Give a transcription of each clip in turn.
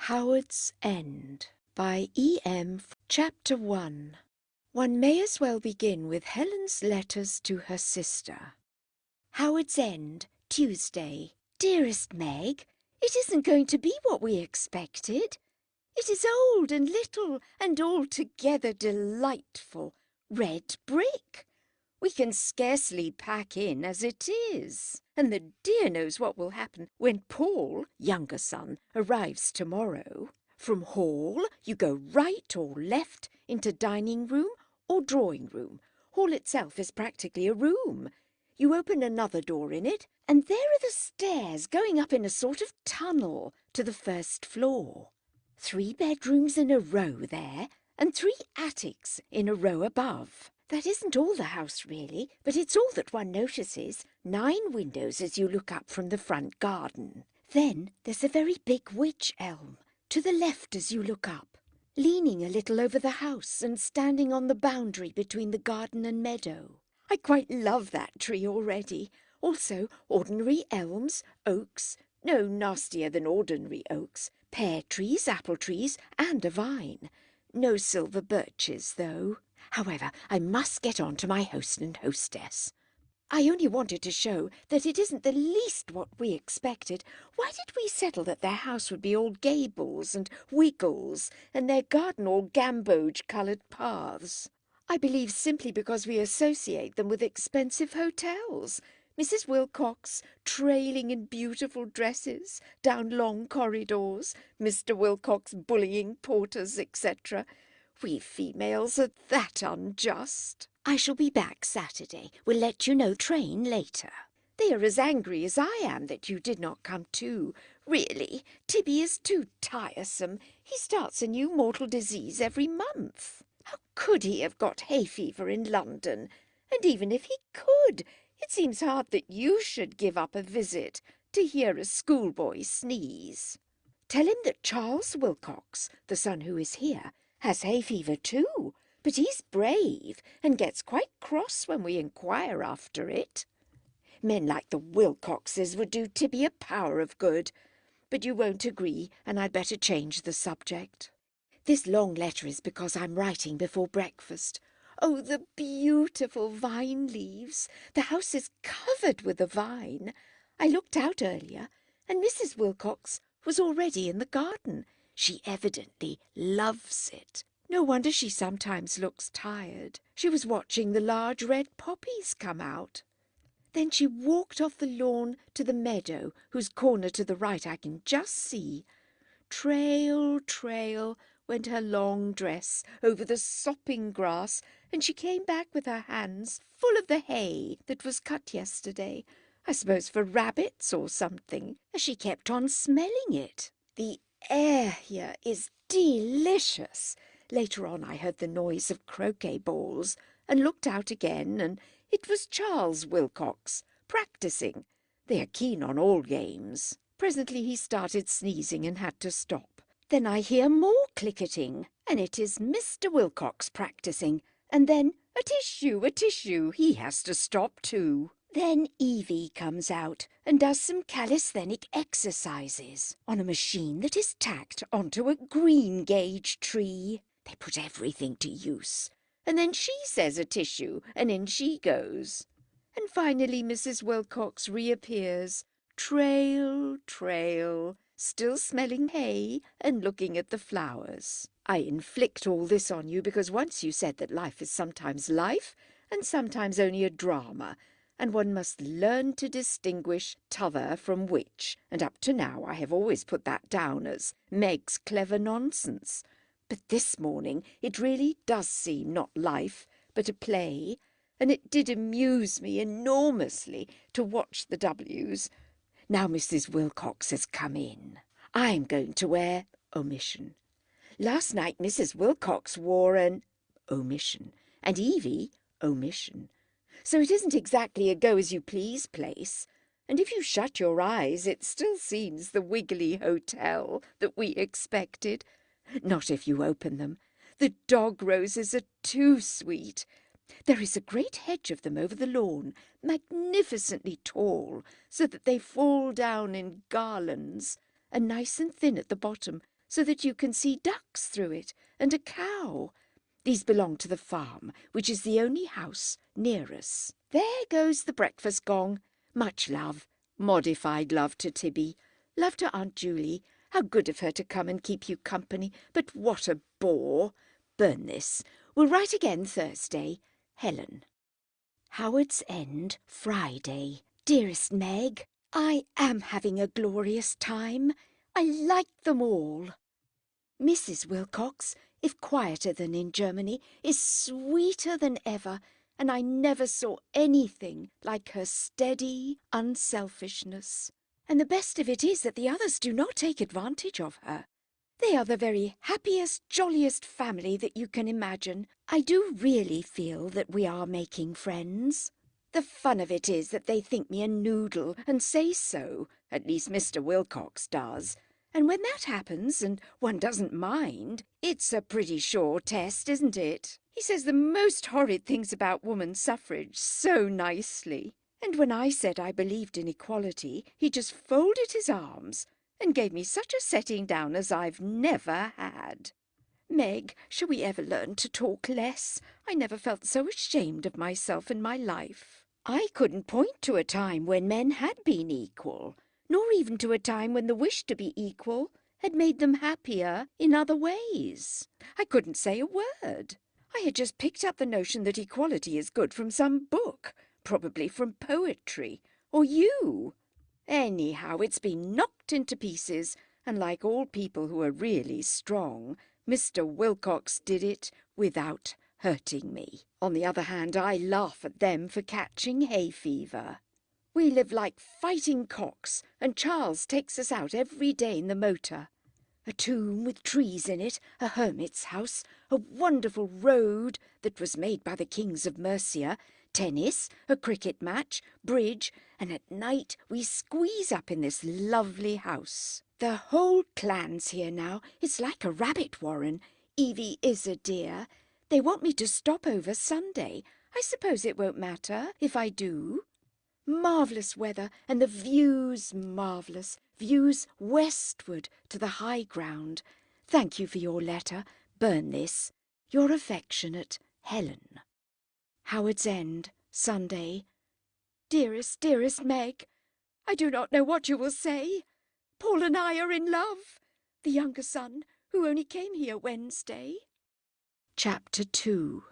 Howard's End by E.M. Chapter 1. One may as well begin with Helen's letters to her sister. Howard's End, Tuesday. Dearest Meg, it isn't going to be what we expected. It is old and little and altogether delightful. Red brick. We can scarcely pack in as it is, and the dear knows what will happen when Paul, younger son, arrives tomorrow. From hall you go right or left into dining room or drawing room. Hall itself is practically a room. You open another door in it, and there are the stairs going up in a sort of tunnel to the first floor. 3 bedrooms in a row there, and 3 attics in a row above. That isn't all the house, really, but it's all that one notices. 9 windows as you look up from the front garden. Then there's a very big wych elm, to the left as you look up, leaning a little over the house and standing on the boundary between the garden and meadow. I quite love that tree already. Also ordinary elms, oaks, no nastier than ordinary oaks, pear trees, apple trees, and a vine. No silver birches, though. However, I must get on to my host and hostess. I only wanted to show that it isn't the least what we expected. Why did we settle that their house would be all gables and wiggles, and their garden all gamboge-coloured paths? I believe simply because we associate them with expensive hotels. Mrs. Wilcox trailing in beautiful dresses down long corridors, Mr. Wilcox bullying porters, etc. We females are that unjust. I shall be back Saturday. We'll let you know train later. They are as angry as I am that you did not come too. Really, Tibby is too tiresome. He starts a new mortal disease every month. How could he have got hay fever in London? And even if he could, it seems hard that you should give up a visit to hear a schoolboy sneeze. Tell him that Charles Wilcox, the son who is here, has hay fever too, but he's brave and gets quite cross when we inquire after it. Men like the Wilcoxes would do Tibby a power of good, but you won't agree, and I'd better change the subject. This long letter is because I'm writing before breakfast. Oh, the beautiful vine leaves! The house is covered with a vine. I looked out earlier, and Mrs. Wilcox was already in the garden. She evidently loves it. No wonder she sometimes looks tired. She was watching the large red poppies come out. Then she walked off the lawn to the meadow, whose corner to the right I can just see. Trail, trail, went her long dress over the sopping grass, and she came back with her hands full of the hay that was cut yesterday, I suppose for rabbits or something, as she kept on smelling it. The air here is delicious. Later on I heard the noise of croquet balls, and looked out again, and it was Charles Wilcox, practising. They are keen on all games. Presently he started sneezing and had to stop. Then I hear more clicketing, and it is Mr. Wilcox practising, and then a tissue, he has to stop too. Then Evie comes out and does some calisthenic exercises on a machine that is tacked onto a green gauge tree. They put everything to use. And then she says a tissue, and in she goes. And finally Mrs. Wilcox reappears, trail, trail, still smelling hay and looking at the flowers. I inflict all this on you because once you said that life is sometimes life and sometimes only a drama, and one must learn to distinguish t'other from which, and up to now I have always put that down as Meg's clever nonsense. But this morning it really does seem not life, but a play, and it did amuse me enormously to watch the W's. Now Mrs. Wilcox has come in. I'm going to wear omission. Last night Mrs. Wilcox wore an omission, and Evie omission. So it isn't exactly a go-as-you-please place, and if you shut your eyes it still seems the wiggly hotel that we expected. Not if you open them. The dog roses are too sweet. There is a great hedge of them over the lawn, magnificently tall, so that they fall down in garlands, and nice and thin at the bottom, so that you can see ducks through it, and a cow. These belong to the farm, which is the only house near us. There goes the breakfast gong. Much love, modified love to Tibby. Love to Aunt Julie. How good of her to come and keep you company, but what a bore. Burn this. We'll write again Thursday. Helen. Howard's End, Friday. Dearest Meg, I am having a glorious time. I like them all. Mrs. Wilcox, if quieter than in Germany, is sweeter than ever, and I never saw anything like her steady unselfishness. And the best of it is that the others do not take advantage of her. They are the very happiest, jolliest family that you can imagine. I do really feel that we are making friends. The fun of it is that they think me a noodle and say so, at least Mr. Wilcox does. And when that happens, and one doesn't mind, it's a pretty sure test, isn't it? He says the most horrid things about woman suffrage so nicely. And when I said I believed in equality, he just folded his arms and gave me such a setting down as I've never had. Meg, shall we ever learn to talk less? I never felt so ashamed of myself in my life. I couldn't point to a time when men had been equal, nor even to a time when the wish to be equal had made them happier in other ways. I couldn't say a word. I had just picked up the notion that equality is good from some book, probably from poetry, or you. Anyhow, it's been knocked into pieces, and like all people who are really strong, Mr. Wilcox did it without hurting me. On the other hand, I laugh at them for catching hay fever. We live like fighting cocks, and Charles takes us out every day in the motor. A tomb with trees in it, a hermit's house, a wonderful road that was made by the kings of Mercia, tennis, a cricket match, bridge, and at night we squeeze up in this lovely house. The whole clan's here now. It's like a rabbit warren. Evie is a dear. They want me to stop over Sunday. I suppose it won't matter if I do. Marvellous weather, and the view's marvellous. Views westward to the high ground. Thank you for your letter. Burn this. Your affectionate Helen. Howard's End, Sunday. Dearest, dearest Meg, I do not know what you will say. Paul and I are in love. The younger son, who only came here Wednesday. Chapter 2.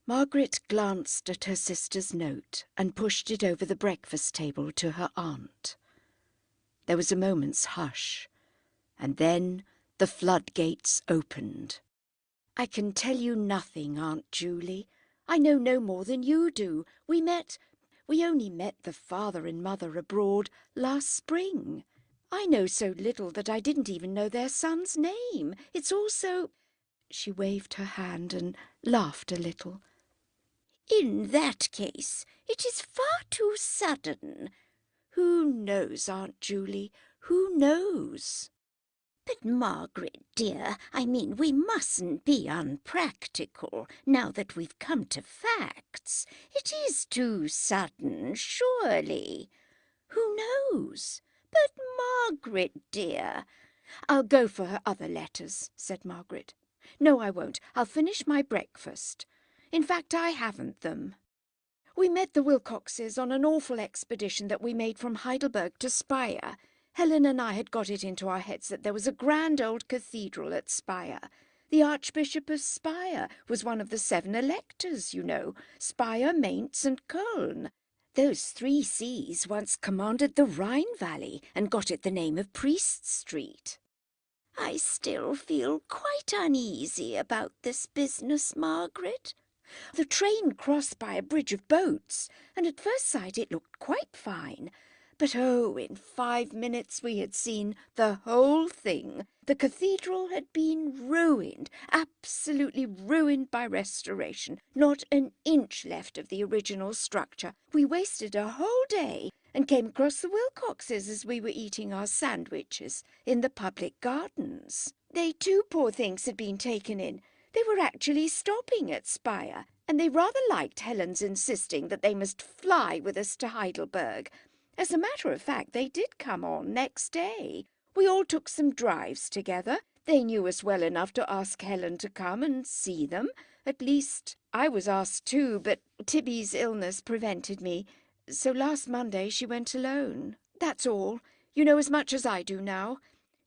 Margaret glanced at her sister's note and pushed it over the breakfast table to her aunt. There was a moment's hush, and then the floodgates opened. I can tell you nothing, Aunt Julie. I know no more than you do. We only met the father and mother abroad last spring. I know so little that I didn't even know their son's name. It's all so—" She waved her hand and laughed a little. "In that case, it is far too sudden." "Who knows, Aunt Julie? Who knows?" "But, Margaret, dear, I mean, we mustn't be unpractical, now that we've come to facts. It is too sudden, surely." "Who knows?" "But, Margaret, dear—" "I'll go for her other letters," said Margaret. "No, I won't. I'll finish my breakfast. In fact, I haven't them. We met the Wilcoxes on an awful expedition that we made from Heidelberg to Speyer. Helen and I had got it into our heads that there was a grand old cathedral at Speyer. The Archbishop of Speyer was one of the 7 electors, you know, Speyer, Mainz and Köln. Those 3 sees once commanded the Rhine Valley and got it the name of Priest Street." "I still feel quite uneasy about this business, Margaret." "The train crossed by a bridge of boats, and at first sight it looked quite fine. But oh, in 5 minutes we had seen the whole thing. The cathedral had been ruined, absolutely ruined by restoration. Not an inch left of the original structure. We wasted a whole day and came across the Wilcoxes as we were eating our sandwiches in the public gardens. They too, poor things, had been taken in. They were actually stopping at Speyer, and they rather liked Helen's insisting that they must fly with us to Heidelberg. As a matter of fact, they did come on next day. We all took some drives together. They knew us well enough to ask Helen to come and see them. At least, I was asked too, but Tibby's illness prevented me. So last Monday she went alone. That's all. You know as much as I do now.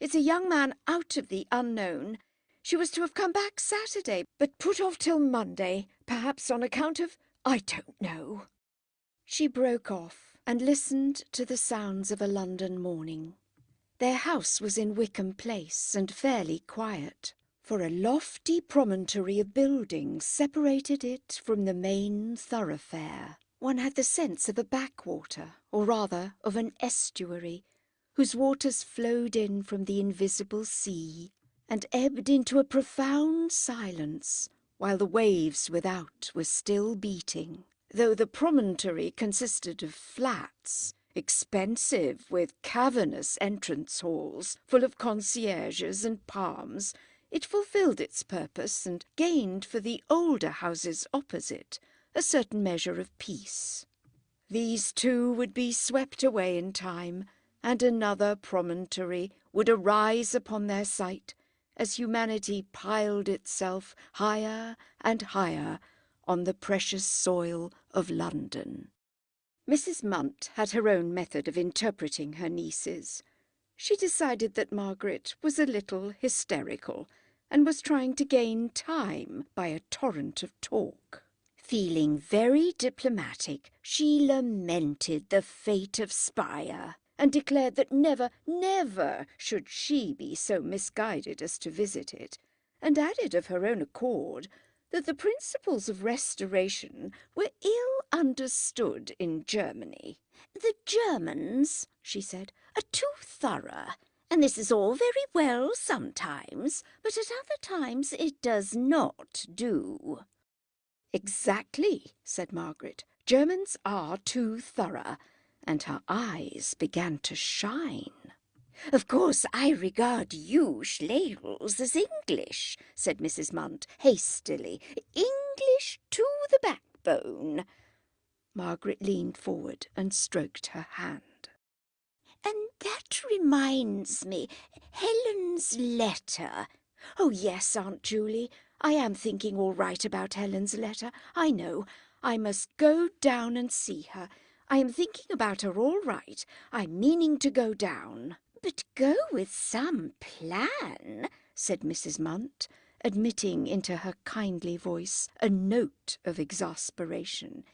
It's a young man out of the unknown. She was to have come back Saturday, but put off till Monday, perhaps on account of I don't know." She broke off and listened to the sounds of a London morning. Their house was in Wickham Place and fairly quiet, for a lofty promontory of buildings separated it from the main thoroughfare. One had the sense of a backwater, or rather of an estuary, whose waters flowed in from the invisible sea and ebbed into a profound silence, while the waves without were still beating. Though the promontory consisted of flats, expensive, with cavernous entrance halls, full of concierges and palms, it fulfilled its purpose and gained for the older houses opposite a certain measure of peace. These too would be swept away in time, and another promontory would arise upon their sight as humanity piled itself higher and higher on the precious soil of London. Mrs. Munt had her own method of interpreting her nieces. She decided that Margaret was a little hysterical and was trying to gain time by a torrent of talk. Feeling very diplomatic, she lamented the fate of Spire and declared that never, never should she be so misguided as to visit it, and added of her own accord that the principles of restoration were ill understood in Germany. "The Germans," she said, "are too thorough, and this is all very well sometimes, but at other times it does not do." "Exactly," said Margaret. "Germans are too thorough," and her eyes began to shine. "Of course I regard you Schlegels as English," said Mrs. Munt hastily. "English to the backbone." Margaret leaned forward and stroked her hand. "And that reminds me, Helen's letter." "Oh, yes, Aunt Julie. I am thinking all right about Helen's letter. I know. I must go down and see her. I am thinking about her all right. I'm meaning to go down." "But go with some plan," said Mrs. Munt, admitting into her kindly voice a note of exasperation.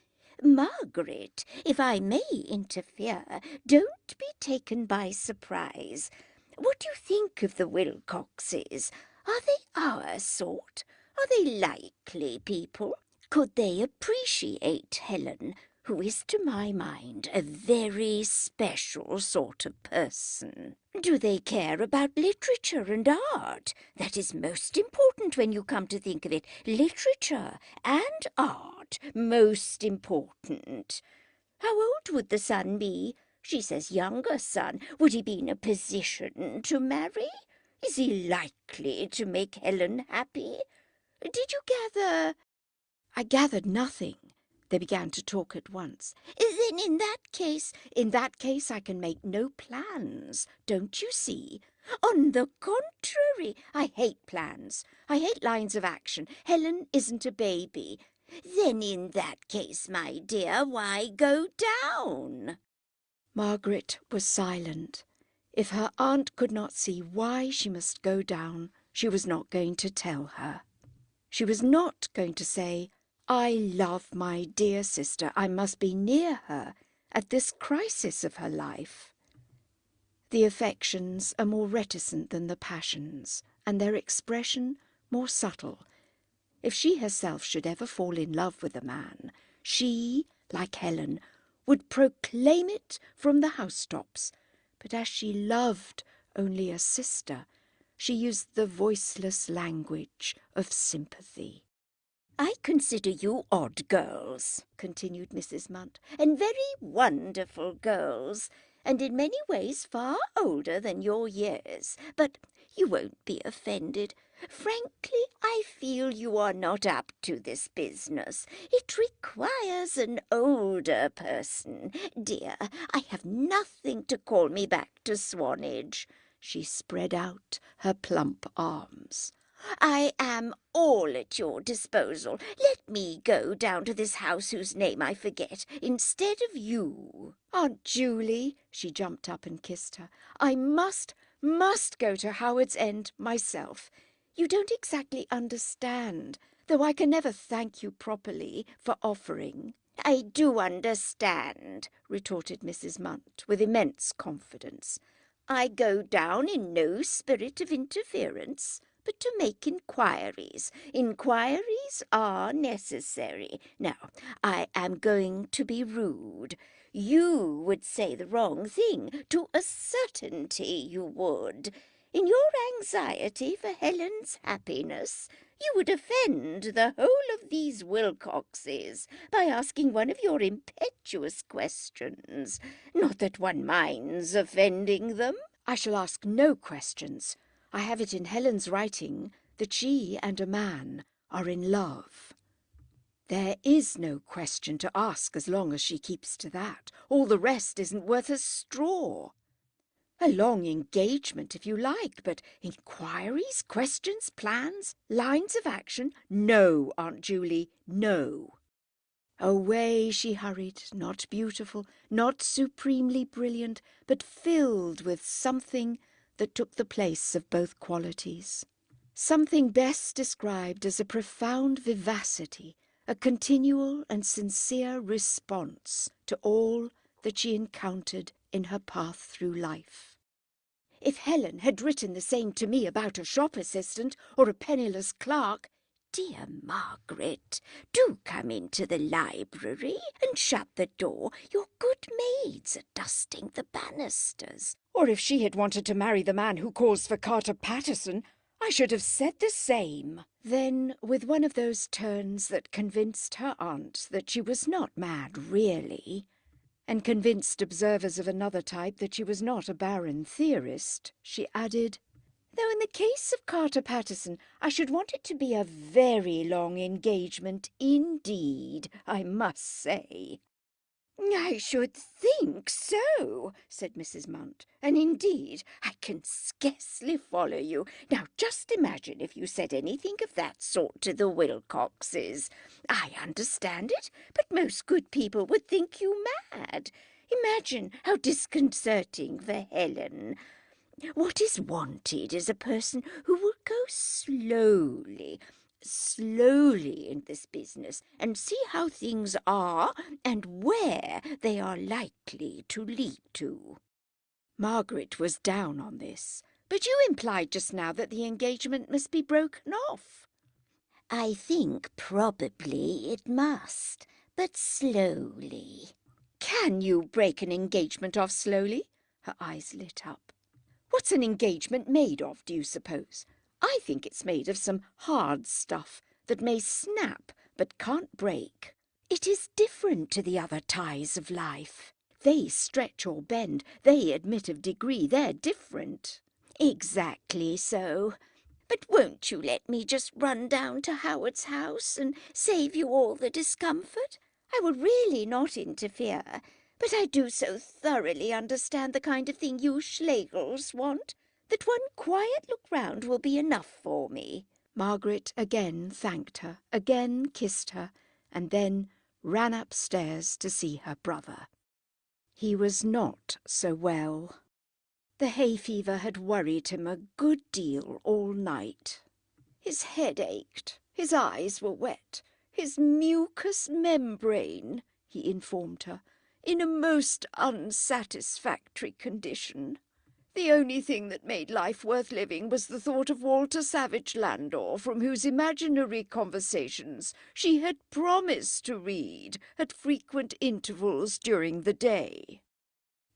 "Margaret, if I may interfere, don't be taken by surprise. What do you think of the Wilcoxes? Are they our sort? Are they likely people? Could they appreciate Helen, who is to my mind a very special sort of person? Do they care about literature and art? That is most important when you come to think of it. Literature and art, most important. How old would the son be? She says younger son. Would he be in a position to marry? Is he likely to make Helen happy? Did you gather—" I gathered nothing. They began to talk at once. "Then in that case—" "In that case I can make no plans, don't you see?" "On the contrary, I hate plans. I hate lines of action. Helen isn't a baby." "Then in that case, my dear, why go down?" Margaret was silent. If her aunt could not see why she must go down, she was not going to tell her. She was not going to say, "I love my dear sister. I must be near her at this crisis of her life." The affections are more reticent than the passions, and their expression more subtle. If she herself should ever fall in love with a man, she, like Helen, would proclaim it from the housetops. But as she loved only a sister, she used the voiceless language of sympathy. "I consider you odd girls," continued Mrs. Munt, "and very wonderful girls, and in many ways far older than your years. But you won't be offended. Frankly, I feel you are not up to this business. It requires an older person. Dear, I have nothing to call me back to Swanage." She spread out her plump arms. I am all at your disposal. Let me go down to this house whose name I forget, instead of you. Aunt Julie, she jumped up and kissed her. I must go to Howard's End myself. You don't exactly understand, though I can never thank you properly for offering. I do understand, retorted Mrs. Munt with immense confidence. I go down in no spirit of interference, but to make inquiries. Inquiries are necessary. Now, I am going to be rude. You would say the wrong thing. To a certainty you would. In your anxiety for Helen's happiness, you would offend the whole of these Wilcoxes by asking one of your impetuous questions. Not that one minds offending them. I shall ask no questions. I have it in Helen's writing that she and a man are in love. There is no question to ask as long as she keeps to that. All the rest isn't worth a straw. A long engagement, if you like, but inquiries, questions, plans, lines of action? No, Aunt Julie, no. Away she hurried, not beautiful, not supremely brilliant, but filled with something that took the place of both qualities. Something best described as a profound vivacity, a continual and sincere response to all that she encountered in her path through life. If Helen had written the same to me about a shop assistant or a penniless clerk, "Dear Margaret, do come into the library and shut the door. Your good maids are dusting the banisters." Or if she had wanted to marry the man who calls for Carter Paterson, I should have said the same. Then, with one of those turns that convinced her aunt that she was not mad really, and convinced observers of another type that she was not a barren theorist, she added, "Though in the case of Carter Paterson, I should want it to be a very long engagement indeed, I must say." "I should think so," said Mrs. Munt. "And indeed, I can scarcely follow you. Now just imagine if you said anything of that sort to the Wilcoxes. I understand it, but most good people would think you mad. Imagine how disconcerting for Helen. What is wanted is a person who will go slowly in this business and see how things are and where they are likely to lead to." Margaret was down on this. "But you implied just now that the engagement must be broken off." "I think probably it must, but slowly." "Can you break an engagement off slowly?" Her eyes lit up. "What's an engagement made of, do you suppose? I think it's made of some hard stuff that may snap but can't break. It is different to the other ties of life. They stretch or bend, they admit of degree, they're different." "Exactly so. But won't you let me just run down to Howard's house and save you all the discomfort? I will really not interfere, but I do so thoroughly understand the kind of thing you Schlegels want that one quiet look round will be enough for me." Margaret again thanked her, again kissed her, and then ran upstairs to see her brother. He was not so well. The hay fever had worried him a good deal all night. His head ached, his eyes were wet, his mucous membrane, he informed her, in a most unsatisfactory condition. The only thing that made life worth living was the thought of Walter Savage Landor, from whose imaginary conversations she had promised to read at frequent intervals during the day.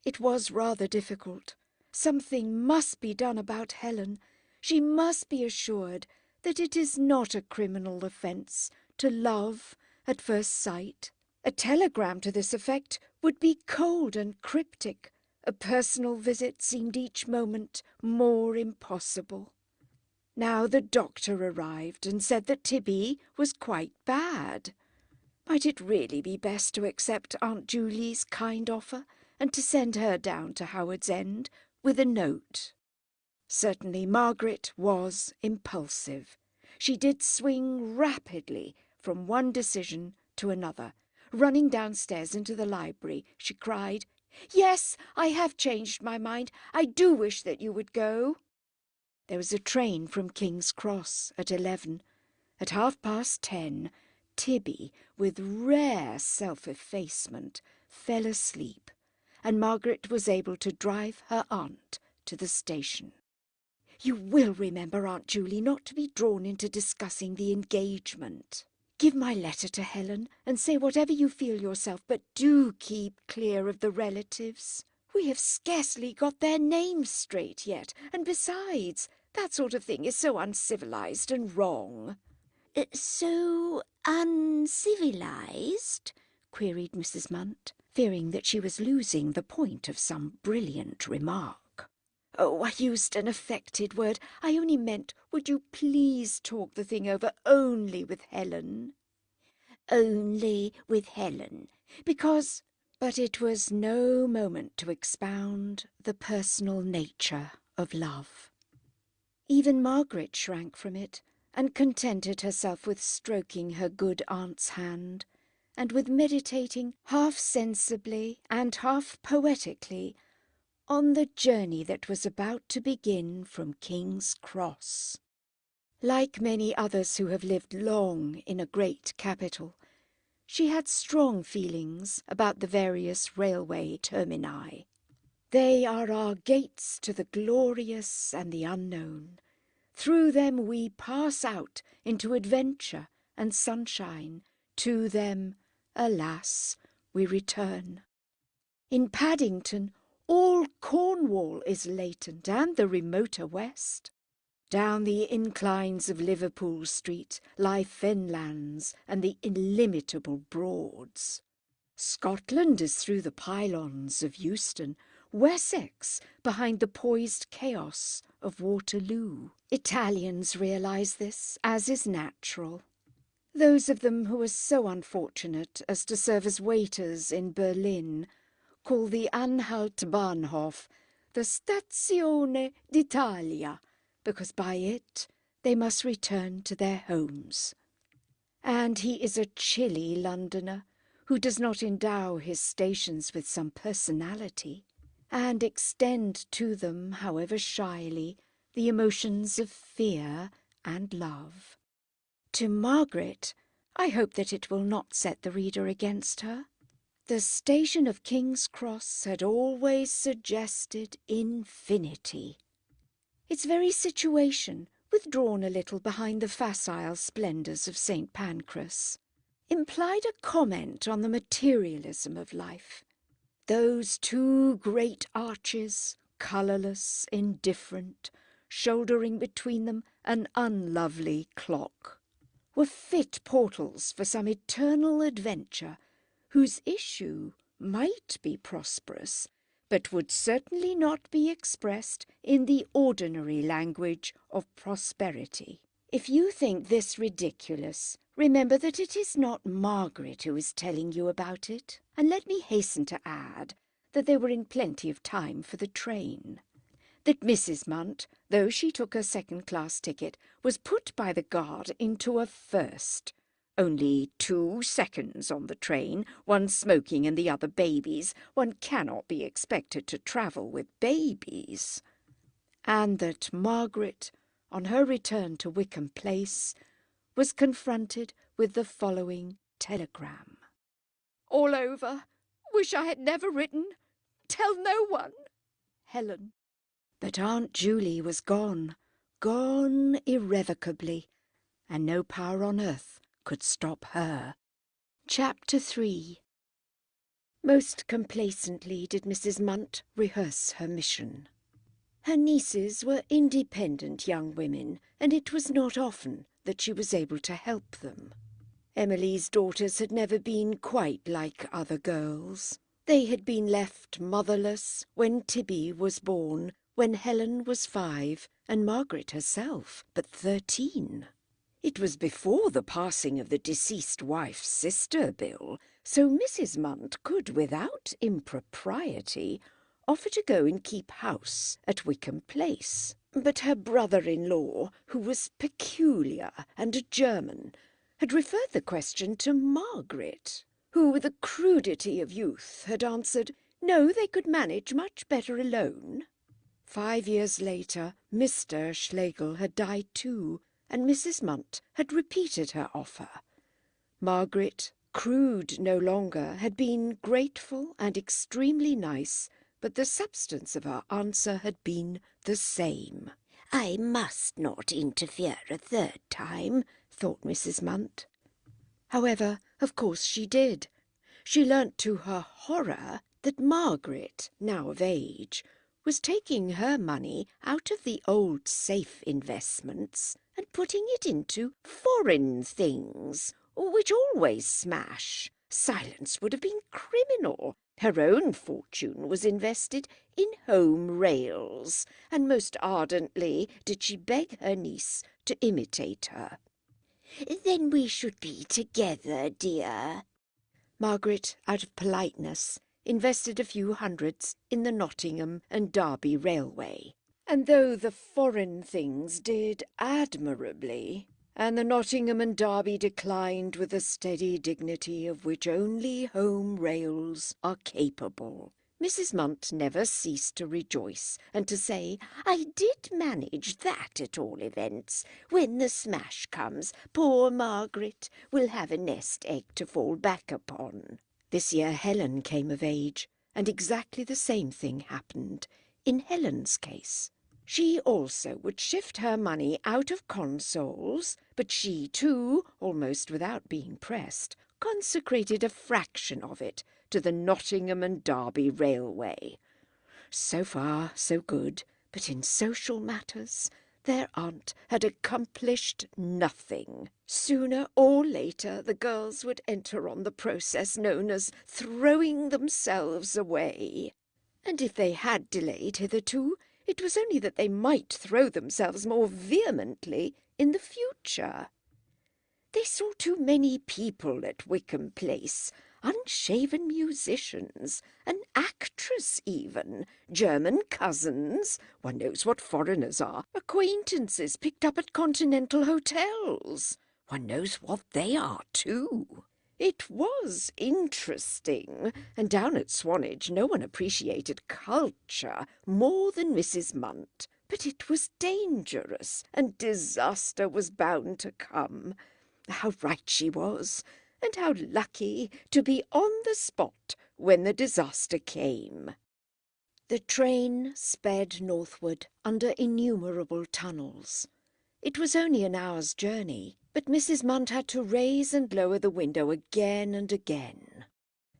It was rather difficult. Something must be done about Helen. She must be assured that it is not a criminal offence to love at first sight. A telegram to this effect would be cold and cryptic. A personal visit seemed each moment more impossible. Now the doctor arrived and said that Tibby was quite bad. Might it really be best to accept Aunt Julie's kind offer and to send her down to Howard's End with a note? Certainly Margaret was impulsive. She did swing rapidly from one decision to another. Running downstairs into the library, she cried, "Yes, I have changed my mind. I do wish that you would go." There was a train from King's Cross at 11. At 10:30, Tibby, with rare self-effacement, fell asleep, and Margaret was able to drive her aunt to the station. "You will remember, Aunt Julie, not to be drawn into discussing the engagement. Give my letter to Helen and say whatever you feel yourself, but do keep clear of the relatives. We have scarcely got their names straight yet, and besides, that sort of thing is so uncivilized and wrong." So uncivilized? Queried Mrs. Munt, fearing that she was losing the point of some brilliant remark. "Oh, I used an affected word. I only meant, would you please talk the thing over only with Helen?" Only with Helen, because... But it was no moment to expound the personal nature of love. Even Margaret shrank from it, and contented herself with stroking her good aunt's hand, and with meditating half sensibly and half poetically on the journey that was about to begin from King's Cross. Like many others who have lived long in a great capital, she had strong feelings about the various railway termini. They are our gates to the glorious and the unknown. Through them we pass out into adventure and sunshine. To them, alas, we return. In Paddington, all Cornwall is latent, and the remoter west. Down the inclines of Liverpool Street lie fenlands and the illimitable Broads. Scotland is through the pylons of Euston, Wessex behind the poised chaos of Waterloo. Italians realise this, as is natural. Those of them who are so unfortunate as to serve as waiters in Berlin call the Anhalt-Bahnhof the Stazione d'Italia, because by it they must return to their homes. And he is a chilly Londoner who does not endow his stations with some personality, and extend to them, however shyly, the emotions of fear and love. To Margaret, I hope that it will not set the reader against her. The station of King's Cross had always suggested infinity. Its very situation, withdrawn a little behind the facile splendours of St. Pancras, implied a comment on the materialism of life. Those two great arches, colourless, indifferent, shouldering between them an unlovely clock, were fit portals for some eternal adventure whose issue might be prosperous, but would certainly not be expressed in the ordinary language of prosperity. If you think this ridiculous, remember that it is not Margaret who is telling you about it, and let me hasten to add that they were in plenty of time for the train. That Mrs. Munt, though she took her second-class ticket, was put by the guard into a first. Only 2 seconds on the train, one smoking and the other babies. One cannot be expected to travel with babies. And that Margaret, on her return to Wickham Place, was confronted with the following telegram. "All over. Wish I had never written. Tell no one. Helen." But Aunt Julie was gone irrevocably, and no power on earth could stop her. Chapter 3. Most complacently did Mrs. Munt rehearse her mission. Her nieces were independent young women, and it was not often that she was able to help them. Emily's daughters had never been quite like other girls. They had been left motherless when Tibby was born, when Helen was 5, and Margaret herself but 13. It was before the passing of the deceased wife's sister bill, so Mrs. Munt could, without impropriety, offer to go and keep house at Wickham Place. But her brother-in-law, who was peculiar and a German, had referred the question to Margaret, who, with the crudity of youth, had answered, no, they could manage much better alone. 5 years later, Mr. Schlegel had died too, and Mrs. Munt had repeated her offer. Margaret, crude no longer, had been grateful and extremely nice, but the substance of her answer had been the same. I must not interfere a third time, thought Mrs. Munt. However, of course she did. She learnt to her horror that Margaret, now of age, was taking her money out of the old safe investments and putting it into foreign things, which always smash. Silence would have been criminal. Her own fortune was invested in home rails, and most ardently did she beg her niece to imitate her. Then we should be together, dear. Margaret, out of politeness, invested a few hundreds in the Nottingham and Derby Railway. And though the foreign things did admirably, and the Nottingham and Derby declined with the steady dignity of which only home rails are capable, Mrs. Munt never ceased to rejoice and to say, I did manage that at all events. When the smash comes, poor Margaret will have a nest egg to fall back upon. This year Helen came of age, and exactly the same thing happened in Helen's case. She also would shift her money out of consols, but she too, almost without being pressed, consecrated a fraction of it to the Nottingham and Derby Railway. So far, so good, but in social matters their aunt had accomplished nothing. Sooner or later the girls would enter on the process known as throwing themselves away. And if they had delayed hitherto, it was only that they might throw themselves more vehemently in the future. They saw too many people at Wickham Place, unshaven musicians, an actress even, German cousins, one knows what foreigners are, acquaintances picked up at continental hotels, one knows what they are too. It was interesting, and down at Swanage no one appreciated culture more than Mrs. Munt. But it was dangerous, and disaster was bound to come. How right she was, and how lucky to be on the spot when the disaster came. The train sped northward under innumerable tunnels. It was only an hour's journey, but Mrs. Munt had to raise and lower the window again and again.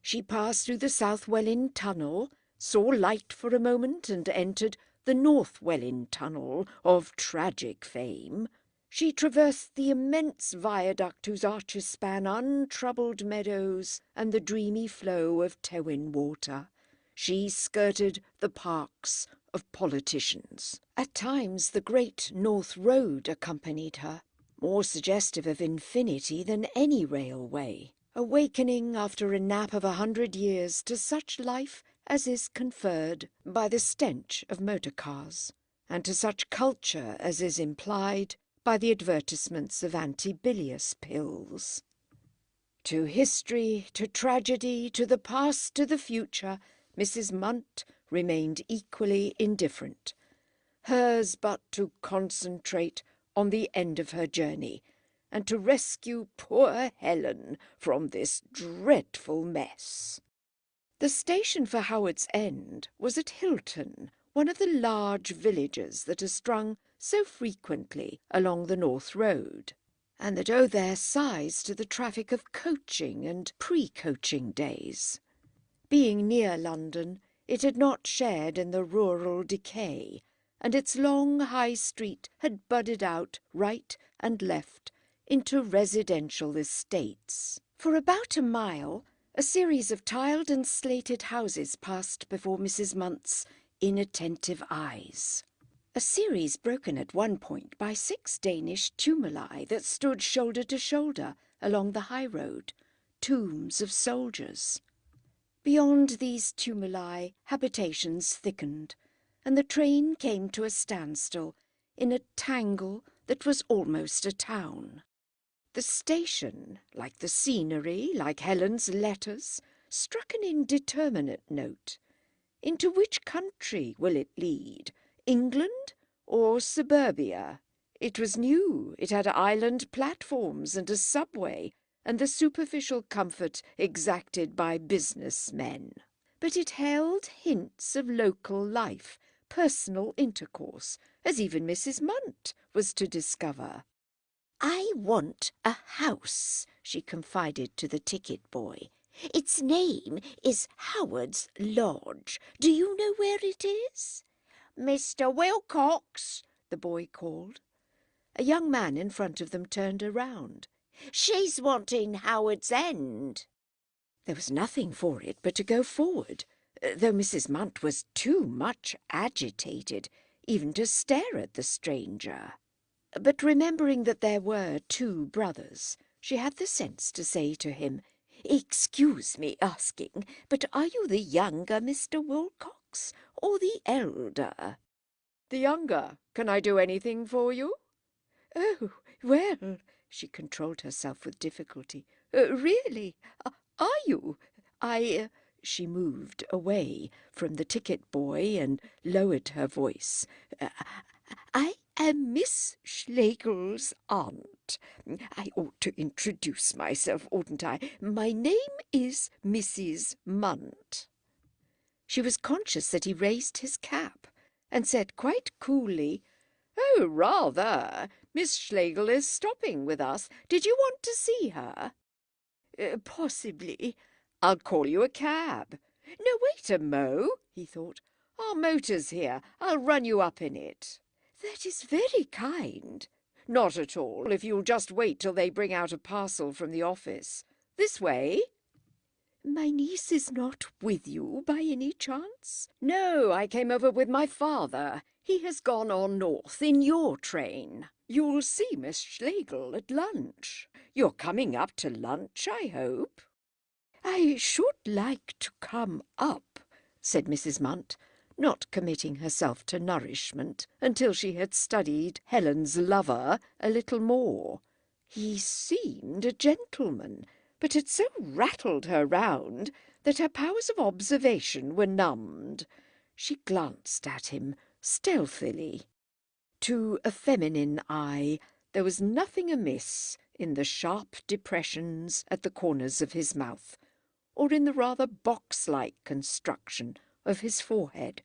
She passed through the South Welwyn Tunnel, saw light for a moment, and entered the North Welwyn Tunnel of tragic fame. She traversed the immense viaduct whose arches span untroubled meadows and the dreamy flow of Tewin water. She skirted the parks of politicians. At times the great North Road accompanied her, more suggestive of infinity than any railway, awakening after a nap of 100 years to such life as is conferred by the stench of motor cars, and to such culture as is implied by the advertisements of anti-bilious pills. To history, to tragedy, to the past, to the future, Mrs. Munt remained equally indifferent, hers but to concentrate on the end of her journey, and to rescue poor Helen from this dreadful mess. The station for Howards End was at Hilton, one of the large villages that are strung so frequently along the North Road, and that owe their size to the traffic of coaching and pre-coaching days. Being near London, it had not shared in the rural decay, and its long high street had budded out right and left into residential estates. For about a mile, a series of tiled and slated houses passed before Mrs. Munt's inattentive eyes. A series broken at one point by 6 Danish tumuli that stood shoulder to shoulder along the high road, tombs of soldiers. Beyond these tumuli, habitations thickened, and the train came to a standstill in a tangle that was almost a town. The station, like the scenery, like Helen's letters, struck an indeterminate note. Into which country will it lead? England or suburbia? It was new. It had island platforms and a subway, and the superficial comfort exacted by businessmen. But it held hints of local life, personal intercourse, as even Mrs. Munt was to discover. "I want a house," she confided to the ticket boy. "Its name is Howard's Lodge. Do you know where it is?" "Mr. Wilcox," the boy called. A young man in front of them turned around. "She's wanting Howard's End." There was nothing for it but to go forward, though Mrs. Munt was too much agitated even to stare at the stranger. But remembering that there were two brothers, she had the sense to say to him, "Excuse me asking, but are you the younger Mr. Wilcox or the elder?" "The younger. Can I do anything for you?" "Oh, well," she controlled herself with difficulty. "Really, are you? She moved away from the ticket boy and lowered her voice. I am Miss Schlegel's aunt. I ought to introduce myself, oughtn't I? My name is Mrs. Munt." She was conscious that he raised his cap and said quite coolly, "Oh, rather. Miss Schlegel is stopping with us. Did you want to see her?" "Possibly." "I'll call you a cab." "No, wait a mo," he thought. "Our motor's here. I'll run you up in it." "That is very kind." "Not at all, if you'll just wait till they bring out a parcel from the office. This way." "My niece is not with you by any chance?" "No, I came over with my father. He has gone on north in your train. You'll see Miss Schlegel at lunch. You're coming up to lunch, I hope?" "I should like to come up," said Mrs. Munt, not committing herself to nourishment until she had studied Helen's lover a little more. He seemed a gentleman, but had so rattled her round that her powers of observation were numbed. She glanced at him stealthily. To a feminine eye there was nothing amiss in the sharp depressions at the corners of his mouth, or in the rather box-like construction of his forehead.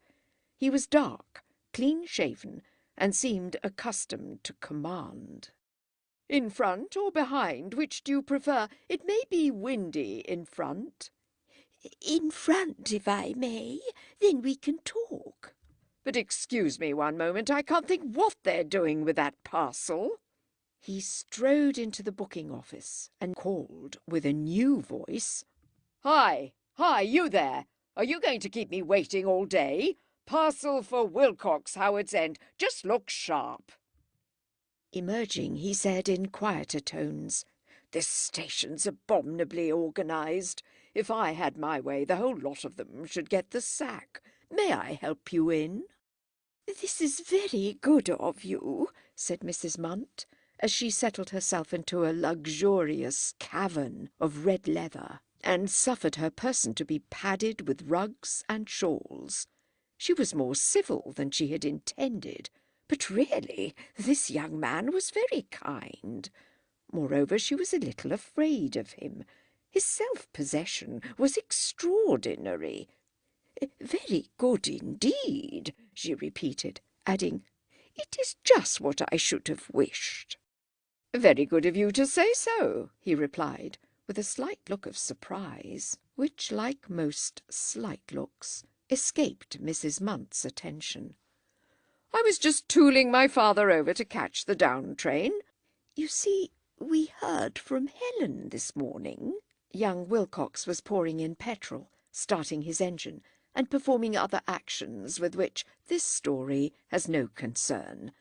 He was dark, clean-shaven, and seemed accustomed to command. "In front or behind? Which do you prefer? It may be windy in front." "In front, if I may. Then we can talk." "But excuse me one moment. I can't think what they're doing with that parcel." He strode into the booking office and called with a new voice, "Hi, you there! Are you going to keep me waiting all day? Parcel for Wilcox, Howard's End. Just look sharp." Emerging, he said in quieter tones, "This station's abominably organised. If I had my way, the whole lot of them should get the sack. May I help you in?" "This is very good of you," said Mrs. Munt, as she settled herself into a luxurious cavern of red leather, and suffered her person to be padded with rugs and shawls. She was more civil than she had intended, but really this young man was very kind. Moreover, she was a little afraid of him. His self-possession was extraordinary. "Very good indeed," she repeated, adding, "It is just what I should have wished." "Very good of you to say so," he replied, with a slight look of surprise, which, like most slight looks, escaped Mrs. Munt's attention. "I was just tooling my father over to catch the down train. You see, we heard from Helen this morning." Young Wilcox was pouring in petrol, starting his engine, and performing other actions with which this story has no concern.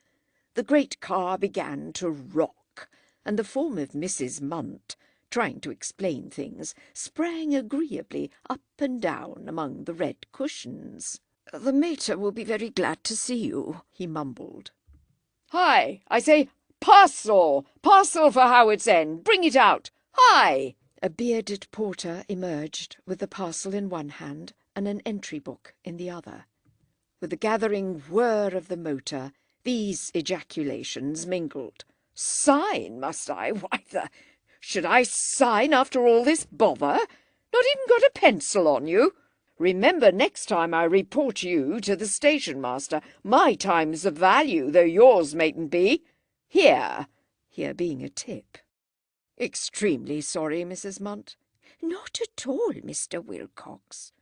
The great car began to rock, and the form of Mrs. Munt, trying to explain things, sprang agreeably up and down among the red cushions. "The mater will be very glad to see you," he mumbled. Hi, I say, parcel! Parcel for Howard's End! Bring it out! Hi!" A bearded porter emerged with the parcel in one hand and an entry book in the other. With the gathering whir of the motor, these ejaculations mingled. "Sign, must I? Why should I sign after all this bother? Not even got a pencil on you? Remember, next time I report you to the station master. My time's of value, though yours mayn't be. Here being a tip. Extremely sorry, Mrs. Munt. Not at all, Mr. Wilcox.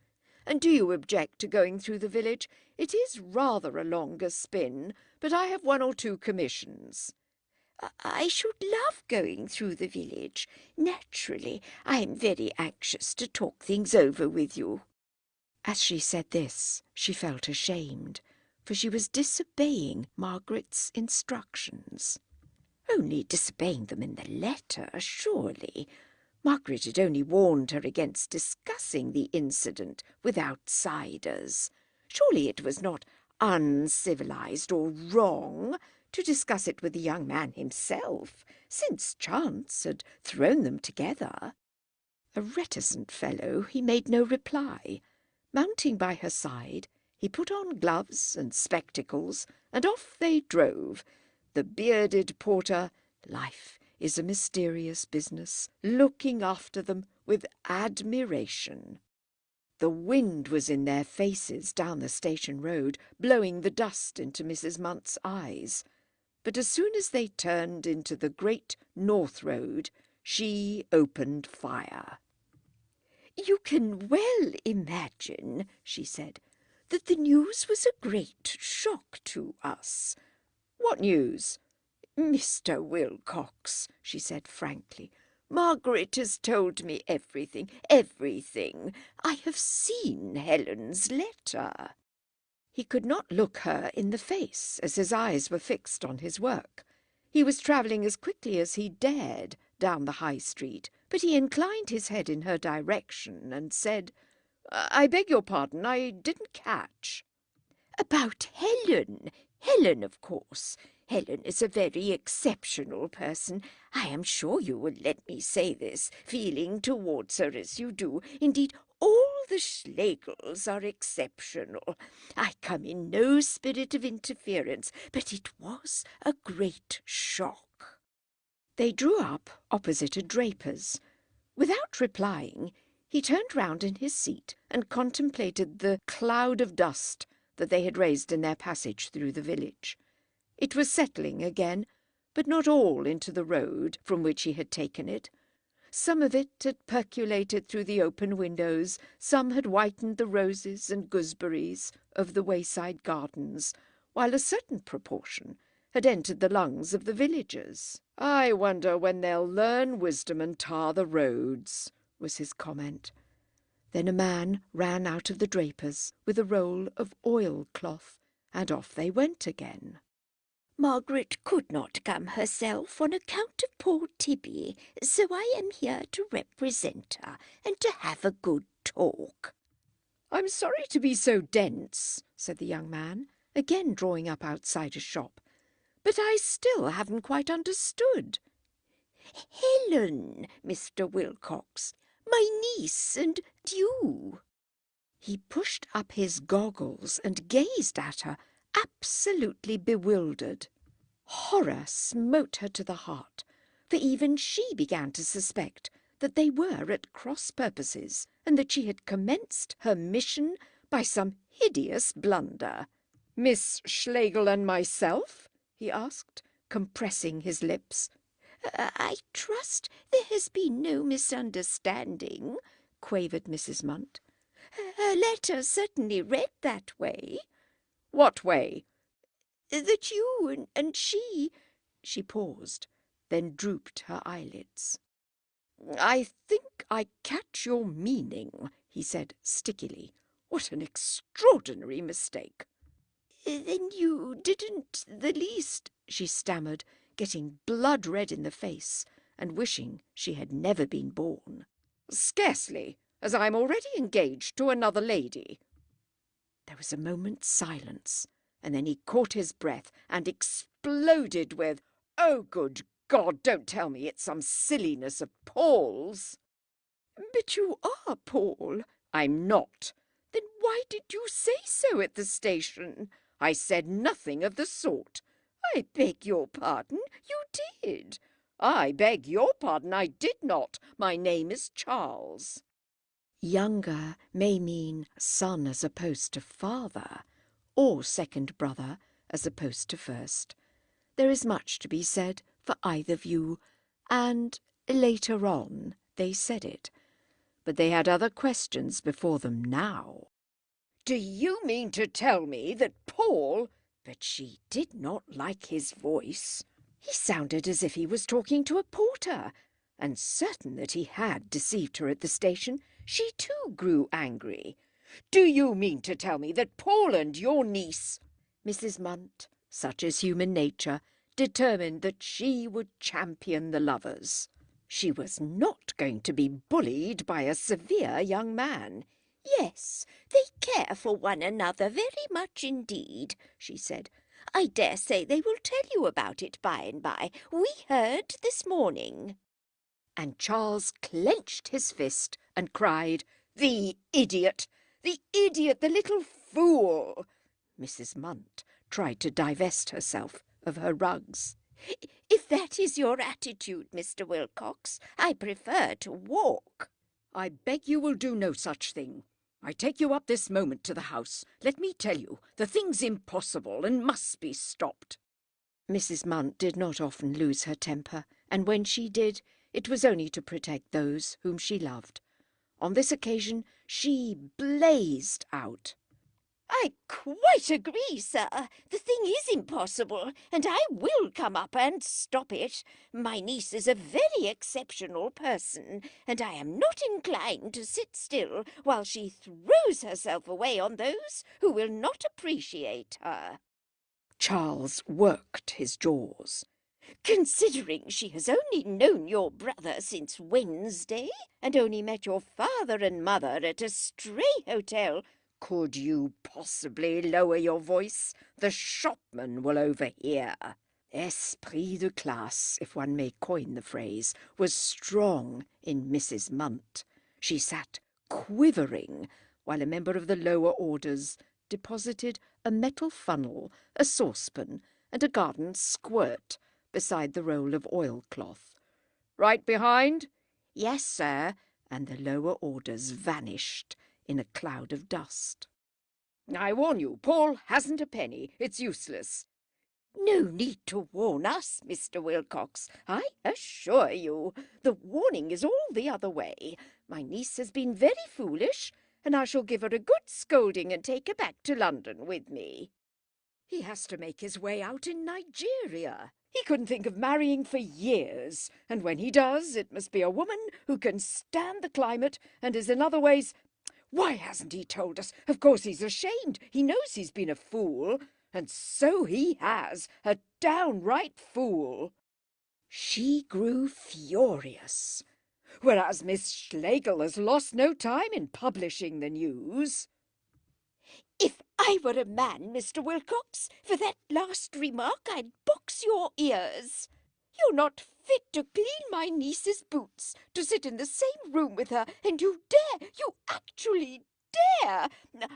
And do you object to going through the village? It is rather a longer spin, but I have 1 or 2 commissions. I should love going through the village. Naturally, I am very anxious to talk things over with you. As she said this, she felt ashamed, for she was disobeying Margaret's instructions. Only disobeying them in the letter, surely. Margaret had only warned her against discussing the incident with outsiders. Surely it was not uncivilized or wrong to discuss it with the young man himself, since chance had thrown them together. A reticent fellow, he made no reply. Mounting by her side, he put on gloves and spectacles, and off they drove. The bearded porter, life is a mysterious business, looking after them with admiration. The wind was in their faces down the station road, blowing the dust into Mrs. Munt's eyes. But as soon as they turned into the great North Road, she opened fire. "You can well imagine," she said, "that the news was a great shock to us." "What news?" "Mr. Wilcox," she said frankly, "Margaret has told me everything, everything. I have seen Helen's letter." He could not look her in the face, as his eyes were fixed on his work. He was travelling as quickly as he dared down the High Street, but he inclined his head in her direction and said, "I beg your pardon, I didn't catch." "About Helen. Helen, of course. Helen is a very exceptional person. I am sure you will let me say this, feeling towards her as you do. Indeed, all the Schlegels are exceptional. I come in no spirit of interference, but it was a great shock." They drew up opposite a draper's. Without replying, he turned round in his seat and contemplated the cloud of dust that they had raised in their passage through the village. It was settling again, but not all into the road from which he had taken it. Some of it had percolated through the open windows, some had whitened the roses and gooseberries of the wayside gardens, while a certain proportion had entered the lungs of the villagers. "I wonder when they'll learn wisdom and tar the roads," was his comment. Then a man ran out of the draper's with a roll of oilcloth, and off they went again. "Margaret could not come herself on account of poor Tibby, so I am here to represent her and to have a good talk." "I'm sorry to be so dense," said the young man, again drawing up outside a shop, "but I still haven't quite understood." "Helen, Mr. Wilcox, my niece and you." He pushed up his goggles and gazed at her, absolutely bewildered. Horror smote her to the heart, for even she began to suspect that they were at cross purposes, and that she had commenced her mission by some hideous blunder. "Miss Schlegel and myself?" he asked, compressing his lips. "I trust there has been no misunderstanding," quavered Mrs. Munt. "Her letter certainly read that way." "What way?" "That you and she—" She paused, then drooped her eyelids. "I think I catch your meaning," he said stickily. "What an extraordinary mistake!" "Then you didn't the least—" she stammered, getting blood-red in the face and wishing she had never been born. "Scarcely, as I am already engaged to another lady." There was a moment's silence. and then he caught his breath and exploded with, "Oh, good God, don't tell me it's some silliness of Paul's." But you are Paul. I'm not. Then why did you say so at the station? I said nothing of the sort. I beg your pardon, you did. I beg your pardon, I did not. My name is Charles. Younger may mean son as opposed to father, or second brother as opposed to first. There is much to be said for either view, and later on they said it. But they had other questions before them now. Do you mean to tell me that Paul— But she did not like his voice. He sounded as if he was talking to a porter, and certain that he had deceived her at the station, she too grew angry. Do you mean to tell me that Paul and your niece— Mrs. Munt, such is human nature, determined that she would champion the lovers. She was not going to be bullied by a severe young man. Yes, they care for one another very much indeed, she said. I dare say they will tell you about it by and by. We heard this morning. And Charles clenched his fist and cried, "The idiot! The idiot! The little fool!" Mrs. Munt tried to divest herself of her rugs. If that is your attitude, Mr. Wilcox, I prefer to walk. I beg you will do no such thing. I take you up this moment to the house. Let me tell you, the thing's impossible and must be stopped. Mrs. Munt did not often lose her temper, and when she did, it was only to protect those whom she loved. On this occasion she blazed out. I quite agree, sir. The thing is impossible, and I will come up and stop it. My niece is a very exceptional person, and I am not inclined to sit still while she throws herself away on those who will not appreciate her. Charles worked his jaws. Considering she has only known your brother since Wednesday, and only met your father and mother at a stray hotel— Could you possibly lower your voice? The shopman will overhear. Esprit de classe, if one may coin the phrase, was strong in Mrs. Munt. She sat quivering while a member of the lower orders deposited a metal funnel, a saucepan, and a garden squirt beside the roll of oilcloth. Right behind? Yes, sir, and the lower orders vanished in a cloud of dust. I warn you, Paul hasn't a penny. It's useless. No need to warn us, Mr. Wilcox. I assure you, the warning is all the other way. My niece has been very foolish, and I shall give her a good scolding and take her back to London with me. He has to make his way out in Nigeria. He couldn't think of marrying for years, and when he does, it must be a woman who can stand the climate and is in other ways— Why hasn't he told us? Of course he's ashamed. He knows he's been a fool. And so he has, a downright fool. She grew furious. Whereas Miss Schlegel has lost no time in publishing the news. If I were a man, Mr. Wilcox, for that last remark I'd box your ears. You're not fit to clean my niece's boots, to sit in the same room with her, and you actually dare!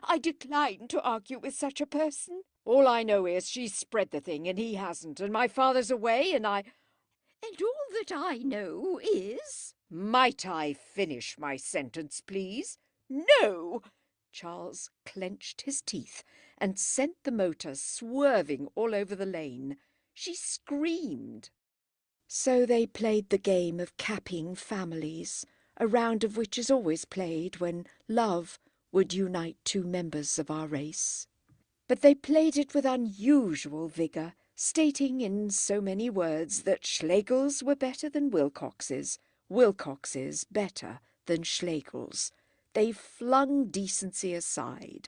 I decline to argue with such a person. All I know is she's spread the thing and he hasn't, and my father's away and I— And all that I know is— Might I finish my sentence, please? No! Charles clenched his teeth and sent the motor swerving all over the lane. She screamed. So they played the game of capping families, a round of which is always played when love would unite two members of our race. But they played it with unusual vigour, stating in so many words that Schlegel's were better than Wilcox's, Wilcox's better than Schlegel's. They flung decency aside.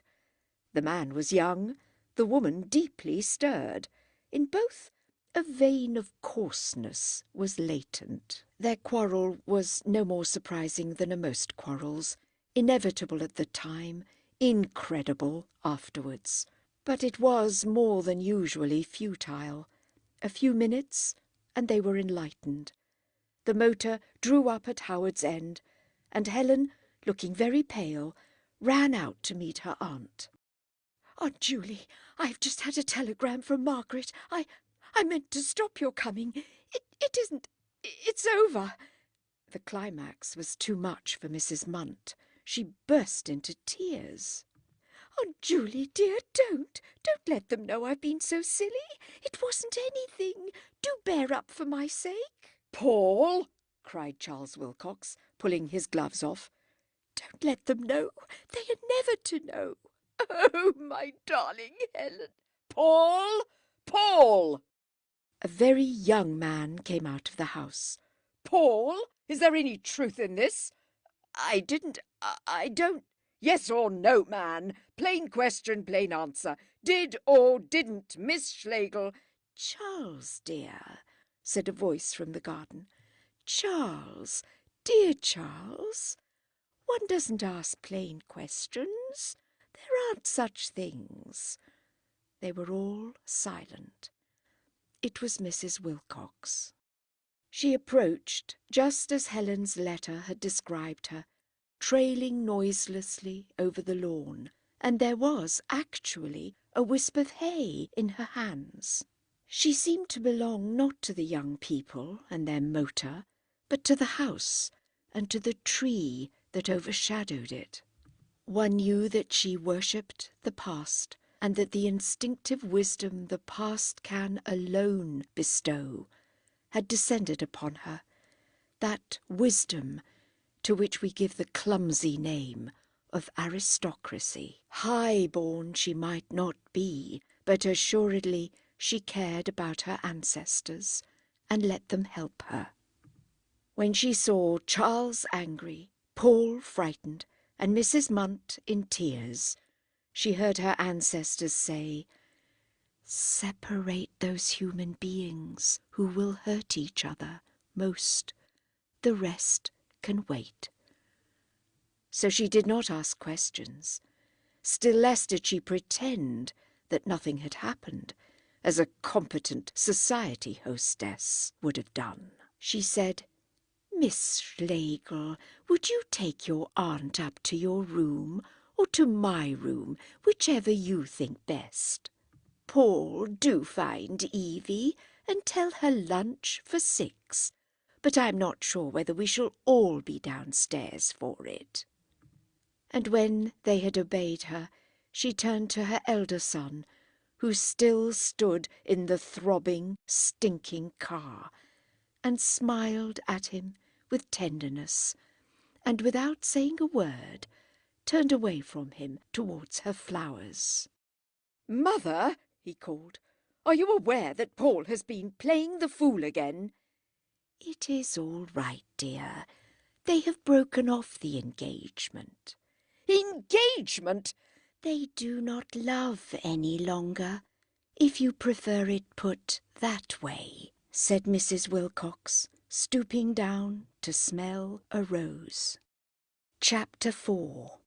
The man was young, the woman deeply stirred. In both, a vein of coarseness was latent. Their quarrel was no more surprising than most quarrels, inevitable at the time, incredible afterwards. But it was more than usually futile. A few minutes, and they were enlightened. The motor drew up at Howard's End, and Helen, looking very pale, ran out to meet her aunt. "Aunt Julie, I've just had a telegram from Margaret. I meant to stop your coming. It isn't. It's over." The climax was too much for Mrs. Munt. She burst into tears. "Aunt Julie, dear, don't let them know I've been so silly. It wasn't anything. Do bear up for my sake." "Paul!" cried Charles Wilcox, pulling his gloves off. "Don't let them know. They are never to know." "Oh, my darling Helen! Paul! Paul!" A very young man came out of the house. "Paul, is there any truth in this? I don't. Yes or no, man. Plain question, plain answer. Did or didn't Miss Schlegel—" "Charles, dear," said a voice from the garden. "Charles, dear Charles. One doesn't ask plain questions. There aren't such things." They were all silent. It was Mrs. Wilcox. She approached just as Helen's letter had described her, trailing noiselessly over the lawn, and there was actually a wisp of hay in her hands. She seemed to belong not to the young people and their motor, but to the house and to the tree that overshadowed it. One knew that she worshipped the past, and that the instinctive wisdom the past can alone bestow had descended upon her, that wisdom to which we give the clumsy name of aristocracy. High-born she might not be, but assuredly she cared about her ancestors and let them help her. When she saw Charles angry, Paul frightened, and Mrs. Munt in tears, she heard her ancestors say, "Separate those human beings who will hurt each other most. The rest can wait." So she did not ask questions. Still less did she pretend that nothing had happened, as a competent society hostess would have done. She said, "Miss Schlegel, would you take your aunt up to your room, or to my room, whichever you think best? Paul, do find Evie, and tell her lunch for 6, but I'm not sure whether we shall all be downstairs for it." And when they had obeyed her, she turned to her elder son, who still stood in the throbbing, stinking car, and smiled at him with tenderness, and without saying a word, turned away from him towards her flowers. "Mother," he called, "are you aware that Paul has been playing the fool again?" "It is all right, dear. They have broken off the engagement." "Engagement!" "They do not love any longer, if you prefer it put that way," said Mrs. Wilcox, stooping down to smell a rose. Chapter 4.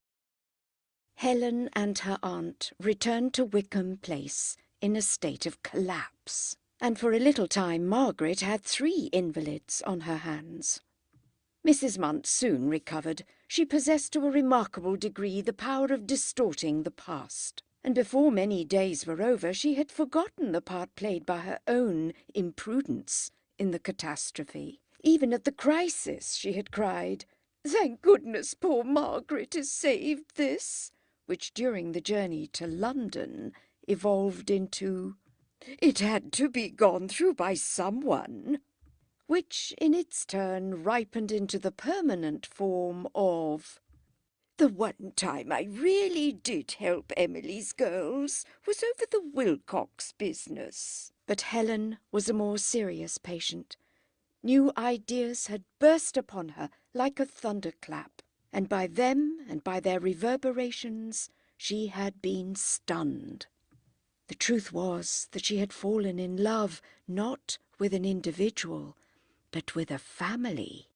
Helen and her aunt returned to Wickham Place in a state of collapse, and for a little time Margaret had 3 invalids on her hands. Mrs. Munt soon recovered. She possessed to a remarkable degree the power of distorting the past, and before many days were over she had forgotten the part played by her own imprudence in the catastrophe. Even at the crisis she had cried, "Thank goodness poor Margaret is saved this," which during the journey to London evolved into, "It had to be gone through by someone," which in its turn ripened into the permanent form of, "The one time I really did help Emily's girls was over the Wilcox business." But Helen was a more serious patient. New ideas had burst upon her like a thunderclap, and by them and by their reverberations she had been stunned. The truth was that she had fallen in love not with an individual, but with a family.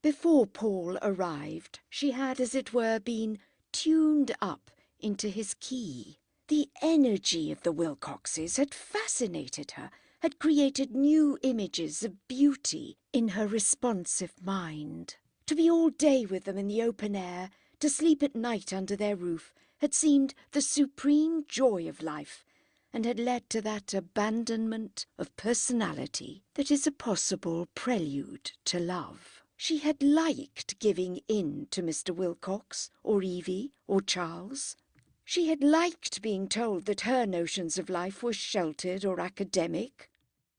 Before Paul arrived, she had, as it were, been tuned up into his key. The energy of the Wilcoxes had fascinated her, had created new images of beauty in her responsive mind. To be all day with them in the open air, to sleep at night under their roof, had seemed the supreme joy of life, and had led to that abandonment of personality that is a possible prelude to love. She had liked giving in to Mr. Wilcox, or Evie, or Charles. She had liked being told that her notions of life were sheltered or academic,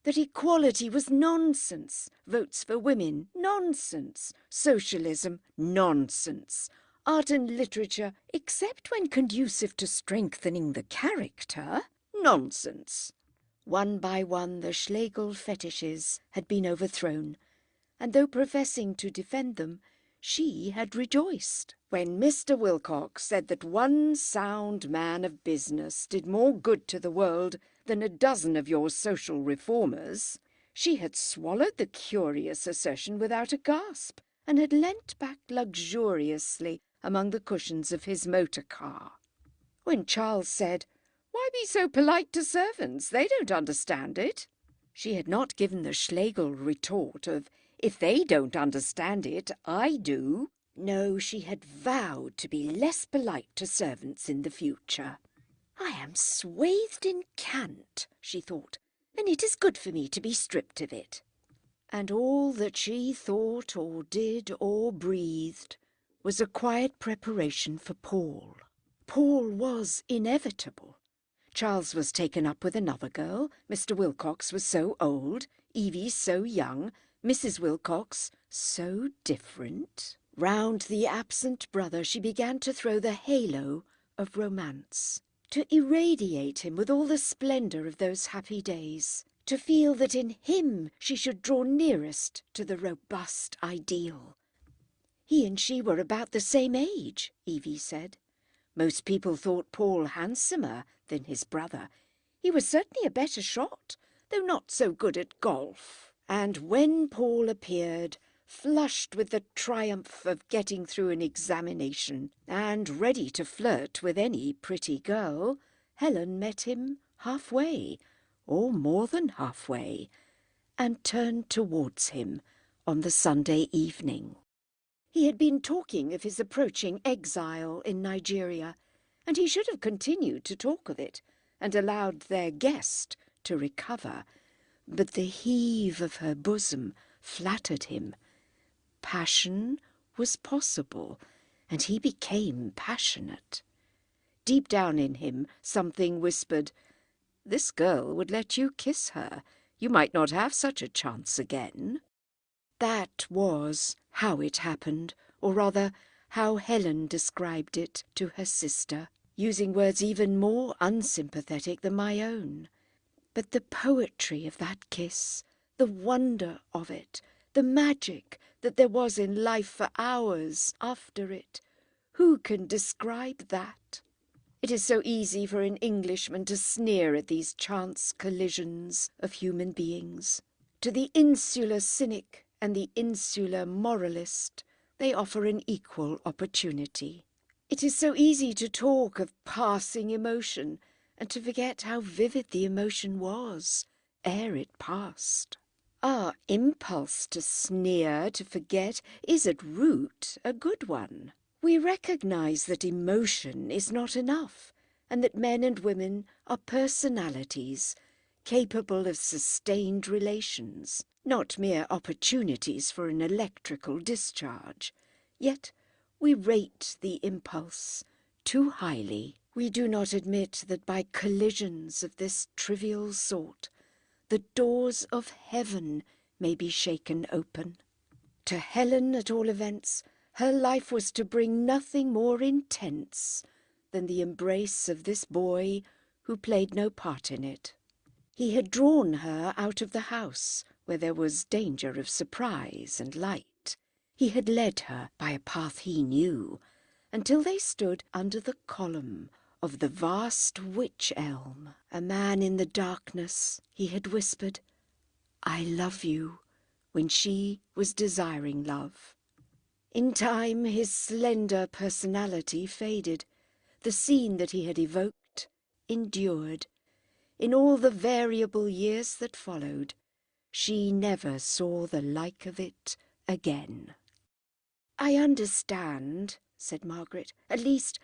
that equality was nonsense, votes for women, nonsense, socialism, nonsense, art and literature, except when conducive to strengthening the character, nonsense. One by one the Schlegel fetishes had been overthrown, and though professing to defend them, she had rejoiced. When Mr. Wilcox said that one sound man of business did more good to the world than a dozen of your social reformers, she had swallowed the curious assertion without a gasp, and had leant back luxuriously among the cushions of his motor car. When Charles said, "Why be so polite to servants? They don't understand it," she had not given the Schlegel retort of, "If they don't understand it, I do." No, she had vowed to be less polite to servants in the future. "I am swathed in cant," she thought, "and it is good for me to be stripped of it." And all that she thought or did or breathed was a quiet preparation for Paul. Paul was inevitable. Charles was taken up with another girl, Mr. Wilcox was so old, Evie so young, Mrs. Wilcox so different. Round the absent brother she began to throw the halo of romance, to irradiate him with all the splendour of those happy days, to feel that in him she should draw nearest to the robust ideal. He and she were about the same age, Evie said. Most people thought Paul handsomer than his brother. He was certainly a better shot, though not so good at golf. And when Paul appeared, flushed with the triumph of getting through an examination, and ready to flirt with any pretty girl, Helen met him halfway, or more than halfway, and turned towards him on the Sunday evening. He had been talking of his approaching exile in Nigeria, and he should have continued to talk of it, and allowed their guest to recover. But the heave of her bosom flattered him. Passion was possible, and he became passionate. Deep down in him something whispered, "This girl would let you kiss her. You might not have such a chance again." That was how it happened, or rather how Helen described it to her sister, using words even more unsympathetic than my own. But the poetry of that kiss, the wonder of it, the magic that there was in life for hours after it, who can describe that? It is so easy for an Englishman to sneer at these chance collisions of human beings. To the insular cynic and the insular moralist, they offer an equal opportunity. It is so easy to talk of passing emotion and to forget how vivid the emotion was ere it passed. Our impulse to sneer, to forget, is at root a good one. We recognize that emotion is not enough, and that men and women are personalities capable of sustained relations, not mere opportunities for an electrical discharge. Yet we rate the impulse too highly. We do not admit that by collisions of this trivial sort, the doors of heaven may be shaken open. To Helen, at all events, her life was to bring nothing more intense than the embrace of this boy who played no part in it. He had drawn her out of the house, where there was danger of surprise and light. He had led her by a path he knew, until they stood under the column of the vast wych-elm. A man in the darkness, he had whispered, "I love you," when she was desiring love. In time his slender personality faded. The scene that he had evoked endured, in all the variable years that followed, she never saw the like of it again. "I understand," said Margaret. "At least,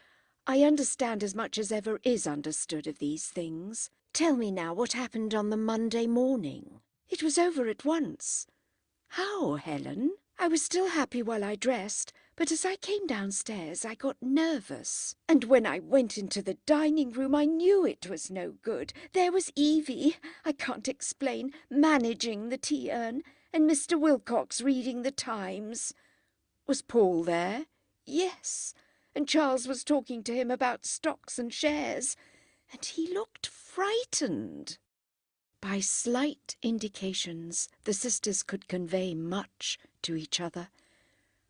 I understand as much as ever is understood of these things. Tell me now what happened on the Monday morning. It was over at once. How, Helen? I was still happy while I dressed, but as I came downstairs I got nervous. And when I went into the dining room I knew it was no good. There was Evie, I can't explain, managing the tea urn, and Mr. Wilcox reading the Times." "Was Paul there?" "Yes, and Charles was talking to him about stocks and shares, and he looked frightened." By slight indications the sisters could convey much to each other.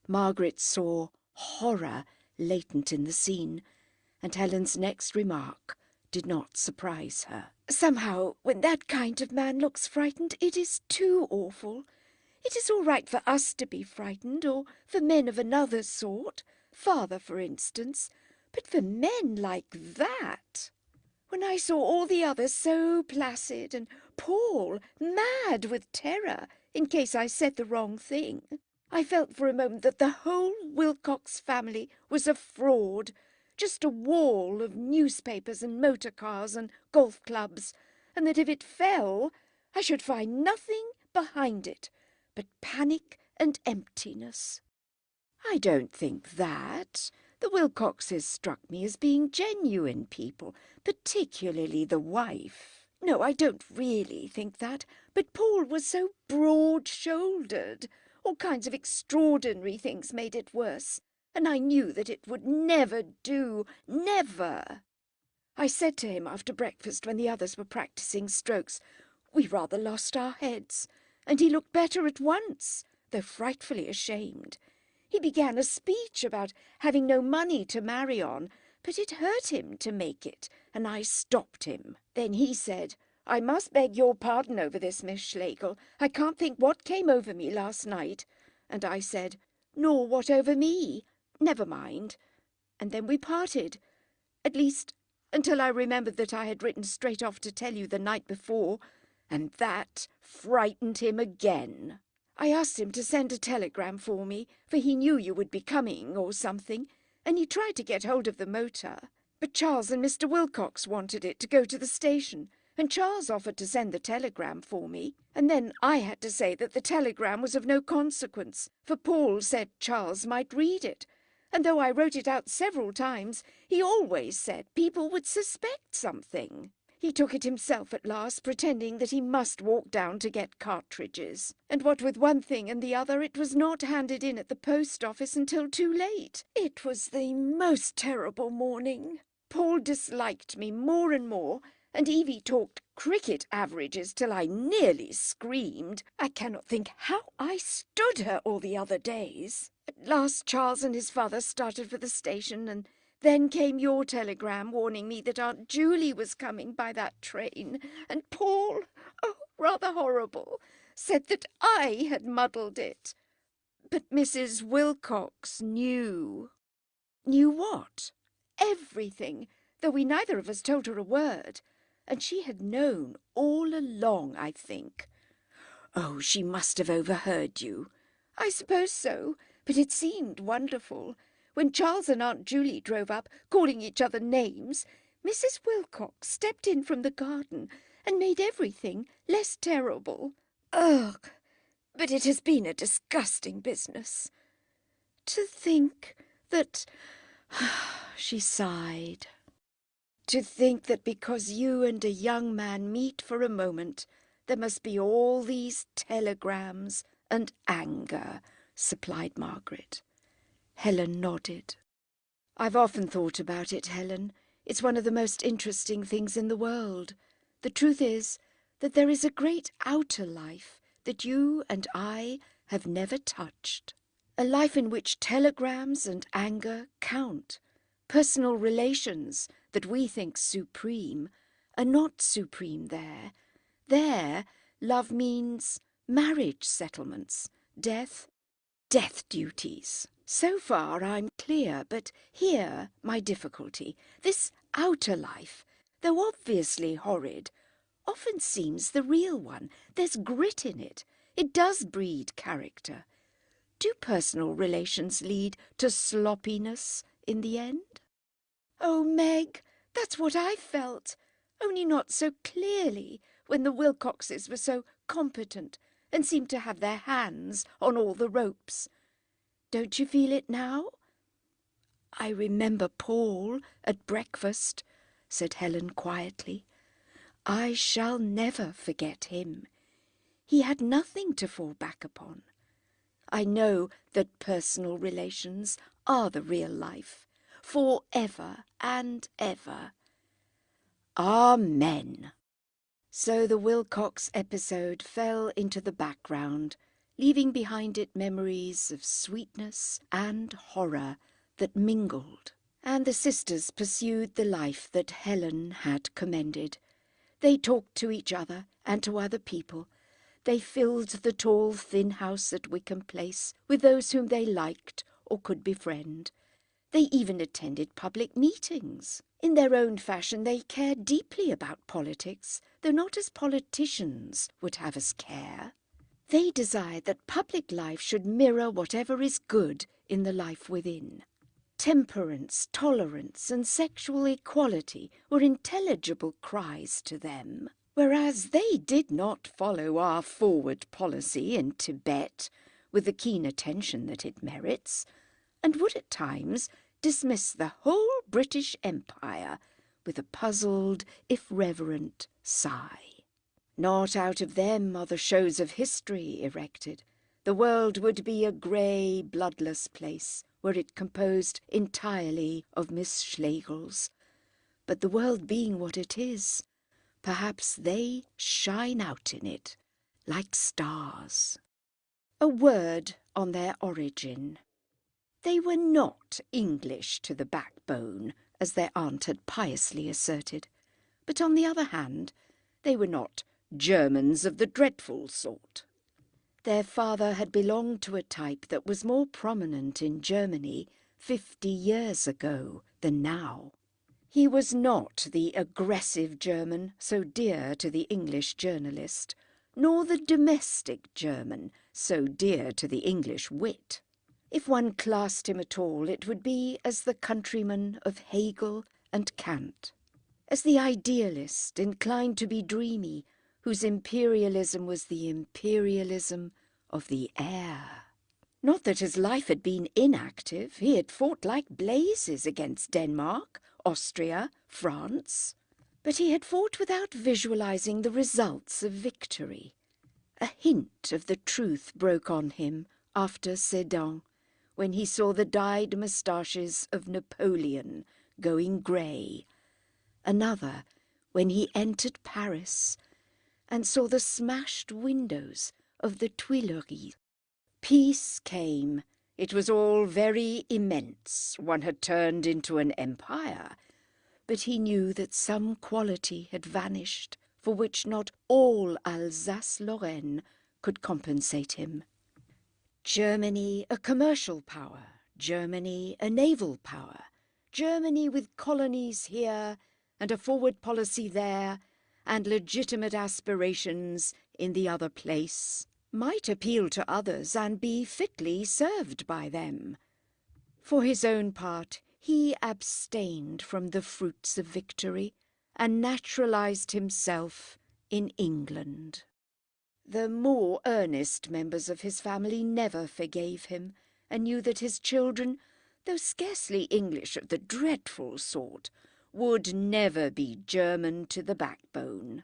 Margaret saw horror latent in the scene, and Helen's next remark did not surprise her. "Somehow, when that kind of man looks frightened, it is too awful. It is all right for us to be frightened, or for men of another sort, father, for instance, but for men like that. When I saw all the others so placid, and Paul mad with terror in case I said the wrong thing, I felt for a moment that the whole Wilcox family was a fraud, just a wall of newspapers and motor cars and golf clubs, and that if it fell, I should find nothing behind it but panic and emptiness. I don't think that. The Wilcoxes struck me as being genuine people, particularly the wife. No, I don't really think that, but Paul was so broad-shouldered. All kinds of extraordinary things made it worse, and I knew that it would never do, never. I said to him after breakfast when the others were practising strokes, we rather lost our heads, and he looked better at once, though frightfully ashamed. He began a speech about having no money to marry on, but it hurt him to make it, and I stopped him. Then he said, I must beg your pardon over this, Miss Schlegel. I can't think what came over me last night. And I said, nor what over me. Never mind. And then we parted. At least, until I remembered that I had written straight off to tell you the night before, and that frightened him again. I asked him to send a telegram for me, for he knew you would be coming or something, and he tried to get hold of the motor. But Charles and Mr. Wilcox wanted it to go to the station, and Charles offered to send the telegram for me, and then I had to say that the telegram was of no consequence, for Paul said Charles might read it, and though I wrote it out several times, he always said people would suspect something. He took it himself at last, pretending that he must walk down to get cartridges. And what with one thing and the other, it was not handed in at the post office until too late. It was the most terrible morning. Paul disliked me more and more, and Evie talked cricket averages till I nearly screamed. I cannot think how I stood her all the other days. At last Charles and his father started for the station, and then came your telegram warning me that Aunt Julie was coming by that train, and Paul, oh, rather horrible, said that I had muddled it. But Mrs. Wilcox knew. Knew what? Everything, though we neither of us told her a word. And she had known all along, I think. Oh, she must have overheard you. I suppose so, but it seemed wonderful. When Charles and Aunt Julie drove up, calling each other names, Mrs. Wilcox stepped in from the garden and made everything less terrible. Ugh, but it has been a disgusting business. To think that... She sighed. To think that because you and a young man meet for a moment, there must be all these telegrams and anger, supplied Margaret. Helen nodded. I've often thought about it, Helen. It's one of the most interesting things in the world. The truth is that there is a great outer life that you and I have never touched. A life in which telegrams and anger count. Personal relations that we think supreme are not supreme there. There, love means marriage settlements, death duties. So far I'm clear, but here my difficulty. This outer life, though obviously horrid, often seems the real one. There's grit in it. It does breed character. Do personal relations lead to sloppiness in the end? Oh, Meg, that's what I felt, only not so clearly when the Wilcoxes were so competent and seemed to have their hands on all the ropes. Don't you feel it now? I remember Paul at breakfast, said Helen quietly. I shall never forget him. He had nothing to fall back upon. I know that personal relations are the real life, forever and ever. Amen. So the Wilcox episode fell into the background, leaving behind it memories of sweetness and horror that mingled. And the sisters pursued the life that Helen had commended. They talked to each other and to other people. They filled the tall, thin house at Wickham Place with those whom they liked or could befriend. They even attended public meetings. In their own fashion, they cared deeply about politics, though not as politicians would have us care. They desired that public life should mirror whatever is good in the life within. Temperance, tolerance, and sexual equality were intelligible cries to them, whereas they did not follow our forward policy in Tibet with the keen attention that it merits, and would at times dismiss the whole British Empire with a puzzled, if reverent, sigh. Not out of them are the shows of history erected. The world would be a grey, bloodless place, were it composed entirely of Miss Schlegels. But the world being what it is, perhaps they shine out in it like stars. A word on their origin. They were not English to the backbone, as their aunt had piously asserted, but on the other hand, they were not Germans of the dreadful sort. Their father had belonged to a type that was more prominent in Germany 50 years ago than now. He was not the aggressive German so dear to the English journalist, nor the domestic German so dear to the English wit. If one classed him at all, it would be as the countryman of Hegel and Kant, as the idealist inclined to be dreamy, whose imperialism was the imperialism of the air. Not that his life had been inactive. He had fought like blazes against Denmark, Austria, France. But he had fought without visualizing the results of victory. A hint of the truth broke on him after Sedan, when he saw the dyed moustaches of Napoleon going grey. Another, when he entered Paris and saw the smashed windows of the Tuileries. Peace came. It was all very immense. One had turned into an empire. But he knew that some quality had vanished, for which not all Alsace-Lorraine could compensate him. Germany, a commercial power. Germany, a naval power. Germany with colonies here and a forward policy there and legitimate aspirations in the other place, might appeal to others and be fitly served by them. For his own part, he abstained from the fruits of victory and naturalized himself in England. The more earnest members of his family never forgave him, and knew that his children, though scarcely English of the dreadful sort, would never be German to the backbone.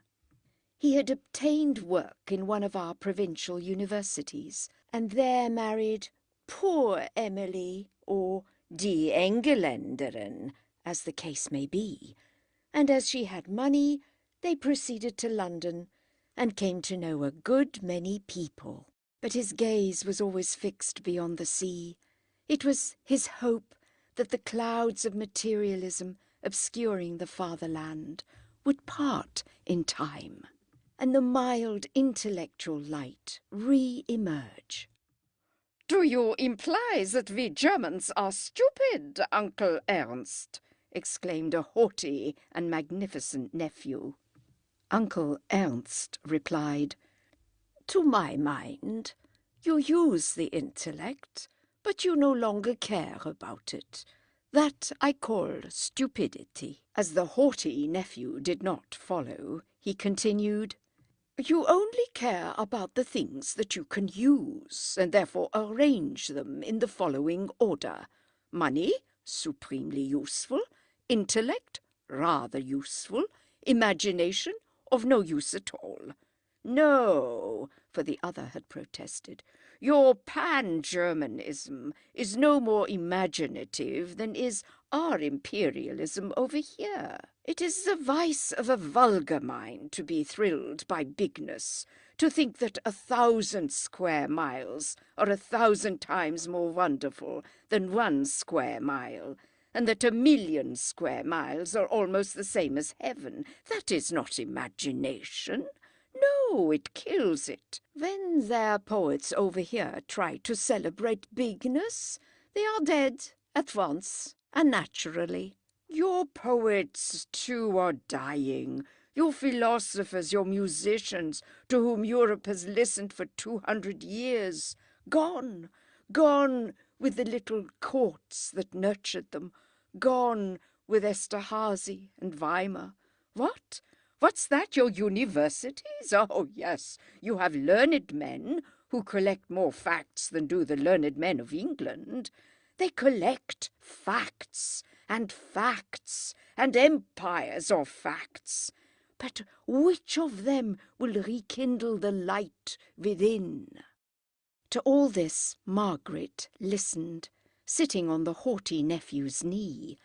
He had obtained work in one of our provincial universities, and there married poor Emily, or die Engländerin, as the case may be, and as she had money, they proceeded to London and came to know a good many people. But his gaze was always fixed beyond the sea. It was his hope that the clouds of materialism obscuring the fatherland would part in time, and the mild intellectual light re-emerge. "Do you imply that we Germans are stupid, Uncle Ernst?" exclaimed a haughty and magnificent nephew. Uncle Ernst replied, "To my mind, you use the intellect, but you no longer care about it. That I call stupidity." As the haughty nephew did not follow, he continued, "You only care about the things that you can use, and therefore arrange them in the following order. Money, supremely useful; intellect, rather useful; imagination, of no use at all. No," for the other had protested, "your pan-Germanism is no more imaginative than is our imperialism over here. It is the vice of a vulgar mind to be thrilled by bigness, to think that 1,000 square miles are 1,000 times more wonderful than 1 square mile, and that 1,000,000 square miles are almost the same as heaven. That is not imagination. No, it kills it. When their poets over here try to celebrate bigness, they are dead at once and naturally. Your poets, too, are dying. Your philosophers, your musicians, to whom Europe has listened for 200 years, gone, gone with the little courts that nurtured them, gone with Esterhazy and Weimar. What? What's that, your universities? Oh, yes, you have learned men who collect more facts than do the learned men of England. They collect facts and empires of facts. But which of them will rekindle the light within?" To all this Margaret listened, sitting on the haughty nephew's knee.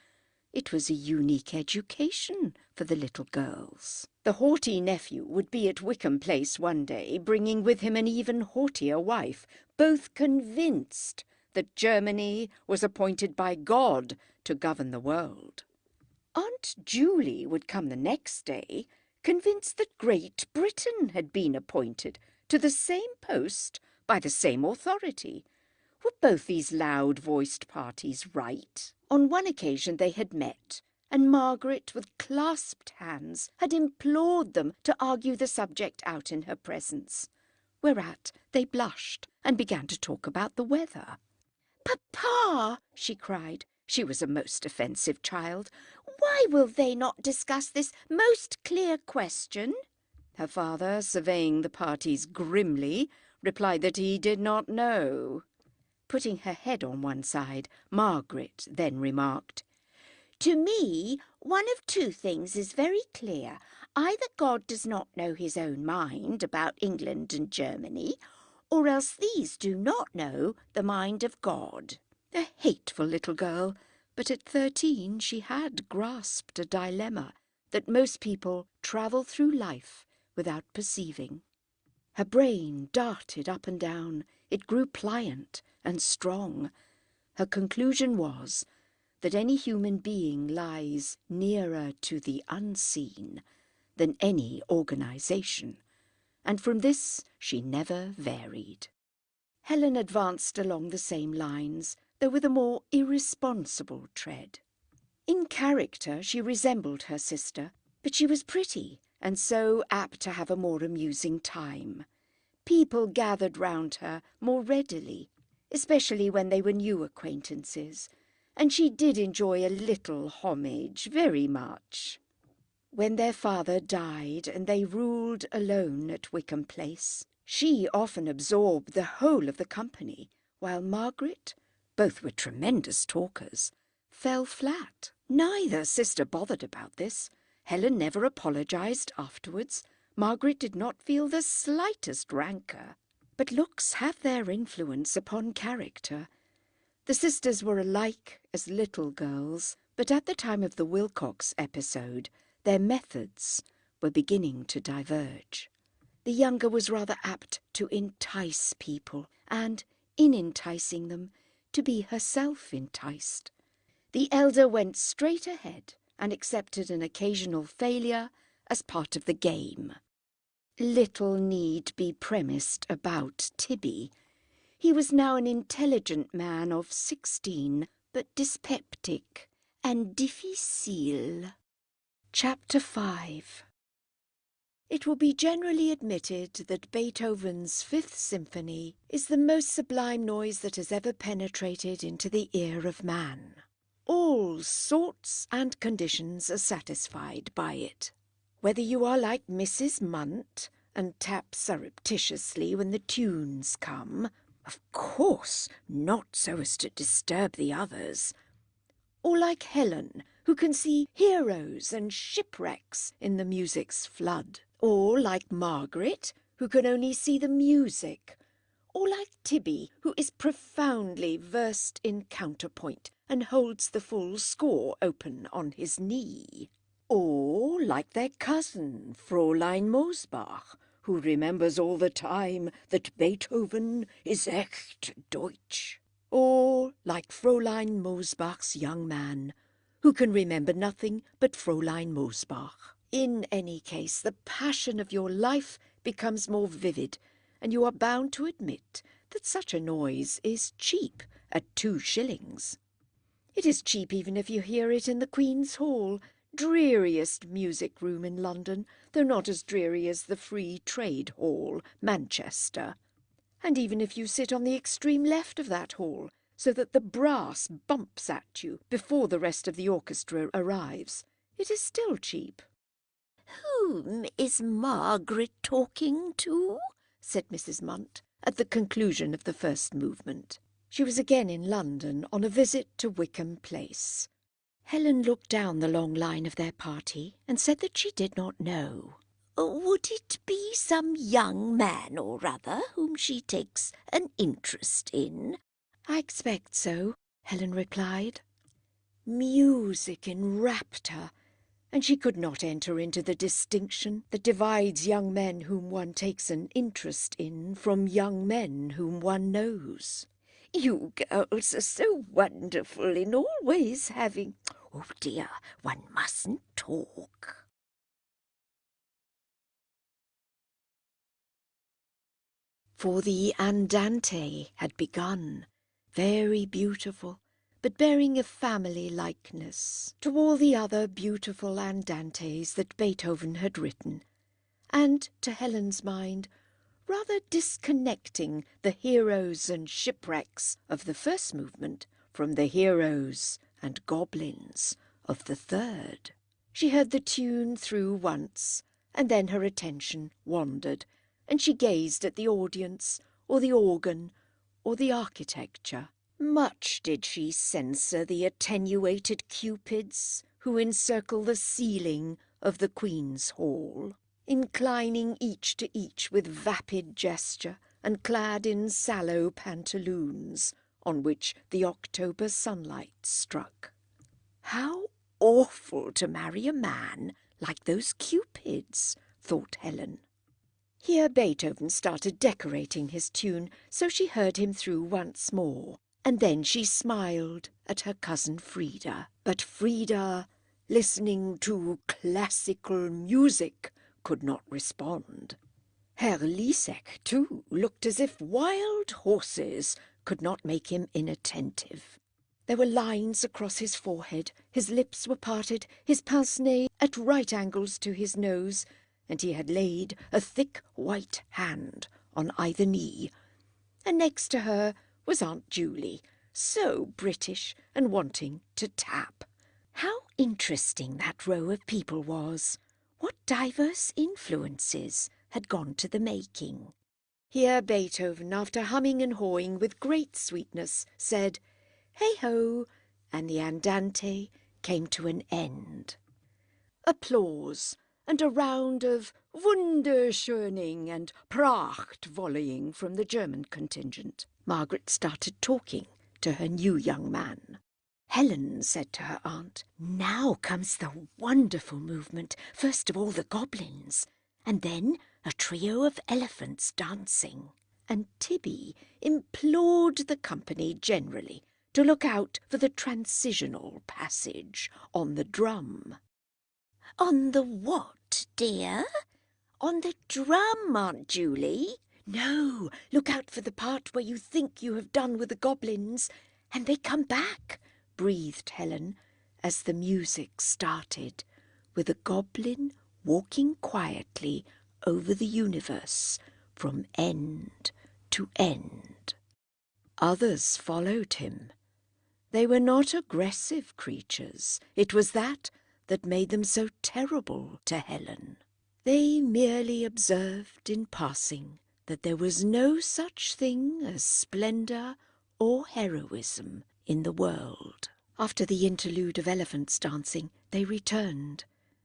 It was a unique education for the little girls. The haughty nephew would be at Wickham Place one day, bringing with him an even haughtier wife, both convinced that Germany was appointed by God to govern the world. Aunt Julie would come the next day, convinced that Great Britain had been appointed to the same post by the same authority. Were both these loud-voiced parties right? On one occasion they had met, and Margaret, with clasped hands, had implored them to argue the subject out in her presence, whereat they blushed and began to talk about the weather. "Papa," she cried, she was a most offensive child, "why will they not discuss this most clear question?" Her father, surveying the parties grimly, replied that he did not know. Putting her head on one side, Margaret then remarked, "To me, one of two things is very clear. Either God does not know his own mind about England and Germany, or else these do not know the mind of God." A hateful little girl, but at 13 she had grasped a dilemma that most people travel through life without perceiving. Her brain darted up and down. It grew pliant and strong. Her conclusion was that any human being lies nearer to the unseen than any organization, and from this she never varied. Helen advanced along the same lines, though with a more irresponsible tread. In character she resembled her sister, but she was pretty, and so apt to have a more amusing time. People gathered round her more readily, especially when they were new acquaintances, and she did enjoy a little homage very much. When their father died and they ruled alone at Wickham Place, she often absorbed the whole of the company, while Margaret, both were tremendous talkers, fell flat. Neither sister bothered about this. Helen never apologized afterwards. Margaret did not feel the slightest rancour. But looks have their influence upon character. The sisters were alike as little girls, but at the time of the Wilcox episode, their methods were beginning to diverge. The younger was rather apt to entice people, and, in enticing them, to be herself enticed. The elder went straight ahead and accepted an occasional failure as part of the game. Little need be premised about Tibby. He was now an intelligent man of 16, but dyspeptic, and difficile. Chapter 5. It will be generally admitted that Beethoven's Fifth Symphony is the most sublime noise that has ever penetrated into the ear of man. All sorts and conditions are satisfied by it. Whether you are like Mrs. Munt and tap surreptitiously when the tunes come, of course not so as to disturb the others, or like Helen, who can see heroes and shipwrecks in the music's flood, or like Margaret, who can only see the music, or like Tibby, who is profoundly versed in counterpoint and holds the full score open on his knee, or like their cousin, Fräulein Mosbach, who remembers all the time that Beethoven is echt Deutsch, or like Fräulein Mosbach's young man, who can remember nothing but Fräulein Mosbach. In any case, the passion of your life becomes more vivid, and you are bound to admit that such a noise is cheap at 2 shillings. It is cheap even if you hear it in the Queen's Hall, dreariest music room in London, though not as dreary as the Free Trade Hall, Manchester. And even if you sit on the extreme left of that hall, so that the brass bumps at you before the rest of the orchestra arrives, it is still cheap. Whom is Margaret talking to? Said Mrs. Munt, at the conclusion of the first movement. She was again in London on a visit to Wickham Place. Helen looked down the long line of their party and said that she did not know. Would it be some young man or other whom she takes an interest in? I expect so, Helen replied. Music enwrapped her, and she could not enter into the distinction that divides young men whom one takes an interest in from young men whom one knows. You girls are so wonderful in always having... Oh dear, one mustn't talk. For the Andante had begun, very beautiful, but bearing a family likeness to all the other beautiful Andantes that Beethoven had written, and, to Helen's mind, rather disconnecting the heroes and shipwrecks of the first movement from the heroes and goblins of the third. She heard the tune through once, and then her attention wandered, and she gazed at the audience, or the organ, or the architecture. Much did she censor the attenuated cupids who encircle the ceiling of the Queen's Hall, inclining each to each with vapid gesture, and clad in sallow pantaloons, on which the October sunlight struck. How awful to marry a man like those cupids, thought Helen. Here Beethoven started decorating his tune, so she heard him through once more, and then she smiled at her cousin Frida. But Frida, listening to classical music, could not respond. Herr Liesek, too, looked as if wild horses could not make him inattentive. There were lines across his forehead, his lips were parted, his pince-nez at right angles to his nose, and he had laid a thick white hand on either knee. And next to her was Aunt Julie, so British and wanting to tap. How interesting that row of people was! What diverse influences had gone to the making. Here Beethoven, after humming and hawing with great sweetness, said, "Hey-ho," and the Andante came to an end. Applause, and a round of Wunderschöning and Pracht volleying from the German contingent. Margaret started talking to her new young man. Helen said to her aunt, "Now comes the wonderful movement, first of all the goblins, and then a trio of elephants dancing." And Tibby implored the company generally to look out for the transitional passage on the drum. On the what, dear? On the drum, Aunt Julie? No, look out for the part where you think you have done with the goblins, and they come back, breathed Helen, as the music started, with a goblin walking quietly over the universe from end to end. Others followed him. They were not aggressive creatures. It was that made them so terrible to Helen. They merely observed in passing that there was no such thing as splendour or heroism in the world. After the interlude of elephants dancing, they returned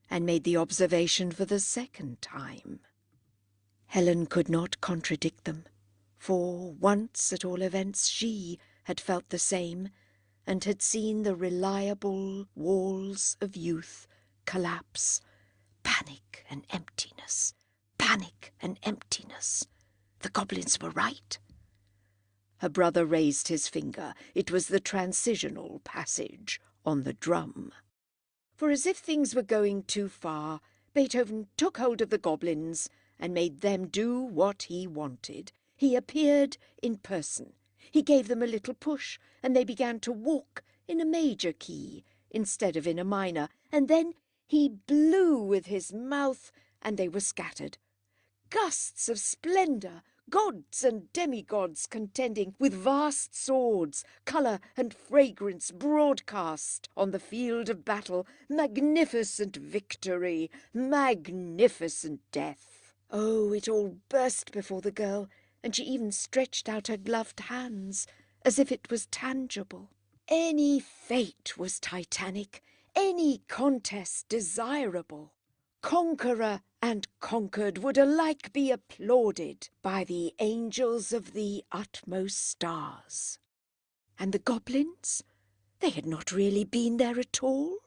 and made the observation for the second time. Helen could not contradict them, for once at all events she had felt the same, and had seen the reliable walls of youth collapse. Panic and emptiness, panic and emptiness. The goblins were right. Her brother raised his finger. It was the transitional passage on the drum. For as if things were going too far, Beethoven took hold of the goblins and made them do what he wanted. He appeared in person. He gave them a little push, and they began to walk in a major key instead of in a minor, and then he blew with his mouth, and they were scattered. Gusts of splendour, gods and demigods contending with vast swords, colour and fragrance broadcast on the field of battle, magnificent victory, magnificent death. Oh, it all burst before the girl, and she even stretched out her gloved hands, as if it was tangible. Any fate was titanic, any contest desirable. Conqueror and conquered would alike be applauded by the angels of the utmost stars. And the goblins? They had not really been there at all.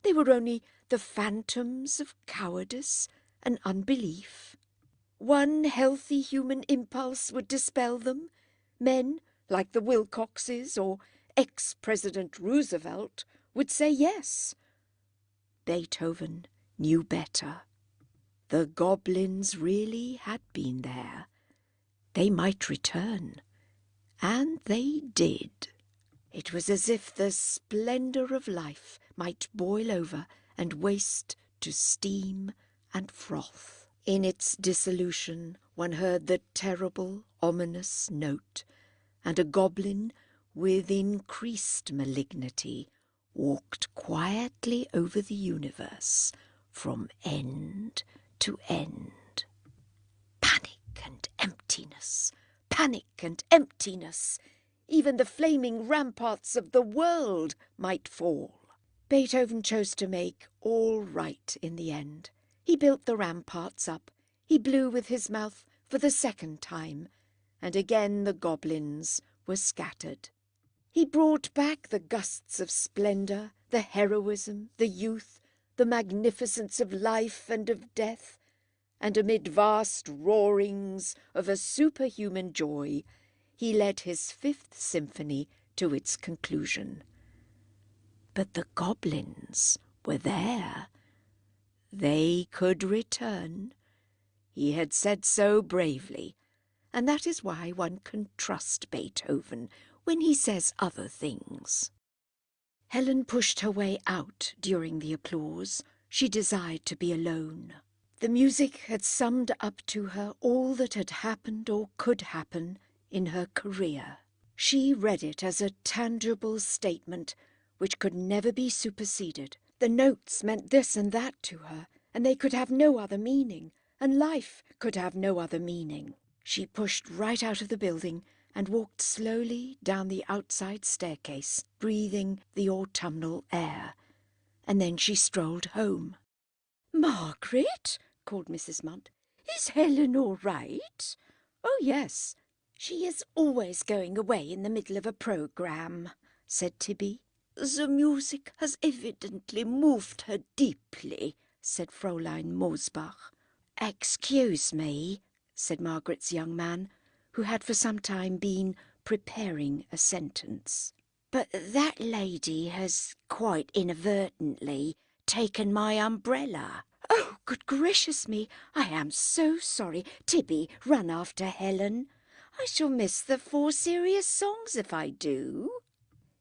They were only the phantoms of cowardice and unbelief. One healthy human impulse would dispel them. Men like the Wilcoxes or ex-President Roosevelt would say yes. Beethoven knew better. The goblins really had been there. They might return, and they did. It was as if the splendour of life might boil over and waste to steam and froth. In its dissolution one heard the terrible, ominous note, and a goblin with increased malignity walked quietly over the universe from end to end. Panic and emptiness, panic and emptiness. Even the flaming ramparts of the world might fall. Beethoven chose to make all right in the end. He built the ramparts up. He blew with his mouth for the second time, and again the goblins were scattered. He brought back the gusts of splendour, the heroism, the youth, the magnificence of life and of death, and amid vast roarings of a superhuman joy, he led his Fifth Symphony to its conclusion. But the goblins were there. They could return. He had said so bravely, and that is why one can trust Beethoven when he says other things. Helen pushed her way out during the applause. She desired to be alone. The music had summed up to her all that had happened or could happen in her career. She read it as a tangible statement which could never be superseded. The notes meant this and that to her, and they could have no other meaning, and life could have no other meaning. She pushed right out of the building and walked slowly down the outside staircase, breathing the autumnal air. And then she strolled home. "Margaret," called Mrs. Munt, "is Helen all right?" "Oh, yes. She is always going away in the middle of a programme," said Tibby. "The music has evidently moved her deeply," said Fräulein Mosbach. "Excuse me," said Margaret's young man, who had for some time been preparing a sentence, "but that lady has quite inadvertently taken my umbrella." "Oh, good gracious me! I am so sorry. Tibby, run after Helen. I shall miss the 4 serious songs if I do."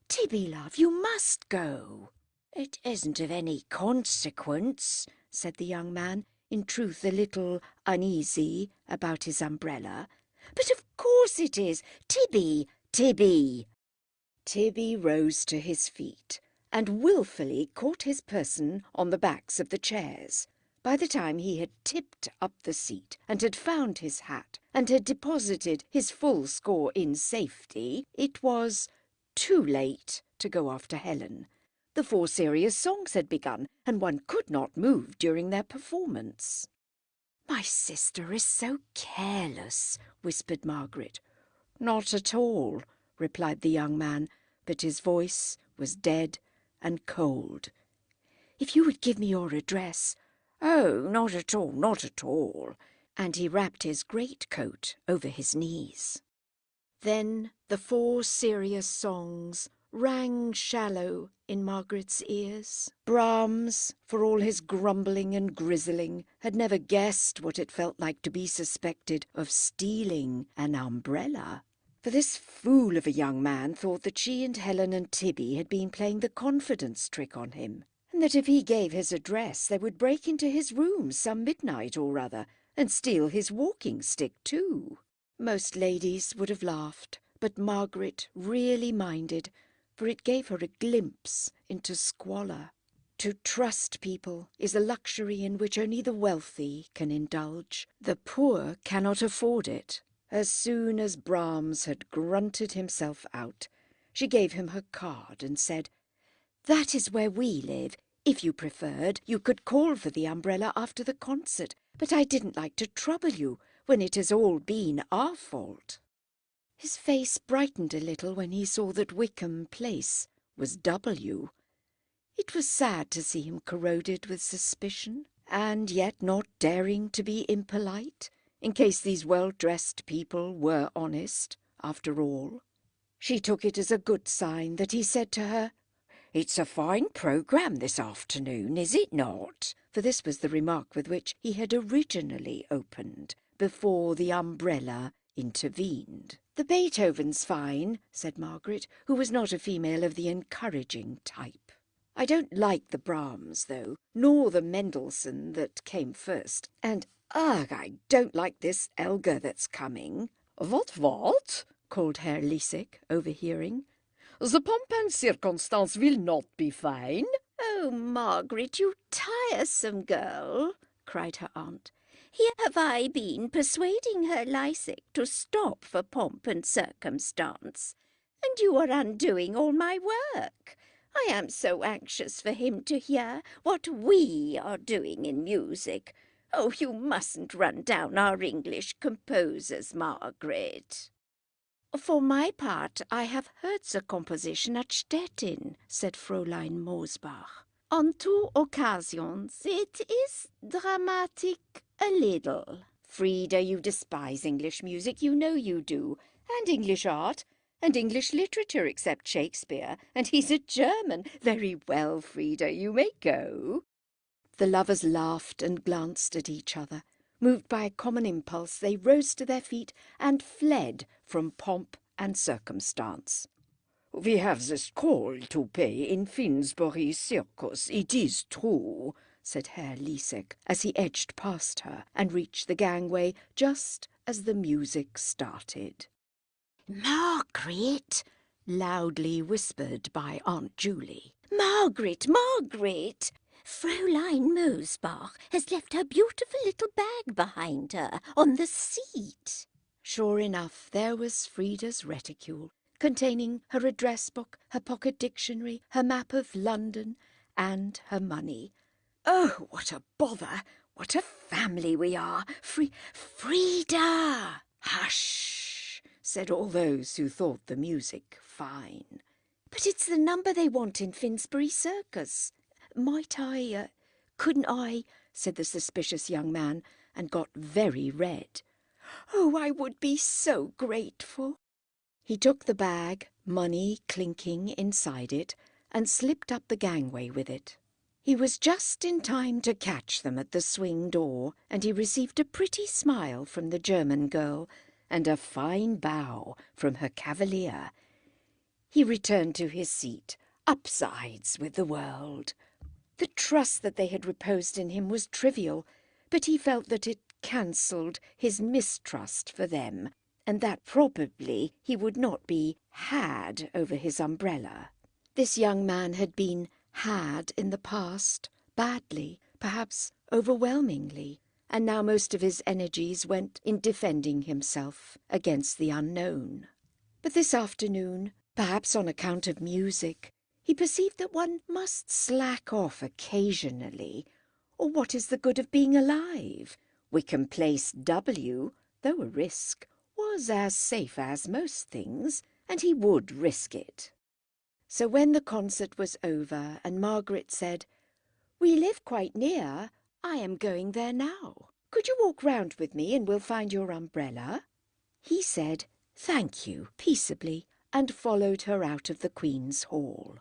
"Tibby, love, you must go." "It isn't of any consequence," said the young man, in truth a little uneasy about his umbrella. "But of course it is. Tibby, Tibby!" Tibby rose to his feet and wilfully caught his person on the backs of the chairs. By the time he had tipped up the seat and had found his hat and had deposited his full score in safety, it was too late to go after Helen. The 4 serious songs had begun, and one could not move during their performance. "My sister is so careless," whispered Margaret. "Not at all," replied the young man, but his voice was dead and cold. "If you would give me your address—" "Oh, not at all, not at all." And he wrapped his greatcoat over his knees. Then the 4 serious songs rang shallow in Margaret's ears. Brahms, for all his grumbling and grizzling, had never guessed what it felt like to be suspected of stealing an umbrella. For this fool of a young man thought that she and Helen and Tibby had been playing the confidence trick on him, and that if he gave his address they would break into his room some midnight or other and steal his walking-stick too. Most ladies would have laughed, but Margaret really minded, for it gave her a glimpse into squalor. To trust people is a luxury in which only the wealthy can indulge. The poor cannot afford it. As soon as Brahms had grunted himself out, she gave him her card and said, "That is where we live. If you preferred, you could call for the umbrella after the concert, but I didn't like to trouble you when it has all been our fault." His face brightened a little when he saw that Wickham Place was W. It was sad to see him corroded with suspicion, and yet not daring to be impolite, in case these well-dressed people were honest, after all. She took it as a good sign that he said to her, "It's a fine programme this afternoon, is it not?" For this was the remark with which he had originally opened, before the umbrella intervened. "The Beethoven's fine," said Margaret, who was not a female of the encouraging type. "I don't like the Brahms, though, nor the Mendelssohn that came first, and ugh, I don't like this Elgar that's coming." What? Called Herr Liesig, overhearing. The pomp and circumstance will not be fine. "Oh, Margaret, you tiresome girl!" cried her aunt. "Here have I been persuading Herr Liesig to stop for pomp and circumstance, and you are undoing all my work. I am so anxious for him to hear what we are doing in music. Oh, you mustn't run down our English composers, Margaret." "For my part, I have heard the composition at Stettin," said Fräulein Mosbach. "On 2 occasions it is dramatic a little." Frida, you despise English music, you know you do, and English art, and English literature except Shakespeare, and he's a German. Very well, Frida, you may go. The lovers laughed and glanced at each other. Moved by a common impulse, they rose to their feet and fled from pomp and circumstance. "We have this call to pay in Finsbury Circus, it is true," said Herr Liesig, as he edged past her and reached the gangway just as the music started. "Margaret!" Loudly whispered by Aunt Julie. "Margaret, Margaret! Fräulein Mosbach has left her beautiful little bag behind her on the seat." Sure enough, there was Frida's reticule, containing her address book, her pocket dictionary, her map of London, and her money. "Oh, what a bother! What a family we are! Frida!" "Hush!" said all those who thought the music fine. "But it's the number they want in Finsbury Circus. Couldn't I?" said the suspicious young man, and got very red. "Oh, I would be so grateful." He took the bag, money clinking inside it, and slipped up the gangway with it. He was just in time to catch them at the swing door, and he received a pretty smile from the German girl and a fine bow from her cavalier. He returned to his seat, upsides with the world. The trust that they had reposed in him was trivial, but he felt that it cancelled his mistrust for them, and that probably he would not be had over his umbrella. This young man had been had in the past, badly, perhaps overwhelmingly, and now most of his energies went in defending himself against the unknown. But this afternoon, perhaps on account of music, he perceived that one must slack off occasionally, or what is the good of being alive? Wickham Place W, though a risk, was as safe as most things, and he would risk it. So when the concert was over and Margaret said, "We live quite near. I am going there now. Could you walk round with me and we'll find your umbrella?" He said, "Thank you," peaceably, and followed her out of the Queen's Hall.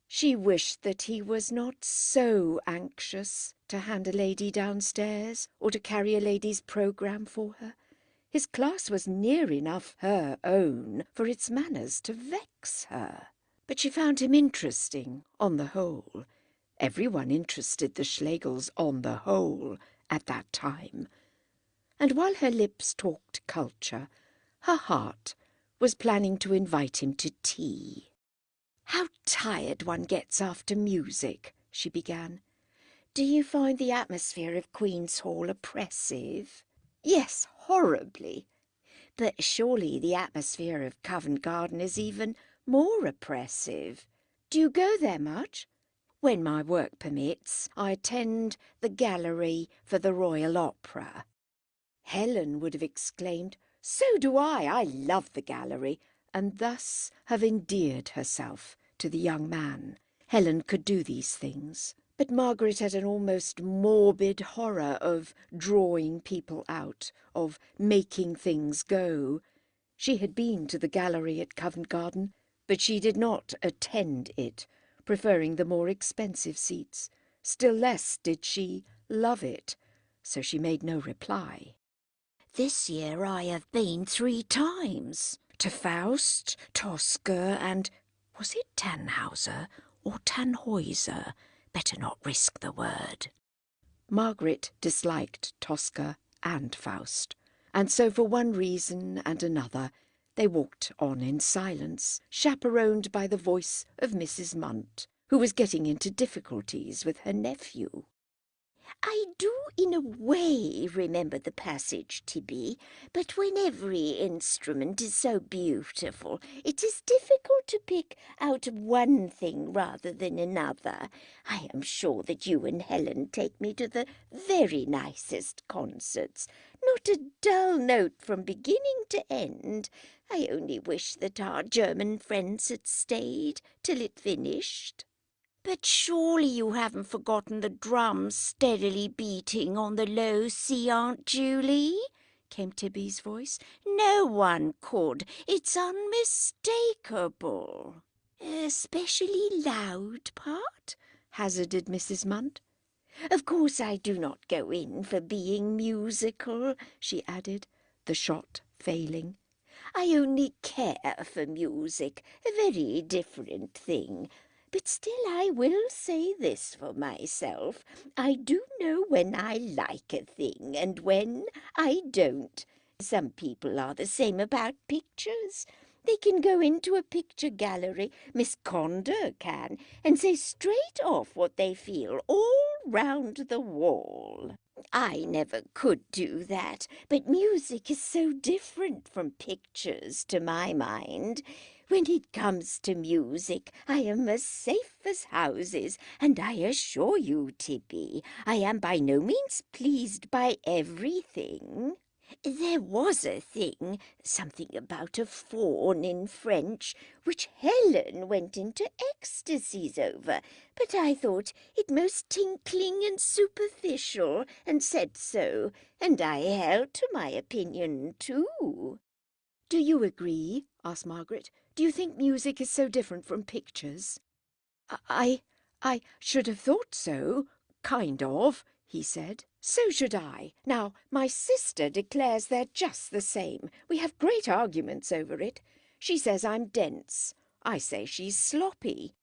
She wished that he was not so anxious to hand a lady downstairs or to carry a lady's programme for her. His class was near enough her own for its manners to vex her. But she found him interesting, on the whole. Everyone interested the Schlegels on the whole at that time. And while her lips talked culture, her heart was planning to invite him to tea. "How tired one gets after music," she began. "Do you find the atmosphere of Queen's Hall oppressive?" "Yes, horribly. But surely the atmosphere of Covent Garden is even more oppressive. Do you go there much?" "When my work permits, I attend the gallery for the Royal Opera." Helen would have exclaimed, "So do I! I love the gallery," and thus have endeared herself to the young man. Helen could do these things, but Margaret had an almost morbid horror of drawing people out, of making things go. She had been to the gallery at Covent Garden, but she did not attend it, preferring the more expensive seats. Still less did she love it, so she made no reply. "This year I have been 3 times. To Faust, Tosca, and was it Tannhauser or Tannhäuser? Better not risk the word." Margaret disliked Tosca and Faust, and so for one reason and another they walked on in silence, chaperoned by the voice of Mrs. Munt, who was getting into difficulties with her nephew. "I do in a way remember the passage, Tibby, but when every instrument is so beautiful, it is difficult to pick out one thing rather than another. I am sure that you and Helen take me to the very nicest concerts. Not a dull note from beginning to end. I only wish that our German friends had stayed till it finished." "But surely you haven't forgotten the drums steadily beating on the low C, Aunt Julie?" came Tibby's voice. "No one could. It's unmistakable." "Especially loud part?" hazarded Mrs. Munt. "Of course I do not go in for being musical," she added, the shot failing. "I only care for music, a very different thing. But still I will say this for myself. I do know when I like a thing and when I don't. Some people are the same about pictures. They can go into a picture gallery, Miss Conder can, and say straight off what they feel all round the wall. I never could do that, but music is so different from pictures to my mind. When it comes to music, I am as safe as houses, and I assure you, Tibby, I am by no means pleased by everything. There was a thing, something about a faun in French, which Helen went into ecstasies over, but I thought it most tinkling and superficial, and said so, and I held to my opinion too." "Do you agree?" asked Margaret. "Do you think music is so different from pictures?" I should have thought so, kind of," he said. "So should I. Now, my sister declares they're just the same. We have great arguments over it. She says I'm dense. I say she's sloppy."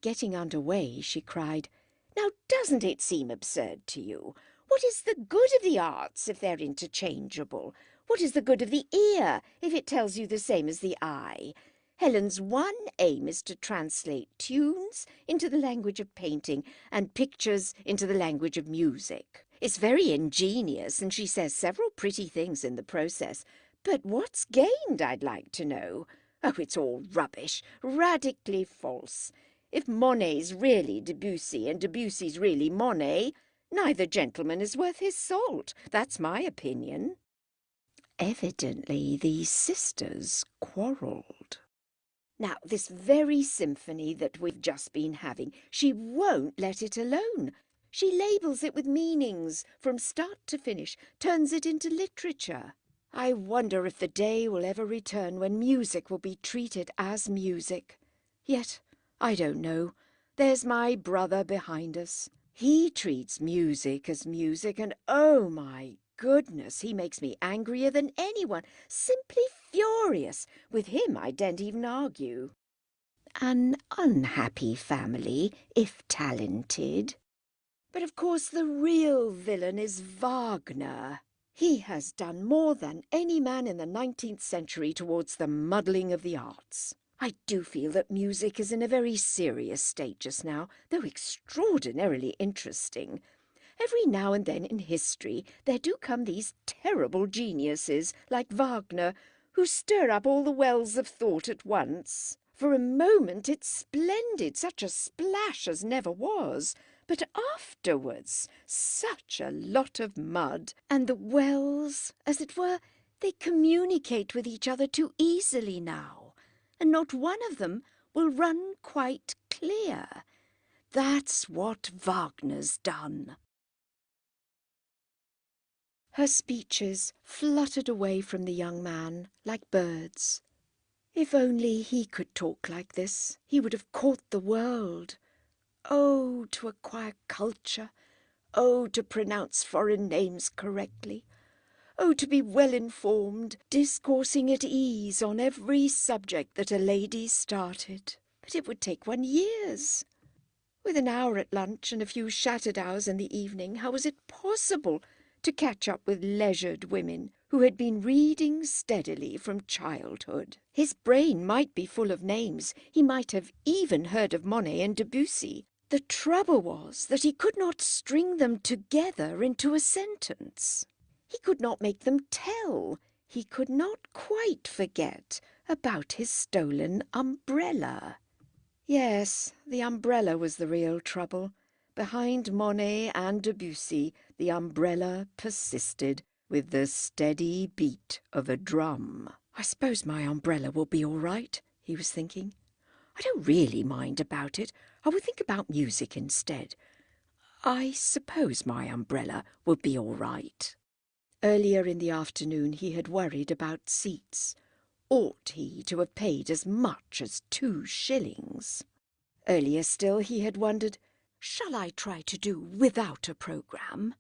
getting under way, she cried, "Now doesn't it seem absurd to you? What is the good of the arts if they're interchangeable? What is the good of the ear if it tells you the same as the eye? Helen's one aim is to translate tunes into the language of painting and pictures into the language of music. It's very ingenious, and she says several pretty things in the process. But what's gained, I'd like to know? Oh, it's all rubbish, radically false. If Monet's really Debussy and Debussy's really Monet, neither gentleman is worth his salt. That's my opinion." Evidently these sisters quarrelled. Now, this very symphony that we've just been having, she won't let it alone. She labels it with meanings from start to finish, turns it into literature. I wonder if the day will ever return when music will be treated as music. Yet, I don't know. There's my brother behind us. He treats music as music, and oh my goodness, he makes me angrier than anyone, simply furious. With him I daren't even argue. An unhappy family, if talented. But of course the real villain is Wagner. He has done more than any man in the 19th century towards the muddling of the arts. I do feel that music is in a very serious state just now, though extraordinarily interesting. Every now and then in history there do come these terrible geniuses, like Wagner, who stir up all the wells of thought at once. For a moment it's splendid, such a splash as never was. But afterwards, such a lot of mud, and the wells, as it were, they communicate with each other too easily now, and not one of them will run quite clear. That's what Wagner's done. Her speeches fluttered away from the young man like birds. If only he could talk like this, he would have caught the world. Oh, to acquire culture! Oh, to pronounce foreign names correctly! Oh, to be well informed, discoursing at ease on every subject that a lady started! But it would take one years. With an hour at lunch and a few shattered hours in the evening, how was it possible to catch up with leisured women who had been reading steadily from childhood? His brain might be full of names. He might have even heard of Monet and Debussy. The trouble was that he could not string them together into a sentence. He could not make them tell. He could not quite forget about his stolen umbrella. Yes, the umbrella was the real trouble. Behind Monet and Debussy, the umbrella persisted with the steady beat of a drum. "I suppose my umbrella will be all right," he was thinking. "I don't really mind about it. I will think about music instead. I suppose my umbrella will be all right." Earlier in the afternoon he had worried about seats. Ought he to have paid as much as 2 shillings? Earlier still he had wondered, shall I try to do without a programme?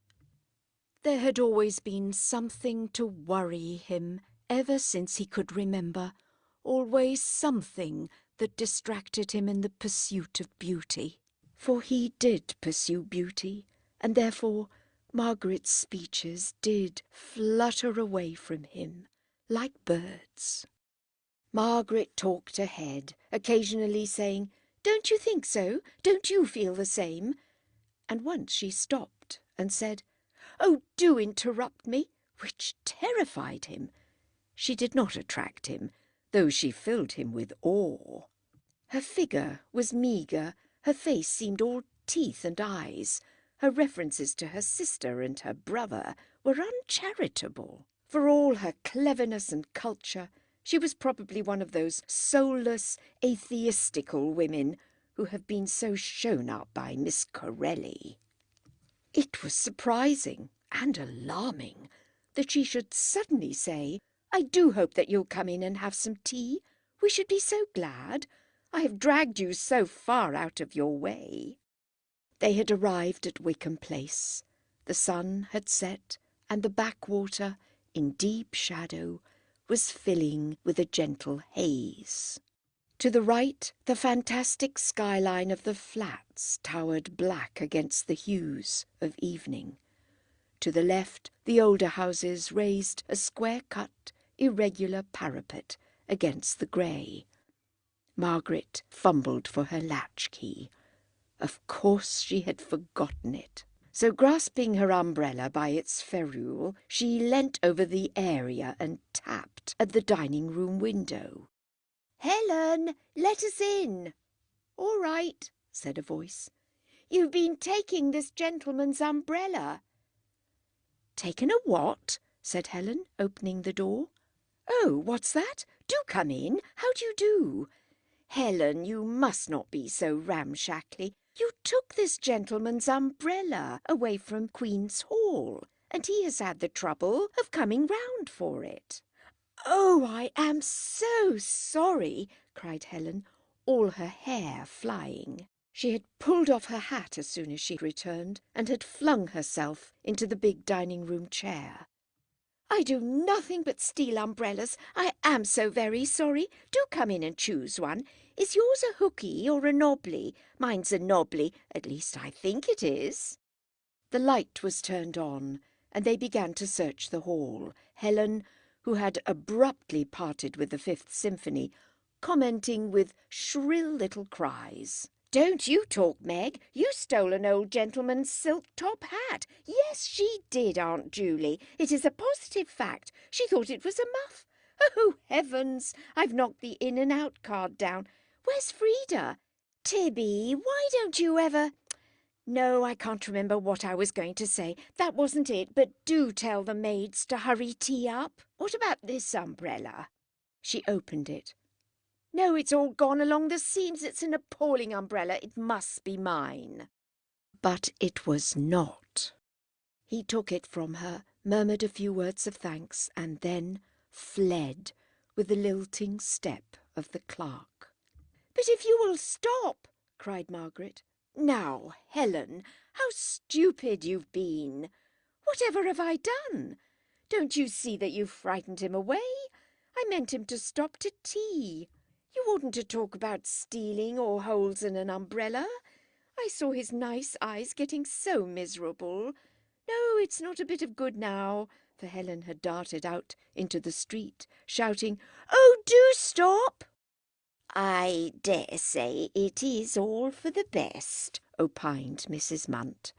There had always been something to worry him ever since he could remember, always something that distracted him in the pursuit of beauty. For he did pursue beauty, and therefore Margaret's speeches did flutter away from him like birds. Margaret talked ahead, occasionally saying, "Don't you think so? Don't you feel the same?" And once she stopped and said, "Oh, do interrupt me," which terrified him. She did not attract him, though she filled him with awe. Her figure was meagre, her face seemed all teeth and eyes. Her references to her sister and her brother were uncharitable. For all her cleverness and culture, she was probably one of those soulless, atheistical women who have been so shown up by Miss Corelli. It was surprising and alarming that she should suddenly say, "I do hope that you'll come in and have some tea. We should be so glad. I have dragged you so far out of your way." They had arrived at Wickham Place. The sun had set, and the backwater, in deep shadow, was filling with a gentle haze. To the right, the fantastic skyline of the flats towered black against the hues of evening. To the left, the older houses raised a square-cut, irregular parapet against the grey. Margaret fumbled for her latchkey. Of course she had forgotten it. So grasping her umbrella by its ferrule, she leant over the area and tapped at the dining-room window. "Helen, let us in." "All right," said a voice. "You've been taking this gentleman's umbrella." "Taken a what?" said Helen, opening the door. "Oh, what's that? Do come in. How do you do? Helen, you must not be so ramshackly. You took this gentleman's umbrella away from Queen's Hall, and he has had the trouble of coming round for it." "Oh, I am so sorry," cried Helen, all her hair flying. She had pulled off her hat as soon as she returned, and had flung herself into the big dining-room chair. "I do nothing but steal umbrellas. I am so very sorry. Do come in and choose one. Is yours a hooky or a knobbly? Mine's a knobbly. At least I think it is." The light was turned on, and they began to search the hall. Helen, who had abruptly parted with the Fifth Symphony, commenting with shrill little cries. "Don't you talk, Meg. You stole an old gentleman's silk top hat. Yes, she did, Aunt Julie. It is a positive fact. She thought it was a muff. Oh, heavens! I've knocked the in and out card down. Where's Frida? Tibby, why don't you ever— No, I can't remember what I was going to say. That wasn't it, but do tell the maids to hurry tea up. What about this umbrella?" She opened it. "No, it's all gone along the seams. It's an appalling umbrella. It must be mine." But it was not. He took it from her, murmured a few words of thanks, and then fled with the lilting step of the clerk. "But if you will stop," cried Margaret. "Now, Helen, how stupid you've been! Whatever have I done? Don't you see that you've frightened him away? I meant him to stop to tea. You oughtn't to talk about stealing or holes in an umbrella. I saw his nice eyes getting so miserable. No, it's not a bit of good now," for Helen had darted out into the street, shouting, "Oh, do stop!" "I dare say it is all for the best," opined Mrs. Munt.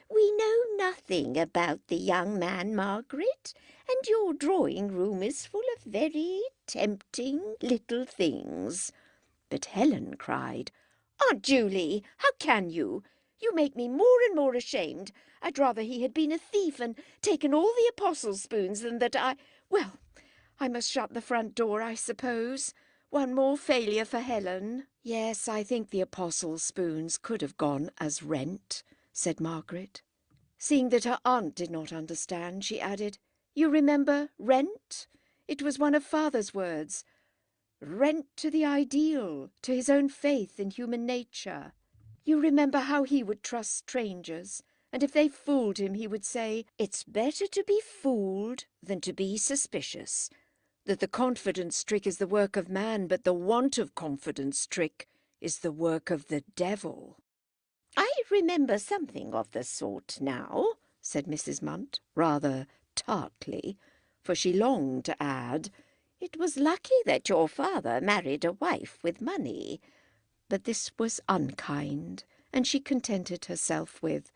"We know nothing about the young man, Margaret, and your drawing-room is full of very tempting little things." But Helen cried, "Aunt Julie, how can you? You make me more and more ashamed. I'd rather he had been a thief and taken all the apostles' spoons than that Well, I must shut the front door, I suppose. One more failure for Helen." "Yes, I think the apostles' spoons could have gone as rent," said Margaret. Seeing that her aunt did not understand, she added, "You remember rent? It was one of father's words. Rent to the ideal, to his own faith in human nature. You remember how he would trust strangers, and if they fooled him he would say, 'It's better to be fooled than to be suspicious,' that the confidence trick is the work of man, but the want of confidence trick is the work of the devil." "I remember something of the sort now," said Mrs. Munt, rather tartly, for she longed to add, "It was lucky that your father married a wife with money." but this was unkind, and she contented herself with,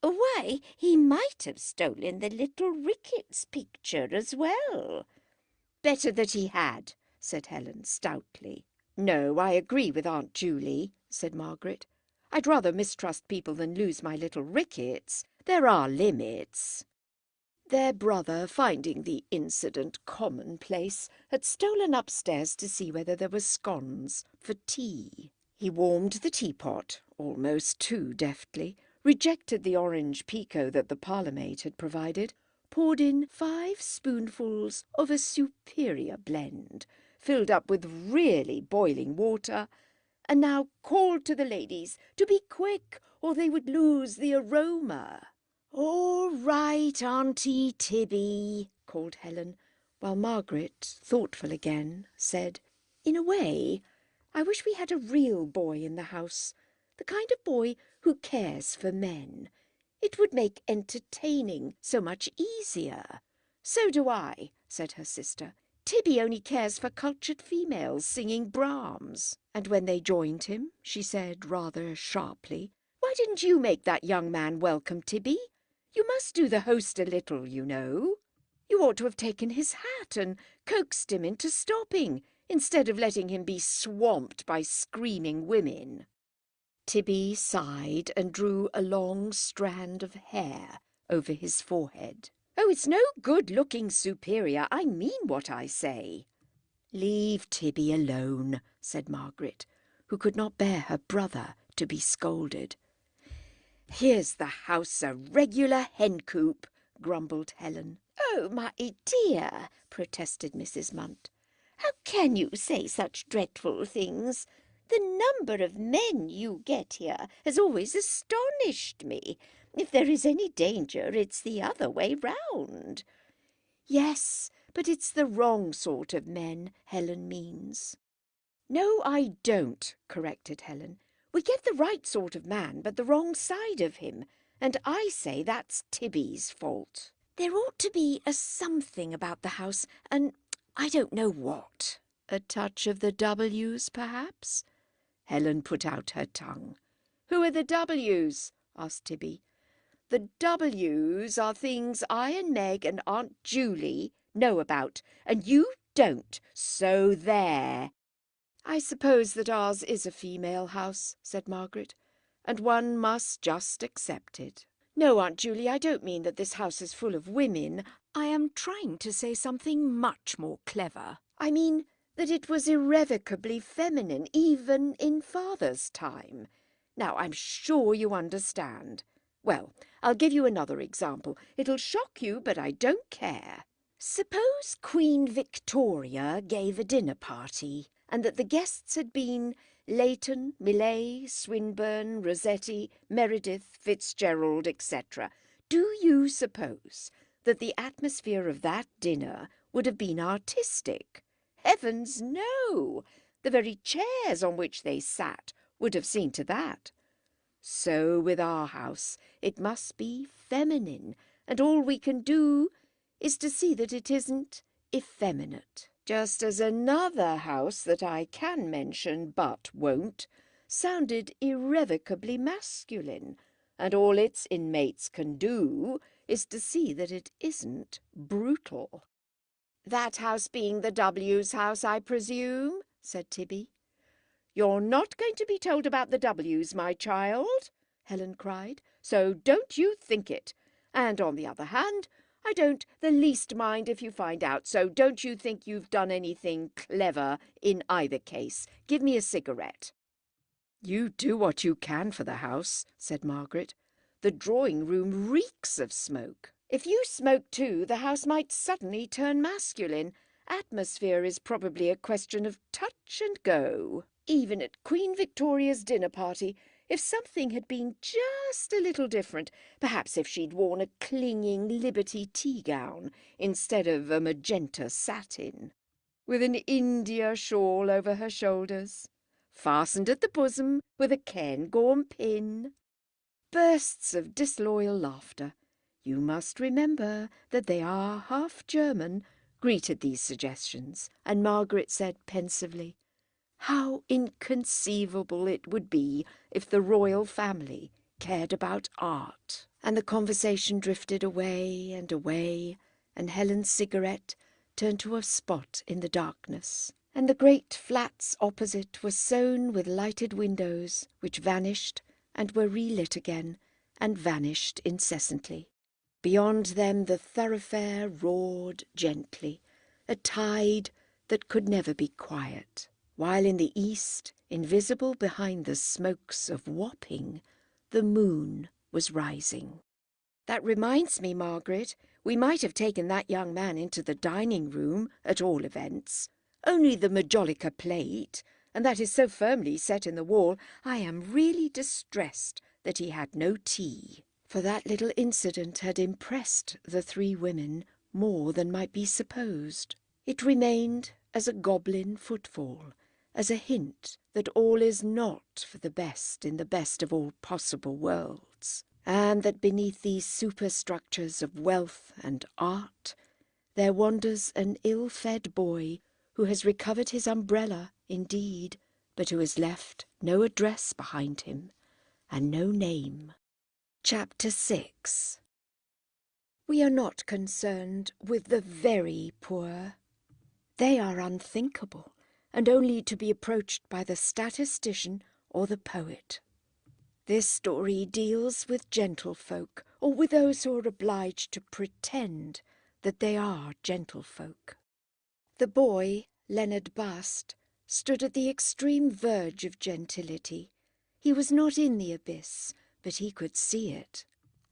"Why, he might have stolen the little Ricketts picture as well." "Better that he had," said Helen stoutly. "No, I agree with Aunt Julie," said Margaret. "I'd rather mistrust people than lose my little Ricketts. There are limits." Their brother, finding the incident commonplace, had stolen upstairs to see whether there were scones for tea. He warmed the teapot, almost too deftly, rejected the orange pekoe that the parlour-maid had provided, poured in 5 spoonfuls of a superior blend, filled up with really boiling water, and now called to the ladies to be quick or they would lose the aroma. "All right, Auntie Tibby," called Helen, while Margaret, thoughtful again, said, "In a way, I wish we had a real boy in the house, the kind of boy who cares for men. It would make entertaining so much easier." "So do I," said her sister. "Tibby only cares for cultured females singing Brahms." And when they joined him, she said rather sharply, "Why didn't you make that young man welcome, Tibby? You must do the host a little, you know. You ought to have taken his hat and coaxed him into stopping, instead of letting him be swamped by screaming women." Tibby sighed and drew a long strand of hair over his forehead. "Oh, it's no good looking superior. I mean what I say." "Leave Tibby alone," said Margaret, who could not bear her brother to be scolded. "Here's the house a regular hen coop," grumbled Helen. "Oh, my dear," protested Mrs. Munt. "How can you say such dreadful things? The number of men you get here has always astonished me. If there is any danger, it's the other way round." "Yes, but it's the wrong sort of men Helen means." "No, I don't," corrected Helen. "We get the right sort of man, but the wrong side of him, and I say that's Tibby's fault. There ought to be a something about the house, and I don't know what. A touch of the W's, perhaps?" Helen put out her tongue. "Who are the W's?" asked Tibby. "The W's are things I and Meg and Aunt Julie know about, and you don't, so there." "I suppose that ours is a female house," said Margaret, "and one must just accept it. No, Aunt Julie, I don't mean that this house is full of women. I am trying to say something much more clever. I mean that it was irrevocably feminine, even in Father's time. Now, I'm sure you understand. Well, I'll give you another example. It'll shock you, but I don't care. Suppose Queen Victoria gave a dinner party, and that the guests had been Leighton, Millais, Swinburne, Rossetti, Meredith, Fitzgerald, etc. Do you suppose that the atmosphere of that dinner would have been artistic? Heavens, no! The very chairs on which they sat would have seen to that. So with our house, it must be feminine, and all we can do is to see that it isn't effeminate. Just as another house that I can mention but won't sounded irrevocably masculine, and all its inmates can do is to see that it isn't brutal." "That house being the W's house, I presume?" said Tibby. "You're not going to be told about the W's, my child," Helen cried, "so don't you think it. And on the other hand, I don't the least mind if you find out, so don't you think you've done anything clever in either case. Give me a cigarette." "You do what you can for the house," said Margaret. "The drawing-room reeks of smoke. If you smoke too, the house might suddenly turn masculine. Atmosphere is probably a question of touch and go. Even at Queen Victoria's dinner party, if something had been just a little different, perhaps if she'd worn a clinging Liberty tea-gown instead of a magenta satin, with an India shawl over her shoulders, fastened at the bosom with a Cairngorm pin." Bursts of disloyal laughter, "You must remember that they are half German," greeted these suggestions, and Margaret said pensively, "How inconceivable it would be if the royal family cared about art." And the conversation drifted away, and Helen's cigarette turned to a spot in the darkness, and the great flats opposite were sown with lighted windows, which vanished and were relit again, and vanished incessantly. Beyond them the thoroughfare roared gently, a tide that could never be quiet, while in the east, invisible behind the smokes of Wapping, the moon was rising. "That reminds me, Margaret, we might have taken that young man into the dining-room, at all events. Only the majolica plate, and that is so firmly set in the wall, I am really distressed that he had no tea." For that little incident had impressed the three women more than might be supposed. It remained as a goblin footfall, as a hint that all is not for the best in the best of all possible worlds, and that beneath these superstructures of wealth and art there wanders an ill-fed boy who has recovered his umbrella, indeed, but who has left no address behind him and no name. Chapter 6. We are not concerned with the very poor. They are unthinkable, and only to be approached by the statistician or the poet. This story deals with gentlefolk, or with those who are obliged to pretend that they are gentlefolk. The boy, Leonard Bast, stood at the extreme verge of gentility. He was not in the abyss, but he could see it.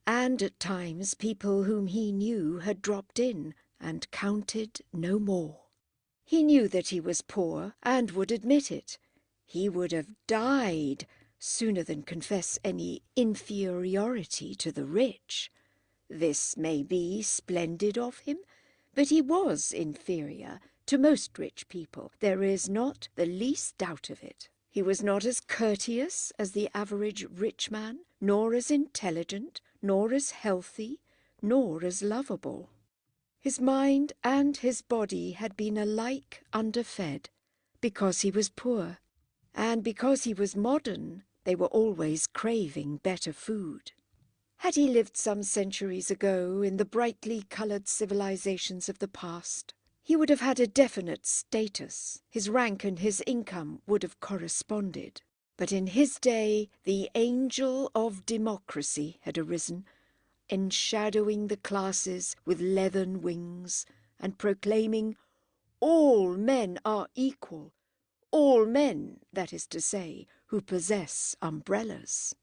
And at times people whom he knew had dropped in and counted no more. He knew that he was poor and would admit it. He would have died sooner than confess any inferiority to the rich. This may be splendid of him, but he was inferior to most rich people. There is not the least doubt of it. He was not as courteous as the average rich man, nor as intelligent, nor as healthy, nor as lovable. His mind and his body had been alike underfed, because he was poor, and because he was modern, they were always craving better food. Had he lived some centuries ago in the brightly coloured civilizations of the past, he would have had a definite status. His rank and his income would have corresponded. But in his day, the angel of democracy had arisen, enshadowing the classes with leathern wings, and proclaiming, all men are equal, all men, that is to say, who possess umbrellas.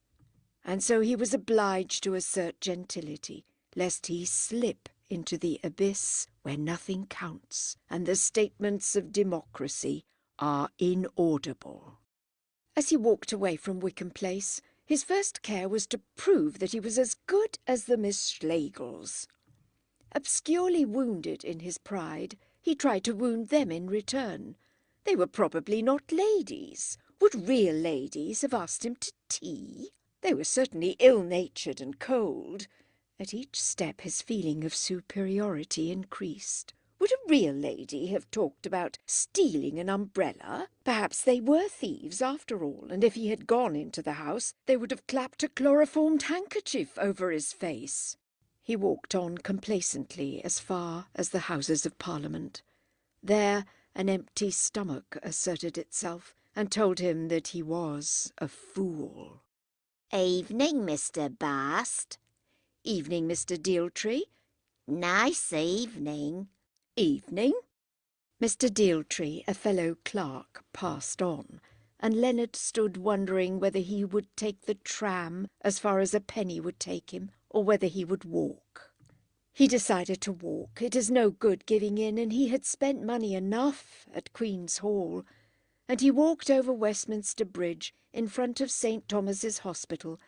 And so he was obliged to assert gentility, lest he slip into the abyss where nothing counts, and the statements of democracy are inaudible. As he walked away from Wickham Place, his first care was to prove that he was as good as the Miss Schlegels. Obscurely wounded in his pride, he tried to wound them in return. They were probably not ladies. Would real ladies have asked him to tea? They were certainly ill-natured and cold. At each step his feeling of superiority increased. Would a real lady have talked about stealing an umbrella? Perhaps they were thieves after all, and if he had gone into the house, they would have clapped a chloroformed handkerchief over his face. He walked on complacently as far as the Houses of Parliament. There an empty stomach asserted itself and told him that he was a fool. Evening, Mr. Bast. Evening, Mr. Dealtree. Nice evening. Evening. Mr. Dealtree, a fellow clerk, passed on, and Leonard stood wondering whether he would take the tram as far as a penny would take him, or whether he would walk. He decided to walk. It is no good giving in, and he had spent money enough at Queen's Hall, and he walked over Westminster Bridge in front of St. Thomas's Hospital,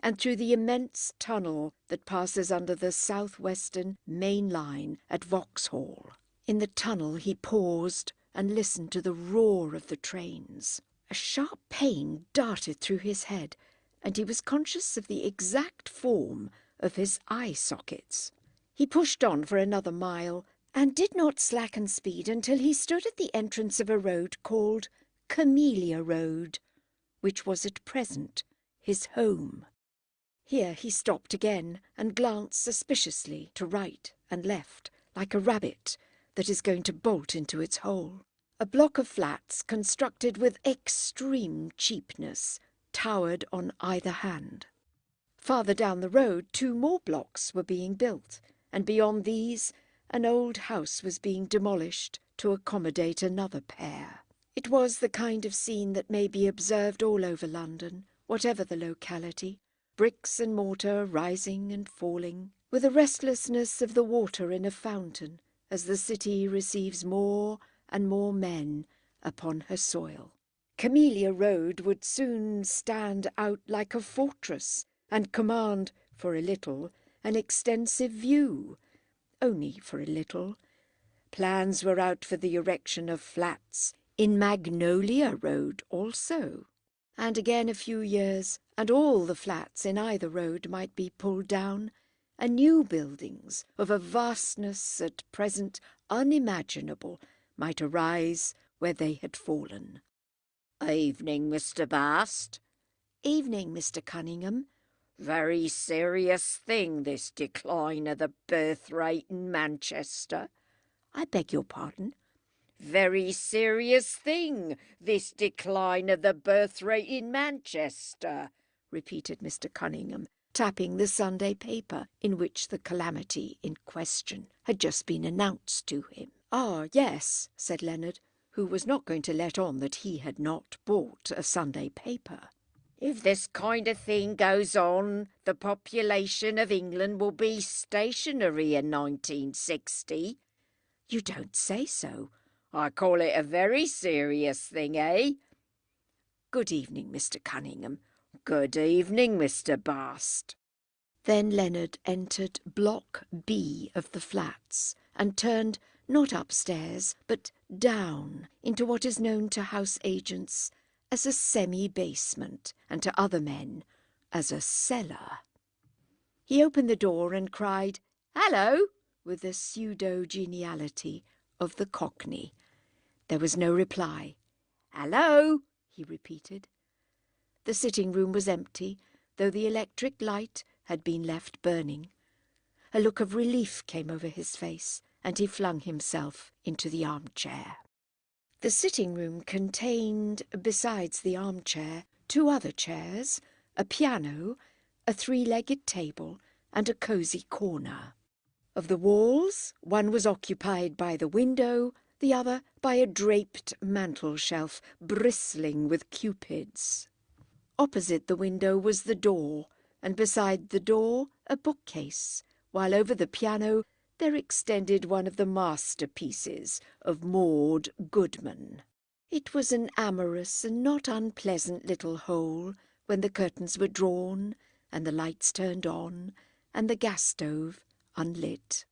and through the immense tunnel that passes under the south-western main line at Vauxhall. In the tunnel he paused and listened to the roar of the trains. A sharp pain darted through his head, and he was conscious of the exact form of his eye sockets. He pushed on for another mile, and did not slacken speed until he stood at the entrance of a road called Camellia Road, which was at present his home. Here he stopped again and glanced suspiciously to right and left, like a rabbit that is going to bolt into its hole. A block of flats constructed with extreme cheapness towered on either hand. Farther down the road 2 more blocks were being built, and beyond these an old house was being demolished to accommodate another pair. It was the kind of scene that may be observed all over London, whatever the locality, bricks and mortar rising and falling, with the restlessness of the water in a fountain as the city receives more and more men upon her soil. Camellia Road would soon stand out like a fortress and command, for a little, an extensive view. Only for a little. Plans were out for the erection of flats in Magnolia Road also. And again a few years, and all the flats in either road might be pulled down, and new buildings of a vastness at present unimaginable might arise where they had fallen. Evening, Mr. Bast. Evening, Mr. Cunningham. Very serious thing, this decline of the birth rate in Manchester. I beg your pardon? Very serious thing, this decline of the birth rate in Manchester, repeated Mr. Cunningham, tapping the Sunday paper in which the calamity in question had just been announced to him. Ah, yes, said Leonard, who was not going to let on that he had not bought a Sunday paper. If this kind of thing goes on, the population of England will be stationary in 1960. You don't say so. I call it a very serious thing, eh? Good evening, Mr. Cunningham. Good evening, Mr. Bast. Then Leonard entered Block B of the flats and turned not upstairs but down into what is known to house agents as a semi-basement and to other men as a cellar. He opened the door and cried, "Hello!" with the pseudo-geniality of the Cockney. There was no reply. "Hello!" he repeated. The sitting-room was empty, though the electric light had been left burning. A look of relief came over his face, and he flung himself into the armchair. The sitting-room contained, besides the armchair, 2 other chairs, a piano, a 3-legged table, and a cosy corner. Of the walls, one was occupied by the window, the other by a draped mantel-shelf bristling with cupids. Opposite the window was the door, and beside the door a bookcase, while over the piano there extended one of the masterpieces of Maud Goodman. It was an amorous and not unpleasant little hole when the curtains were drawn and the lights turned on and the gas stove unlit.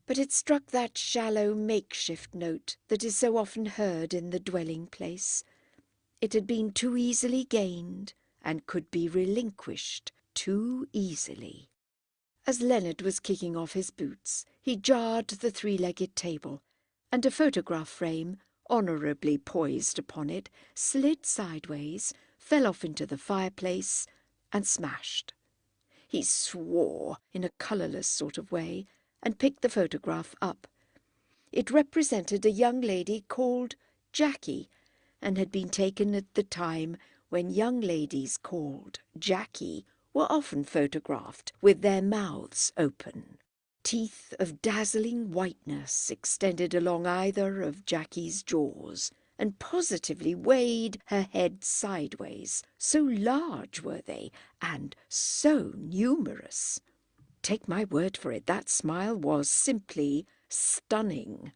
But it struck that shallow makeshift note that is so often heard in the dwelling place. It had been too easily gained and could be relinquished too easily. As Leonard was kicking off his boots, he jarred the 3-legged table, and a photograph frame, honourably poised upon it, slid sideways, fell off into the fireplace, and smashed. He swore in a colourless sort of way, and picked the photograph up. It represented a young lady called Jackie, and had been taken at the time when young ladies called Jackie were often photographed with their mouths open. Teeth of dazzling whiteness extended along either of Jackie's jaws, and positively weighed her head sideways, so large were they, and so numerous. Take my word for it, that smile was simply stunning.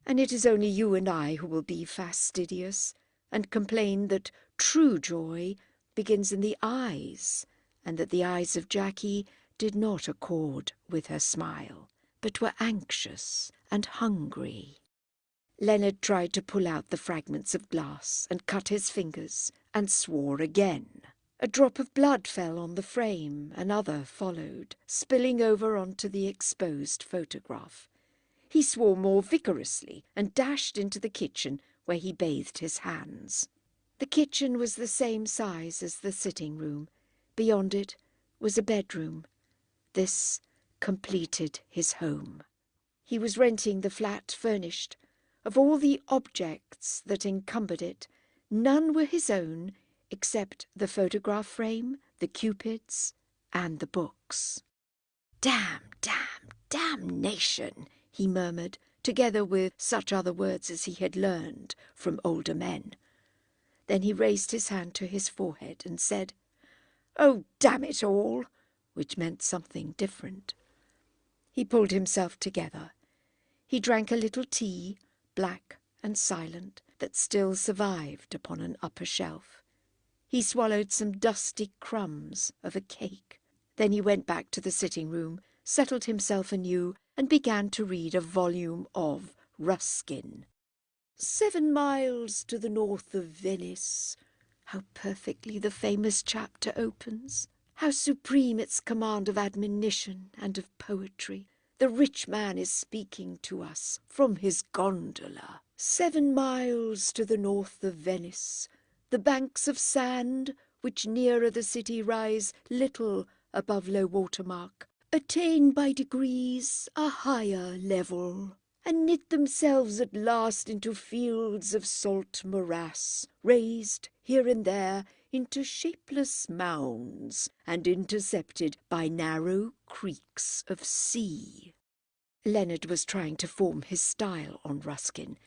And it is only you and I who will be fastidious, and complain that true joy begins in the eyes, and that the eyes of Jackie did not accord with her smile, but were anxious and hungry. Leonard tried to pull out the fragments of glass and cut his fingers, and swore again. A drop of blood fell on the frame, another followed, spilling over onto the exposed photograph. He swore more vigorously and dashed into the kitchen, where he bathed his hands. The kitchen was the same size as the sitting-room. Beyond it was a bedroom. This completed his home. He was renting the flat furnished. Of all the objects that encumbered it, none were his own except the photograph frame, the cupids, and the books. Damnation, he murmured, together with such other words as he had learned from older men. Then he raised his hand to his forehead and said, "Oh, damn it all," which meant something different. He pulled himself together. He drank a little tea, black and silent, that still survived upon an upper shelf. He swallowed some dusty crumbs of a cake. Then he went back to the sitting-room, settled himself anew, and began to read a volume of Ruskin. 7 miles to the north of Venice. How perfectly the famous chapter opens! How supreme its command of admonition and of poetry! The rich man is speaking to us from his gondola. 7 miles to the north of Venice, the banks of sand, which nearer the city rise little above low water mark, attain by degrees a higher level, and knit themselves at last into fields of salt morass, raised here and there into shapeless mounds, and intercepted by narrow creeks of sea. Leonard was trying to form his style on Ruskin.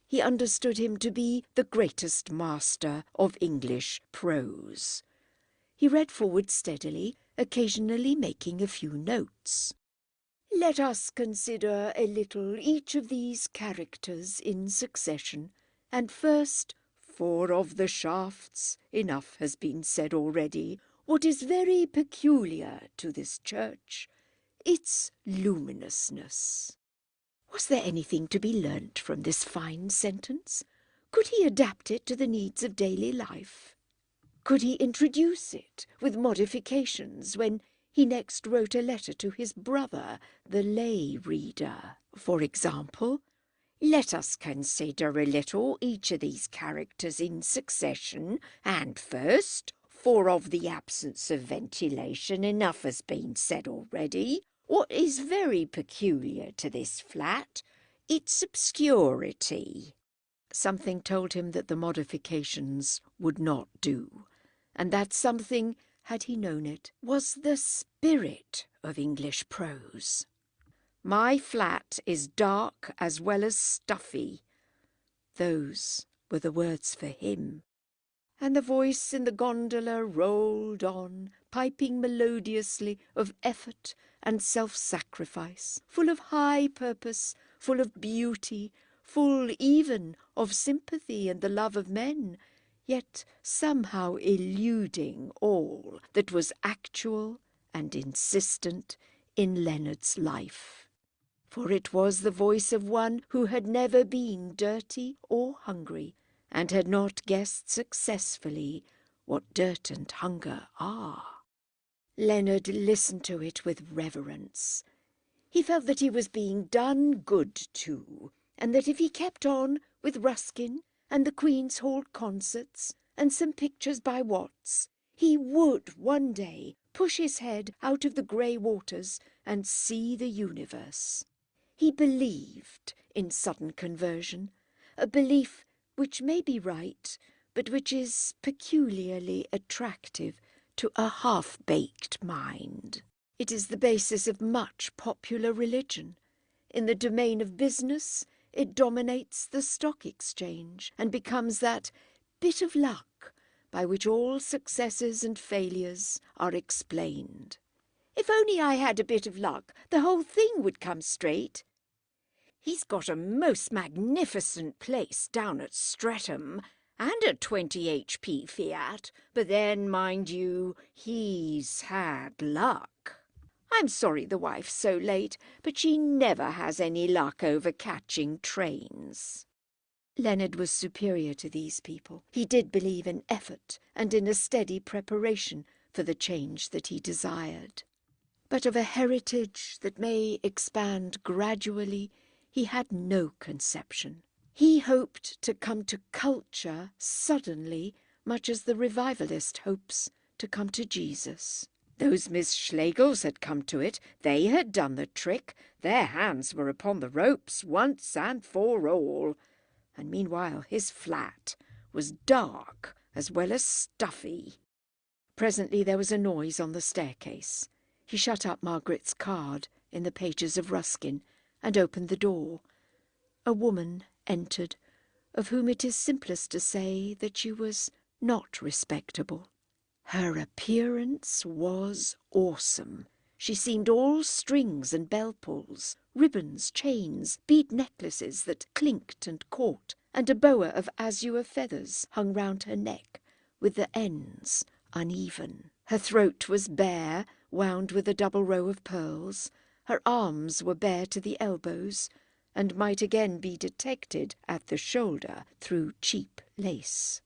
He understood him to be the greatest master of English prose. He read forward steadily, occasionally making a few notes. Let us consider a little each of these characters in succession, and first, for of the shafts enough has been said already. What is very peculiar to this church, its luminousness. Was there anything to be learnt from this fine sentence? Could he adapt it to the needs of daily life? Could he introduce it with modifications when he next wrote a letter to his brother, the lay reader? For example, let us consider a little each of these characters in succession, and first, for of the absence of ventilation enough has been said already. What is very peculiar to this flat, its obscurity. Something told him that the modifications would not do, and that something, had he known it, was the spirit of English prose. My flat is dark as well as stuffy. Those were the words for him. And the voice in the gondola rolled on, piping melodiously of effort and self-sacrifice, full of high purpose, full of beauty, full even of sympathy and the love of men, yet somehow eluding all that was actual and insistent in Leonard's life. For it was the voice of one who had never been dirty or hungry, and had not guessed successfully what dirt and hunger are. Leonard listened to it with reverence. He felt that he was being done good to, and that if he kept on with Ruskin and the Queen's Hall concerts and some pictures by Watts, he would one day push his head out of the grey waters and see the universe. He believed in sudden conversion, a belief which may be right, but which is peculiarly attractive to a half-baked mind. It is the basis of much popular religion. In the domain of business, it dominates the stock exchange and becomes that bit of luck by which all successes and failures are explained. If only I had a bit of luck, the whole thing would come straight. He's got a most magnificent place down at Streatham, and a 20 HP Fiat, but then, mind you, he's had luck. I'm sorry the wife's so late, but she never has any luck over catching trains. Leonard was superior to these people. He did believe in effort and in a steady preparation for the change that he desired. But of a heritage that may expand gradually, he had no conception. He hoped to come to culture suddenly, much as the revivalist hopes to come to Jesus. Those Miss Schlegels had come to it. They had done the trick. Their hands were upon the ropes once and for all. And meanwhile his flat was dark as well as stuffy. Presently there was a noise on the staircase. He shut up Margaret's card in the pages of Ruskin and opened the door. A woman entered, of whom it is simplest to say that she was not respectable. Her appearance was awesome. She seemed all strings and bell-pulls, ribbons, chains, bead necklaces that clinked and caught, and a boa of azure feathers hung round her neck, with the ends uneven. Her throat was bare, wound with a double row of pearls. Her arms were bare to the elbows, and might again be detected at the shoulder through cheap lace.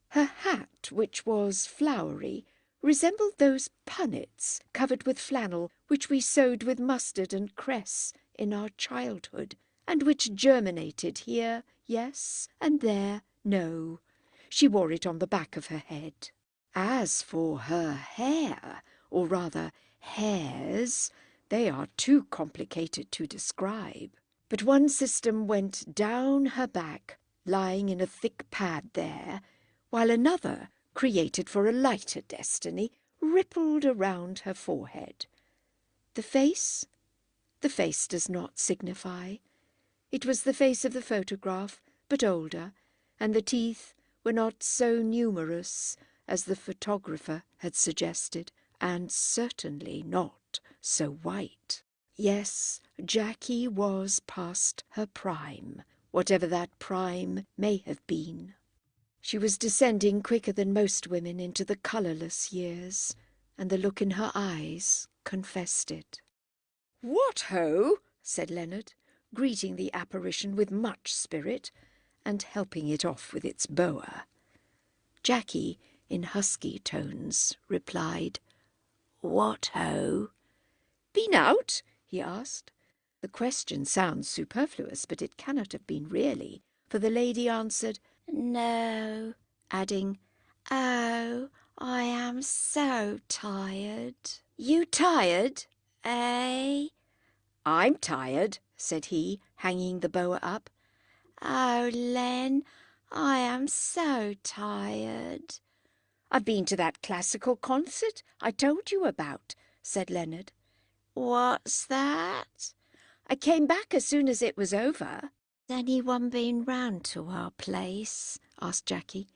Her hat, which was flowery, resembled those punnets covered with flannel which we sewed with mustard and cress in our childhood, and which germinated here, yes, and there, no. She wore it on the back of her head. As for her hair, or rather hairs, they are too complicated to describe. But one system went down her back, lying in a thick pad there, while another, created for a lighter destiny, rippled around her forehead. The face? The face does not signify. It was the face of the photograph, but older, and the teeth were not so numerous as the photographer had suggested, and certainly not so white. Yes, Jackie was past her prime, whatever that prime may have been. She was descending quicker than most women into the colourless years, and the look in her eyes confessed it. "What ho!" said Leonard, greeting the apparition with much spirit, and helping it off with its boa. Jackie, in husky tones, replied, "What ho?" "Been out?" he asked. The question sounds superfluous, but it cannot have been really, for the lady answered, "No," adding, "Oh, I am so tired." "You tired?" "Eh?" "I'm tired," said he, hanging the boa up. "Oh, Len, I am so tired." "I've been to that classical concert I told you about," said Leonard. "What's that?" "I came back as soon as it was over." "Has anyone been round to our place?" asked Jackie.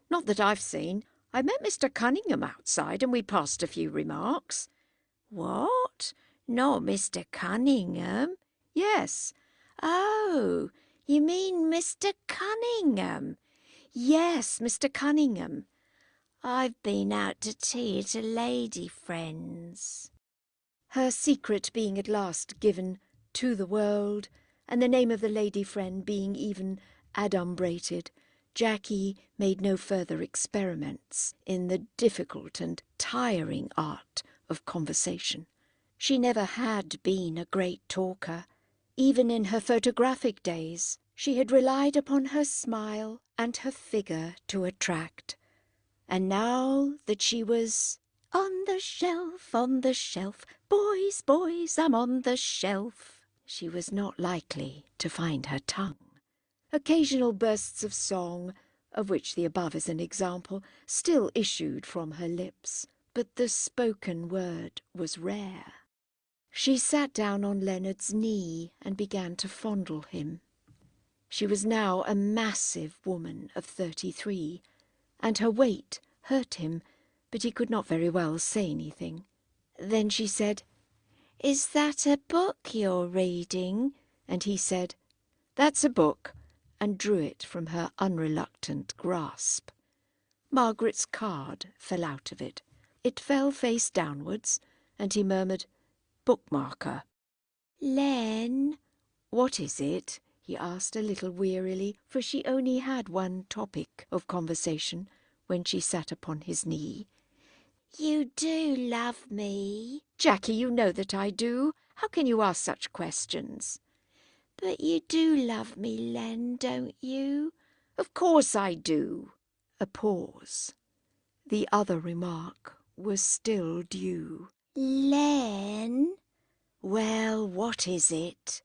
"Not that I've seen. I met Mr. Cunningham outside and we passed a few remarks." "What? Not Mr. Cunningham?" "Yes." "Oh, you mean Mr. Cunningham?" "Yes, Mr. Cunningham." "I've been out to tea at a lady friend's." Her secret being at last given to the world, and the name of the lady friend being even adumbrated, Jackie made no further experiments in the difficult and tiring art of conversation. She never had been a great talker. Even in her photographic days, she had relied upon her smile and her figure to attract. And now that she was on the shelf, boys, boys, I'm on the shelf, she was not likely to find her tongue. Occasional bursts of song, of which the above is an example, still issued from her lips, but the spoken word was rare. She sat down on Leonard's knee and began to fondle him. She was now a massive woman of 33, and her weight hurt him, but he could not very well say anything. Then she said, "Is that a book you're reading?" and he said, "That's a book," and drew it from her unreluctant grasp. Margaret's card fell out of it. It fell face downwards, and he murmured, "Bookmarker." "Len." "What is it?" he asked a little wearily, for she only had one topic of conversation when she sat upon his knee. "You do love me?" "Jackie, you know that I do. How can you ask such questions?" "But you do love me, Len, don't you?" "Of course I do." A pause. The other remark was still due. "Len." "Well, what is it?"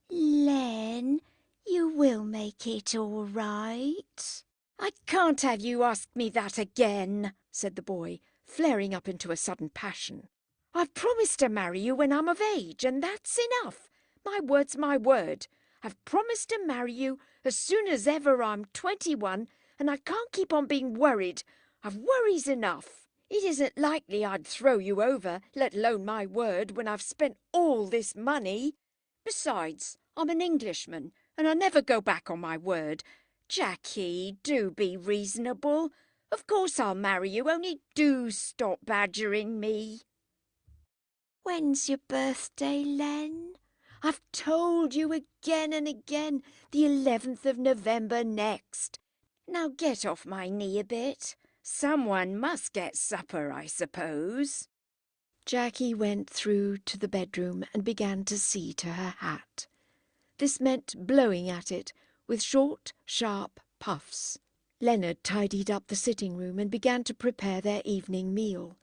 "Len, you will make it all right?" "I can't have you ask me that again," said the boy, flaring up into a sudden passion. "I've promised to marry you when I'm of age, and that's enough. My word's my word. I've promised to marry you as soon as ever I'm 21, and I can't keep on being worried. I've worries enough. It isn't likely I'd throw you over, let alone my word, when I've spent all this money. Besides, I'm an Englishman, and I never go back on my word. Jackie, do be reasonable. Of course I'll marry you, only do stop badgering me." "When's your birthday, Len?" I've told you again and again, the 11th of November next. Now get off my knee a bit. Someone must get supper, I suppose. Jackie went through to the bedroom and began to see to her hat. This meant blowing at it with short, sharp puffs. Leonard tidied up the sitting room and began to prepare their evening meal.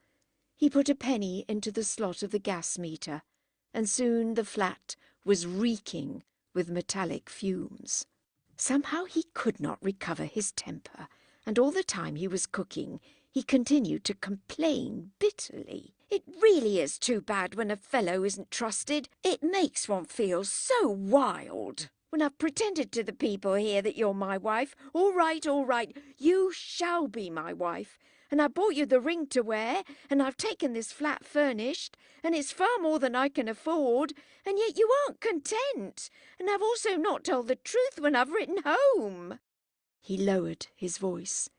He put a penny into the slot of the gas meter, and soon the flat was reeking with metallic fumes. Somehow he could not recover his temper, and all the time he was cooking he continued to complain bitterly. It really is too bad when a fellow isn't trusted. It makes one feel so wild. When I've pretended to the people here that you're my wife, all right, you shall be my wife. And I bought you the ring to wear, and I've taken this flat furnished, and it's far more than I can afford, and yet you aren't content. And I've also not told the truth when I've written home. He lowered his voice.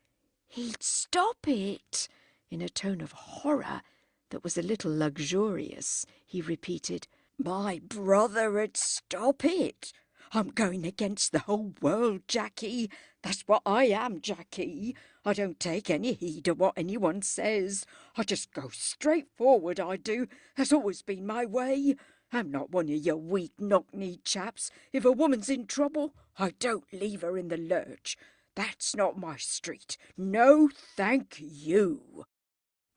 He'd stop it. In a tone of horror that was a little luxurious, he repeated, My brother'd stop it. I'm going against the whole world, Jackie. That's what I am, Jackie. I don't take any heed of what anyone says. I just go straight forward, I do. That's always been my way. I'm not one of your weak knock-kneed chaps. If a woman's in trouble, I don't leave her in the lurch. That's not my street. No, thank you.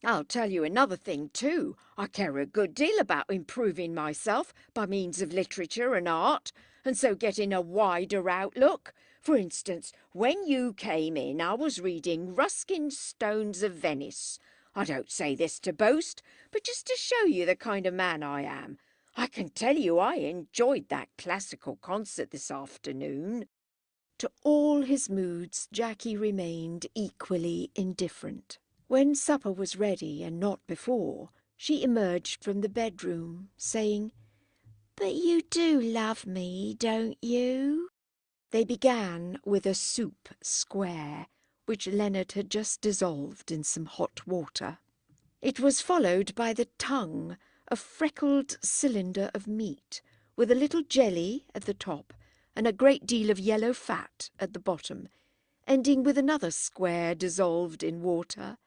I'll tell you another thing too. I care a good deal about improving myself by means of literature and art, and so getting a wider outlook. For instance, when you came in, I was reading Ruskin's Stones of Venice. I don't say this to boast, but just to show you the kind of man I am. I can tell you I enjoyed that classical concert this afternoon. To all his moods, Jackie remained equally indifferent. When supper was ready, and not before, she emerged from the bedroom, saying, But you do love me, don't you? They began with a soup square, which Leonard had just dissolved in some hot water. It was followed by the tongue, a freckled cylinder of meat, with a little jelly at the top, and a great deal of yellow fat at the bottom, ending with another square dissolved in water,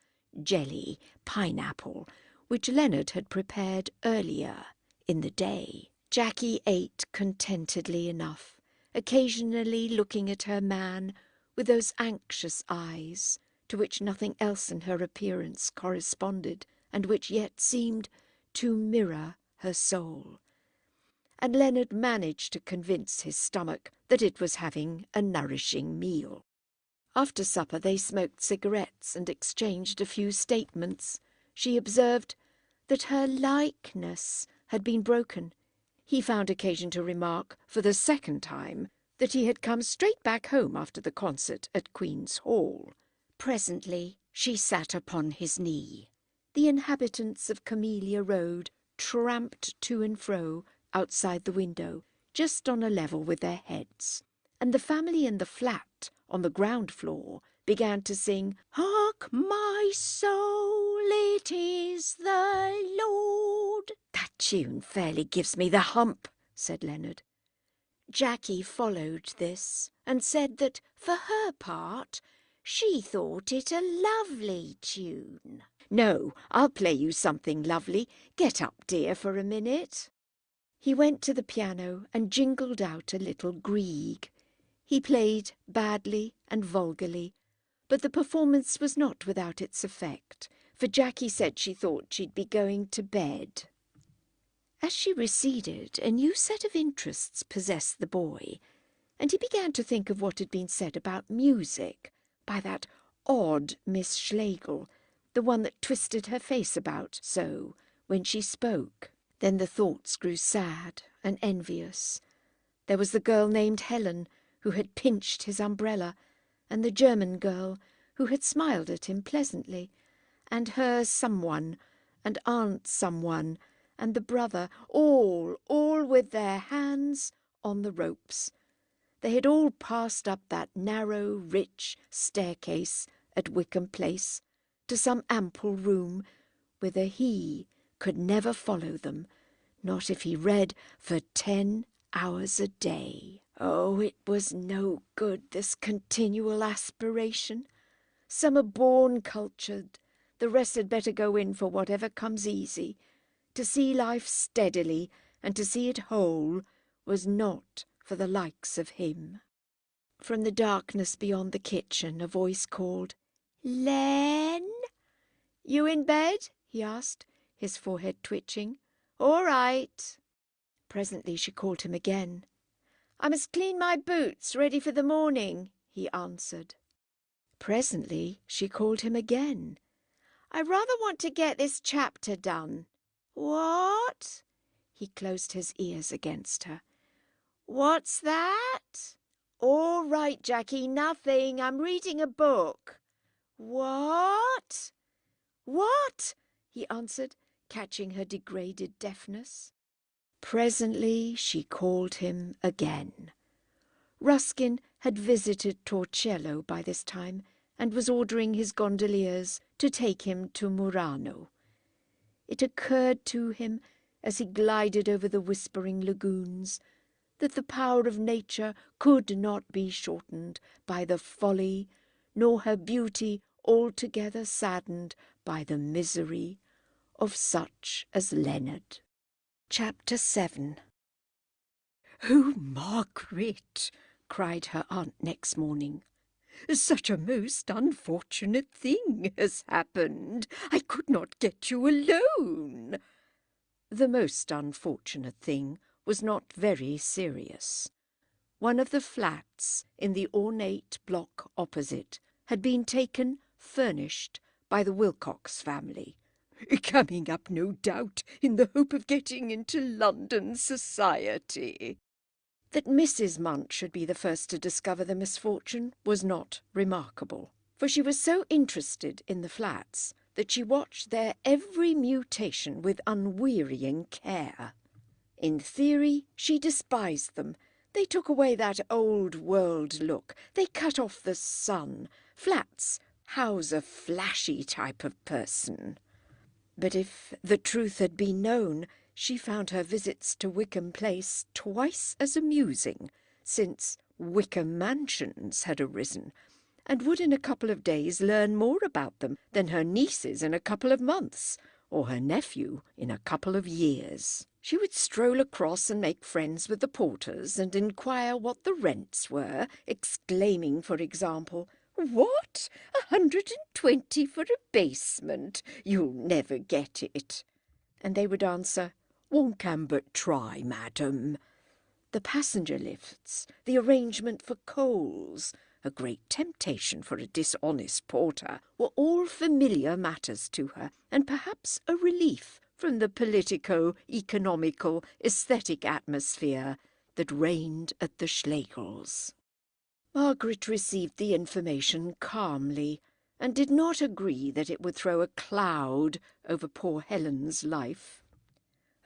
jelly, pineapple, which Leonard had prepared earlier in the day. Jackie ate contentedly enough, occasionally looking at her man with those anxious eyes to which nothing else in her appearance corresponded, and which yet seemed to mirror her soul. And Leonard managed to convince his stomach that it was having a nourishing meal. After supper they smoked cigarettes and exchanged a few statements. She observed that her likeness had been broken. He found occasion to remark for the second time that he had come straight back home after the concert at Queen's Hall. Presently she sat upon his knee. The inhabitants of Camellia Road tramped to and fro outside the window, just on a level with their heads, and the family in the flat on the ground floor began to sing, Hark, my soul, it is the Lord. That tune fairly gives me the hump, said Leonard. Jackie followed this, and said that, for her part, she thought it a lovely tune. No, I'll play you something lovely. Get up, dear, for a minute. He went to the piano and jingled out a little Grieg. He played badly and vulgarly, but the performance was not without its effect, for Jackie said she thought she'd be going to bed. As she receded, a new set of interests possessed the boy, and he began to think of what had been said about music by that odd Miss Schlegel, the one that twisted her face about so when she spoke. Then the thoughts grew sad and envious. There was the girl named Helen, who had pinched his umbrella, and the German girl, who had smiled at him pleasantly, and her someone, and Aunt someone, and the brother, all with their hands on the ropes. They had all passed up that narrow, rich staircase at Wickham Place to some ample room, whither he could never follow them, not if he read for 10 hours a day. Oh, it was no good, this continual aspiration. Some are born cultured, the rest had better go in for whatever comes easy. To see life steadily and to see it whole was not for the likes of him. From the darkness beyond the kitchen a voice called, "Len?" "You in bed?" he asked, his forehead twitching. "All right." Presently she called him again. "I must clean my boots, ready for the morning," he answered. Presently she called him again. "I rather want to get this chapter done." "What?" He closed his ears against her. "What's that?" "All right, Jackie, nothing. I'm reading a book." "What?" "What?" he answered, catching her degraded deafness. Presently she called him again. Ruskin had visited Torcello by this time and was ordering his gondoliers to take him to Murano. It occurred to him, as he glided over the whispering lagoons, that the power of nature could not be shortened by the folly, nor her beauty altogether saddened by the misery of such as Leonard. Chapter 7. "Oh, Margaret!" cried her aunt next morning. "Such a most unfortunate thing has happened. I could not get you alone." The most unfortunate thing was not very serious. One of the flats in the ornate block opposite had been taken furnished by the Wilcox family. "Coming up, no doubt, in the hope of getting into London society." That Mrs. Munt should be the first to discover the misfortune was not remarkable, for she was so interested in the flats that she watched their every mutation with unwearying care. In theory, she despised them. They took away that old-world look. They cut off the sun. Flats house a flashy type of person. But if the truth had been known, she found her visits to Wickham Place twice as amusing, since Wickham Mansions had arisen, and would in a couple of days learn more about them than her nieces in a couple of months, or her nephew in a couple of years. She would stroll across and make friends with the porters and inquire what the rents were, exclaiming, for example, "What? 120 for a basement? You'll never get it." And they would answer, "One can but try, madam." The passenger lifts, the arrangement for coals, a great temptation for a dishonest porter, were all familiar matters to her, and perhaps a relief from the politico-economical aesthetic atmosphere that reigned at the Schlegels. Margaret received the information calmly, and did not agree that it would throw a cloud over poor Helen's life.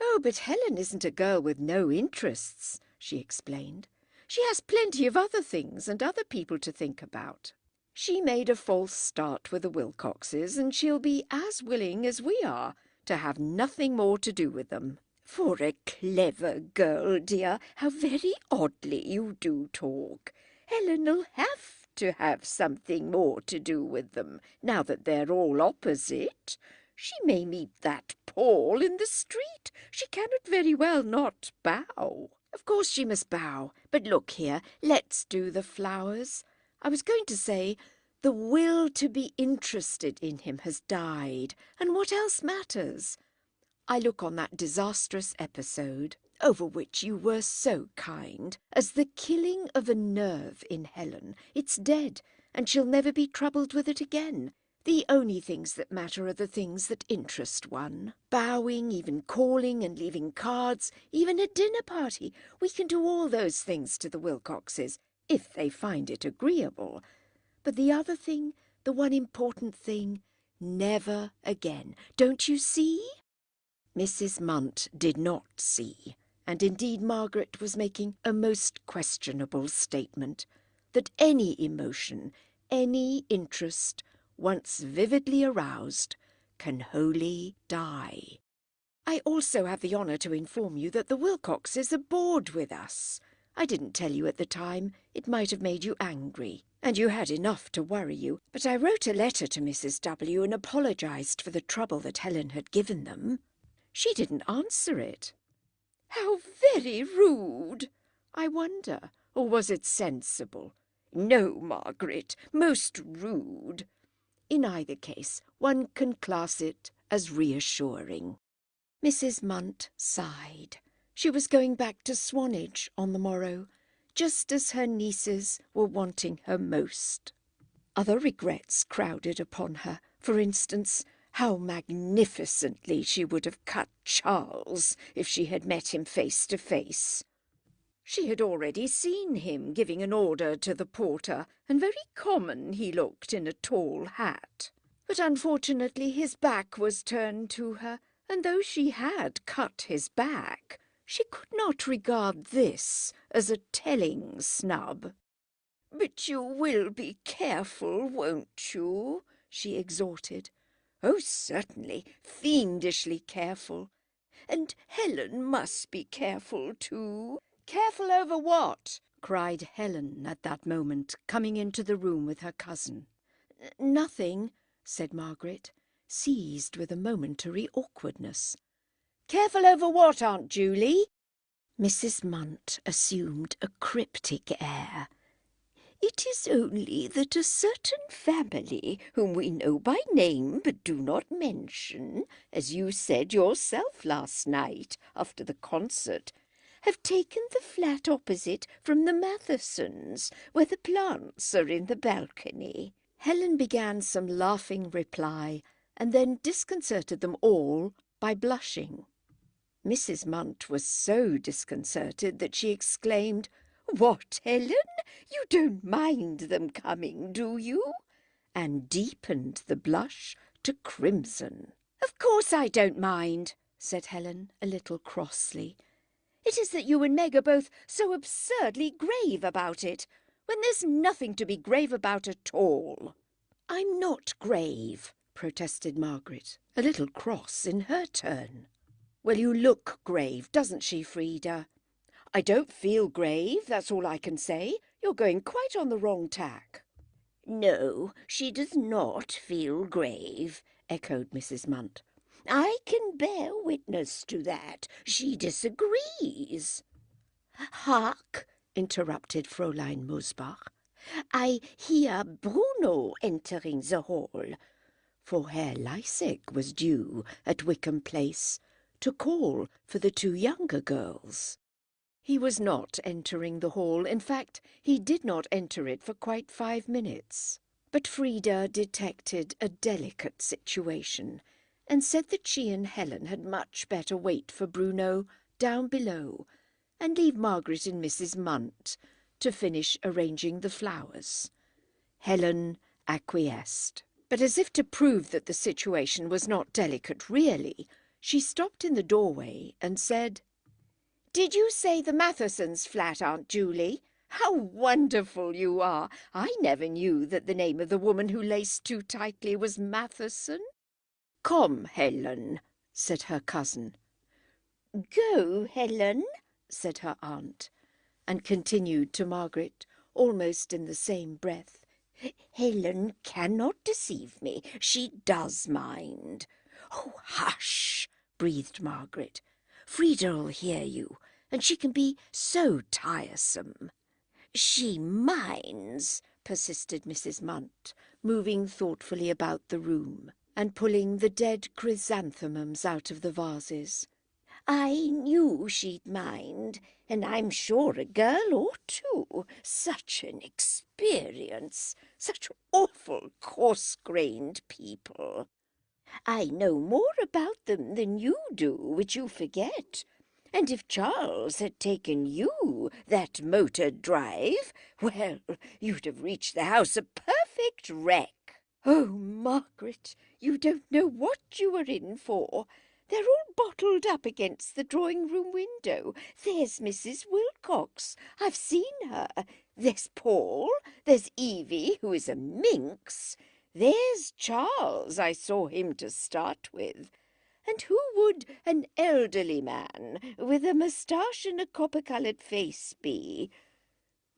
"Oh, but Helen isn't a girl with no interests," she explained. "She has plenty of other things and other people to think about. She made a false start with the Wilcoxes, and she'll be as willing as we are to have nothing more to do with them." "For a clever girl, dear, how very oddly you do talk. Helen'll have to have something more to do with them, now that they're all opposite. She may meet that Paul in the street. She cannot very well not bow." "Of course she must bow. But look here, let's do the flowers. I was going to say, the will to be interested in him has died, and what else matters? I look on that disastrous episode, over which you were so kind, as the killing of a nerve in Helen. It's dead, and she'll never be troubled with it again. The only things that matter are the things that interest one. Bowing, even calling and leaving cards, even a dinner party. We can do all those things to the Wilcoxes, if they find it agreeable. But the other thing, the one important thing, never again. Don't you see?" Mrs. Munt did not see, and indeed Margaret was making a most questionable statement, that any emotion, any interest, once vividly aroused, can wholly die. I also have the honour to inform you that the Wilcox is aboard with us. I didn't tell you at the time. It might have made you angry, and you had enough to worry you. But I wrote a letter to Mrs. W. and apologised for the trouble that Helen had given them. She didn't answer it. How very rude! I wonder, or was it sensible? No, Margaret, most rude. In either case, one can class it as reassuring. Mrs. Munt sighed. She was going back to Swanage on the morrow, just as her nieces were wanting her most. Other regrets crowded upon her. For instance, how magnificently she would have cut Charles if she had met him face to face. She had already seen him giving an order to the porter, and very common he looked in a tall hat. But unfortunately his back was turned to her, and though she had cut his back, she could not regard this as a telling snub. "But you will be careful, won't you?" she exhorted. "Oh, certainly, fiendishly careful. And Helen must be careful too." "Careful over what?" cried Helen at that moment, coming into the room with her cousin. "Nothing," said Margaret, seized with a momentary awkwardness. "Careful over what, Aunt Julie?" Mrs. Munt assumed a cryptic air. "It is only that a certain family, whom we know by name but do not mention, as you said yourself last night after the concert, have taken the flat opposite from the Mathesons, where the plants are in the balcony." Helen began some laughing reply, and then disconcerted them all by blushing. Mrs. Munt was so disconcerted that she exclaimed, "What, Helen? You don't mind them coming, do you?" and deepened the blush to crimson. "Of course I don't mind," said Helen, a little crossly. "It is that you and Meg are both so absurdly grave about it, when there's nothing to be grave about at all." "I'm not grave," protested Margaret, a little cross in her turn. "Well, you look grave, doesn't she, Frida?" "I don't feel grave, that's all I can say. You're going quite on the wrong tack." "No, she does not feel grave," echoed Mrs. Munt. "I can bear witness to that. She disagrees." "Hark!" interrupted Fräulein Mosbach. "I hear Bruno entering the hall." For Herr Leisig was due at Wickham Place to call for the two younger girls. He was not entering the hall. In fact, he did not enter it for quite 5 minutes. But Frida detected a delicate situation, and said that she and Helen had much better wait for Bruno down below and leave Margaret and Mrs. Munt to finish arranging the flowers. Helen acquiesced. But as if to prove that the situation was not delicate really, she stopped in the doorway and said, "Did you say the Mathesons' flat, Aunt Julie? How wonderful you are! I never knew that the name of the woman who laced too tightly was Matheson." "Come, Helen," said her cousin. "Go, Helen," said her aunt, and continued to Margaret, almost in the same breath. "Helen cannot deceive me. She does mind." "Oh, hush!" breathed Margaret. "Frida'll hear you, and she can be so tiresome." "She minds," persisted Mrs. Munt, moving thoughtfully about the room and pulling the dead chrysanthemums out of the vases. "I knew she'd mind, and I'm sure a girl ought to. Such an experience, such awful coarse-grained people. I know more about them than you do, which you forget. And if Charles had taken you that motor drive, well, you'd have reached the house a perfect wreck." "Oh, Margaret, you don't know what you are in for. They're all bottled up against the drawing-room window. There's Mrs. Wilcox. I've seen her. There's Paul. There's Evie, who is a minx. There's Charles. I saw him to start with. And who would an elderly man with a moustache and a copper-coloured face be?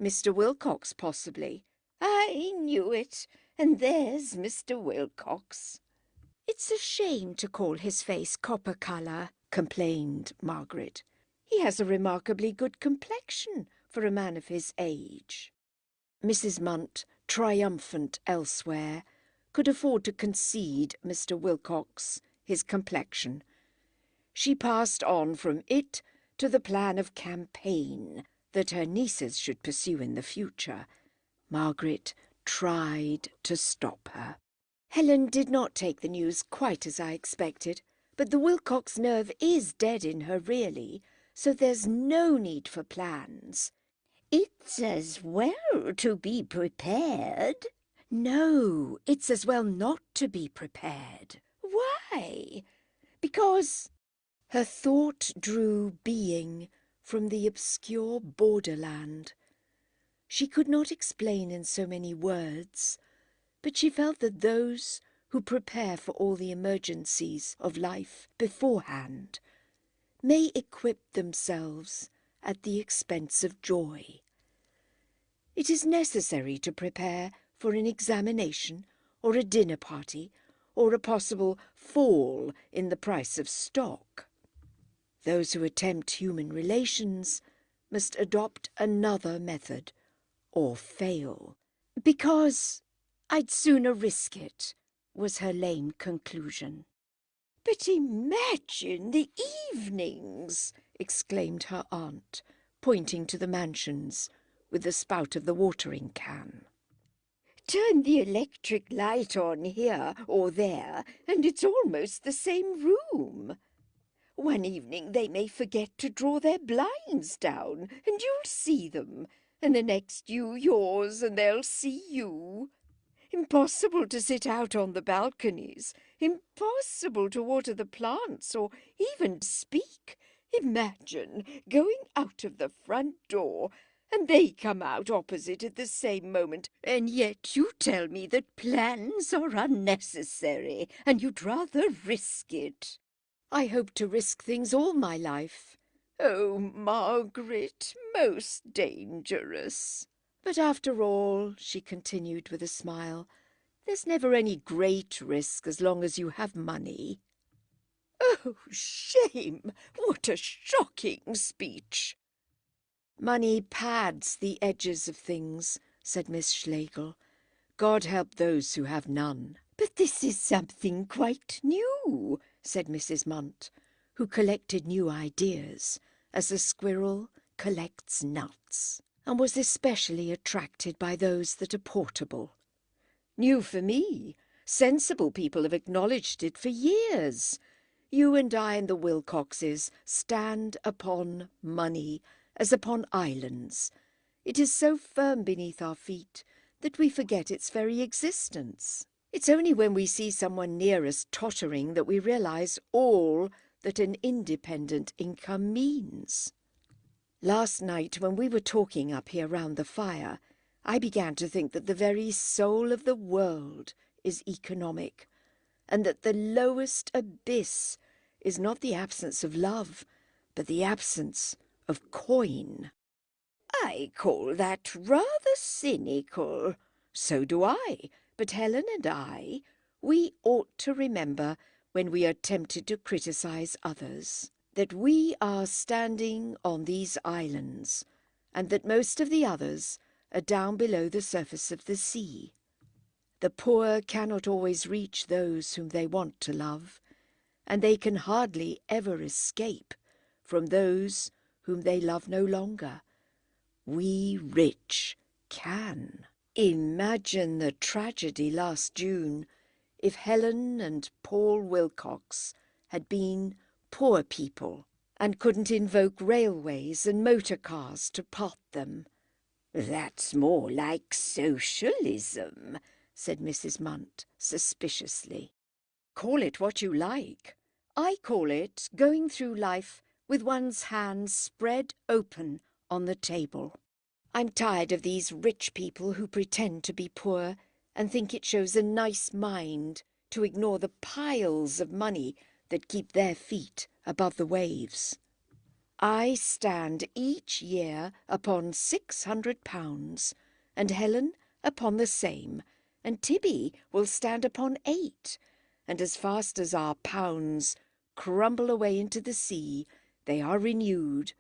Mr. Wilcox, possibly. I knew it. And there's Mr. Wilcox. It's a shame to call his face copper colour, complained Margaret. He has a remarkably good complexion for a man of his age. Mrs. Munt, triumphant elsewhere, could afford to concede Mr. Wilcox his complexion. She passed on from it to the plan of campaign that her nieces should pursue in the future. Margaret tried to stop her. Helen did not take the news quite as I expected, but the Wilcox nerve is dead in her really, so there's no need for plans. It's as well to be prepared. No, it's as well not to be prepared. Why? Because her thought drew being from the obscure borderland. She could not explain in so many words, but she felt that those who prepare for all the emergencies of life beforehand may equip themselves at the expense of joy. It is necessary to prepare for an examination or a dinner party or a possible fall in the price of stock. Those who attempt human relations must adopt another method or fail. Because I'd sooner risk it, was her lame conclusion. But imagine the evenings, exclaimed her aunt, pointing to the mansions with the spout of the watering can. Turn the electric light on here or there, and it's almost the same room. One evening they may forget to draw their blinds down, and you'll see them, and the next yours, and they'll see you. Impossible to sit out on the balconies, impossible to water the plants or even speak. Imagine going out of the front door and they come out opposite at the same moment, and yet you tell me that plans are unnecessary and you'd rather risk it. I hope to risk things all my life. Oh, Margaret, most dangerous. But after all, she continued with a smile, there's never any great risk as long as you have money. Oh, shame! What a shocking speech! Money pads the edges of things, said Miss Schlegel. God help those who have none. But this is something quite new, said Mrs. Munt, who collected new ideas as a squirrel collects nuts, and was especially attracted by those that are portable. New for me. Sensible people have acknowledged it for years. You and I and the Wilcoxes stand upon money as upon islands. It is so firm beneath our feet that we forget its very existence. It's only when we see someone near us tottering that we realise all that an independent income means. Last night, when we were talking up here round the fire, I began to think that the very soul of the world is economic, and that the lowest abyss is not the absence of love, but the absence of coin. I call that rather cynical. So do I, but Helen and I, we ought to remember when we are tempted to criticise others, that we are standing on these islands, and that most of the others are down below the surface of the sea. The poor cannot always reach those whom they want to love, and they can hardly ever escape from those whom they love no longer. We rich can. Imagine the tragedy last June if Helen and Paul Wilcox had been poor people and couldn't invoke railways and motor cars to part them. That's more like socialism, said Mrs. Munt suspiciously. Call it what you like. I call it going through life with one's hands spread open on the table. I'm tired of these rich people who pretend to be poor and think it shows a nice mind to ignore the piles of money that keep their feet above the waves. I stand each year upon £600, and Helen upon the same, and Tibby will stand upon 8, and as fast as our pounds crumble away into the sea, they are renewed.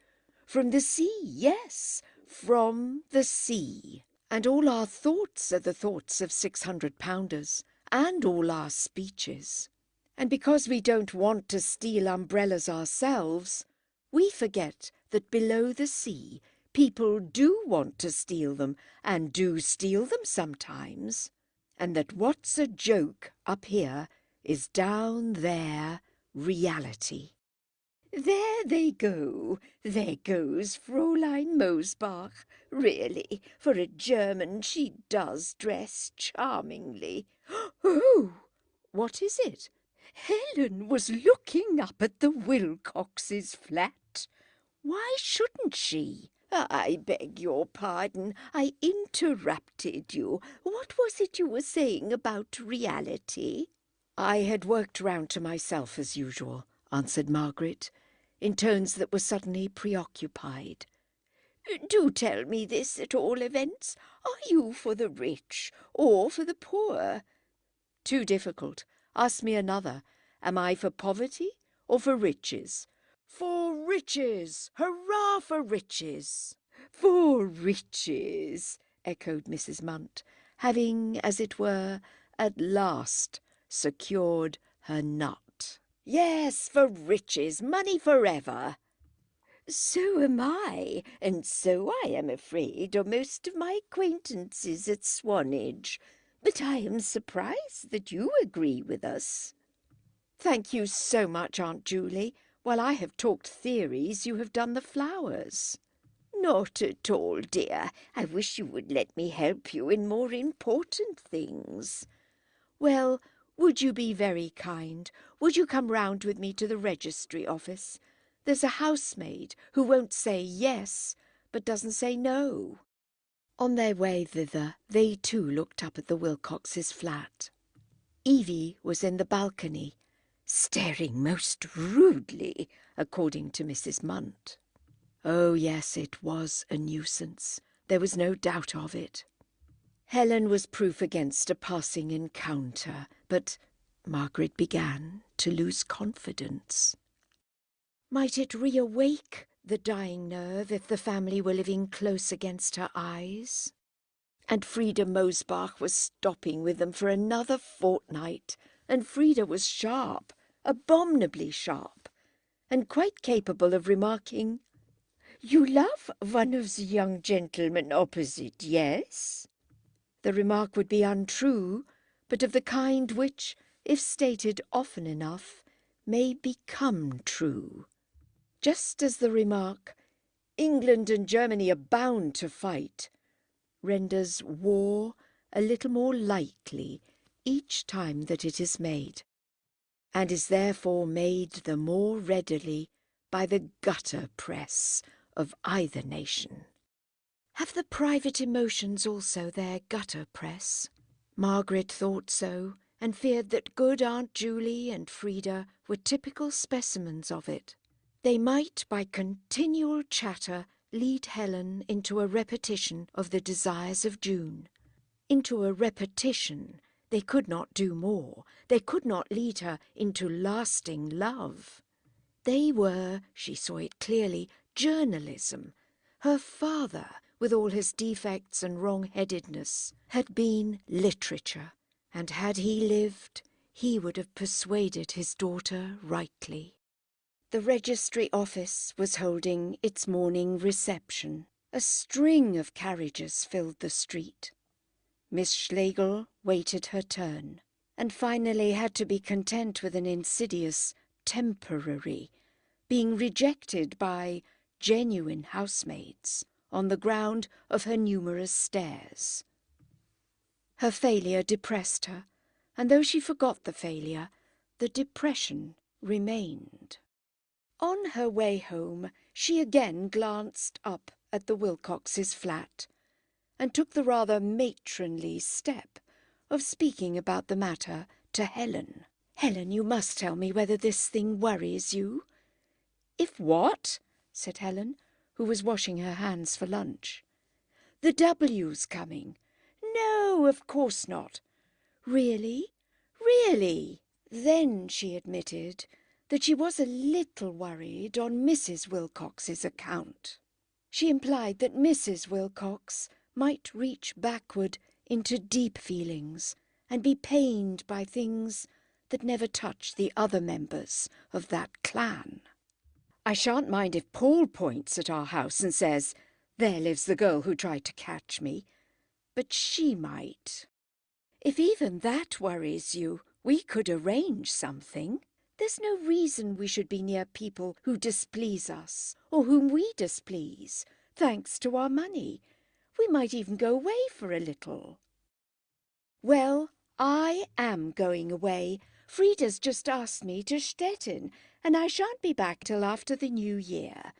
From the sea, yes, from the sea. And all our thoughts are the thoughts of 600-pounders, and all our speeches. And because we don't want to steal umbrellas ourselves, we forget that below the sea people do want to steal them, and do steal them sometimes, and that what's a joke up here is down there reality. There they go. There goes Fräulein Mosbach. Really, for a German she does dress charmingly. Oh, what is it? Helen was looking up at the Wilcox's flat. Why shouldn't she? I beg your pardon. I interrupted you. What was it you were saying about reality? I had worked round to myself as usual, answered Margaret, in tones that were suddenly preoccupied. Do tell me this at all events. Are you for the rich or for the poor? Too difficult. Ask me another. Am I for poverty or for riches? For riches! Hurrah for riches! For riches! Echoed Mrs. Munt, having, as it were, at last secured her nut. Yes, for riches, money forever. So am I, and so I am afraid are most of my acquaintances at Swanage. But I am surprised that you agree with us. Thank you so much, Aunt Julie. While I have talked theories, you have done the flowers. Not at all, dear. I wish you would let me help you in more important things. Well, would you be very kind? Would you come round with me to the registry office? There's a housemaid who won't say yes, but doesn't say no. On their way thither, they too looked up at the Wilcox's flat. Evie was in the balcony, staring most rudely, according to Mrs. Munt. Oh, yes, it was a nuisance. There was no doubt of it. Helen was proof against a passing encounter, but Margaret began to lose confidence. Might it reawake the dying nerve if the family were living close against her eyes? And Frida Mosbach was stopping with them for another fortnight, and Frida was sharp, abominably sharp, and quite capable of remarking, "You love one of the young gentlemen opposite, yes?" The remark would be untrue, but of the kind which, if stated often enough, may become true. Just as the remark, "England and Germany are bound to fight," renders war a little more likely each time that it is made, and is therefore made the more readily by the gutter press of either nation. Have the private emotions also their gutter press? Margaret thought so, and feared that good Aunt Julie and Frida were typical specimens of it. They might, by continual chatter, lead Helen into a repetition of the desires of June. Into a repetition. They could not do more. They could not lead her into lasting love. They were, she saw it clearly, journalism. Her father, with all his defects and wrong-headedness, had been literature, and had he lived, he would have persuaded his daughter rightly. The registry office was holding its morning reception. A string of carriages filled the street. Miss Schlegel waited her turn, and finally had to be content with an insidious temporary, being rejected by genuine housemaids on the ground of her numerous stares. Her failure depressed her, and though she forgot the failure, the depression remained. On her way home, she again glanced up at the Wilcox's flat, and took the rather matronly step of speaking about the matter to Helen. Helen, you must tell me whether this thing worries you. If what? Said Helen, who was washing her hands for lunch. The W's coming. No, of course not. Really? Really? Then she admitted that she was a little worried on Mrs. Wilcox's account. She implied that Mrs. Wilcox might reach backward into deep feelings and be pained by things that never touched the other members of that clan. I shan't mind if Paul points at our house and says, "There lives the girl who tried to catch me." But she might. If even that worries you, we could arrange something. There's no reason we should be near people who displease us, or whom we displease, thanks to our money. We might even go away for a little. Well, I am going away. Frida's just asked me to Stettin, and I shan't be back till after the New Year.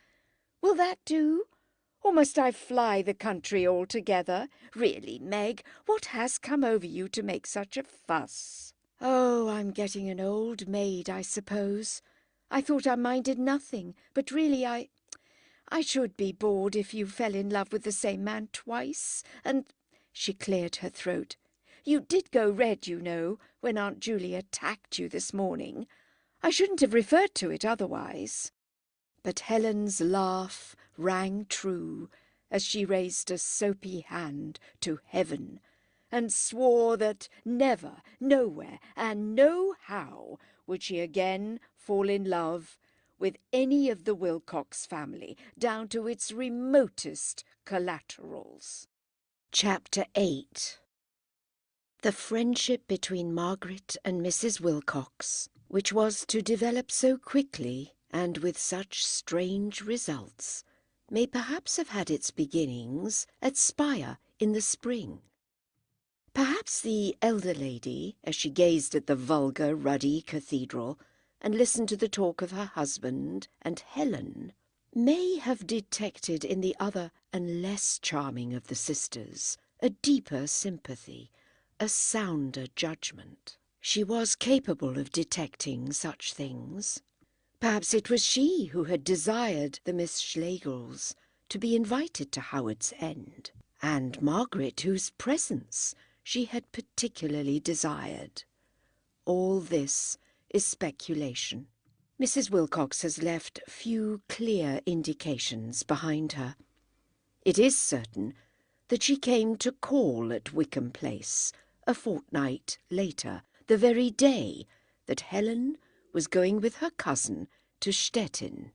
Will that do? Or must I fly the country altogether? Really, Meg, what has come over you to make such a fuss? Oh, I'm getting an old maid, I suppose. I thought I minded nothing, but really I should be bored if you fell in love with the same man twice, and— She cleared her throat. You did go red, you know, when Aunt Julie attacked you this morning. I shouldn't have referred to it otherwise. But Helen's laugh rang true as she raised a soapy hand to heaven and swore that never, nowhere, and nohow would she again fall in love with any of the Wilcox family, down to its remotest collaterals. Chapter 8. The friendship between Margaret and Mrs. Wilcox, which was to develop so quickly and with such strange results, may perhaps have had its beginnings at Spire in the spring. Perhaps the elder lady, as she gazed at the vulgar, ruddy cathedral and listened to the talk of her husband and Helen, may have detected in the other and less charming of the sisters a deeper sympathy, a sounder judgment. She was capable of detecting such things. Perhaps it was she who had desired the Miss Schlegels to be invited to Howard's End, and Margaret whose presence she had particularly desired. All this is speculation. Mrs. Wilcox has left few clear indications behind her. It is certain that she came to call at Wickham Place a fortnight later, the very day that Helen was going with her cousin to Stettin.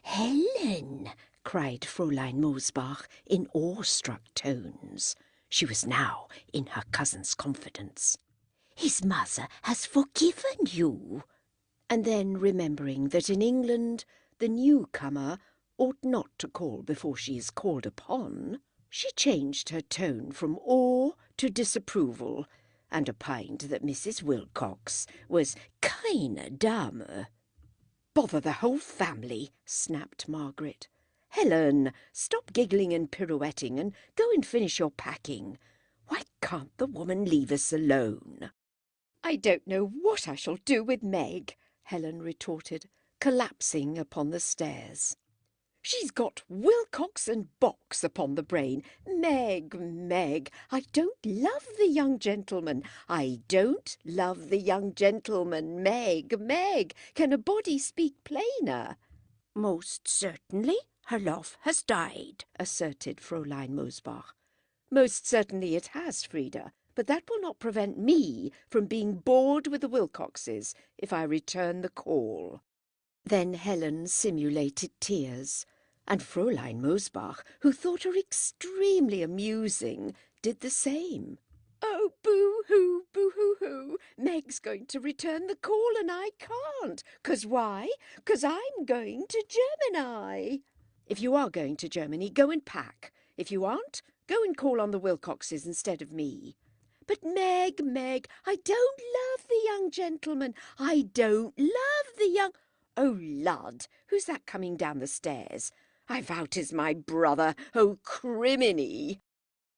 "Helen!" cried Fräulein Mosbach in awestruck tones. She was now in her cousin's confidence. "His mother has forgiven you." And then, remembering that in England the newcomer ought not to call before she is called upon, she changed her tone from awe to disapproval, and opined that Mrs. Wilcox was keine Dame. "Bother the whole family," snapped Margaret. "Helen, stop giggling and pirouetting and go and finish your packing. Why can't the woman leave us alone?" "I don't know what I shall do with Meg," Helen retorted, collapsing upon the stairs. "She's got Wilcox and Box upon the brain. Meg, Meg, I don't love the young gentleman. I don't love the young gentleman. Meg, Meg, can a body speak plainer?" "Most certainly her love has died," asserted Fräulein Mosbach. "Most certainly it has, Frida, but that will not prevent me from being bored with the Wilcoxes if I return the call." Then Helen simulated tears, and Fräulein Mosbach, who thought her extremely amusing, did the same. "Oh, boo-hoo, boo-hoo-hoo! Meg's going to return the call and I can't. 'Cause why? 'Cause I'm going to Germany." "If you are going to Germany, go and pack. If you aren't, go and call on the Wilcoxes instead of me." "But Meg, Meg, I don't love the young gentleman. I don't love the young—" "Oh, lud, who's that coming down the stairs? I vow 'tis my brother. Oh, criminy!"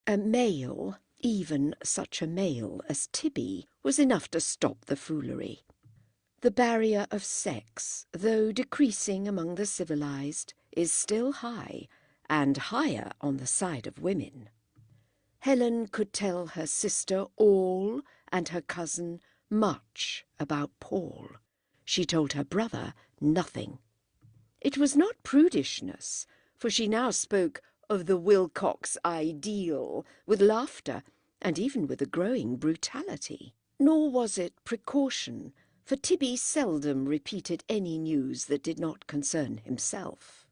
A male, even such a male as Tibby, was enough to stop the foolery. The barrier of sex, though decreasing among the civilized, is still high, and higher on the side of women. Helen could tell her sister all, and her cousin much, about Paul. She told her brother nothing. It was not prudishness, for she now spoke of the Wilcox ideal with laughter, and even with a growing brutality. Nor was it precaution, for Tibby seldom repeated any news that did not concern himself.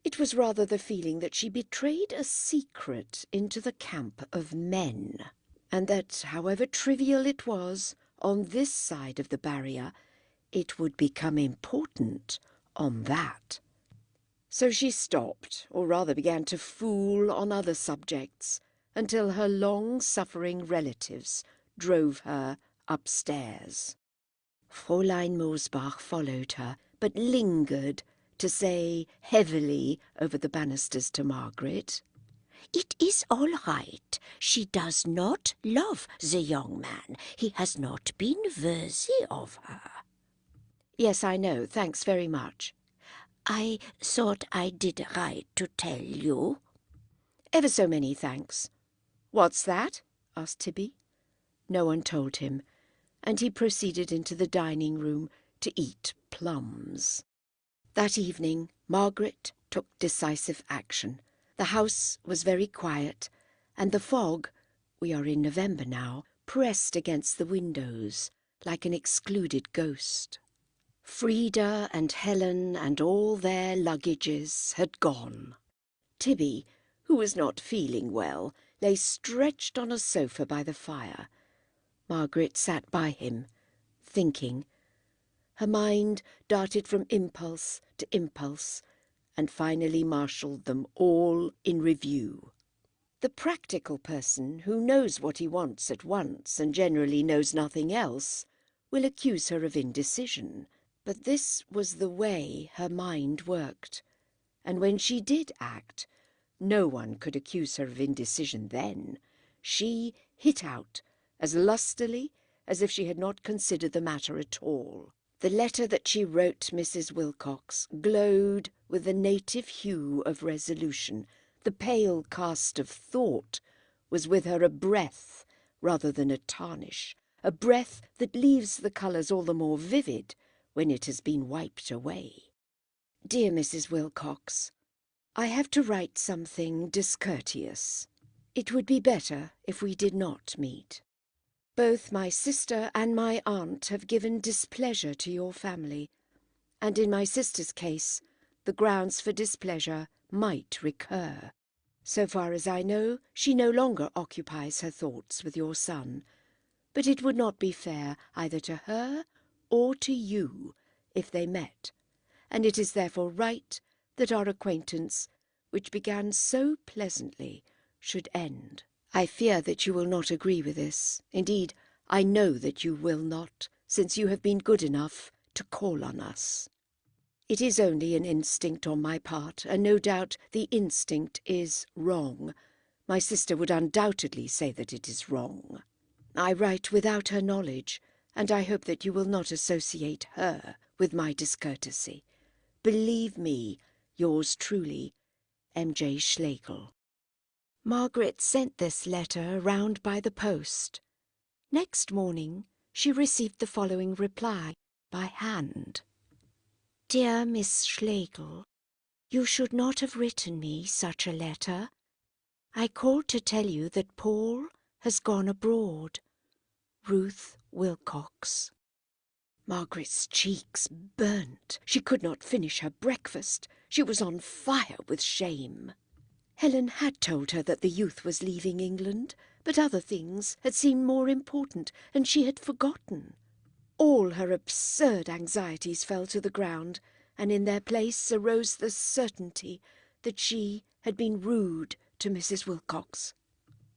It was rather the feeling that she betrayed a secret into the camp of men, and that, however trivial it was on this side of the barrier, it would become important on that. So she stopped, or rather began to fool on other subjects, until her long-suffering relatives drove her upstairs. Fräulein Mosbach followed her, but lingered to say heavily over the banisters to Margaret, "It is all right. She does not love the young man. He has not been worthy of her." "Yes, I know. Thanks very much." "I thought I did right to tell you." "Ever so many thanks." "What's that?" asked Tibby. No one told him, and he proceeded into the dining-room to eat plums. That evening Margaret took decisive action. The house was very quiet, and the fog, we are in November now, pressed against the windows like an excluded ghost. Frida and Helen and all their luggages had gone. Tibby, who was not feeling well, lay stretched on a sofa by the fire. Margaret sat by him, thinking. Her mind darted from impulse to impulse, and finally marshalled them all in review. The practical person, who knows what he wants at once and generally knows nothing else, will accuse her of indecision. But this was the way her mind worked, and when she did act, no one could accuse her of indecision then. She hit out as lustily as if she had not considered the matter at all. The letter that she wrote Mrs. Wilcox glowed with the native hue of resolution. The pale cast of thought was with her a breath rather than a tarnish, a breath that leaves the colours all the more vivid when it has been wiped away. "Dear Mrs. Wilcox, I have to write something discourteous. It would be better if we did not meet. Both my sister and my aunt have given displeasure to your family, and in my sister's case the grounds for displeasure might recur. So far as I know, she no longer occupies her thoughts with your son, but it would not be fair either to her or to you if they met, and it is therefore right that our acquaintance, which began so pleasantly, should end. I fear that you will not agree with this. Indeed, I know that you will not, since you have been good enough to call on us. It is only an instinct on my part, and no doubt the instinct is wrong. My sister would undoubtedly say that it is wrong. I write without her knowledge, and I hope that you will not associate her with my discourtesy. Believe me, yours truly, M.J. Schlegel." Margaret sent this letter round by the post. Next morning she received the following reply by hand. "Dear Miss Schlegel, you should not have written me such a letter. I called to tell you that Paul has gone abroad. Ruth Wilcox." Margaret's cheeks burnt. She could not finish her breakfast. She was on fire with shame. Helen had told her that the youth was leaving England, but other things had seemed more important, and she had forgotten. All her absurd anxieties fell to the ground, and in their place arose the certainty that she had been rude to Mrs. Wilcox.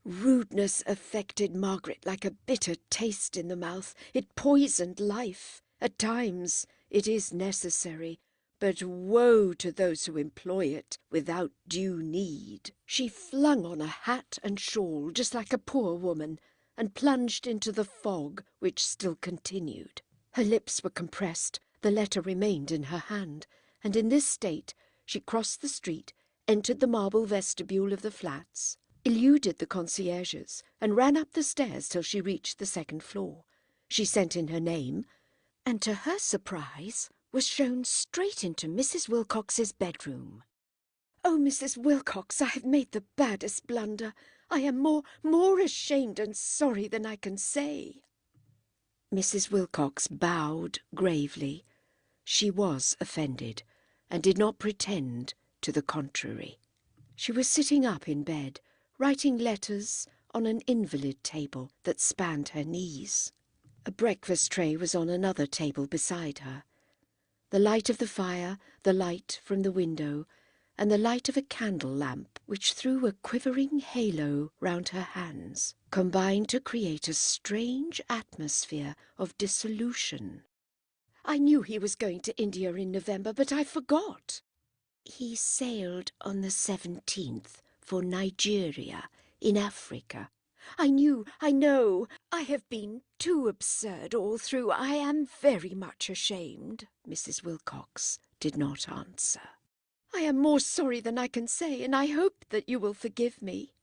Rudeness affected Margaret like a bitter taste in the mouth. It poisoned life. At times it is necessary, but woe to those who employ it without due need. She flung on a hat and shawl, just like a poor woman, and plunged into the fog, which still continued. Her lips were compressed, the letter remained in her hand, and in this state she crossed the street, entered the marble vestibule of the flats, eluded the concierges, and ran up the stairs till she reached the second floor. She sent in her name, and to her surprise was shown straight into Mrs. Wilcox's bedroom. "Oh, Mrs. Wilcox, I have made the baddest blunder. I am more ashamed and sorry than I can say." Mrs. Wilcox bowed gravely. She was offended, and did not pretend to the contrary. She was sitting up in bed, writing letters on an invalid table that spanned her knees. A breakfast tray was on another table beside her. The light of the fire, the light from the window, and the light of a candle lamp which threw a quivering halo round her hands, combined to create a strange atmosphere of dissolution. "I knew he was going to India in November, but I forgot." "He sailed on the 17th for Nigeria, in Africa." "I know. I have been too absurd all through. I am very much ashamed." Mrs. Wilcox did not answer. "I am more sorry than I can say, and I hope that you will forgive me."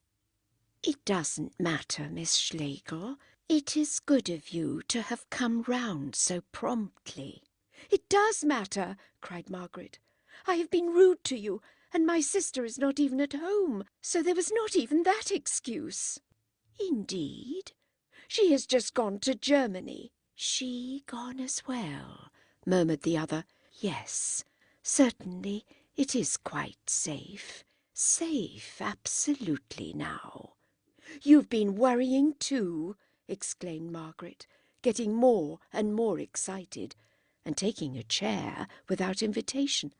"It doesn't matter, Miss Schlegel. It is good of you to have come round so promptly." "It does matter," cried Margaret. "I have been rude to you, and my sister is not even at home, so there was not even that excuse." "Indeed?" "She has just gone to Germany." "She gone as well?" murmured the other. "Yes, certainly it is quite safe. Safe, absolutely now." "You've been worrying too," exclaimed Margaret, getting more and more excited, and taking a chair without invitation.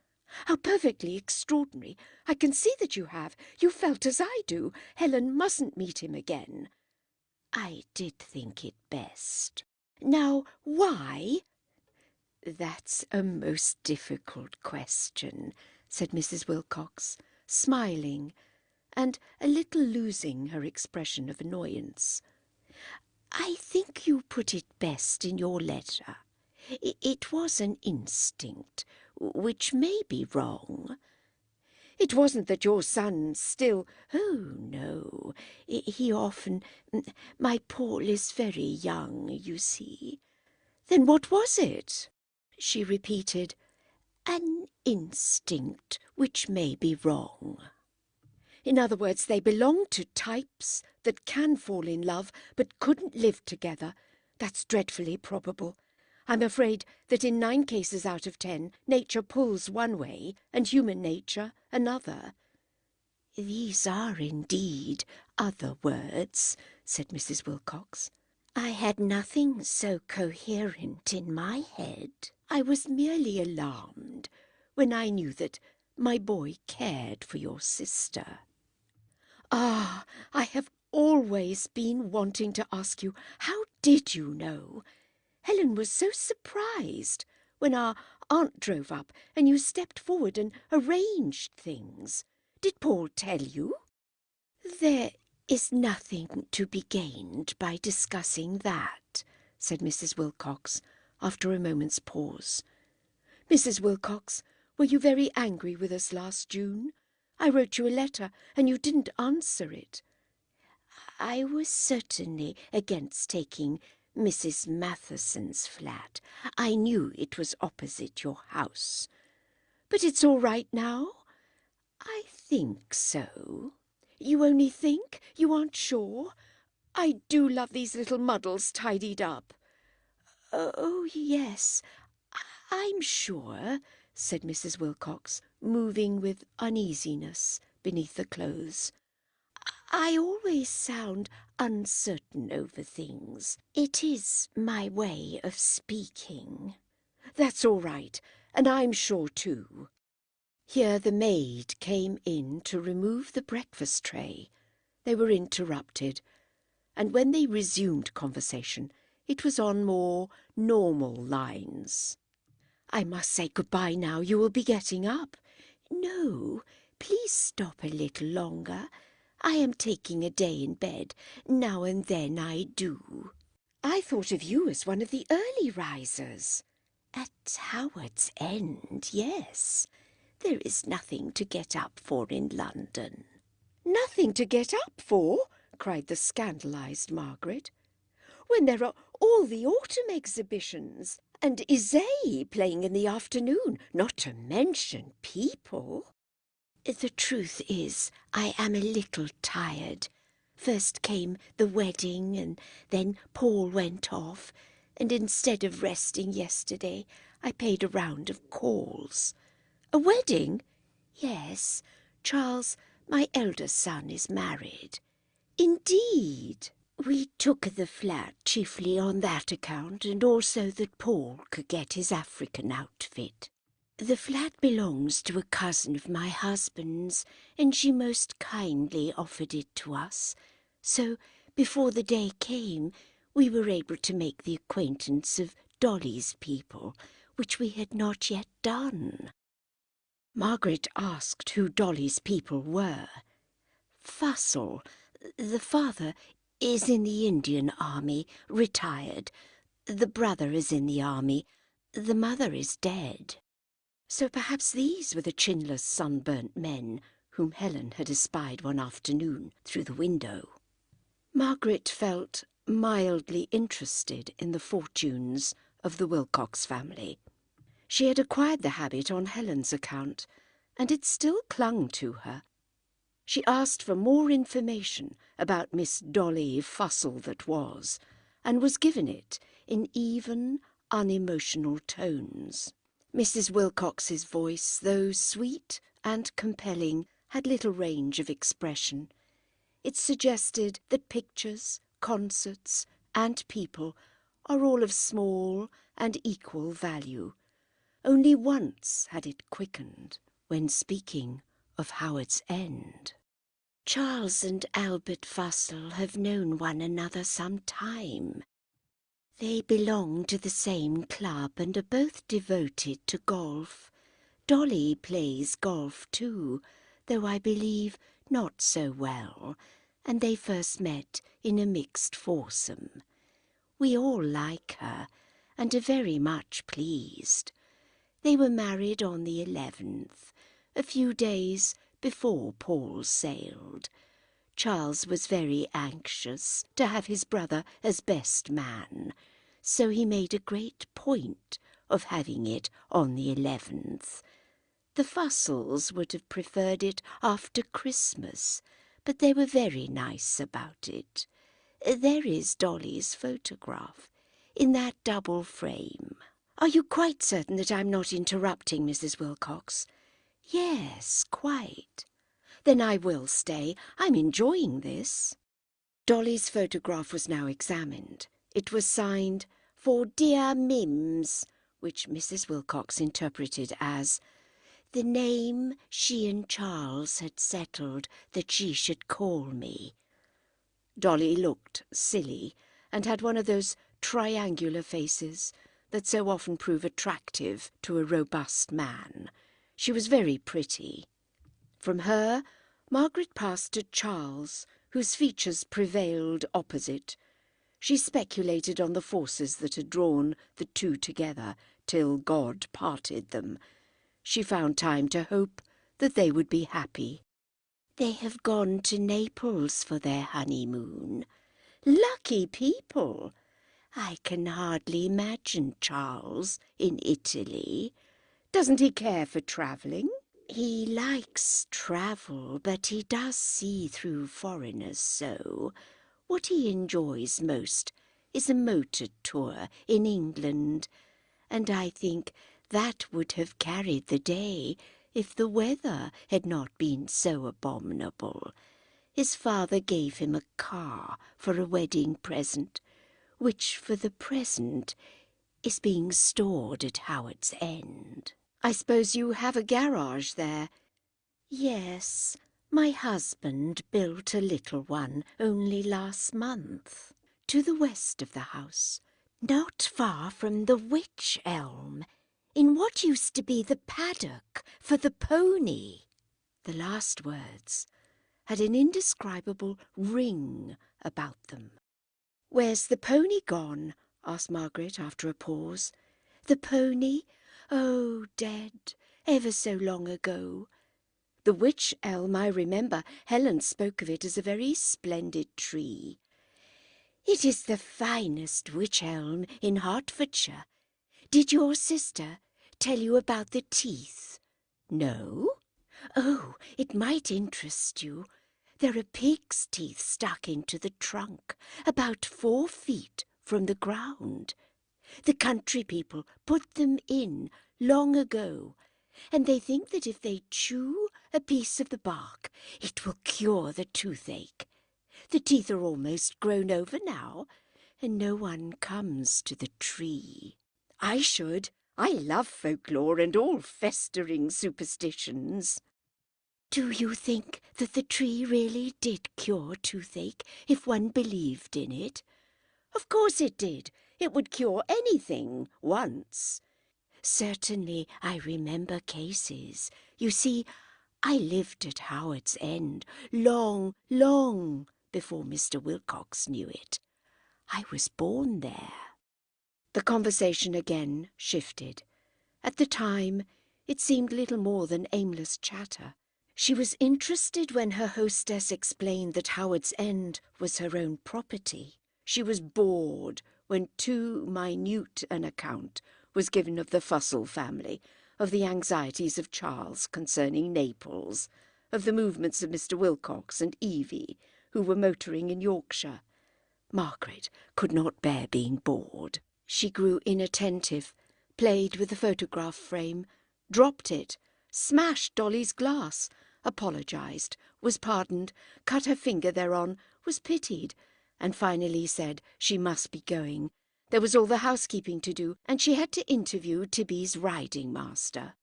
"How perfectly extraordinary! I can see that you have. You felt as I do. Helen mustn't meet him again." "I did think it best." "Now, why?" "That's a most difficult question," said Mrs. Wilcox, smiling, and a little losing her expression of annoyance. "I think you put it best in your letter. It was an instinct, which may be wrong." "It wasn't that your son still—" "Oh, no. He often— My Paul is very young, you see." "Then what was it?" She repeated, "An instinct which may be wrong." "In other words, they belong to types that can fall in love but couldn't live together. That's dreadfully probable. I'm afraid that in 9 cases out of 10, nature pulls one way and human nature another." "These are indeed other words," said Mrs. Wilcox. "I had nothing so coherent in my head. I was merely alarmed when I knew that my boy cared for your sister." "Ah, I have always been wanting to ask you, how did you know? Helen was so surprised when our aunt drove up and you stepped forward and arranged things. Did Paul tell you?" "There is nothing to be gained by discussing that," said Mrs. Wilcox, after a moment's pause. "Mrs. Wilcox, were you very angry with us last June? I wrote you a letter and you didn't answer it." "I was certainly against taking Mrs. Matheson's flat. I knew it was opposite your house." "But it's all right now?" "I think so." "You only think? You aren't sure? I do love these little muddles tidied up." "Oh, yes, I'm sure," said Mrs. Wilcox, moving with uneasiness beneath the clothes. "I always sound uncertain over things. It is my way of speaking." "That's all right, and I'm sure too." Here the maid came in to remove the breakfast tray. They were interrupted, and when they resumed conversation, it was on more normal lines. "I must say good-bye now. You will be getting up." "No, please stop a little longer. I am taking a day in bed. Now and then I do." I thought of you as one of the early risers. At Howard's End, yes. There is nothing to get up for in London. Nothing to get up for, cried the scandalised Margaret, when there are all the autumn exhibitions and Isée playing in the afternoon, not to mention people. The truth is, I am a little tired. First came the wedding, and then Paul went off, and instead of resting yesterday, I paid a round of calls. A wedding? Yes, Charles, my eldest son, is married. Indeed. We took the flat chiefly on that account, and also that Paul could get his African outfit. The flat belongs to a cousin of my husband's, and she most kindly offered it to us. So, before the day came, we were able to make the acquaintance of Dolly's people, which we had not yet done. Margaret asked who Dolly's people were. Fussell, the father, is in the Indian Army, retired. The brother is in the army. The mother is dead. So perhaps these were the chinless, sunburnt men whom Helen had espied one afternoon through the window. Margaret felt mildly interested in the fortunes of the Wilcox family. She had acquired the habit on Helen's account, and it still clung to her. She asked for more information about Miss Dolly Fussell that was, and was given it in even, unemotional tones. Mrs. Wilcox's voice, though sweet and compelling, had little range of expression. It suggested that pictures, concerts, and people are all of small and equal value. Only once had it quickened, when speaking of Howard's End. Charles and Albert Fussell have known one another some time. They belong to the same club and are both devoted to golf. Dolly plays golf too, though I believe not so well, and they first met in a mixed foursome. We all like her, and are very much pleased. They were married on the 11th, a few days before Paul sailed. Charles was very anxious to have his brother as best man, so he made a great point of having it on the 11th. The Fussells would have preferred it after Christmas, but they were very nice about it. There is Dolly's photograph, in that double frame. Are you quite certain that I'm not interrupting, Mrs. Wilcox? Yes, quite. Then I will stay. I'm enjoying this. Dolly's photograph was now examined. It was signed, "For dear Mims," which Mrs. Wilcox interpreted as the name she and Charles had settled that she should call me. Dolly looked silly and had one of those triangular faces that so often prove attractive to a robust man. She was very pretty. From her, Margaret passed to Charles, whose features prevailed opposite. She speculated on the forces that had drawn the two together till God parted them. She found time to hope that they would be happy. They have gone to Naples for their honeymoon. Lucky people! I can hardly imagine Charles in Italy. Doesn't he care for travelling? He likes travel, but he does see through foreigners so. What he enjoys most is a motor tour in England, and I think that would have carried the day if the weather had not been so abominable. His father gave him a car for a wedding present, which for the present is being stored at Howard's End. I suppose you have a garage there? Yes, my husband built a little one only last month, to the west of the house, not far from the wych elm, in what used to be the paddock for the pony. The last words had an indescribable ring about them. "Where's the pony gone?" asked Margaret after a pause. "The pony? Oh, dead, ever so long ago. The wych elm, I remember. Helen spoke of it as a very splendid tree. It is the finest wych elm in Hertfordshire. Did your sister tell you about the teeth? No? Oh, it might interest you. There are pig's teeth stuck into the trunk, about 4 feet from the ground. The country people put them in long ago, and they think that if they chew a piece of the bark, it will cure the toothache. The teeth are almost grown over now, and no one comes to the tree. I should. I love folklore and all festering superstitions." "Do you think that the tree really did cure toothache if one believed in it?" "Of course it did. It would cure anything once." "Certainly I remember cases. You see, I lived at Howard's End long, long before Mr. Wilcox knew it. I was born there." The conversation again shifted. At the time, it seemed little more than aimless chatter. She was interested when her hostess explained that Howard's End was her own property. She was bored when too minute an account was given of the Fussell family, of the anxieties of Charles concerning Naples, of the movements of Mr. Wilcox and Evie, who were motoring in Yorkshire. Margaret could not bear being bored. She grew inattentive, played with the photograph frame, dropped it, smashed Dolly's glass, apologised, was pardoned, cut her finger thereon, was pitied, and finally said she must be going. There was all the housekeeping to do, and she had to interview Tibby's riding master.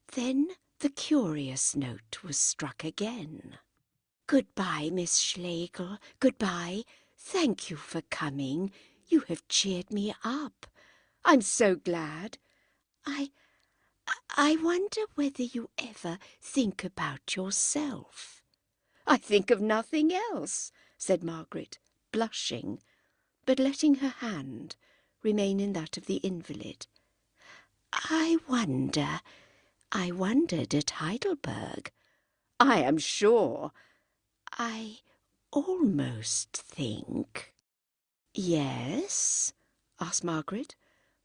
Then the curious note was struck again. "Goodbye, Miss Schlegel, goodbye. Thank you for coming. You have cheered me up. I'm so glad. I wonder whether you ever think about yourself." "I think of nothing else," said Margaret, blushing, but letting her hand remain in that of the invalid. I wondered at Heidelberg." "I am sure." "I almost think—" "Yes?" asked Margaret,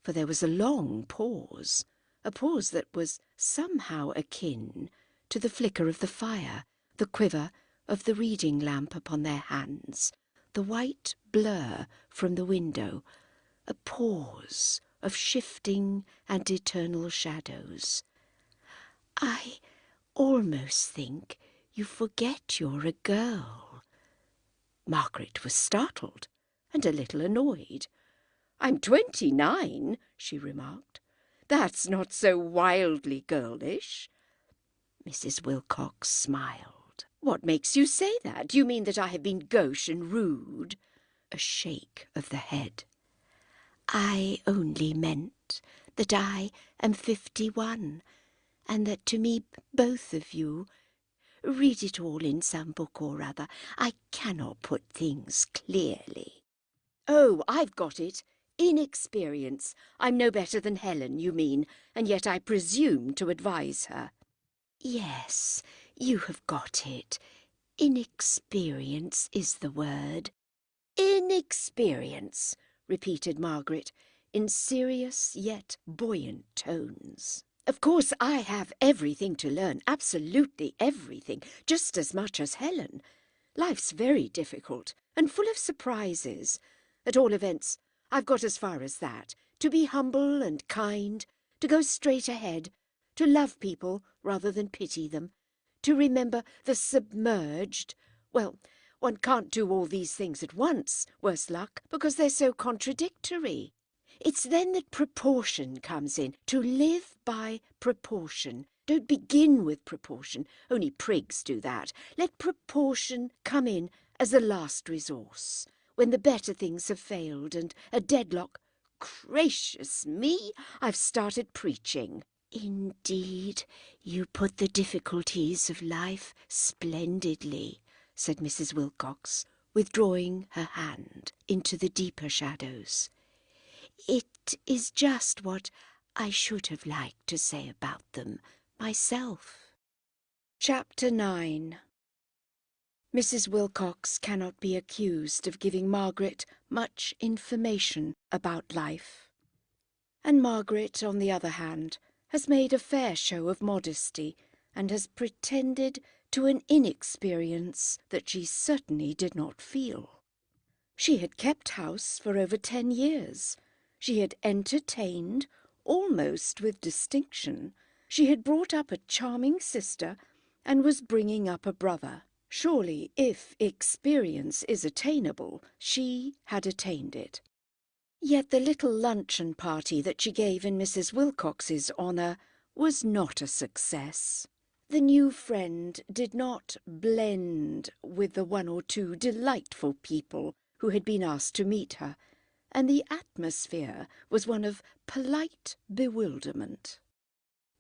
for there was a long pause, a pause that was somehow akin to the flicker of the fire, the quiver of the reading lamp upon their hands, the white blur from the window, a pause of shifting and eternal shadows. "I almost think you forget you're a girl." Margaret was startled and a little annoyed. "I'm 29, she remarked. "That's not so wildly girlish." Mrs. Wilcox smiled. "What makes you say that? Do you mean that I have been gauche and rude?" A shake of the head. "I only meant that I am 51, and that to me both of you, read it all in some book or other, I cannot put things clearly." "Oh, I've got it. Inexperience. I'm no better than Helen, you mean, and yet I presume to advise her." "Yes, you have got it. Inexperience is the word." "Inexperience," repeated Margaret, in serious yet buoyant tones. "Of course I have everything to learn, absolutely everything, just as much as Helen. Life's very difficult and full of surprises. At all events, I've got as far as that, to be humble and kind, to go straight ahead, to love people rather than pity them, to remember the submerged. Well, one can't do all these things at once, worse luck, because they're so contradictory. It's then that proportion comes in, to live by proportion. Don't begin with proportion, only prigs do that. Let proportion come in as a last resource, when the better things have failed and a deadlock. Gracious me, I've started preaching." "Indeed, you put the difficulties of life splendidly," said Mrs. Wilcox, withdrawing her hand into the deeper shadows. "It is just what I should have liked to say about them myself." Chapter 9. Mrs. Wilcox cannot be accused of giving Margaret much information about life. And Margaret, on the other hand, has made a fair show of modesty and has pretended to an inexperience that she certainly did not feel. She had kept house for over 10 years. She had entertained, almost with distinction. She had brought up a charming sister and was bringing up a brother. Surely, if experience is attainable, she had attained it. Yet the little luncheon party that she gave in Mrs. Wilcox's honour was not a success. The new friend did not blend with the 1 or 2 delightful people who had been asked to meet her, and the atmosphere was one of polite bewilderment.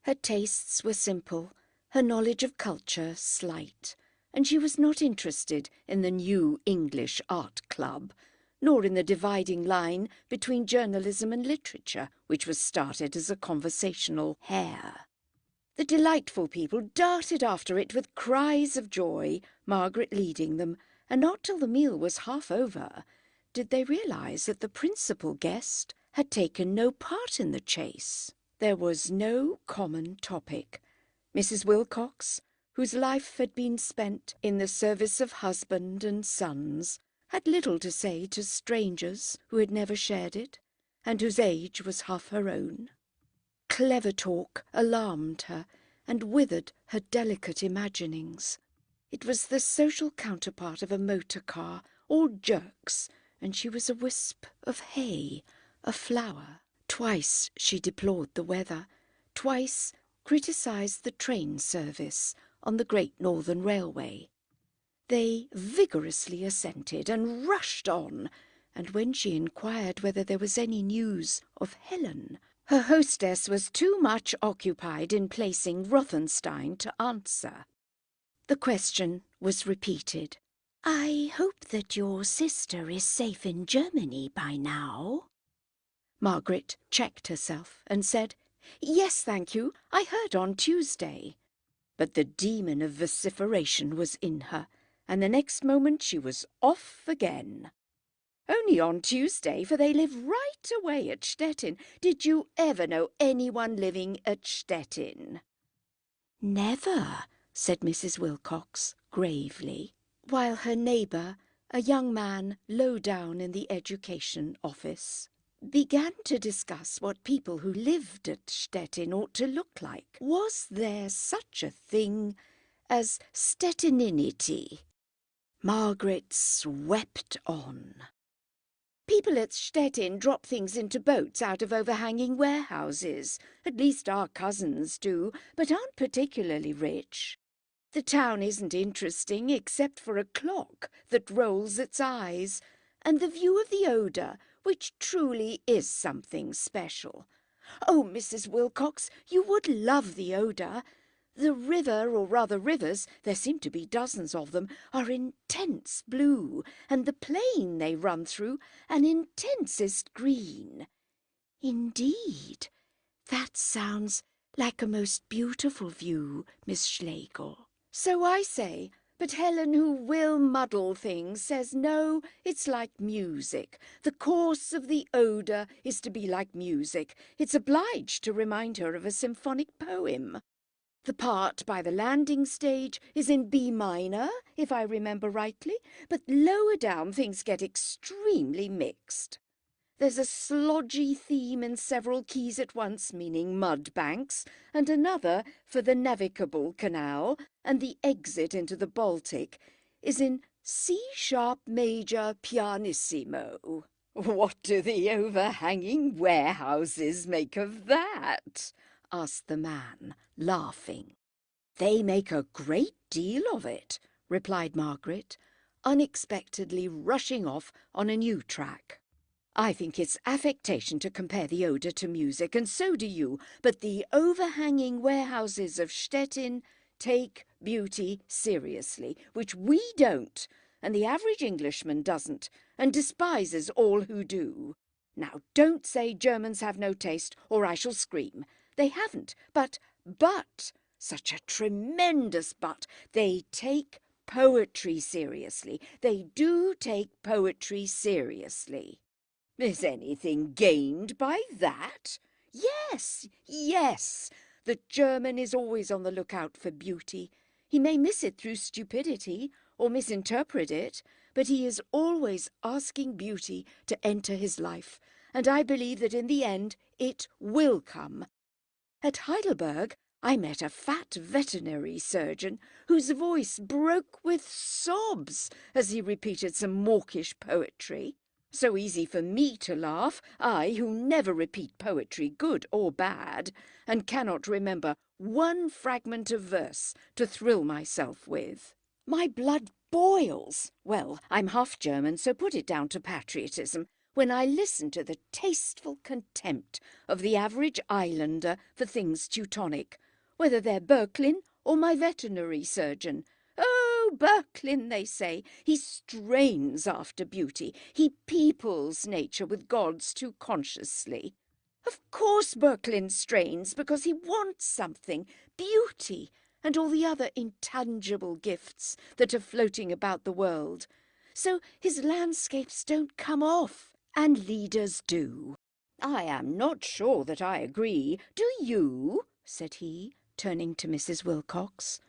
Her tastes were simple, her knowledge of culture slight, and she was not interested in the New English Art Club, nor in the dividing line between journalism and literature, which was started as a conversational hare. The delightful people darted after it with cries of joy, Margaret leading them, and not till the meal was half over did they realise that the principal guest had taken no part in the chase. There was no common topic. Mrs. Wilcox, whose life had been spent in the service of husband and sons, had little to say to strangers who had never shared it, and whose age was half her own. Clever talk alarmed her and withered her delicate imaginings. It was the social counterpart of a motor car, all jerks, and she was a wisp of hay, a flower. Twice she deplored the weather, twice criticised the train service on the Great Northern Railway. They vigorously assented and rushed on, and when she inquired whether there was any news of Helen, her hostess was too much occupied in placing Rothenstein to answer. The question was repeated. "I hope that your sister is safe in Germany by now." Margaret checked herself and said, "Yes, thank you, I heard on Tuesday." But the demon of vociferation was in her, and the next moment she was off again. "Only on Tuesday, for they live right away at Stettin. Did you ever know anyone living at Stettin?" "Never," said Mrs. Wilcox gravely, while her neighbour, a young man low down in the education office, began to discuss what people who lived at Stettin ought to look like. Was there such a thing as Stettininity? Margaret swept on. "People at Stettin drop things into boats out of overhanging warehouses. At least our cousins do, but aren't particularly rich. The town isn't interesting except for a clock that rolls its eyes, and the view of the Oder, which truly is something special. Oh, Mrs. Wilcox, you would love the Oder. The river, or rather rivers, there seem to be dozens of them, are intense blue, and the plain they run through an intensest green." "Indeed, that sounds like a most beautiful view, Miss Schlegel." "So I say, but Helen, who will muddle things, says no, it's like music. The course of the Oder is to be like music. It's obliged to remind her of a symphonic poem. The part by the landing stage is in B minor, if I remember rightly, but lower down things get extremely mixed. There's a slodgy theme in several keys at once, meaning mud banks, and another for the navigable canal, and the exit into the Baltic is in C-sharp major pianissimo." "What do the overhanging warehouses make of that?" asked the man, laughing. "They make a great deal of it," replied Margaret, unexpectedly rushing off on a new track. "I think it's affectation to compare the Oder to music, and so do you, but the overhanging warehouses of Stettin take beauty seriously, which we don't, and the average Englishman doesn't, and despises all who do. Now, don't say Germans have no taste, or I shall scream. They haven't, but, such a tremendous but, they take poetry seriously. They do take poetry seriously. Is anything gained by that? Yes, yes. The German is always on the lookout for beauty. He may miss it through stupidity or misinterpret it, but he is always asking beauty to enter his life, and I believe that in the end it will come. At Heidelberg, I met a fat veterinary surgeon whose voice broke with sobs as he repeated some mawkish poetry. So easy for me to laugh, I who never repeat poetry, good or bad, and cannot remember one fragment of verse to thrill myself with. My blood boils. Well, I'm half German, so put it down to patriotism. When I listen to the tasteful contempt of the average islander for things Teutonic, whether they're Berklin or my veterinary surgeon. Oh, Berklin, they say, he strains after beauty. He peoples nature with gods too consciously. Of course Berklin strains because he wants something, beauty, and all the other intangible gifts that are floating about the world. So his landscapes don't come off, and leaders do. I am not sure that I agree. Do you? Said he, turning to Mrs. Wilcox.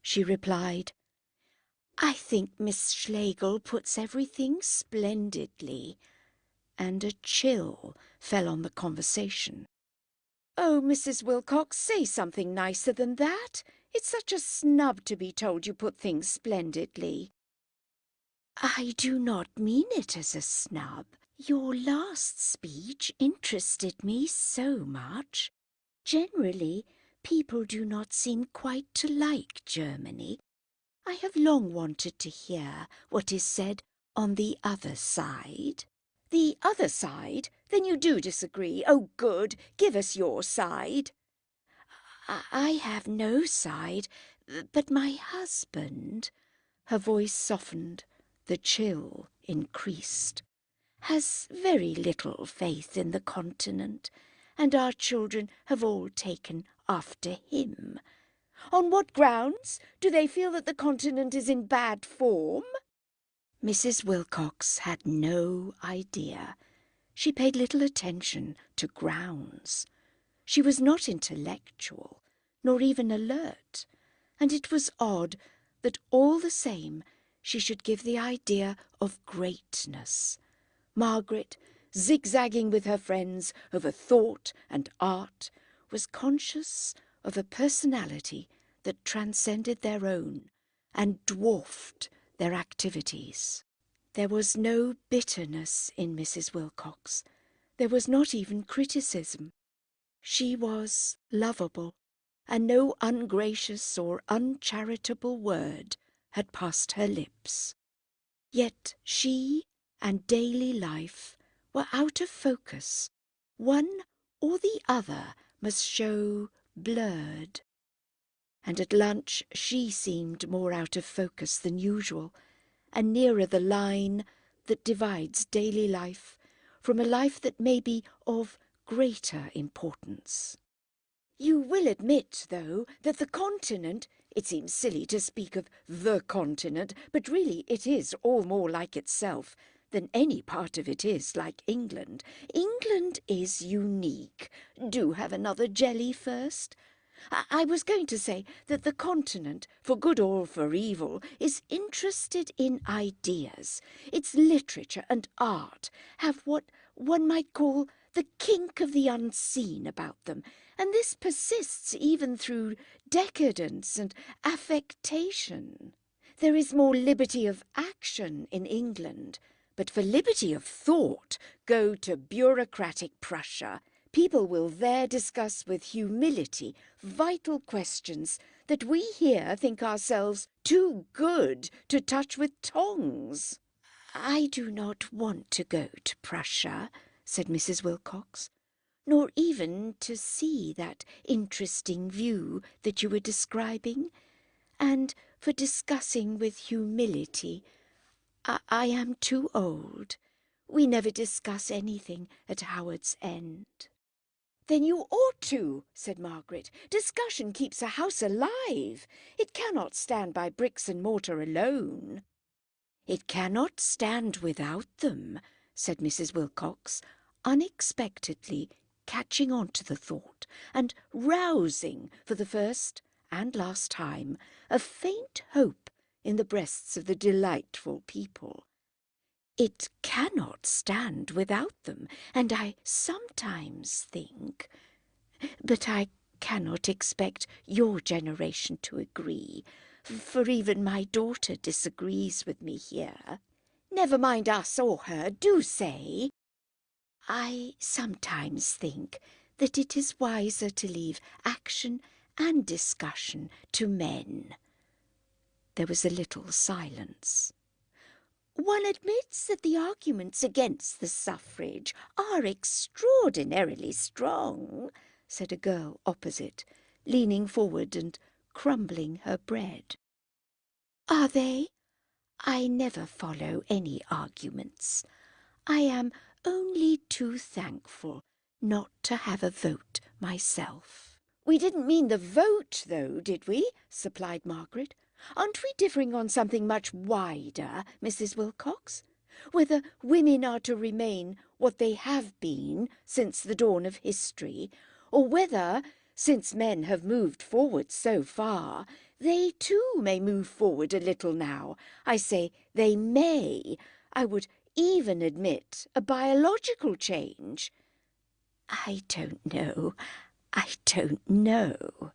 She replied, I think Miss Schlegel puts everything splendidly, and a chill fell on the conversation. Oh, Mrs. Wilcox, say something nicer than that. It's such a snub to be told you put things splendidly. I do not mean it as a snub. Your last speech interested me so much. Generally, people do not seem quite to like Germany. I have long wanted to hear what is said on the other side. The other side? Then you do disagree. Oh, good. Give us your side. I have no side, but my husband, her voice softened, the chill increased, has very little faith in the continent, and our children have all taken after him. On what grounds? Do they feel that the continent is in bad form? Mrs. Wilcox had no idea. She paid little attention to grounds. She was not intellectual, nor even alert, and it was odd that all the same she should give the idea of greatness. Margaret, zigzagging with her friends over thought and art, was conscious of a personality that transcended their own and dwarfed their activities. There was no bitterness in Mrs. Wilcox. There was not even criticism. She was lovable, and no ungracious or uncharitable word had passed her lips. Yet she and daily life were out of focus. One or the other must show blurred. And at lunch she seemed more out of focus than usual, and nearer the line that divides daily life from a life that may be of greater importance. You will admit, though, that the continent, it seems silly to speak of the continent, but really it is all more like itself than any part of it is like England. England is unique. Do have another jelly first. I was going to say that the continent, for good or for evil, is interested in ideas. Its literature and art have what one might call the kink of the unseen about them, and this persists even through decadence and affectation. There is more liberty of action in England, but for liberty of thought, go to bureaucratic Prussia. People will there discuss with humility vital questions that we here think ourselves too good to touch with tongs. I do not want to go to Prussia, said Mrs. Wilcox, nor even to see that interesting view that you were describing, and for discussing with humility I am too old. We never discuss anything at Howard's End." "Then you ought to," said Margaret. "Discussion keeps a house alive. It cannot stand by bricks and mortar alone." "It cannot stand without them," said Mrs. Wilcox, unexpectedly catching on to the thought and rousing for the first and last time a faint hope in the breasts of the delightful people. "It cannot stand without them, and I sometimes think... But I cannot expect your generation to agree, for even my daughter disagrees with me here." "Never mind us or her, do say." "I sometimes think that it is wiser to leave action and discussion to men." There was a little silence. "One admits that the arguments against the suffrage are extraordinarily strong," said a girl opposite, leaning forward and crumbling her bread. "Are they? I never follow any arguments. I am only too thankful not to have a vote myself." "We didn't mean the vote, though, did we?" supplied Margaret. "Aren't we differing on something much wider, Mrs. Wilcox? Whether women are to remain what they have been since the dawn of history, or whether, since men have moved forward so far, they too may move forward a little now. I say they may. I would even admit a biological change." "I don't know. I don't know."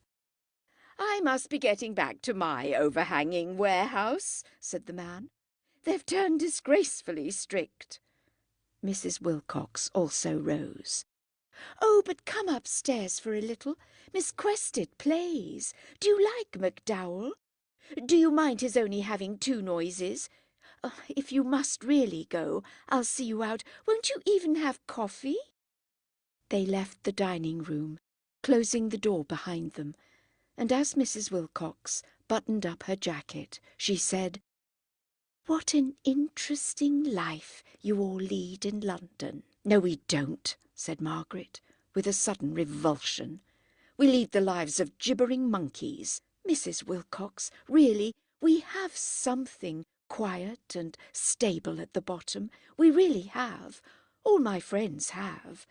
"I must be getting back to my overhanging warehouse," said the man. "They've turned disgracefully strict." Mrs. Wilcox also rose. "Oh, but come upstairs for a little. Miss Quested plays. Do you like MacDowell? Do you mind his only having two noises? If you must really go, I'll see you out. Won't you even have coffee?" They left the dining room, closing the door behind them, and as Mrs. Wilcox buttoned up her jacket, she said, "What an interesting life you all lead in London." "No, we don't," said Margaret, with a sudden revulsion. "We lead the lives of gibbering monkeys. Mrs. Wilcox, really, we have something quiet and stable at the bottom. We really have. All my friends have.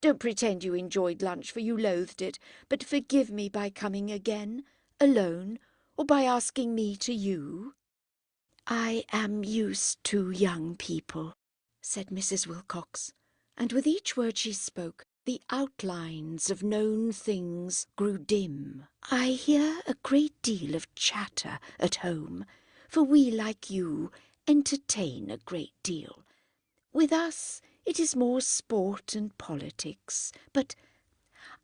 Don't pretend you enjoyed lunch, for you loathed it, but forgive me by coming again, alone, or by asking me to you." "I am used to young people," said Mrs. Wilcox, and with each word she spoke, the outlines of known things grew dim. "I hear a great deal of chatter at home, for we, like you, entertain a great deal. With us it is more sport and politics, but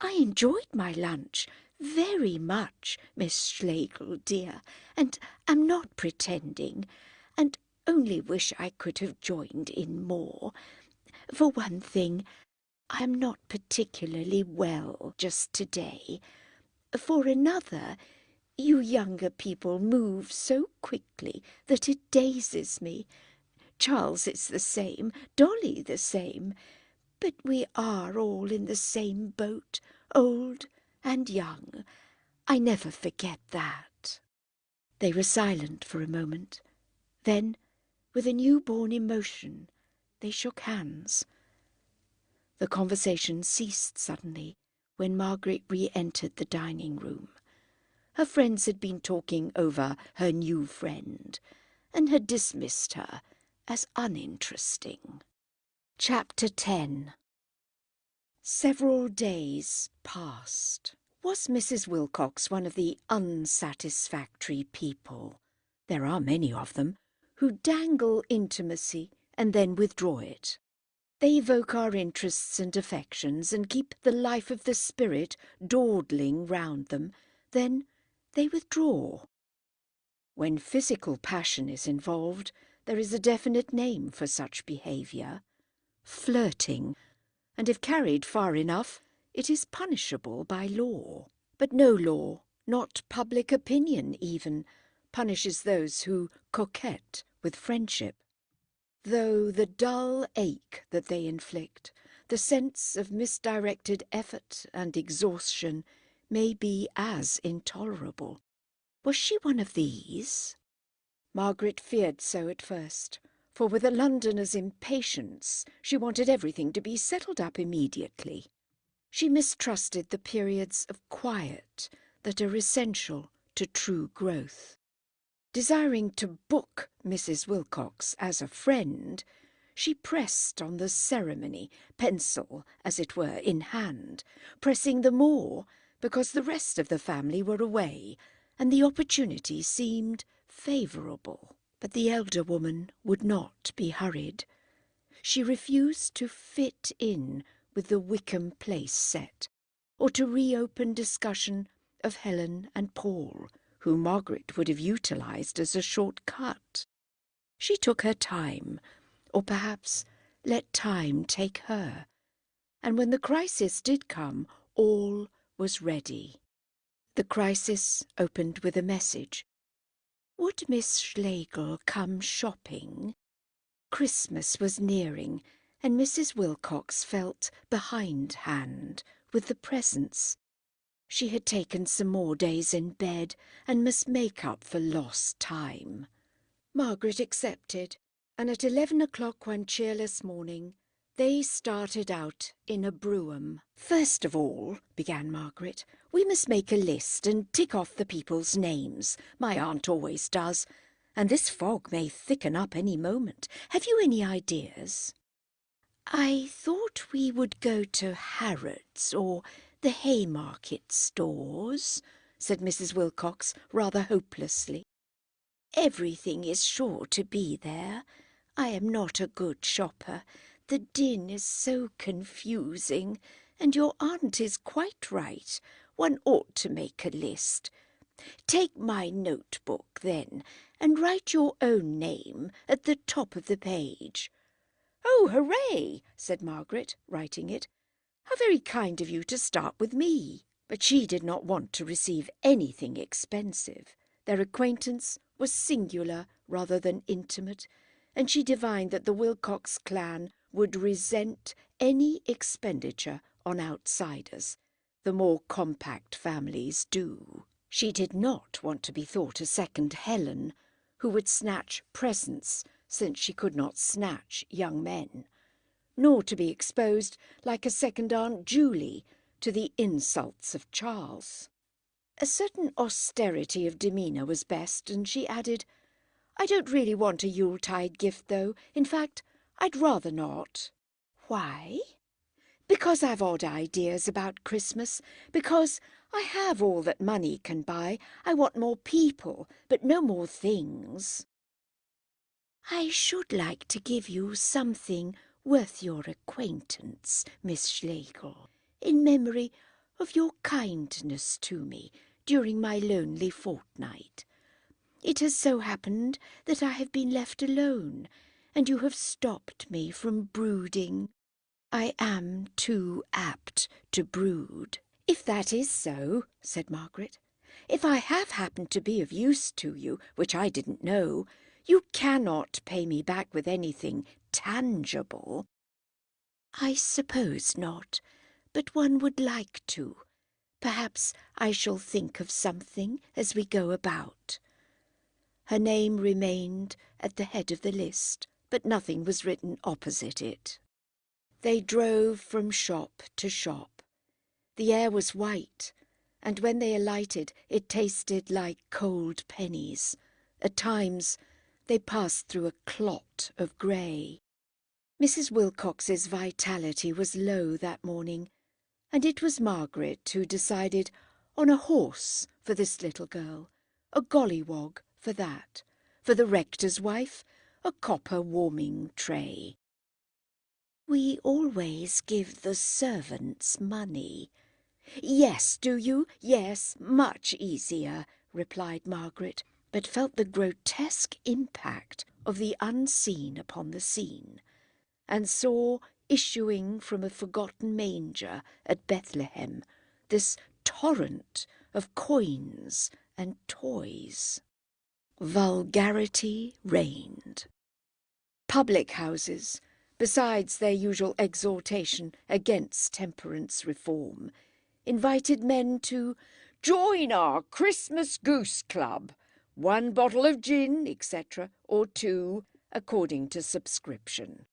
I enjoyed my lunch very much, Miss Schlegel, dear, and am not pretending, and only wish I could have joined in more. For one thing, I am not particularly well just today. For another, you younger people move so quickly that it dazes me. Charles is the same, Dolly the same, but we are all in the same boat, old and young. I never forget that." They were silent for a moment. Then, with a newborn emotion, they shook hands. The conversation ceased suddenly when Margaret re-entered the dining room. Her friends had been talking over her new friend, and had dismissed her as uninteresting. Chapter 10. Several days passed. Was Mrs. Wilcox one of the unsatisfactory people? There are many of them who dangle intimacy and then withdraw it. They evoke our interests and affections and keep the life of the spirit dawdling round them. Then they withdraw. When physical passion is involved, there is a definite name for such behaviour: flirting, and if carried far enough, it is punishable by law. But no law, not public opinion even, punishes those who coquette with friendship. though the dull ache that they inflict, the sense of misdirected effort and exhaustion, may be as intolerable. Was she one of these? Margaret feared so at first, for with a Londoner's impatience, she wanted everything to be settled up immediately. She mistrusted the periods of quiet that are essential to true growth. Desiring to book Mrs. Wilcox as a friend, she pressed on the ceremony, pencil, as it were, in hand, pressing the more because the rest of the family were away, and the opportunity seemed favourable. But the elder woman would not be hurried. She refused to fit in with the Wickham Place set, or to reopen discussion of Helen and Paul, whom Margaret would have utilised as a short cut. She took her time, or perhaps let time take her, and when the crisis did come, all was ready. The crisis opened with a message. Would Miss Schlegel come shopping? Christmas was nearing, and Mrs. Wilcox felt behindhand with the presents. She had taken some more days in bed and must make up for lost time. Margaret accepted, and at 11 o'clock one cheerless morning they started out in a brougham. "First of all," began Margaret, "we must make a list and tick off the people's names. My aunt always does, and this fog may thicken up any moment. Have you any ideas?" "I thought we would go to Harrods or the Haymarket stores," said Mrs. Wilcox rather hopelessly. "Everything is sure to be there. I am not a good shopper. The din is so confusing, and your aunt is quite right. One ought to make a list. Take my notebook, then, and write your own name at the top of the page." "Oh, hooray!" said Margaret, writing it. "How very kind of you to start with me." But she did not want to receive anything expensive. Their acquaintance was singular rather than intimate, and she divined that the Wilcox clan would resent any expenditure on outsiders. The more compact families do. She did not want to be thought a second Helen, who would snatch presents since she could not snatch young men, nor to be exposed like a second Aunt Julie to the insults of Charles. A certain austerity of demeanour was best, and she added, "I don't really want a Yuletide gift, though. In fact, I'd rather not." "Why?" "Because I've odd ideas about Christmas. Because I have all that money can buy. I want more people, but no more things." "I should like to give you something worth your acquaintance, Miss Schlegel, in memory of your kindness to me during my lonely fortnight. It has so happened that I have been left alone, and you have stopped me from brooding. I am too apt to brood." "If that is so," said Margaret, "if I have happened to be of use to you, which I didn't know, you cannot pay me back with anything tangible." "I suppose not, but one would like to. Perhaps I shall think of something as we go about." Her name remained at the head of the list, but nothing was written opposite it. They drove from shop to shop. The air was white, and when they alighted it tasted like cold pennies. At times they passed through a clot of grey. Mrs. Wilcox's vitality was low that morning, and it was Margaret who decided on a horse for this little girl, a gollywog for that, for the rector's wife, a copper warming tray. "We always give the servants money." "Yes, do you? Yes, much easier," replied Margaret, but felt the grotesque impact of the unseen upon the scene, and saw issuing from a forgotten manger at Bethlehem this torrent of coins and toys. Vulgarity reigned. Public houses, besides their usual exhortation against temperance reform, invited men to join our Christmas Goose Club, 1 bottle of gin, etc., or 2, according to subscription.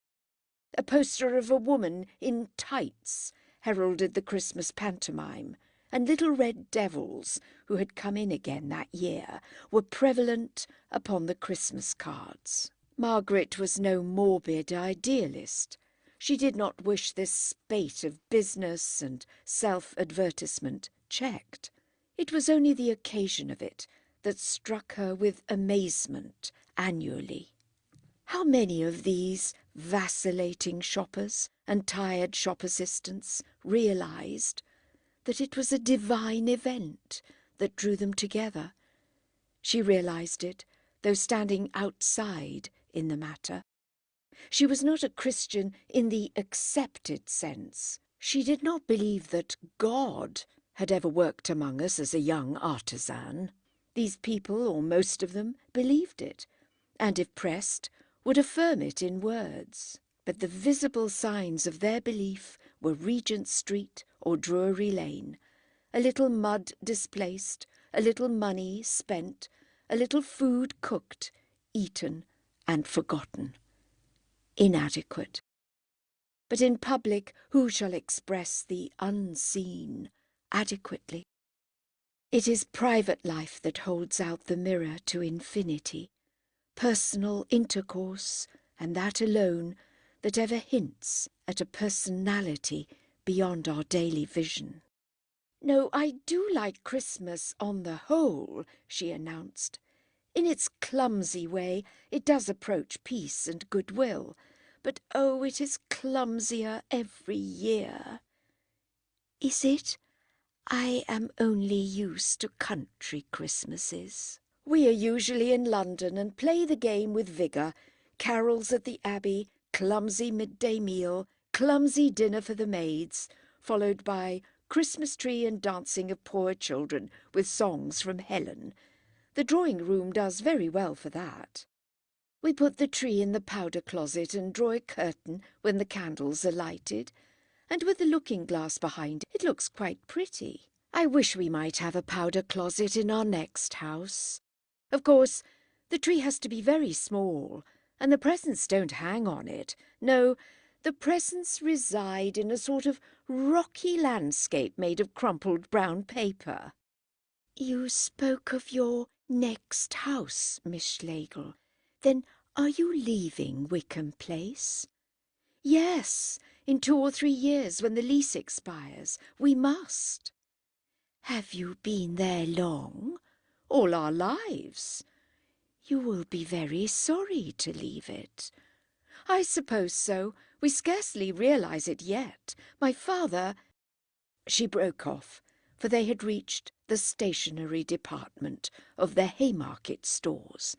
A poster of a woman in tights heralded the Christmas pantomime, and little red devils, who had come in again that year, were prevalent upon the Christmas cards. Margaret was no morbid idealist. She did not wish this spate of business and self-advertisement checked. It was only the occasion of it that struck her with amazement annually. How many of these vacillating shoppers and tired shop assistants realized that it was a divine event that drew them together? She realized it, though standing outside in the matter. She was not a Christian in the accepted sense. She did not believe that God had ever worked among us as a young artisan. These people, or most of them, believed it, and if pressed, would affirm it in words. But the visible signs of their belief were Regent Street or Drury Lane, a little mud displaced, a little money spent, a little food cooked, eaten, and forgotten. Inadequate. But in public, who shall express the unseen adequately? It is private life that holds out the mirror to infinity, personal intercourse, and that alone, that ever hints at a personality beyond our daily vision. "No, I do like Christmas on the whole," she announced. "In its clumsy way, it does approach peace and goodwill. But oh, it is clumsier every year." "Is it? I am only used to country Christmases." "We are usually in London and play the game with vigour. Carols at the Abbey, clumsy midday meal, clumsy dinner for the maids, followed by Christmas tree and dancing of poor children with songs from Helen. The drawing-room does very well for that. We put the tree in the powder closet and draw a curtain when the candles are lighted, and with the looking-glass behind it looks quite pretty. I wish we might have a powder closet in our next house. Of course, the tree has to be very small, and the presents don't hang on it. No, the presents reside in a sort of rocky landscape made of crumpled brown paper." "You spoke of your next house, Miss Schlegel. Then are you leaving Wickham Place?" "Yes, in 2 or 3 years, when the lease expires. We must." "Have you been there long?" "All our lives." "You will be very sorry to leave it." "I suppose so. We scarcely realise it yet. My father—" She broke off, for they had reached the stationery department of the Haymarket stores,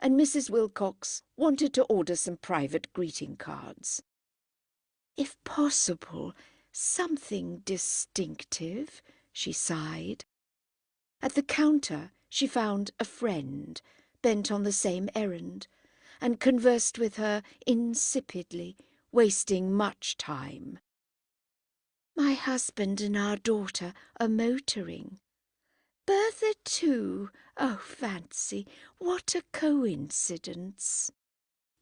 and Mrs. Wilcox wanted to order some private greeting cards. "If possible, something distinctive," she sighed. At the counter she found a friend bent on the same errand, and conversed with her insipidly, wasting much time. "My husband and our daughter are motoring. Bertha too. Oh, fancy, what a coincidence."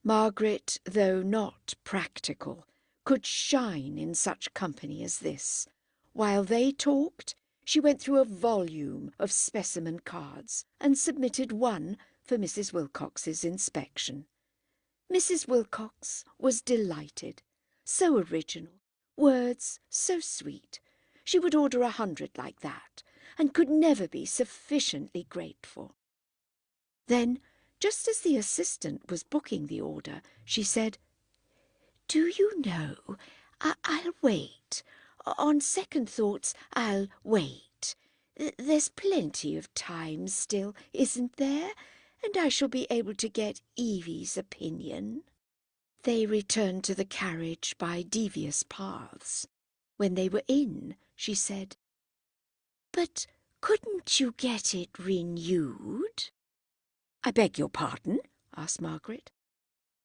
Margaret, though not practical, could shine in such company as this. While they talked, she went through a volume of specimen cards and submitted one for Mrs. Wilcox's inspection. Mrs. Wilcox was delighted. So original, words so sweet. She would order 100 like that, and could never be sufficiently grateful. Then, just as the assistant was booking the order, she said, "Do you know, I'll wait. On second thoughts, I'll wait. There's plenty of time still, isn't there? And I shall be able to get Evie's opinion." They returned to the carriage by devious paths. When they were in, she said, "But couldn't you get it renewed?" "I beg your pardon?" asked Margaret.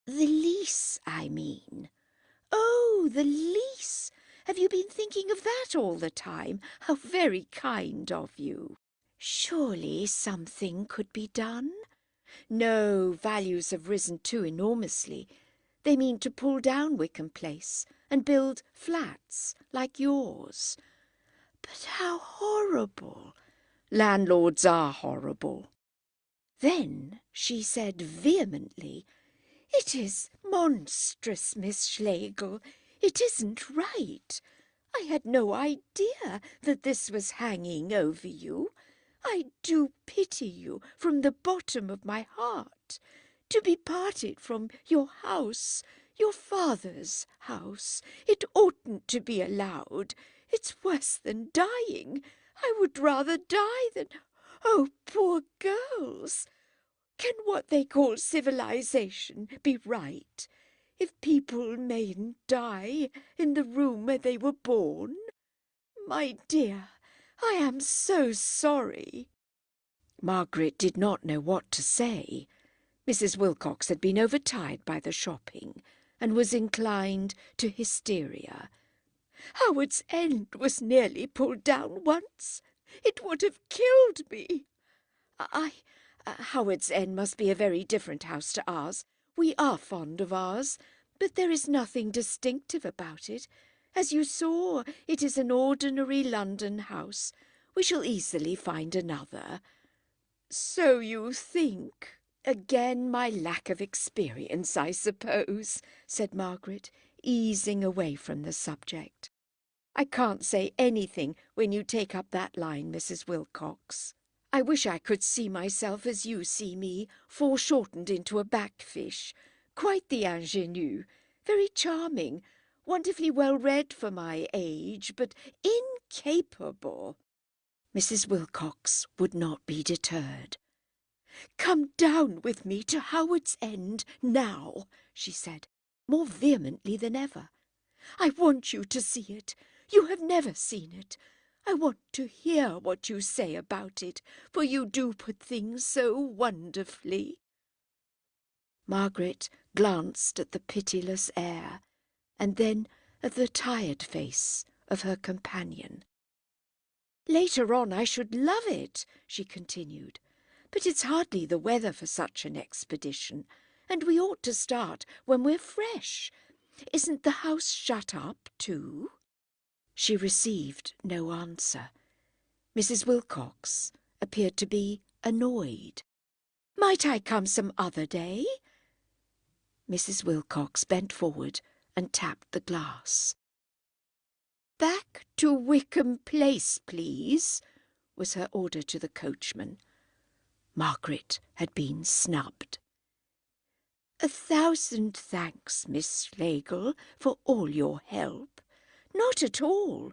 The lease, I mean. Oh, the lease! Have you been thinking of that all the time? How very kind of you. Surely something could be done? No, values have risen too enormously. They mean to pull down Wickham Place and build flats like yours. But how horrible! Landlords are horrible. Then she said vehemently, "It is monstrous, Miss Schlegel. It isn't right. I had no idea that this was hanging over you. I do pity you from the bottom of my heart. To be parted from your house, your father's house, it oughtn't to be allowed. It's worse than dying. I would rather die than... Oh, poor girls! Can what they call civilization be right? If people mayn't die in the room where they were born? My dear, I am so sorry." Margaret did not know what to say. Mrs. Wilcox had been overtired by the shopping and was inclined to hysteria. "Howard's End was nearly pulled down once. It would have killed me. Howard's End must be a very different house to ours. We are fond of ours, but there is nothing distinctive about it. As you saw, it is an ordinary London house. We shall easily find another." "So you think?" "Again, my lack of experience, I suppose," said Margaret, easing away from the subject. "I can't say anything when you take up that line, Mrs. Wilcox. I wish I could see myself as you see me, foreshortened into a backfish. Quite the ingénue, very charming, wonderfully well read for my age, but incapable." Mrs. Wilcox would not be deterred. "Come down with me to Howard's End now," she said, more vehemently than ever. "I want you to see it. You have never seen it. I want to hear what you say about it, for you do put things so wonderfully." Margaret glanced at the pitiless air, and then at the tired face of her companion. "Later on I should love it," she continued, "but it's hardly the weather for such an expedition, and we ought to start when we're fresh. Isn't the house shut up too?" She received no answer. Mrs. Wilcox appeared to be annoyed. "Might I come some other day?" Mrs. Wilcox bent forward and tapped the glass. "Back to Wickham Place, please," was her order to the coachman. Margaret had been snubbed. "1,000 thanks, Miss Schlegel, for all your help. Not at all.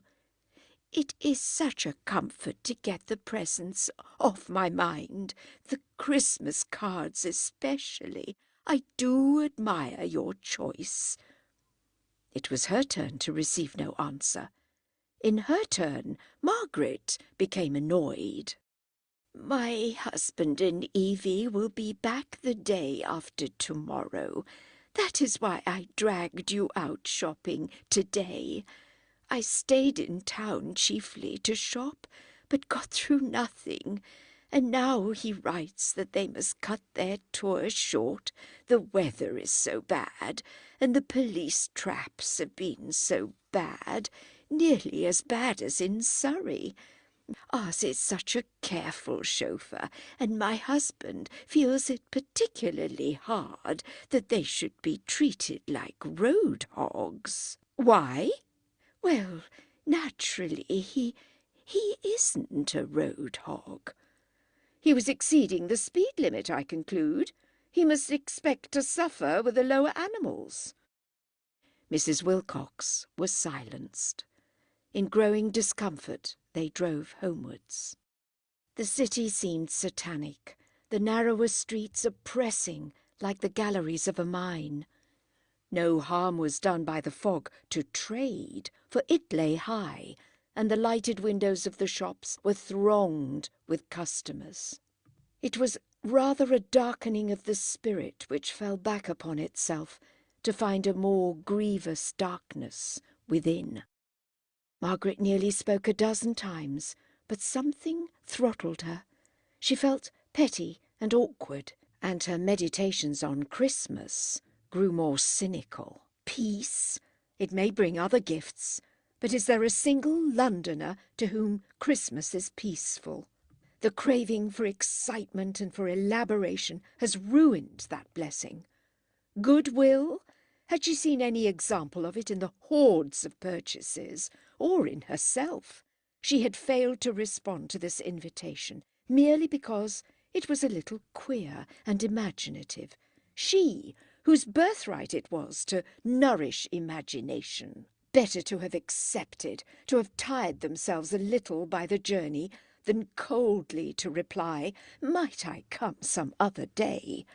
It is such a comfort to get the presents off my mind, the Christmas cards especially. I do admire your choice." It was her turn to receive no answer. In her turn, Margaret became annoyed. "My husband and Evie will be back the day after tomorrow. That is why I dragged you out shopping today. I stayed in town chiefly to shop, but got through nothing, and now he writes that they must cut their tour short. The weather is so bad, and the police traps have been so bad, nearly as bad as in Surrey. Ours is such a careful chauffeur, and my husband feels it particularly hard that they should be treated like road hogs." "Why?" "Well, naturally, he isn't a road hog." "He was exceeding the speed limit, I conclude. He must expect to suffer with the lower animals." Mrs. Wilcox was silenced. In growing discomfort, they drove homewards. The city seemed satanic, the narrower streets oppressing like the galleries of a mine. No harm was done by the fog to trade, for it lay high, and the lighted windows of the shops were thronged with customers. It was rather a darkening of the spirit which fell back upon itself to find a more grievous darkness within. Margaret nearly spoke a dozen times, but something throttled her. She felt petty and awkward, and her meditations on Christmas grew more cynical. Peace? It may bring other gifts, but is there a single Londoner to whom Christmas is peaceful? The craving for excitement and for elaboration has ruined that blessing. Goodwill? Had she seen any example of it in the hordes of purchases, or in herself? She had failed to respond to this invitation merely because it was a little queer and imaginative. She, whose birthright it was to nourish imagination. Better to have accepted, to have tired themselves a little by the journey, than coldly to reply, "Might I come some other day?"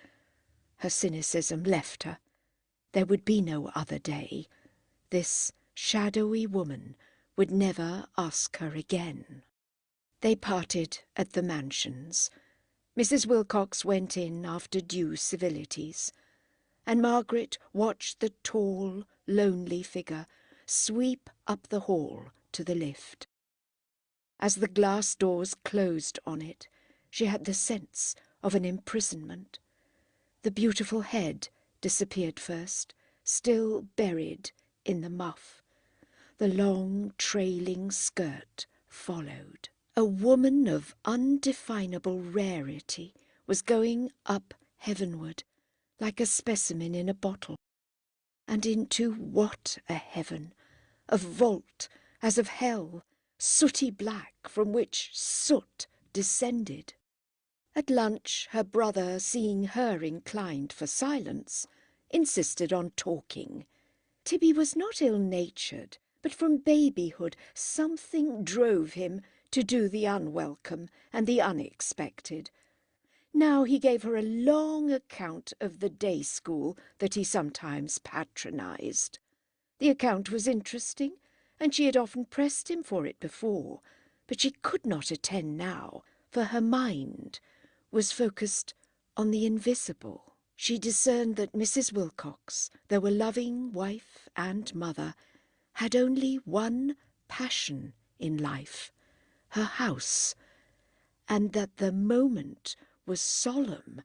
Her cynicism left her. There would be no other day. This shadowy woman would never ask her again. They parted at the mansions. Mrs. Wilcox went in after due civilities, and Margaret watched the tall, lonely figure sweep up the hall to the lift. As the glass doors closed on it, she had the sense of an imprisonment. The beautiful head disappeared first, still buried in the muff. The long, trailing skirt followed. A woman of undefinable rarity was going up heavenward, like a specimen in a bottle. And into what a heaven! A vault as of hell, sooty black, from which soot descended. At lunch, her brother, seeing her inclined for silence, insisted on talking. Tibby was not ill-natured, but from babyhood something drove him to do the unwelcome and the unexpected. Now he gave her a long account of the day school that he sometimes patronized. The account was interesting, and she had often pressed him for it before, but she could not attend now, for her mind was focused on the invisible. She discerned that Mrs. Wilcox, though a loving wife and mother, had only one passion in life, her house, and that the moment was solemn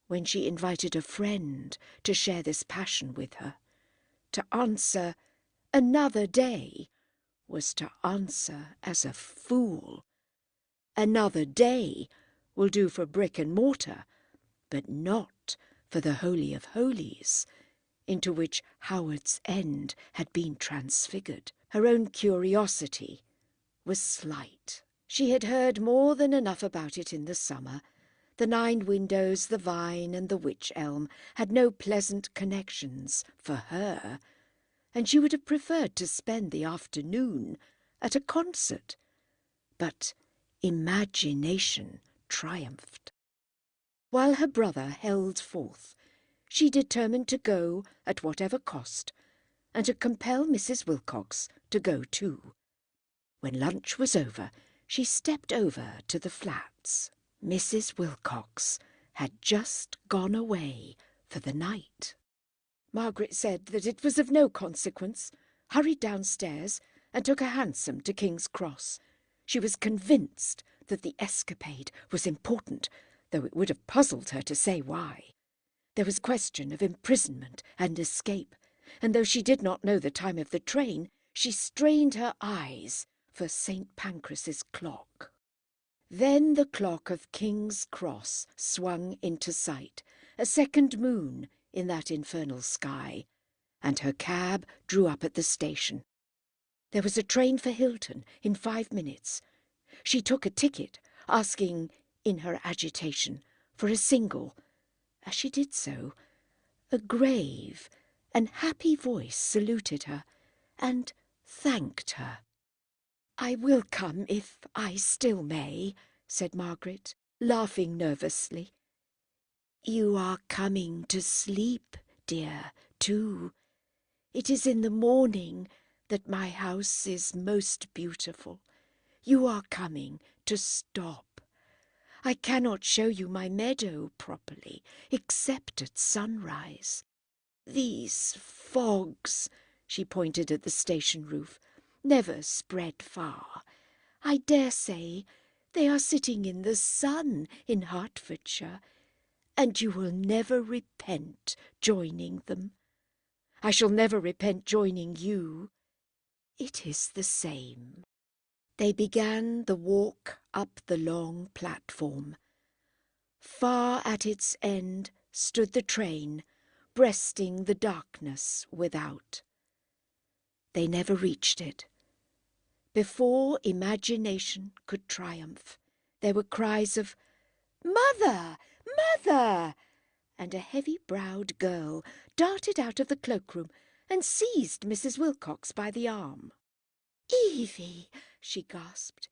when she invited a friend to share this passion with her. To answer "another day" was to answer as a fool. Another day will do for brick and mortar, but not for the Holy of Holies, into which Howard's End had been transfigured. Her own curiosity was slight. She had heard more than enough about it in the summer. The 9 Windows, the Vine, and the Wych Elm had no pleasant connections for her, and she would have preferred to spend the afternoon at a concert. But imagination triumphed. While her brother held forth, she determined to go at whatever cost, and to compel Mrs. Wilcox to go too. When lunch was over, she stepped over to the flats. Mrs. Wilcox had just gone away for the night. Margaret said that it was of no consequence, hurried downstairs, and took a hansom to King's Cross. She was convinced that the escapade was important, though it would have puzzled her to say why. There was question of imprisonment and escape, and though she did not know the time of the train, she strained her eyes for St. Pancras' clock. Then the clock of King's Cross swung into sight, a second moon in that infernal sky, and her cab drew up at the station. There was a train for Hilton in 5 minutes. She took a ticket, asking, in her agitation, for a single. As she did so, a grave and happy voice saluted her and thanked her. "I will come if I still may," said Margaret, laughing nervously. "You are coming to sleep, dear, too. It is in the morning that my house is most beautiful. You are coming to stop. I cannot show you my meadow properly, except at sunrise. These fogs," she pointed at the station roof, "never spread far. I dare say they are sitting in the sun in Hertfordshire, and you will never repent joining them. I shall never repent joining you. It is the same." They began the walk up the long platform. Far at its end stood the train, breasting the darkness without. They never reached it. Before imagination could triumph, there were cries of "Mother! Mother!" and a heavy-browed girl darted out of the cloakroom and seized Mrs. Wilcox by the arm. "Evie!" she gasped.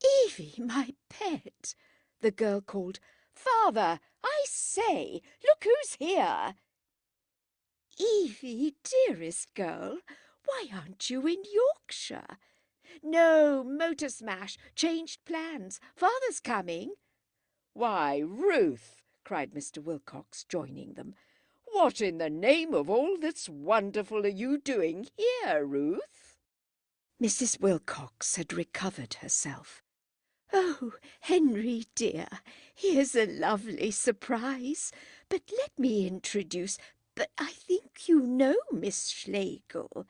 "Evie, my pet!" The girl called, "Father, I say, look who's here!" "Evie, dearest girl, why aren't you in Yorkshire?" "No, motor smash, changed plans, father's coming." "Why, Ruth!" cried Mr. Wilcox, joining them. "What in the name of all that's wonderful are you doing here, Ruth?" Mrs. Wilcox had recovered herself. "Oh, Henry dear, here's a lovely surprise. But let me introduce. But I think you know Miss Schlegel."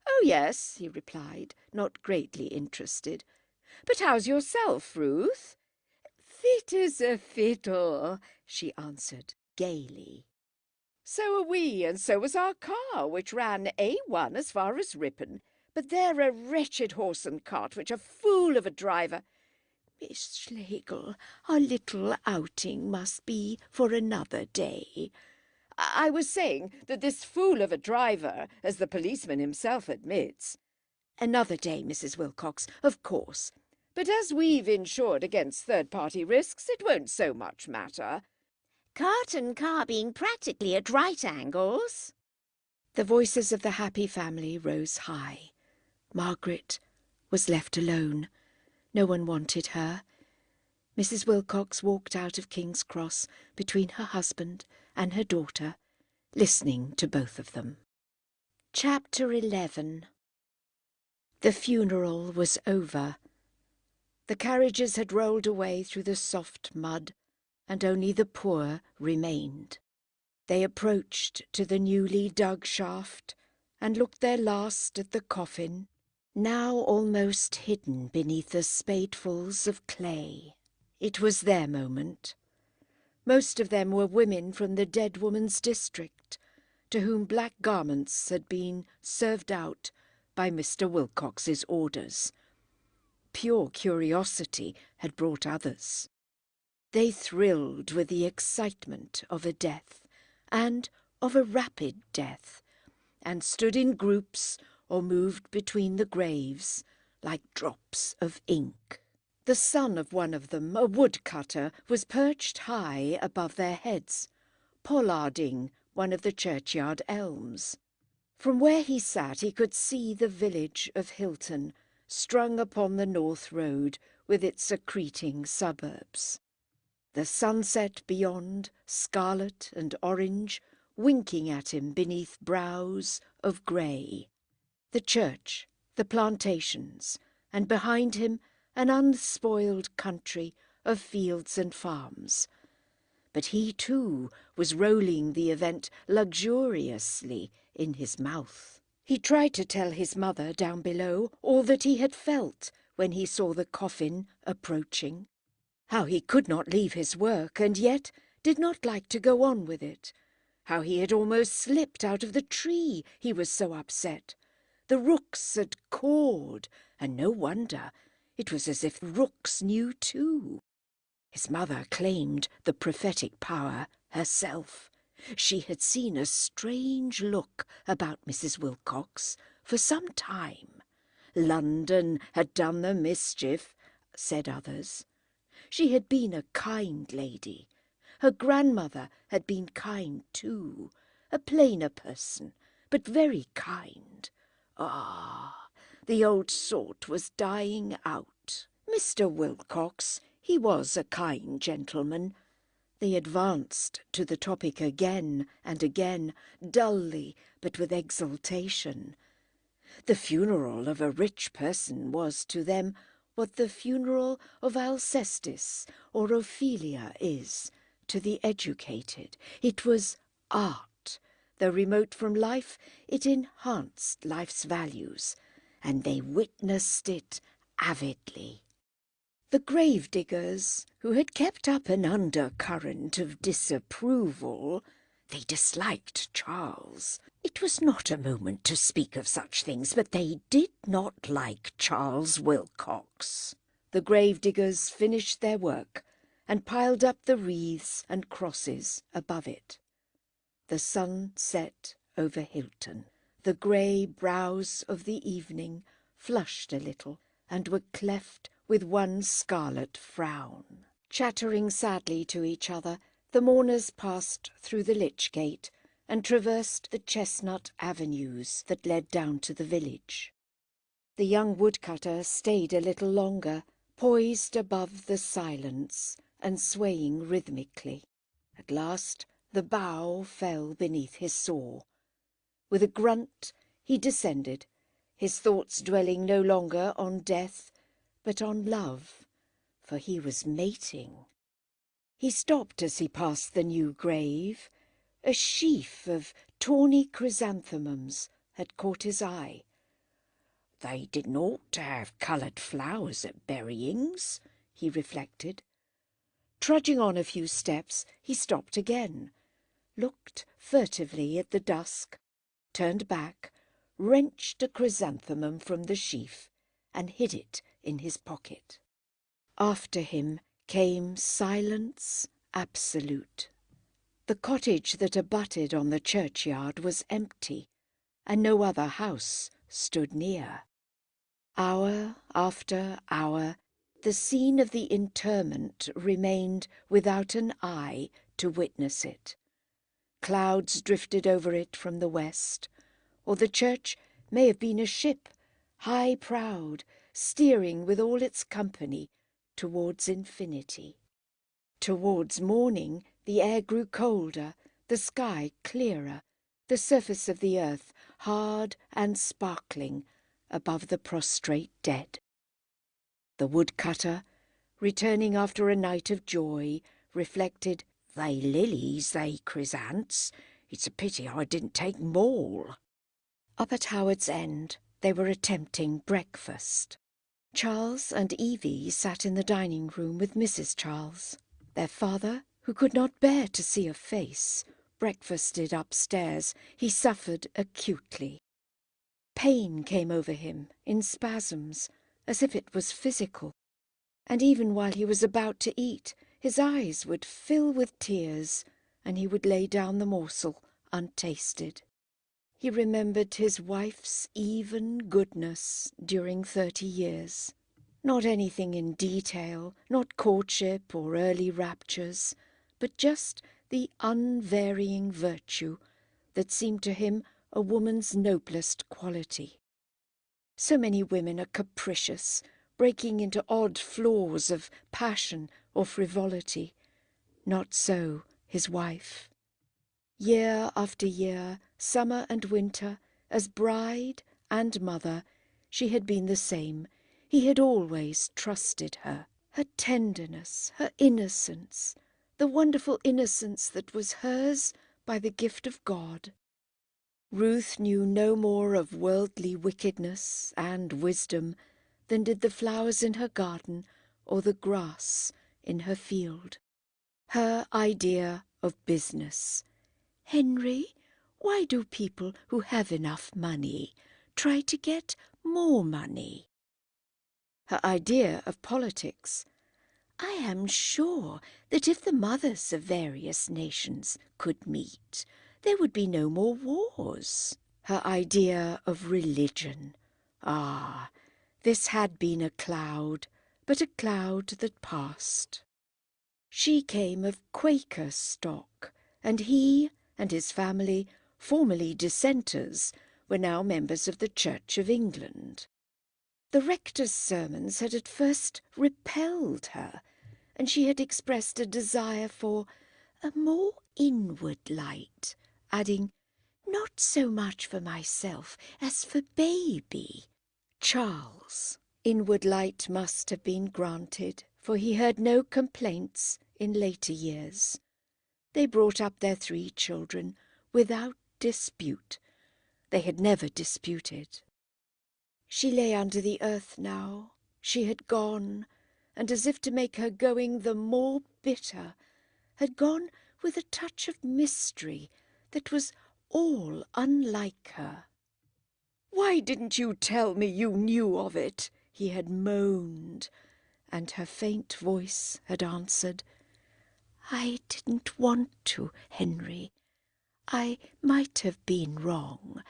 "Oh, yes," he replied, not greatly interested. "But how's yourself, Ruth?" "Fit as a fiddle," she answered gaily. "So are we, and so was our car, which ran A1 as far as Ripon. But they're a wretched horse and cart, which a fool of a driver—" "Miss Schlegel, our little outing must be for another day." "I was saying that this fool of a driver, as the policeman himself admits—" "Another day, Mrs. Wilcox, of course. But as we've insured against third-party risks, it won't so much matter." Cart and car being practically at right angles. The voices of the happy family rose high. Margaret was left alone. No one wanted her. Mrs. Wilcox walked out of King's Cross between her husband and her daughter, listening to both of them. Chapter 11. The funeral was over. The carriages had rolled away through the soft mud, and only the poor remained. They approached to the newly dug shaft and looked their last at the coffin, now almost hidden beneath the spadefuls of clay. It was their moment. Most of them were women from the dead woman's district, to whom black garments had been served out by Mr. Wilcox's orders. Pure curiosity had brought others. They thrilled with the excitement of a death, and of a rapid death, and stood in groups or moved between the graves like drops of ink. The son of one of them, a woodcutter, was perched high above their heads, pollarding one of the churchyard elms. From where he sat he could see the village of Hilton, strung upon the North Road with its secreting suburbs. The sunset beyond, scarlet and orange, winking at him beneath brows of grey. The church, the plantations, and behind him an unspoiled country of fields and farms. But he too was rolling the event luxuriously in his mouth. He tried to tell his mother down below all that he had felt when he saw the coffin approaching. How he could not leave his work and yet did not like to go on with it. How he had almost slipped out of the tree, he was so upset. The rooks had cawed, and no wonder. It was as if rooks knew too. His mother claimed the prophetic power herself. She had seen a strange look about Mrs. Wilcox for some time. London had done the mischief, said others. She had been a kind lady. Her grandmother had been kind too, a plainer person, but very kind. Ah, the old sort was dying out. Mr. Wilcox, He was a kind gentleman. They advanced to the topic again and again, dully but with exultation. The funeral of a rich person was to them what the funeral of Alcestis or Ophelia is to the educated. It was art. Though remote from life, it enhanced life's values, and they witnessed it avidly. The gravediggers, who had kept up an undercurrent of disapproval, they disliked Charles. It was not a moment to speak of such things, but they did not like Charles Wilcox. The gravediggers finished their work and piled up the wreaths and crosses above it. The sun set over Hilton. The grey brows of the evening flushed a little and were cleft with one scarlet frown. Chattering sadly to each other, the mourners passed through the lich gate and traversed the chestnut avenues that led down to the village. The young woodcutter stayed a little longer, poised above the silence and swaying rhythmically. At last the bough fell beneath his saw. With a grunt he descended, his thoughts dwelling no longer on death, but on love, for he was mating. He stopped as he passed the new grave. A sheaf of tawny chrysanthemums had caught his eye. They didn't ought to have coloured flowers at buryings, he reflected. Trudging on a few steps, he stopped again, looked furtively at the dusk, turned back, wrenched a chrysanthemum from the sheaf, and hid it in his pocket. After him came silence absolute. The cottage that abutted on the churchyard was empty, and no other house stood near. Hour after hour, the scene of the interment remained without an eye to witness it. Clouds drifted over it from the west, or the church may have been a ship, high-prowed, steering with all its company towards infinity. Towards morning the air grew colder, the sky clearer, the surface of the earth hard and sparkling above the prostrate dead. The woodcutter, returning after a night of joy, reflected, "They lilies, they chrysanths. It's a pity I didn't take more." Up at Howard's End they were attempting breakfast. Charles and Evie sat in the dining-room with Mrs. Charles. Their father, who could not bear to see a face, breakfasted upstairs. He suffered acutely. Pain came over him in spasms, as if it was physical, and even while he was about to eat, his eyes would fill with tears, and he would lay down the morsel untasted. He remembered his wife's even goodness during 30 years. Not anything in detail, not courtship or early raptures, but just the unvarying virtue that seemed to him a woman's noblest quality. So many women are capricious, breaking into odd flaws of passion or frivolity. Not so his wife. Year after year, summer and winter, as bride and mother, she had been the same. He had always trusted her. Her tenderness, her innocence, the wonderful innocence that was hers by the gift of God. Ruth knew no more of worldly wickedness and wisdom than did the flowers in her garden or the grass in her field. Her idea of business. Henry, why do people who have enough money try to get more money? Her idea of politics. I am sure that if the mothers of various nations could meet, there would be no more wars. Her idea of religion. Ah, this had been a cloud, but a cloud that passed. She came of Quaker stock, and he and his family, formerly dissenters, were now members of the Church of England. The rector's sermons had at first repelled her, and she had expressed a desire for a more inward light, adding, "Not so much for myself as for baby." Charles' inward light must have been granted, for he heard no complaints in later years. They brought up their 3 children without dispute. They had never disputed. She lay under the earth now. She had gone, and as if to make her going the more bitter, had gone with a touch of mystery that was all unlike her. "Why didn't you tell me you knew of it?" he had moaned, and her faint voice had answered, "I didn't want to, Henry. I might have been wrong,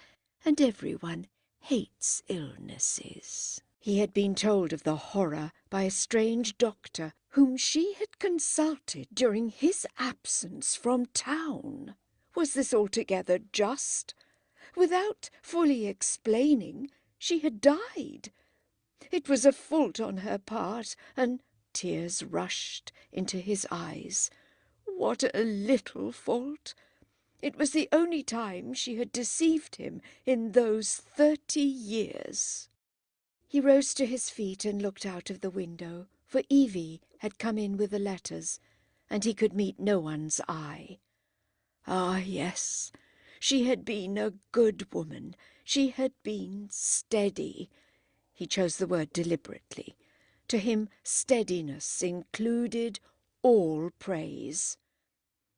and everyone hates illnesses." He had been told of the horror by a strange doctor whom she had consulted during his absence from town. Was this altogether just? Without fully explaining, she had died. It was a fault on her part, and tears rushed into his eyes. What a little fault! It was the only time she had deceived him in those 30 years. He rose to his feet and looked out of the window, for Evie had come in with the letters, and he could meet no one's eye. Ah, yes, she had been a good woman. She had been steady. He chose the word deliberately. To him, steadiness included all praise.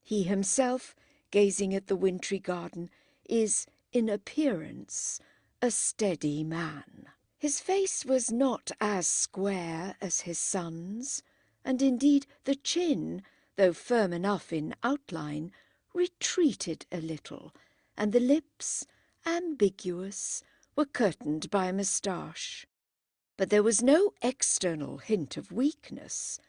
He himself, gazing at the wintry garden, is, in appearance, a steady man. His face was not as square as his son's, and indeed the chin, though firm enough in outline, retreated a little, and the lips, ambiguous, were curtained by a moustache. But there was no external hint of weakness.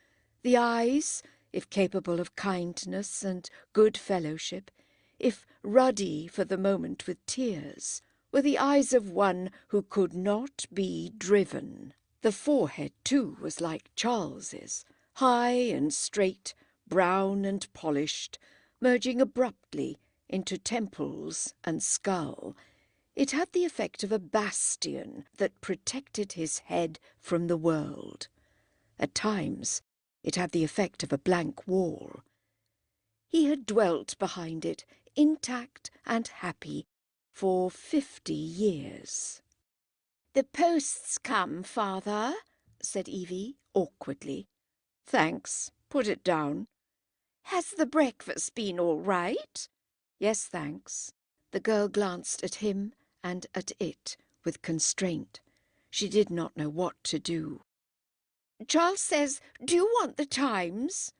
The eyes, if capable of kindness and good fellowship, if ruddy for the moment with tears, were the eyes of one who could not be driven. The forehead, too, was like Charles's, high and straight, brown and polished, merging abruptly into temples and skull. It had the effect of a bastion that protected his head from the world. At times it had the effect of a blank wall. He had dwelt behind it, intact and happy, for 50 years. "The post's come, father," said Evie, awkwardly. "Thanks. Put it down." "Has the breakfast been all right?" "Yes, thanks." The girl glanced at him and at it with constraint. She did not know what to do. "Charles says, do you want the Times?"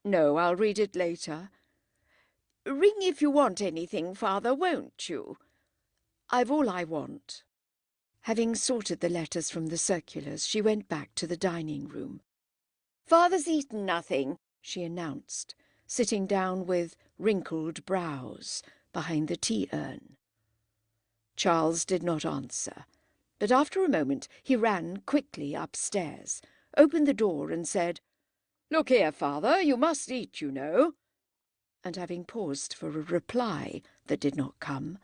"No, I'll read it later." "Ring if you want anything, father, won't you?" "I've all I want." Having sorted the letters from the circulars, she went back to the dining-room. "Father's eaten nothing," she announced, sitting down with wrinkled brows behind the tea-urn. Charles did not answer, but after a moment he ran quickly upstairs, opened the door and said, "Look here, father, you must eat, you know." And having paused for a reply that did not come,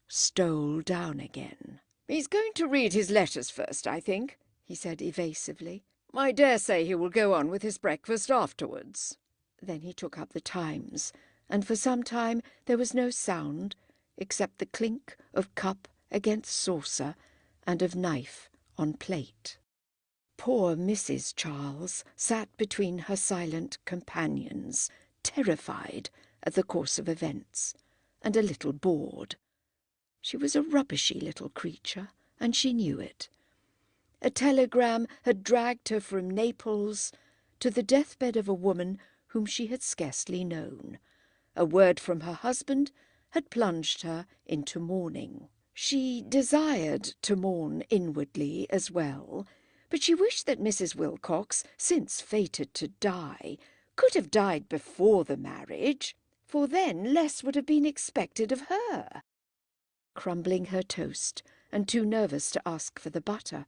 stole down again. "He's going to read his letters first, I think," he said evasively. "I dare say he will go on with his breakfast afterwards." Then he took up the Times, and for some time there was no sound except the clink of cup against saucer and of knife on plate. Poor Mrs. Charles sat between her silent companions, terrified at the course of events, and a little bored. She was a rubbishy little creature, and she knew it. A telegram had dragged her from Naples to the deathbed of a woman whom she had scarcely known. A word from her husband had plunged her into mourning. She desired to mourn inwardly as well, but she wished that Mrs. Wilcox, since fated to die, could have died before the marriage, for then less would have been expected of her. Crumbling her toast, and too nervous to ask for the butter,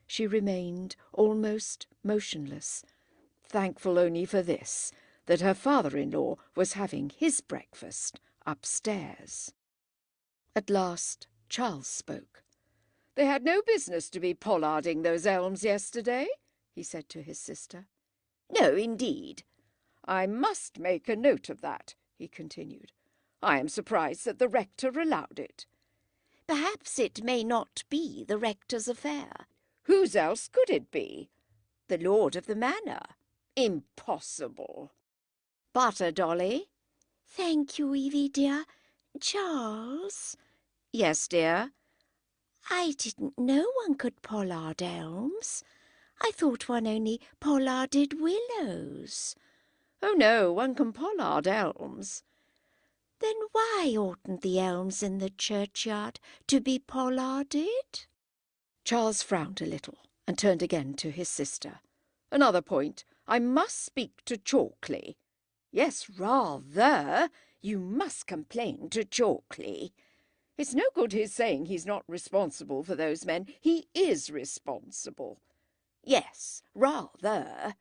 she remained almost motionless, thankful only for this, that her father-in-law was having his breakfast upstairs. At last Charles spoke. "They had no business to be pollarding those elms yesterday," he said to his sister. "No, indeed." "I must make a note of that," he continued. "I am surprised that the rector allowed it." "Perhaps it may not be the rector's affair." "Whose else could it be?" "The lord of the manor." "Impossible." "Butter, Dolly." "Thank you, Evie, dear. Charles." "Yes, dear." "I didn't know one could pollard elms. I thought one only pollarded willows." "Oh, no, one can pollard elms." "Then why oughtn't the elms in the churchyard to be pollarded?" Charles frowned a little and turned again to his sister. "Another point. I must speak to Chalkley." "Yes, rather. You must complain to Chalkley." "It's no good his saying he's not responsible for those men. He is responsible." "Yes, rather."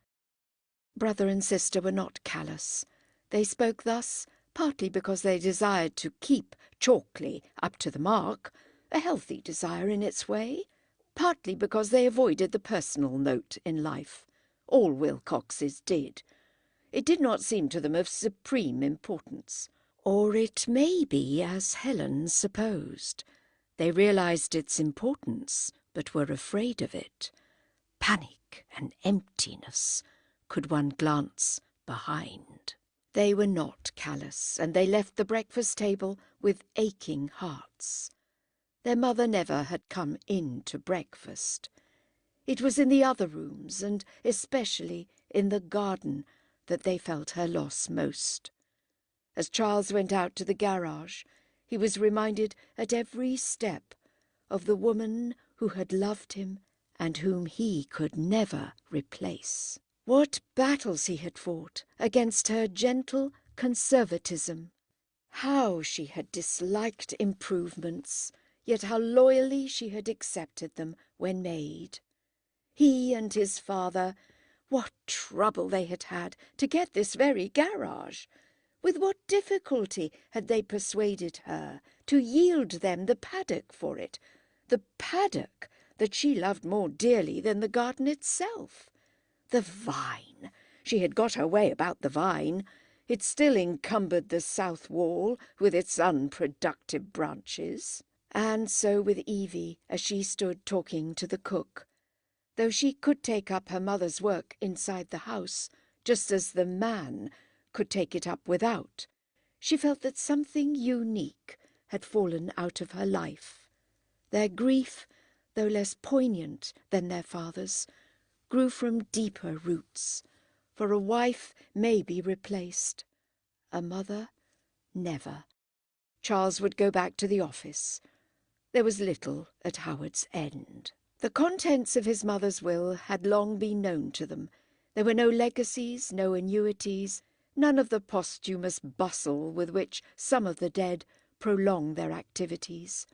Brother and sister were not callous. They spoke thus partly because they desired to keep Chalkley up to the mark, a healthy desire in its way, partly because they avoided the personal note in life. All Wilcoxes did. It did not seem to them of supreme importance. Or it may be as Helen supposed. They realized its importance, but were afraid of it. Panic and emptiness, could one glance behind. They were not callous, and they left the breakfast table with aching hearts. Their mother never had come in to breakfast. It was in the other rooms, and especially in the garden, that they felt her loss most. As Charles went out to the garage, he was reminded at every step of the woman who had loved him and whom he could never replace. What battles he had fought against her gentle conservatism! How she had disliked improvements, yet how loyally she had accepted them when made. He and his father, what trouble they had had to get this very garage! With what difficulty had they persuaded her to yield them the paddock for it, the paddock that she loved more dearly than the garden itself? The vine! She had got her way about the vine. It still encumbered the south wall with its unproductive branches. And so with Evie, as she stood talking to the cook. Though she could take up her mother's work inside the house, just as the man could take it up without, she felt that something unique had fallen out of her life. Their grief, though less poignant than their father's, grew from deeper roots, for a wife may be replaced, a mother never. Charles would go back to the office. There was little at Howard's End. The contents of his mother's will had long been known to them. There were no legacies, no annuities, none of the posthumous bustle with which some of the dead prolong their activities.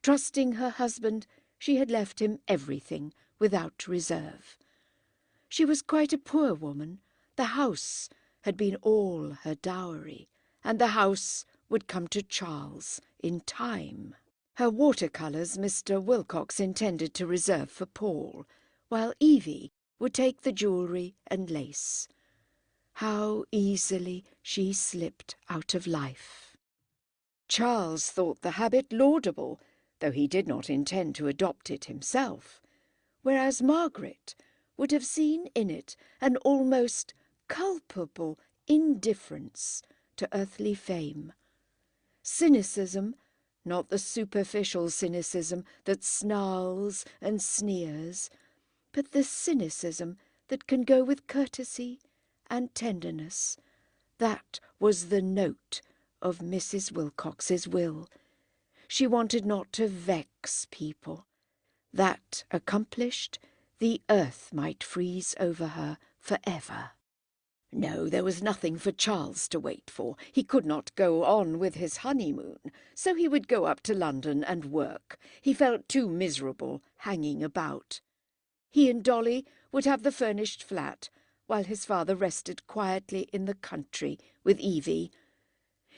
Trusting her husband, she had left him everything without reserve. She was quite a poor woman. The house had been all her dowry, and the house would come to Charles in time. Her watercolours Mr. Wilcox intended to reserve for Paul, while Evie would take the jewellery and lace. How easily she slipped out of life. Charles thought the habit laudable, though he did not intend to adopt it himself, whereas Margaret would have seen in it an almost culpable indifference to earthly fame. Cynicism, not the superficial cynicism that snarls and sneers, but the cynicism that can go with courtesy and tenderness. That was the note of Mrs. Wilcox's will. She wanted not to vex people. That accomplished, the earth might freeze over her forever. No, there was nothing for Charles to wait for. He could not go on with his honeymoon, so he would go up to London and work. He felt too miserable hanging about. He and Dolly would have the furnished flat, while his father rested quietly in the country with Evie.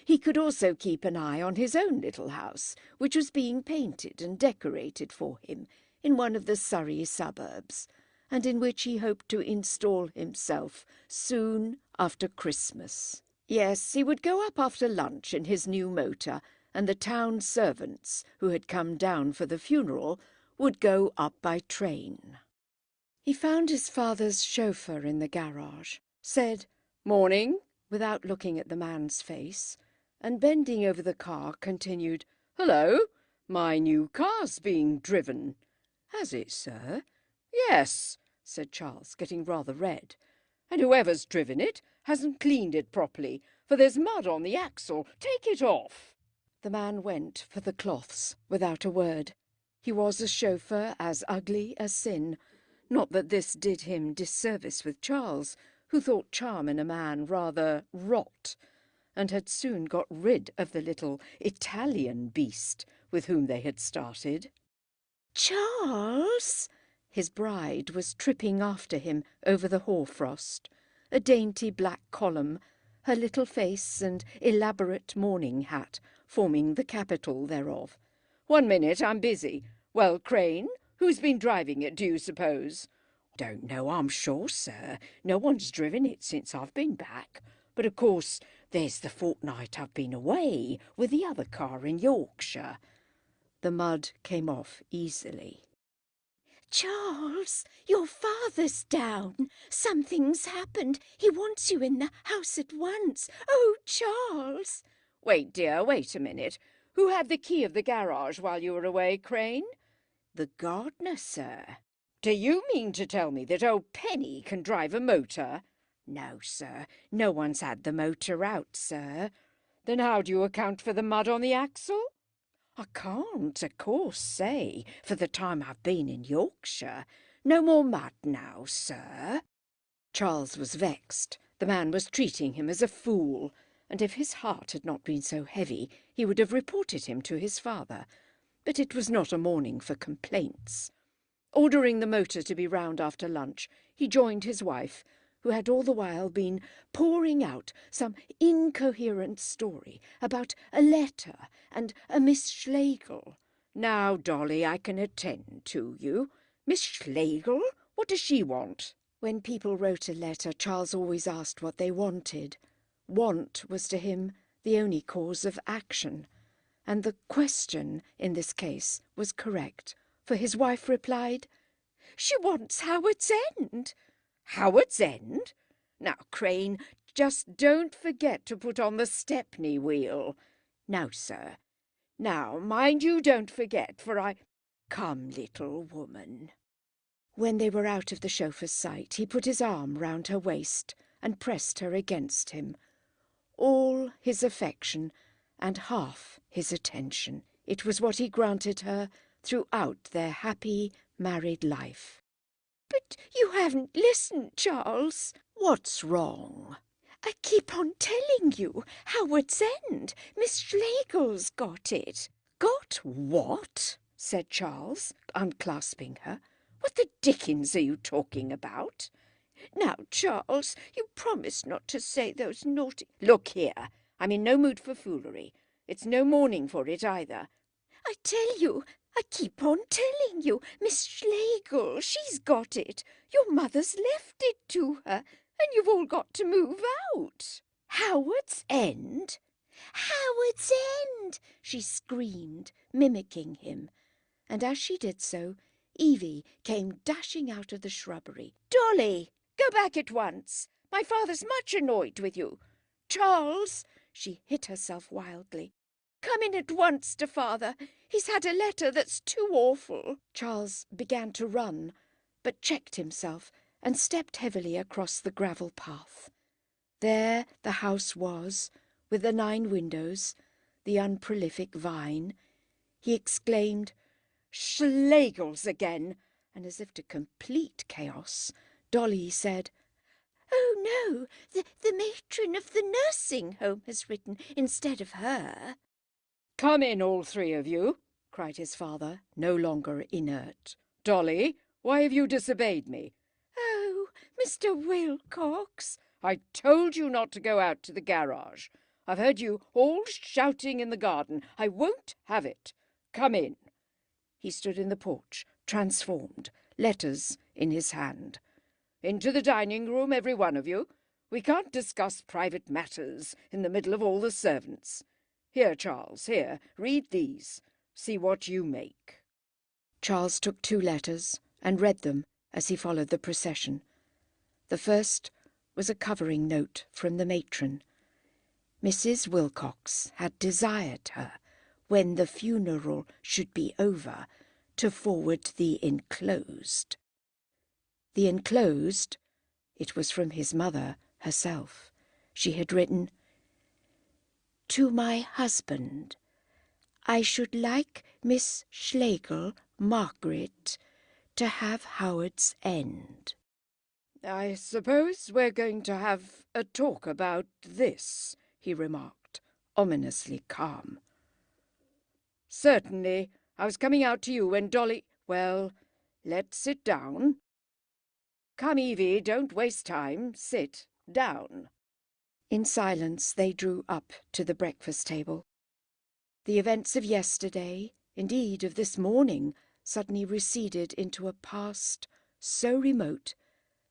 He could also keep an eye on his own little house, which was being painted and decorated for him in one of the Surrey suburbs, and in which he hoped to install himself soon after Christmas. Yes, he would go up after lunch in his new motor, and the town servants, who had come down for the funeral, would go up by train. He found his father's chauffeur in the garage, said, "Morning," without looking at the man's face, and bending over the car, continued, "Hello, my new car's being driven." "Has it, sir?" "Yes," said Charles, getting rather red. "And whoever's driven it hasn't cleaned it properly, for there's mud on the axle. Take it off." The man went for the cloths without a word. He was a chauffeur as ugly as sin. Not that this did him disservice with Charles, who thought charm in a man rather rot, and had soon got rid of the little Italian beast with whom they had started. "Charles!" His bride was tripping after him over the hoarfrost, a dainty black column, her little face and elaborate mourning hat forming the capital thereof. "1 minute, I'm busy. Well, Crane, who's been driving it, do you suppose?" "Don't know, I'm sure, sir. No one's driven it since I've been back. But, of course, there's the fortnight I've been away with the other car in Yorkshire." The mud came off easily. "Charles, your father's down. Something's happened. He wants you in the house at once. Oh, Charles!" "Wait, dear, wait a minute. Who had the key of the garage while you were away, Crane?" "The gardener, sir." "Do you mean to tell me that old Penny can drive a motor?" "No, sir. No one's had the motor out, sir." "Then how do you account for the mud on the axle?" "I can't, of course, say, for the time I've been in Yorkshire. No more mud now, sir." Charles was vexed. The man was treating him as a fool, and if his heart had not been so heavy, he would have reported him to his father. But it was not a morning for complaints. Ordering the motor to be round after lunch, he joined his wife, who had all the while been pouring out some incoherent story about a letter and a Miss Schlegel. "Now, Dolly, I can attend to you. Miss Schlegel? What does she want?" When people wrote a letter, Charles always asked what they wanted. Want was to him the only cause of action, and the question in this case was correct, for his wife replied, "She wants Howard's End." "Howard's End? Now, Crane, just don't forget to put on the Stepney wheel." "No, sir." "Now, mind you don't forget, for I—" "Come, little woman." When they were out of the chauffeur's sight, he put his arm round her waist and pressed her against him. All his affection and half his attention. It was what he granted her throughout their happy married life. "But you haven't listened, Charles." "What's wrong?" "I keep on telling you. Howard's End. Miss Schlegel's got it." "Got what?" said Charles, unclasping her. "What the dickens are you talking about?" "Now, Charles, you promised not to say those naughty—" "Look here, I'm in no mood for foolery. It's no morning for it either." "I tell you, I keep on telling you, Miss Schlegel, she's got it. Your mother's left it to her, and you've all got to move out." "Howard's End?" "Howard's End!" she screamed, mimicking him, and as she did so, Evie came dashing out of the shrubbery. "Dolly, go back at once. My father's much annoyed with you." "Charles!" She hit herself wildly. "Come in at once to father. He's had a letter that's too awful." Charles began to run, but checked himself and stepped heavily across the gravel path. There the house was, with the 9 windows, the unprolific vine. He exclaimed, "Schlegel's again!" and as if to complete chaos, Dolly said, "Oh, no, the matron of the nursing home has written instead of her." "Come in, all 3 of you," cried his father, no longer inert. "Dolly, why have you disobeyed me?" "Oh, Mr. Wilcox. I told you not to go out to the garage. I've heard you all shouting in the garden. I won't have it. Come in. He stood in the porch, transformed, letters in his hand. Into the dining room, every one of you. We can't discuss private matters in the middle of all the servants. Here, Charles, here, read these. See what you make. Charles took 2 letters and read them as he followed the procession. The first was a covering note from the matron. Mrs. Wilcox had desired her, when the funeral should be over, to forward the enclosed. The enclosed, it was from his mother herself. She had written, "To my husband, I should like Miss Schlegel, Margaret, to have Howard's End." I suppose we're going to have a talk about this, he remarked, ominously calm. Certainly. I was coming out to you when Dolly— Well, let's sit down. Come, Evie, don't waste time. Sit down. In silence they drew up to the breakfast table. The events of yesterday, indeed of this morning, suddenly receded into a past so remote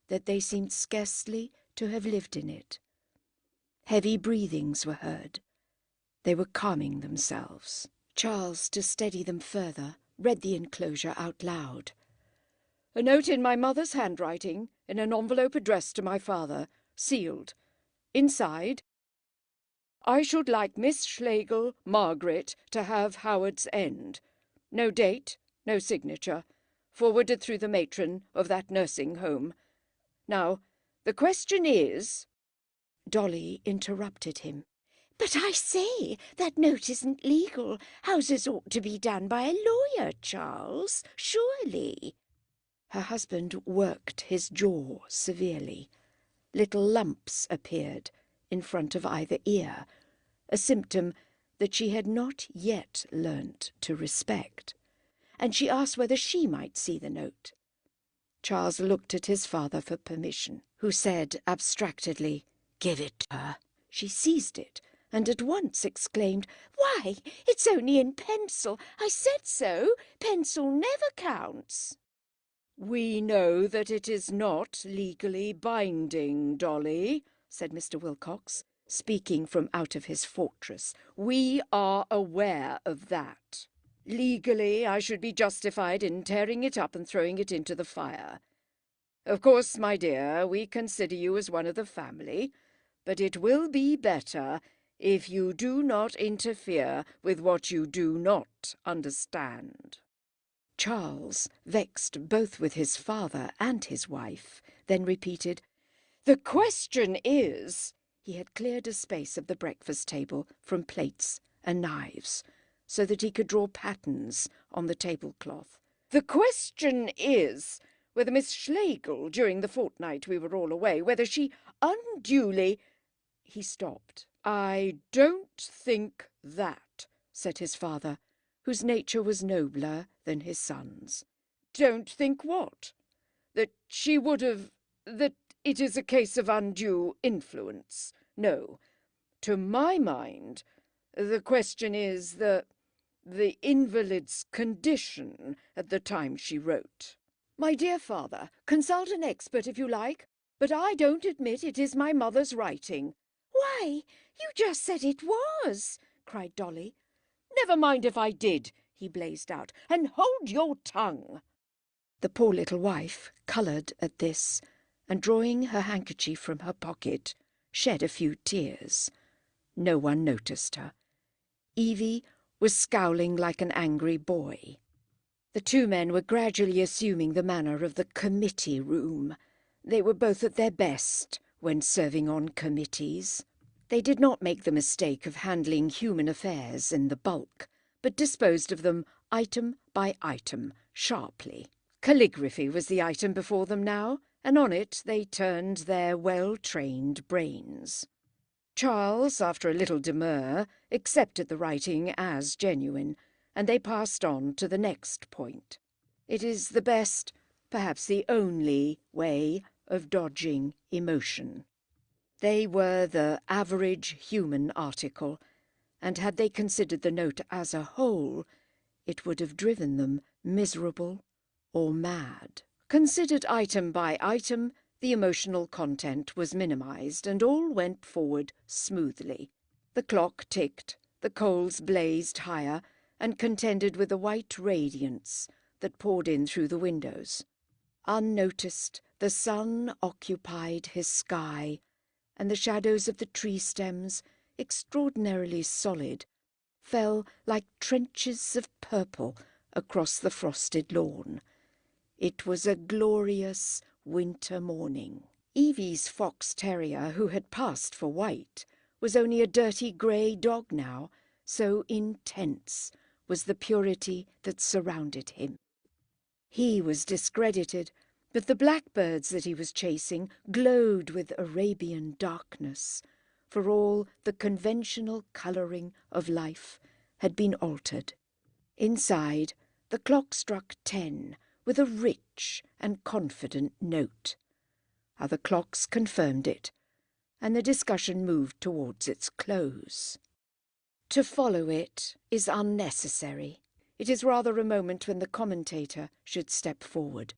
that they seemed scarcely to have lived in it. Heavy breathings were heard. They were calming themselves. Charles, to steady them further, read the enclosure out loud. A note in my mother's handwriting, in an envelope addressed to my father, sealed. Inside, I should like Miss Schlegel, Margaret, to have Howard's End. No date, no signature. Forwarded through the matron of that nursing home. Now, the question is— Dolly interrupted him. But I say, that note isn't legal. Houses ought to be done by a lawyer, Charles, surely. Her husband worked his jaw severely. Little lumps appeared in front of either ear, a symptom that she had not yet learnt to respect, and she asked whether she might see the note. Charles looked at his father for permission, who said abstractedly, "Give it to her." She seized it, and at once exclaimed, "Why, it's only in pencil. I said so. Pencil never counts." We know that it is not legally binding, Dolly, said Mr. Wilcox, speaking from out of his fortress. We are aware of that. Legally, I should be justified in tearing it up and throwing it into the fire. Of course, my dear, we consider you as one of the family, but it will be better if you do not interfere with what you do not understand. Charles, vexed both with his father and his wife, then repeated, "The question is—" He had cleared a space of the breakfast table from plates and knives, so that he could draw patterns on the tablecloth. "The question is whether Miss Schlegel, during the fortnight we were all away, whether she unduly—" He stopped. "I don't think that," said his father, whose nature was nobler than his son's. "Don't think what? That she would have—that it is a case of undue influence? No. To my mind, the question is the invalid's condition at the time she wrote. My dear father, consult an expert if you like, but I don't admit it is my mother's writing." "Why, you just said it was," cried Dolly. "Never mind if I did," he blazed out, "and hold your tongue." The poor little wife coloured at this, and drawing her handkerchief from her pocket, shed a few tears. No one noticed her. Evie was scowling like an angry boy. The 2 men were gradually assuming the manner of the committee room. They were both at their best when serving on committees. They did not make the mistake of handling human affairs in the bulk, but disposed of them item by item, sharply. Calligraphy was the item before them now, and on it they turned their well-trained brains. Charles, after a little demur, accepted the writing as genuine, and they passed on to the next point. It is the best, perhaps the only, way of dodging emotion. They were the average human article, and had they considered the note as a whole, it would have driven them miserable or mad. Considered item by item, the emotional content was minimized, and all went forward smoothly. The clock ticked, the coals blazed higher, and contended with the white radiance that poured in through the windows. Unnoticed, the sun occupied his sky, and the shadows of the tree stems, extraordinarily solid, fell like trenches of purple across the frosted lawn. It was a glorious winter morning. Evie's fox terrier, who had passed for white, was only a dirty grey dog now, so intense was the purity that surrounded him. He was discredited, but the blackbirds that he was chasing glowed with Arabian darkness, for all the conventional colouring of life had been altered. Inside, the clock struck 10 with a rich and confident note. Other clocks confirmed it, and the discussion moved towards its close. To follow it is unnecessary. It is rather a moment when the commentator should step forward.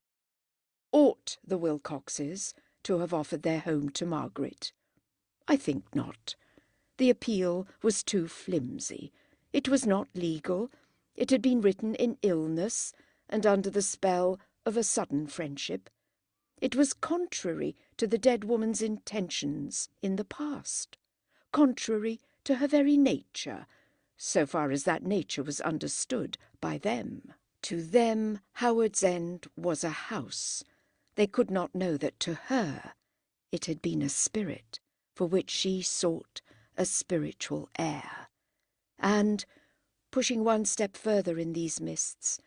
Ought the Wilcoxes to have offered their home to Margaret? I think not. The appeal was too flimsy. It was not legal. It had been written in illness and under the spell of a sudden friendship. It was contrary to the dead woman's intentions in the past, contrary to her very nature, so far as that nature was understood by them. To them, Howard's End was a house. They could not know that to her it had been a spirit for which she sought a spiritual heir. And, pushing one step further in these mists,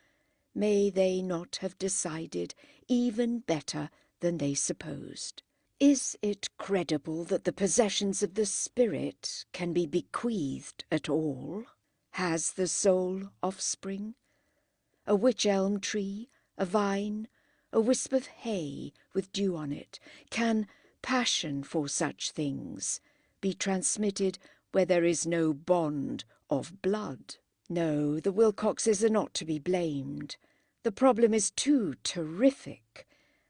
may they not have decided even better than they supposed? Is it credible that the possessions of the spirit can be bequeathed at all? Has the soul offspring? A wych-elm tree, a vine, a wisp of hay with dew on it, can passion for such things be transmitted where there is no bond of blood? No, the Wilcoxes are not to be blamed. The problem is too terrific,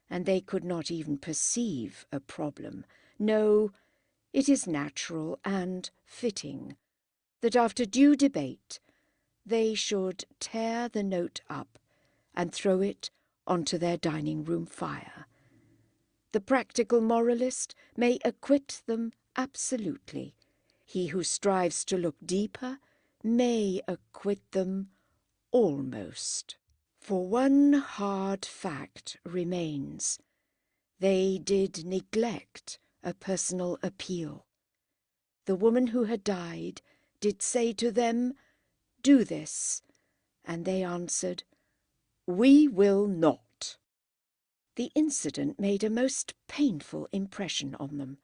and they could not even perceive a problem. No, it is natural and fitting that after due debate they should tear the note up and throw it onto their dining-room fire. The practical moralist may acquit them absolutely. He who strives to look deeper may acquit them almost. For one hard fact remains. They did neglect a personal appeal. The woman who had died did say to them, "Do this," and they answered, "We will not." The incident made a most painful impression on them.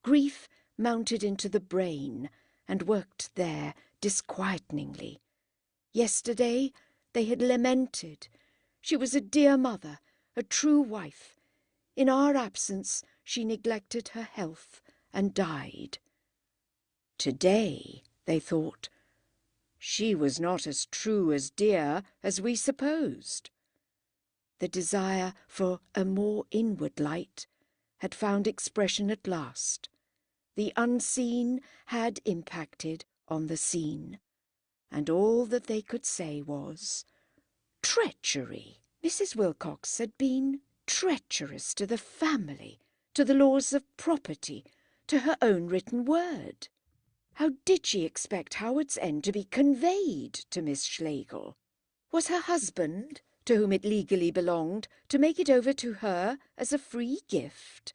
Grief mounted into the brain and worked there disquietingly. Yesterday they had lamented. She was a dear mother, a true wife. In our absence she neglected her health and died. Today, they thought, she was not as true as dear as we supposed. The desire for a more inward light had found expression at last. The unseen had impacted on the seen, and all that they could say was, treachery. Mrs. Wilcox had been treacherous to the family, to the laws of property, to her own written word. How did she expect Howard's End to be conveyed to Miss Schlegel? Was her husband, to whom it legally belonged, to make it over to her as a free gift?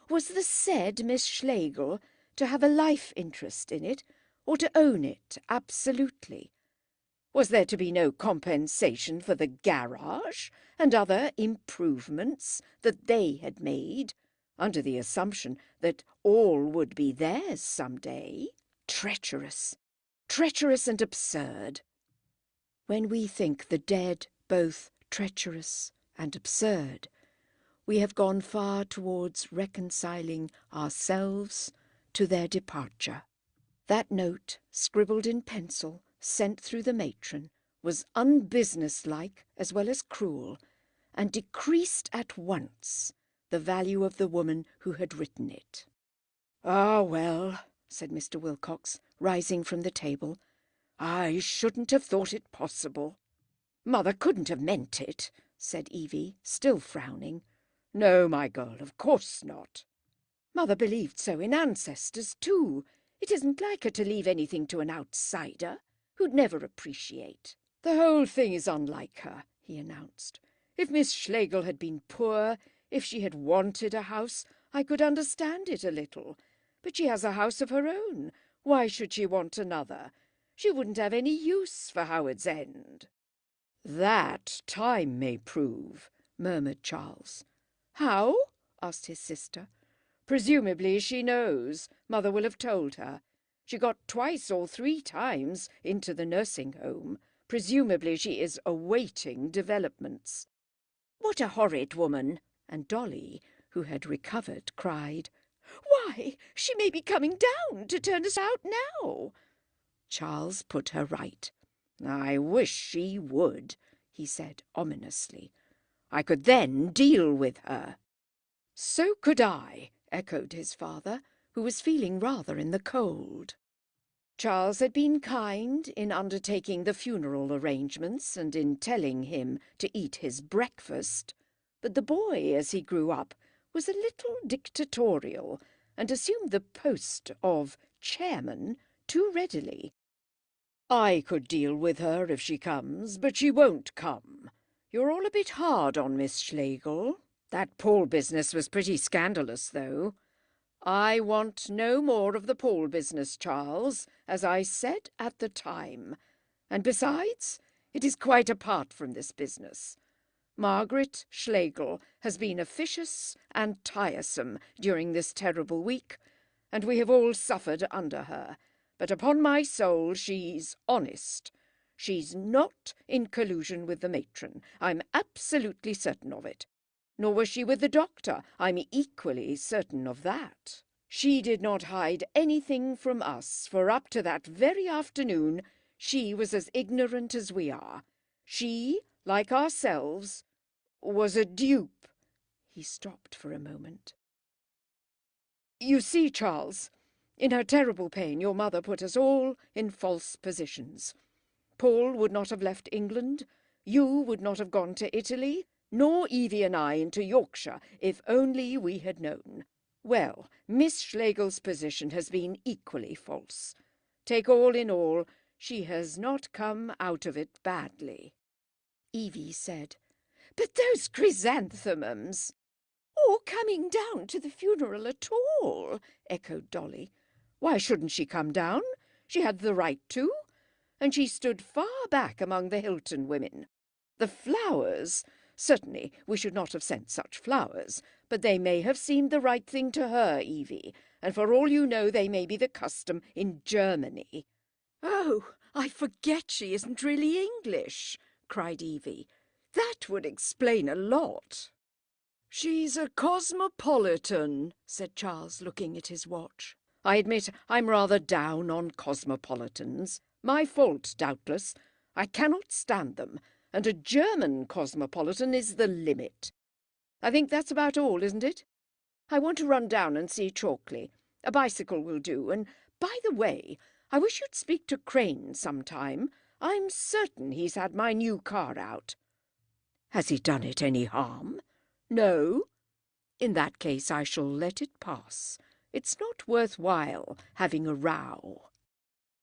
Was the said Miss Schlegel to have a life interest in it, or to own it absolutely? Was there to be no compensation for the garage and other improvements that they had made, under the assumption that all would be theirs some day? Treacherous, treacherous and absurd. When we think the dead both treacherous and absurd, We have gone far towards reconciling ourselves to their departure. That note, scribbled in pencil, sent through the matron, was unbusinesslike as well as cruel, and decreased at once the value of the woman who had written it. "Ah, well," said Mr. Wilcox, rising from the table, "I shouldn't have thought it possible." "Mother couldn't have meant it," said Evie, still frowning. "No, my girl, of course not." "Mother believed so in ancestors, too. It isn't like her to leave anything to an outsider, who'd never appreciate." "The whole thing is unlike her," he announced. "If Miss Schlegel had been poor, if she had wanted a house, I could understand it a little. But she has a house of her own. Why should she want another? She wouldn't have any use for Howard's End." "That time may prove," murmured Charles. "How?" asked his sister. "Presumably she knows. Mother will have told her. She got twice or three times into the nursing home. Presumably she is awaiting developments." "What a horrid woman!" And Dolly, who had recovered, cried, "Why, she may be coming down to turn us out now." Charles put her right. "I wish she would," he said ominously. "I could then deal with her." "So could I," echoed his father, who was feeling rather in the cold. Charles had been kind in undertaking the funeral arrangements and in telling him to eat his breakfast, but the boy, as he grew up, was a little dictatorial and assumed the post of chairman too readily. "I could deal with her if she comes, but she won't come. You're all a bit hard on Miss Schlegel. That Paul business was pretty scandalous, though. I want no more of the Paul business, Charles, as I said at the time. And besides, it is quite apart from this business. Margaret Schlegel has been officious and tiresome during this terrible week, and we have all suffered under her. But upon my soul, she's honest. She's not in collusion with the matron. I'm absolutely certain of it. Nor was she with the doctor. I'm equally certain of that. She did not hide anything from us, for up to that very afternoon she was as ignorant as we are. She, like ourselves, was a dupe." He stopped for a moment. "You see, Charles, in her terrible pain your mother put us all in false positions. Paul would not have left England, you would not have gone to Italy, nor Evie and I into Yorkshire, if only we had known. Well, Miss Schlegel's position has been equally false. Take all in all, she has not come out of it badly." Evie said, "But those chrysanthemums—" "Or coming down to the funeral at all," echoed Dolly. "Why shouldn't she come down? She had the right to. And she stood far back among the Hilton women. The flowers, certainly we should not have sent such flowers, but they may have seemed the right thing to her, Evie, and for all you know they may be the custom in Germany." "Oh, I forget she isn't really English," cried Evie. "That would explain a lot." "She's a cosmopolitan," said Charles, looking at his watch. "I admit I'm rather down on cosmopolitans. My fault, doubtless. I cannot stand them, and a German cosmopolitan is the limit. I think that's about all, isn't it? I want to run down and see Chalkley. A bicycle will do, and, by the way, I wish you'd speak to Crane sometime. I'm certain he's had my new car out." "Has he done it any harm?" "No." "In that case I shall let it pass. It's not worth while having a row."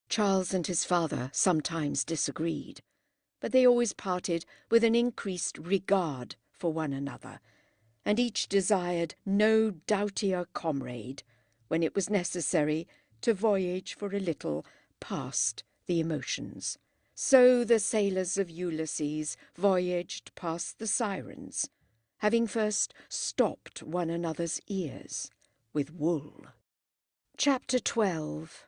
Charles and his father sometimes disagreed, but they always parted with an increased regard for one another, and each desired no doughtier comrade when it was necessary to voyage for a little past the emotions. So the sailors of Ulysses voyaged past the sirens, having first stopped one another's ears with wool. Chapter 12.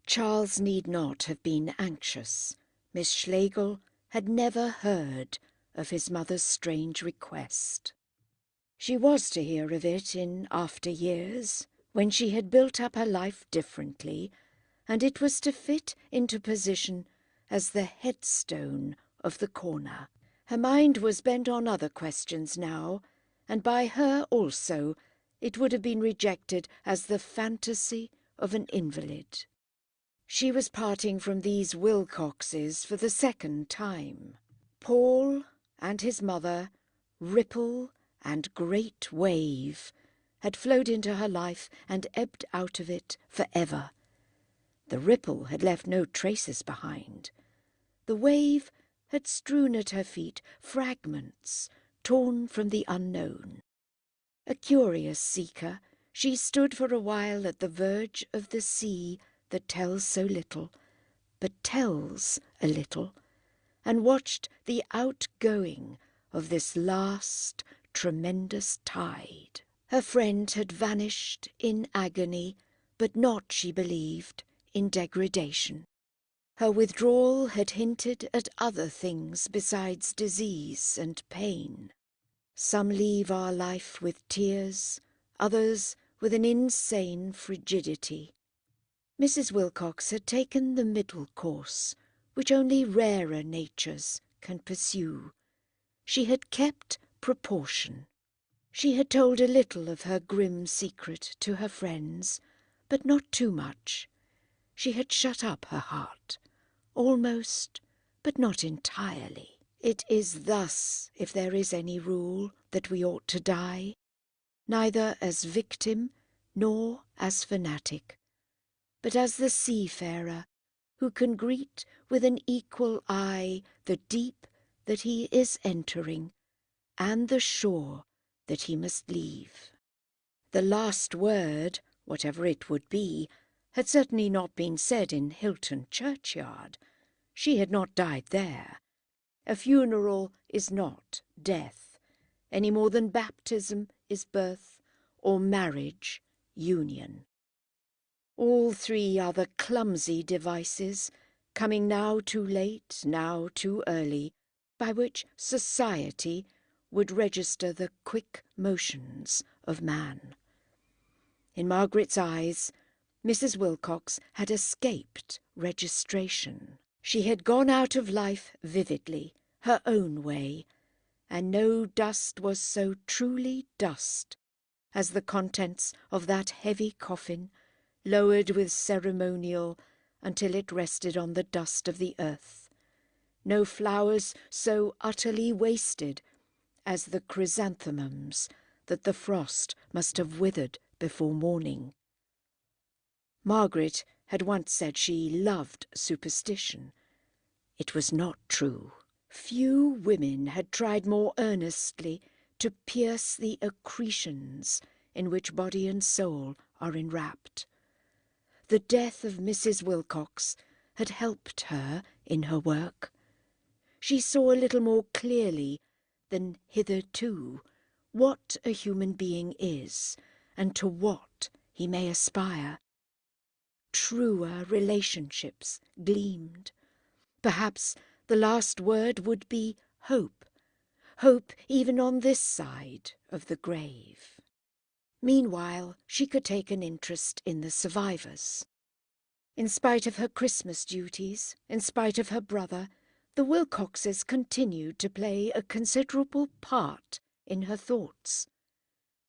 Charles need not have been anxious. Miss Schlegel had never heard of his mother's strange request. She was to hear of it in after years, when she had built up her life differently, and it was to fit into position as the headstone of the corner. Her mind was bent on other questions now, and by her also it would have been rejected as the fantasy of an invalid. She was parting from these Wilcoxes for the second time. Paul and his mother, ripple and great wave, had flowed into her life and ebbed out of it for ever. The ripple had left no traces behind. The wave had strewn at her feet fragments torn from the unknown. A curious seeker, she stood for a while at the verge of the sea that tells so little, but tells a little, and watched the outgoing of this last tremendous tide. Her friend had vanished in agony, but not, she believed, in degradation. Her withdrawal had hinted at other things besides disease and pain. Some leave our life with tears, others with an insane frigidity. Mrs. Wilcox had taken the middle course, which only rarer natures can pursue. She had kept proportion. She had told a little of her grim secret to her friends, but not too much. She had shut up her heart, almost, but not entirely. It is thus, if there is any rule, that we ought to die, neither as victim nor as fanatic, but as the seafarer who can greet with an equal eye the deep that he is entering and the shore that he must leave. The last word, whatever it would be, had certainly not been said in Hilton churchyard. She had not died there. A funeral is not death, any more than baptism is birth, or marriage union. All three are the clumsy devices, coming now too late, now too early, by which society would register the quick motions of man. In Margaret's eyes, Mrs. Wilcox had escaped registration. She had gone out of life vividly, her own way, and no dust was so truly dust as the contents of that heavy coffin, lowered with ceremonial until it rested on the dust of the earth. No flowers so utterly wasted as the chrysanthemums that the frost must have withered before morning. Margaret had once said she loved superstition. It was not true. Few women had tried more earnestly to pierce the accretions in which body and soul are enwrapped. The death of Mrs. Wilcox had helped her in her work. She saw a little more clearly than hitherto what a human being is, and to what he may aspire. Truer relationships gleamed. Perhaps the last word would be hope, hope even on this side of the grave. Meanwhile, she could take an interest in the survivors. In spite of her Christmas duties, in spite of her brother, the Wilcoxes continued to play a considerable part in her thoughts.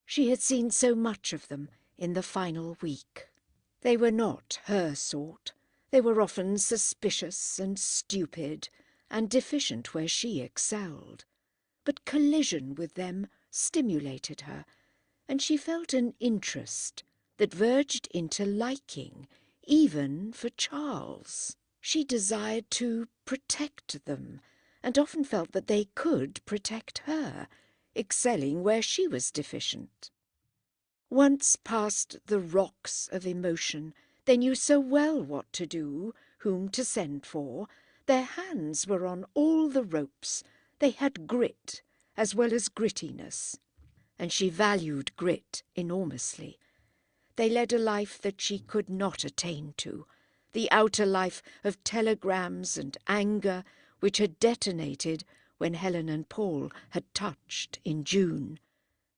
She had seen so much of them in the final week. They were not her sort. They were often suspicious and stupid, and deficient where she excelled. But collision with them stimulated her, and she felt an interest that verged into liking, even for Charles. She desired to protect them, and often felt that they could protect her, excelling where she was deficient. Once past the rocks of emotion, they knew so well what to do, whom to send for. Their hands were on all the ropes. They had grit as well as grittiness, and she valued grit enormously. They led a life that she could not attain to, the outer life of telegrams and anger which had detonated when Helen and Paul had touched in June.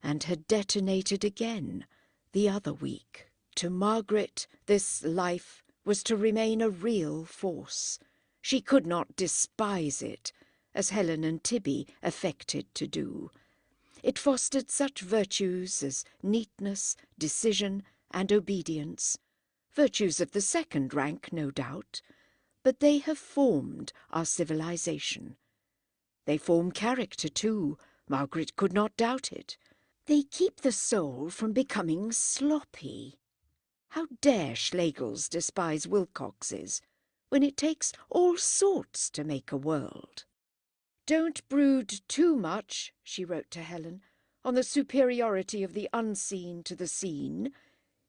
and had detonated again the other week. To Margaret, this life was to remain a real force. She could not despise it, as Helen and Tibby affected to do. It fostered such virtues as neatness, decision, and obedience, virtues of the second rank, no doubt, but they have formed our civilization. They form character, too. Margaret could not doubt it. They keep the soul from becoming sloppy. How dare Schlegels despise Wilcoxes, when it takes all sorts to make a world? "Don't brood too much," she wrote to Helen, "on the superiority of the unseen to the seen.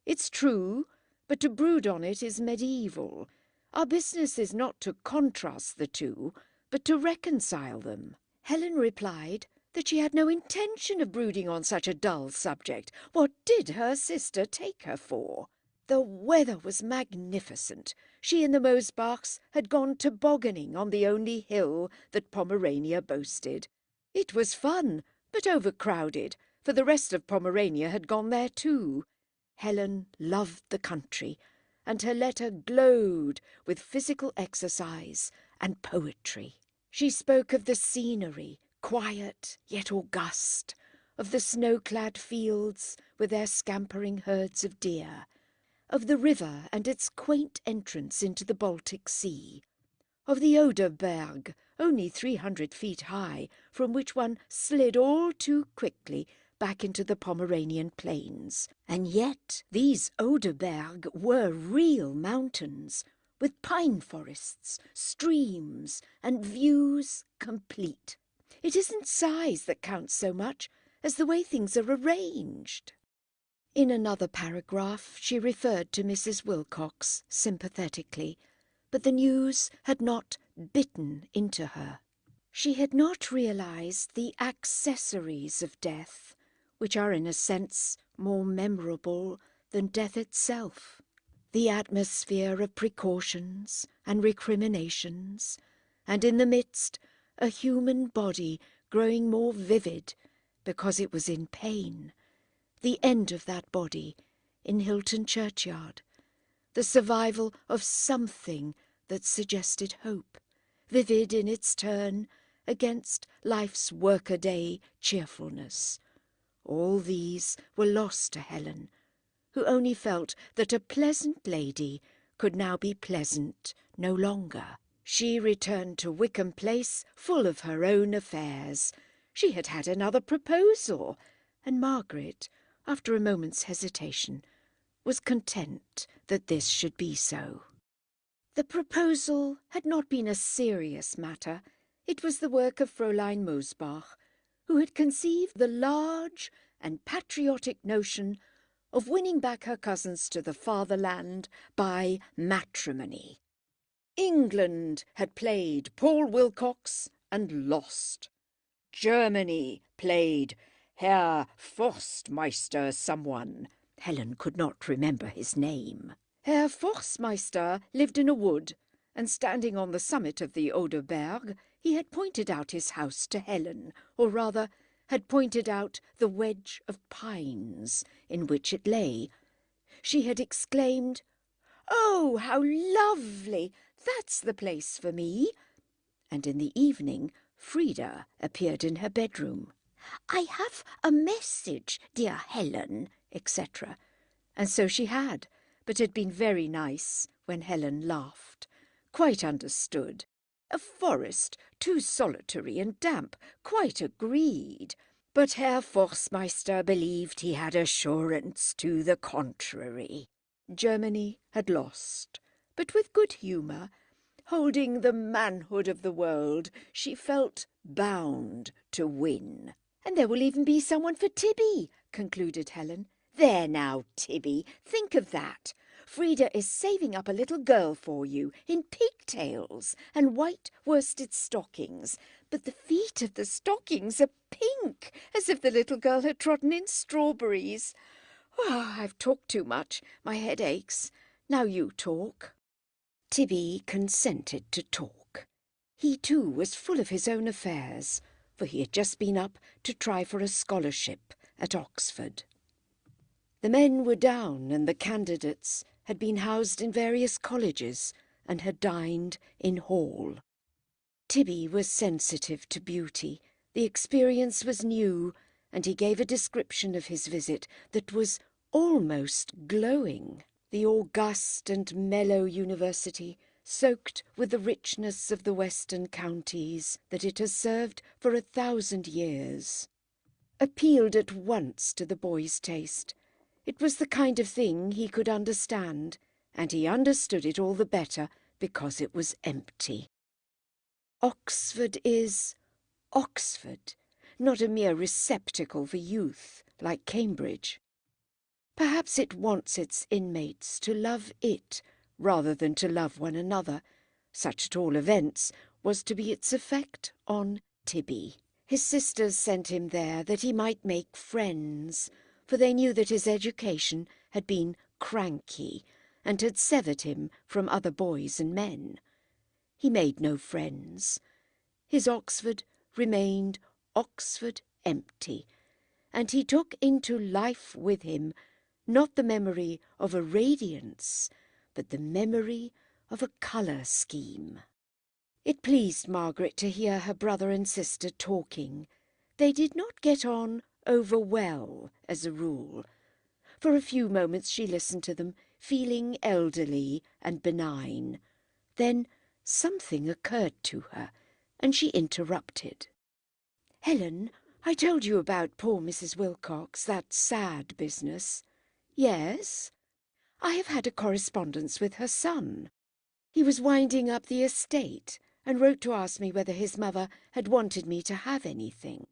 It's true, but to brood on it is medieval. Our business is not to contrast the two, but to reconcile them." Helen replied that she had no intention of brooding on such a dull subject. What did her sister take her for? The weather was magnificent. She and the Mosbachs had gone tobogganing on the only hill that Pomerania boasted. It was fun, but overcrowded, for the rest of Pomerania had gone there too. Helen loved the country, and her letter glowed with physical exercise and poetry. She spoke of the scenery, quiet yet august, of the snow-clad fields with their scampering herds of deer, of the river and its quaint entrance into the Baltic Sea, of the Oderberg, only 300 feet high, from which one slid all too quickly back into the Pomeranian plains. And yet these Oderberg were real mountains, with pine forests, streams, and views complete. It isn't size that counts so much as the way things are arranged. In another paragraph she referred to Mrs. Wilcox sympathetically, but the news had not bitten into her. She had not realized the accessories of death, which are in a sense more memorable than death itself. The atmosphere of precautions and recriminations, and in the midst a human body growing more vivid because it was in pain. The end of that body in Hilton churchyard, the survival of something that suggested hope, vivid in its turn against life's workaday cheerfulness. All these were lost to Helen, who only felt that a pleasant lady could now be pleasant no longer. She returned to Wickham Place full of her own affairs. She had had another proposal, and Margaret, after a moment's hesitation, was content that this should be so. The proposal had not been a serious matter. It was the work of Fräulein Mosbach, who had conceived the large and patriotic notion of winning back her cousins to the fatherland by matrimony. England had played Paul Wilcox and lost. Germany played Herr Forstmeister someone. Helen could not remember his name. Herr Forstmeister lived in a wood, and standing on the summit of the Oderberg, he had pointed out his house to Helen, or rather had pointed out the wedge of pines in which it lay. She had exclaimed, "Oh, how lovely! That's the place for me!" And in the evening Frida appeared in her bedroom. "I have a message, dear Helen," etc. And so she had, but had been very nice when Helen laughed. Quite understood. A forest, too solitary and damp, quite agreed. But Herr Forstmeister believed he had assurance to the contrary. Germany had lost, but with good humour. Holding the manhood of the world, she felt bound to win. "And there will even be someone for Tibby," concluded Helen. "There now, Tibby, think of that. Frida is saving up a little girl for you, in pigtails and white worsted stockings, but the feet of the stockings are pink, as if the little girl had trodden in strawberries. Oh, I've talked too much. My head aches. Now you talk." Tibby consented to talk. He too was full of his own affairs, for he had just been up to try for a scholarship at Oxford. The men were down, and the candidates had been housed in various colleges and had dined in hall. Tibby was sensitive to beauty. The experience was new, and he gave a description of his visit that was almost glowing. The august and mellow university, soaked with the richness of the western counties that it has served for 1,000 years, appealed at once to the boy's taste. It was the kind of thing he could understand, and he understood it all the better because it was empty. Oxford is Oxford, not a mere receptacle for youth like Cambridge. Perhaps it wants its inmates to love it rather than to love one another. Such at all events was to be its effect on Tibby. His sisters sent him there that he might make friends, for they knew that his education had been cranky and had severed him from other boys and men. He made no friends. His Oxford remained Oxford empty, and he took into life with him not the memory of a radiance, but the memory of a colour scheme. It pleased Margaret to hear her brother and sister talking. They did not get on over well, as a rule. For a few moments she listened to them, feeling elderly and benign. Then something occurred to her, and she interrupted. "Helen, I told you about poor Mrs. Wilcox, that sad business." "Yes." "I have had a correspondence with her son. He was winding up the estate, and wrote to ask me whether his mother had wanted me to have anything.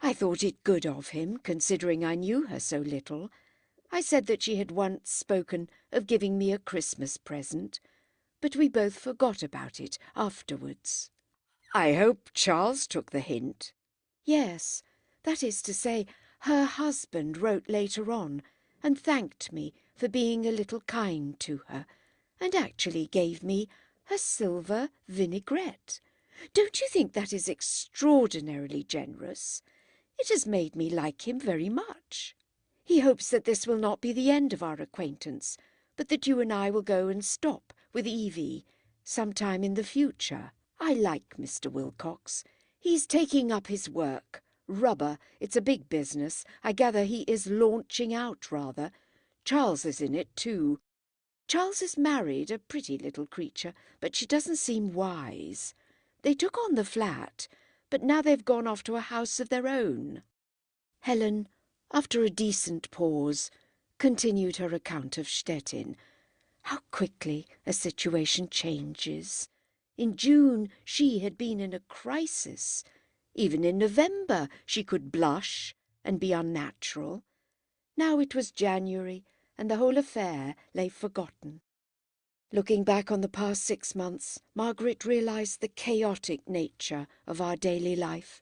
I thought it good of him, considering I knew her so little. I said that she had once spoken of giving me a Christmas present, but we both forgot about it afterwards." I hope Charles took the hint. "Yes, that is to say, her husband wrote later on, and thanked me for being a little kind to her, and actually gave me a silver vinaigrette. Don't you think that is extraordinarily generous? It has made me like him very much. He hopes that this will not be the end of our acquaintance, but that you and I will go and stop with Evie sometime in the future. I like Mr. Wilcox. He's taking up his work. Rubber, it's a big business. I gather he is launching out, rather. Charles is in it, too. Charles is married, a pretty little creature, but she doesn't seem wise. They took on the flat, but now they've gone off to a house of their own." Helen, after a decent pause, continued her account of Stettin. How quickly a situation changes! In June she had been in a crisis. Even in November she could blush and be unnatural. Now it was January, and the whole affair lay forgotten. Looking back on the past 6 months, Margaret realized the chaotic nature of our daily life,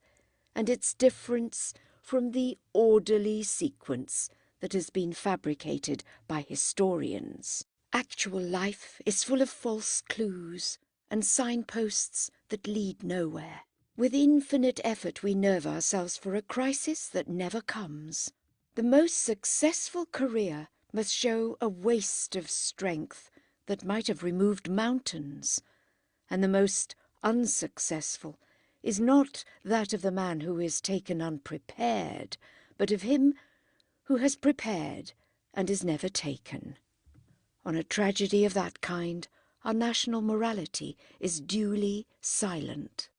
and its difference from the orderly sequence that has been fabricated by historians. Actual life is full of false clues and signposts that lead nowhere. With infinite effort we nerve ourselves for a crisis that never comes. The most successful career must show a waste of strength that might have removed mountains, and the most unsuccessful is not that of the man who is taken unprepared, but of him who has prepared and is never taken. On a tragedy of that kind, our national morality is duly silent.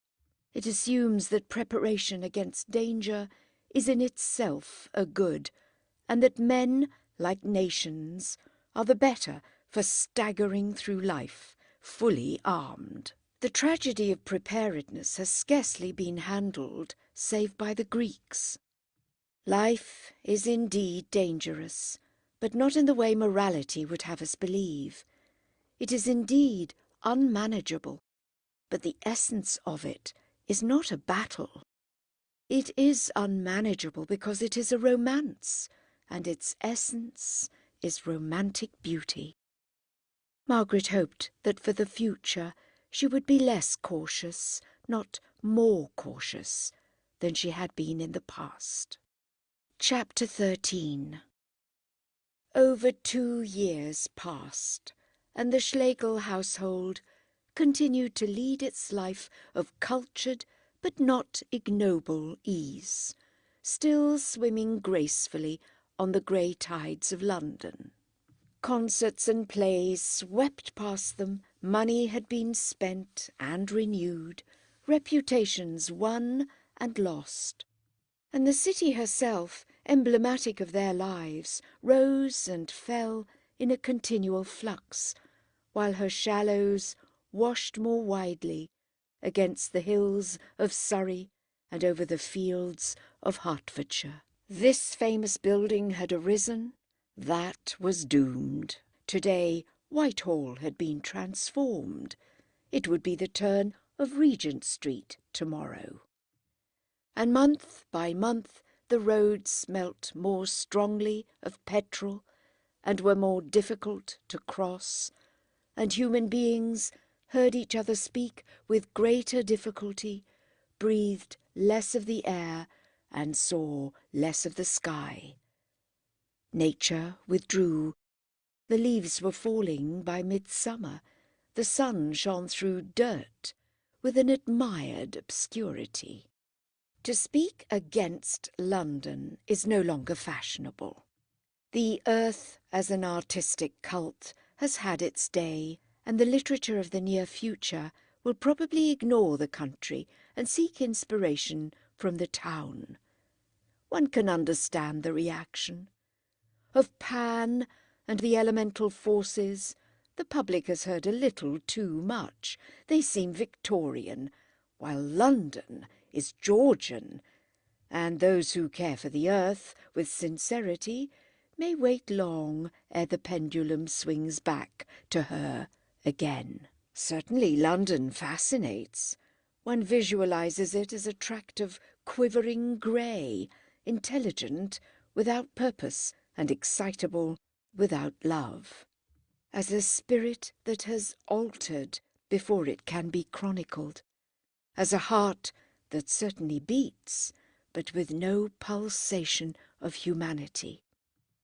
It assumes that preparation against danger is in itself a good, and that men, like nations, are the better for staggering through life fully armed. The tragedy of preparedness has scarcely been handled save by the Greeks. Life is indeed dangerous, but not in the way morality would have us believe. It is indeed unmanageable, but the essence of it is not a battle. It is unmanageable because it is a romance, and its essence is romantic beauty. Margaret hoped that for the future she would be less cautious, not more cautious, than she had been in the past. Chapter 13. Over 2 years passed, and the Schlegel household continued to lead its life of cultured but not ignoble ease, still swimming gracefully on the grey tides of London. Concerts and plays swept past them, money had been spent and renewed, reputations won and lost. And the city herself, emblematic of their lives, rose and fell in a continual flux, while her shallows washed more widely against the hills of Surrey and over the fields of Hertfordshire. This famous building had arisen, that was doomed. Today Whitehall had been transformed. It would be the turn of Regent Street tomorrow. And month by month the roads smelt more strongly of petrol and were more difficult to cross, and human beings heard each other speak with greater difficulty, breathed less of the air, and saw less of the sky. Nature withdrew. The leaves were falling by midsummer. The sun shone through dirt with an admired obscurity. To speak against London is no longer fashionable. The earth as an artistic cult has had its day, and the literature of the near future will probably ignore the country and seek inspiration from the town. One can understand the reaction. Of Pan and the elemental forces, the public has heard a little too much. They seem Victorian, while London is Georgian, and those who care for the earth with sincerity may wait long ere the pendulum swings back to her again. Certainly London fascinates. One visualizes it as a tract of quivering grey, intelligent without purpose and excitable without love, as a spirit that has altered before it can be chronicled, as a heart that certainly beats, but with no pulsation of humanity.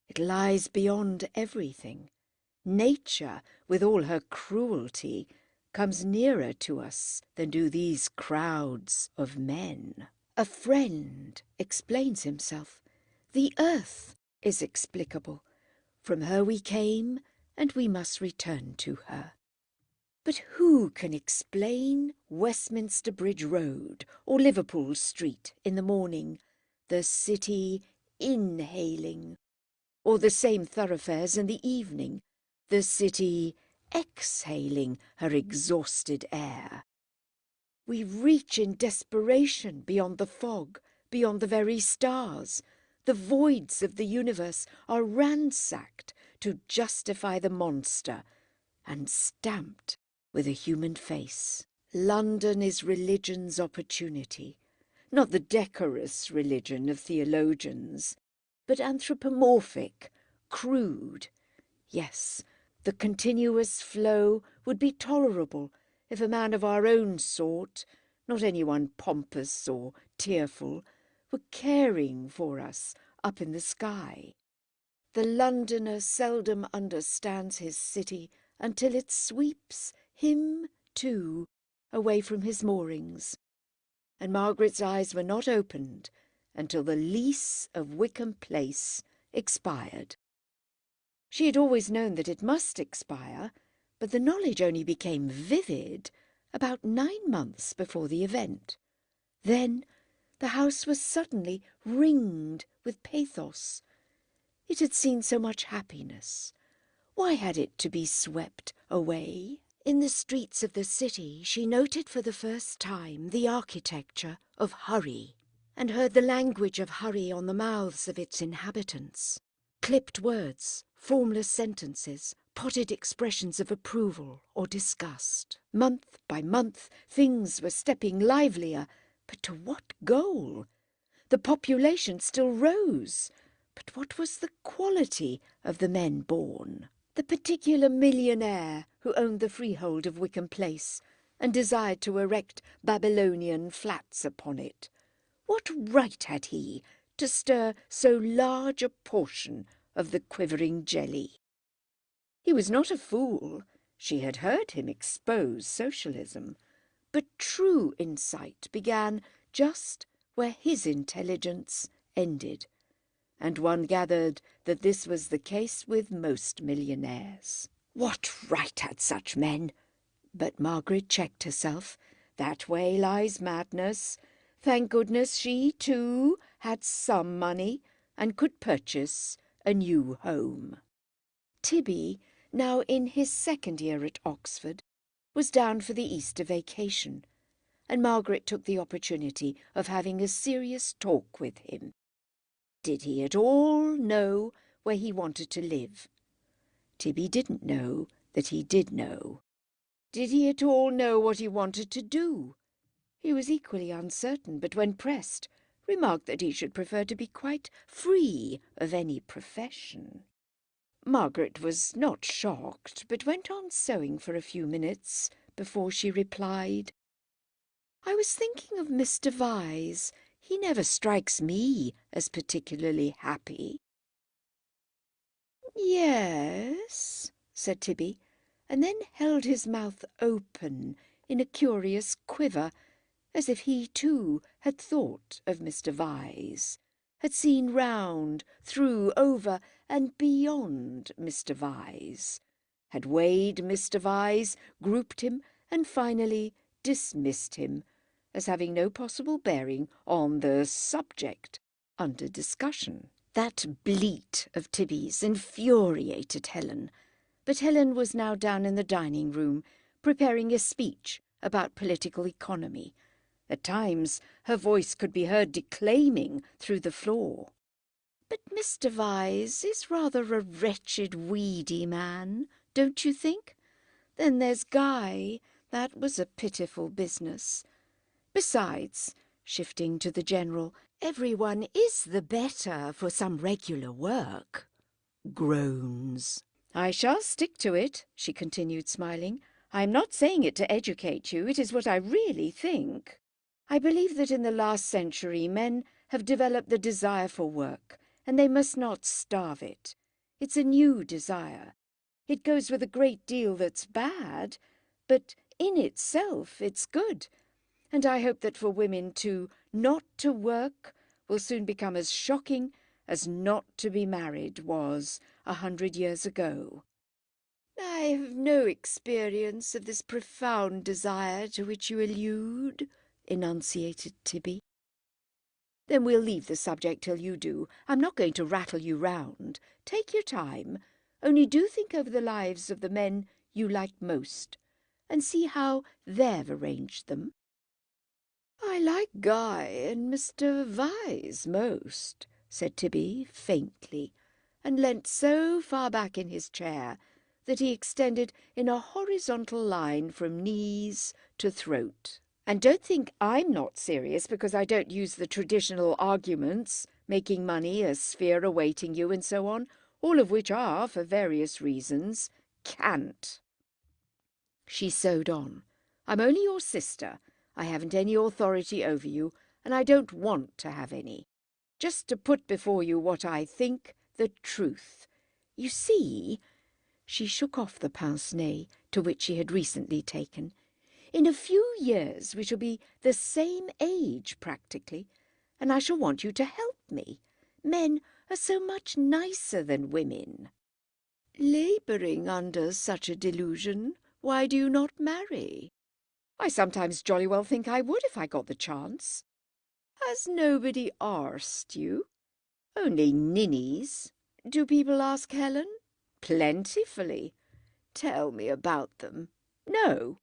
It lies beyond everything. Nature, with all her cruelty, comes nearer to us than do these crowds of men. A friend explains himself. The earth is explicable. From her we came, and we must return to her. But who can explain Westminster Bridge Road or Liverpool Street in the morning, the city inhaling, or the same thoroughfares in the evening, the city exhaling her exhausted air? We reach in desperation beyond the fog, beyond the very stars. The voids of the universe are ransacked to justify the monster, and stamped with a human face. London is religion's opportunity, not the decorous religion of theologians, but anthropomorphic, crude. Yes, the continuous flow would be tolerable if a man of our own sort, not anyone pompous or tearful, were caring for us up in the sky. The Londoner seldom understands his city until it sweeps him, too, away from his moorings, and Margaret's eyes were not opened until the lease of Wickham Place expired. She had always known that it must expire, but the knowledge only became vivid about 9 months before the event. Then the house was suddenly ringed with pathos. It had seen so much happiness. Why had it to be swept away? In the streets of the city she noted for the first time the architecture of hurry, and heard the language of hurry on the mouths of its inhabitants. Clipped words, formless sentences, potted expressions of approval or disgust. Month by month things were stepping livelier, but to what goal? The population still rose, but what was the quality of the men born? The particular millionaire who owned the freehold of Wickham Place and desired to erect Babylonian flats upon it, what right had he to stir so large a portion of the quivering jelly. He was not a fool. She had heard him expose socialism. But true insight began just where his intelligence ended, and one gathered that this was the case with most millionaires. What right had such men? But Margaret checked herself. That way lies madness. Thank goodness she, too, had some money and could purchase a new home. Tibby, now in his second year at Oxford, was down for the Easter vacation, and Margaret took the opportunity of having a serious talk with him. Did he at all know where he wanted to live? Tibby didn't know that he did know. Did he at all know what he wanted to do? He was equally uncertain, but when pressed, remarked that he should prefer to be quite free of any profession. Margaret was not shocked, but went on sewing for a few minutes before she replied. "I was thinking of Mr. Vyse. He never strikes me as particularly happy." "Yes," said Tibby, and then held his mouth open in a curious quiver, as if he too had thought of Mr. Vyse, had seen round, through, over, and beyond Mr. Vyse, had weighed Mr. Vyse, grouped him, and finally dismissed him as having no possible bearing on the subject under discussion. That bleat of Tibby's infuriated Helen, but Helen was now down in the dining room, preparing a speech about political economy. At times her voice could be heard declaiming through the floor. "But Mr. Vyse is rather a wretched, weedy man, don't you think? Then there's Guy. That was a pitiful business. Besides," shifting to the General, "everyone is the better for some regular work." Groans. "I shall stick to it," she continued, smiling. "I'm not saying it to educate you. It is what I really think. I believe that in the last century men have developed the desire for work, and they must not starve it. It's a new desire. It goes with a great deal that's bad, but in itself it's good. And I hope that for women, too, not to work will soon become as shocking as not to be married was 100 years ago." "I have no experience of this profound desire to which you allude," enunciated Tibby. "Then we'll leave the subject till you do. I'm not going to rattle you round. Take your time. Only do think over the lives of the men you like most, and see how they've arranged them." "I like Guy and Mr. Vyse most," said Tibby faintly, and leant so far back in his chair that he extended in a horizontal line from knees to throat. "And don't think I'm not serious because I don't use the traditional arguments, making money, a sphere awaiting you, and so on, all of which are, for various reasons, cant." She sewed on. "I'm only your sister. I haven't any authority over you, and I don't want to have any. Just to put before you what I think the truth. You see," she shook off the pince-nez to which she had recently taken, "in a few years we shall be the same age practically, and I shall want you to help me. Men are so much nicer than women." "Labouring under such a delusion, why do you not marry?" "I sometimes jolly well think I would if I got the chance." "Has nobody asked you?" "Only ninnies." "Do people ask Helen?" "Plentifully." "Tell me about them." "No."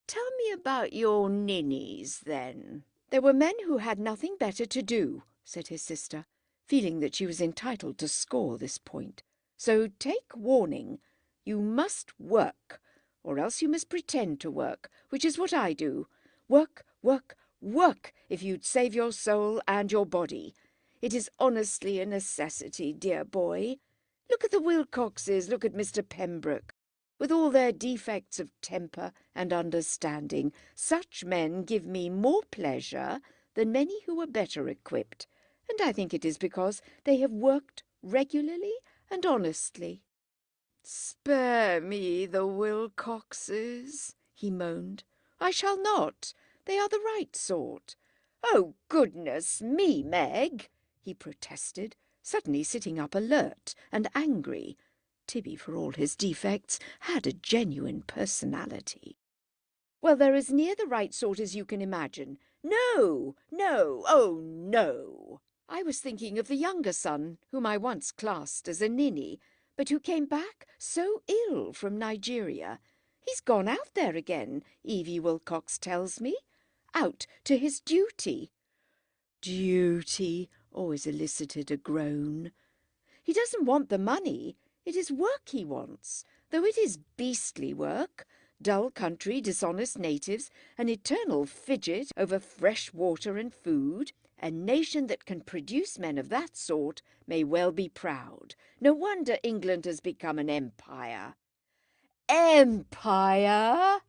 "Tell me about your ninnies, then." "There were men who had nothing better to do," said his sister, feeling that she was entitled to score this point. "So take warning. You must work, or else you must pretend to work, which is what I do. Work, work, work, if you'd save your soul and your body. It is honestly a necessity, dear boy. Look at the Wilcoxes, look at Mr. Pembroke. With all their defects of temper and understanding, such men give me more pleasure than many who are better equipped, and I think it is because they have worked regularly and honestly. "Spare me the Wilcoxes," he moaned. "I shall not. They are the right sort." "Oh, goodness me, Meg!" he protested, suddenly sitting up alert and angry. Tibby, for all his defects, had a genuine personality. "Well, they're as near the right sort as you can imagine. No, no, oh no!" I was thinking of the younger son, whom I once classed as a ninny, but who came back so ill from Nigeria. He's gone out there again, Evie Wilcox tells me. Out to his duty. Duty always elicited a groan. He doesn't want the money. It is work he wants, though it is beastly work. Dull country, dishonest natives, an eternal fidget over fresh water and food. A nation that can produce men of that sort may well be proud. No wonder England has become an empire. Empire?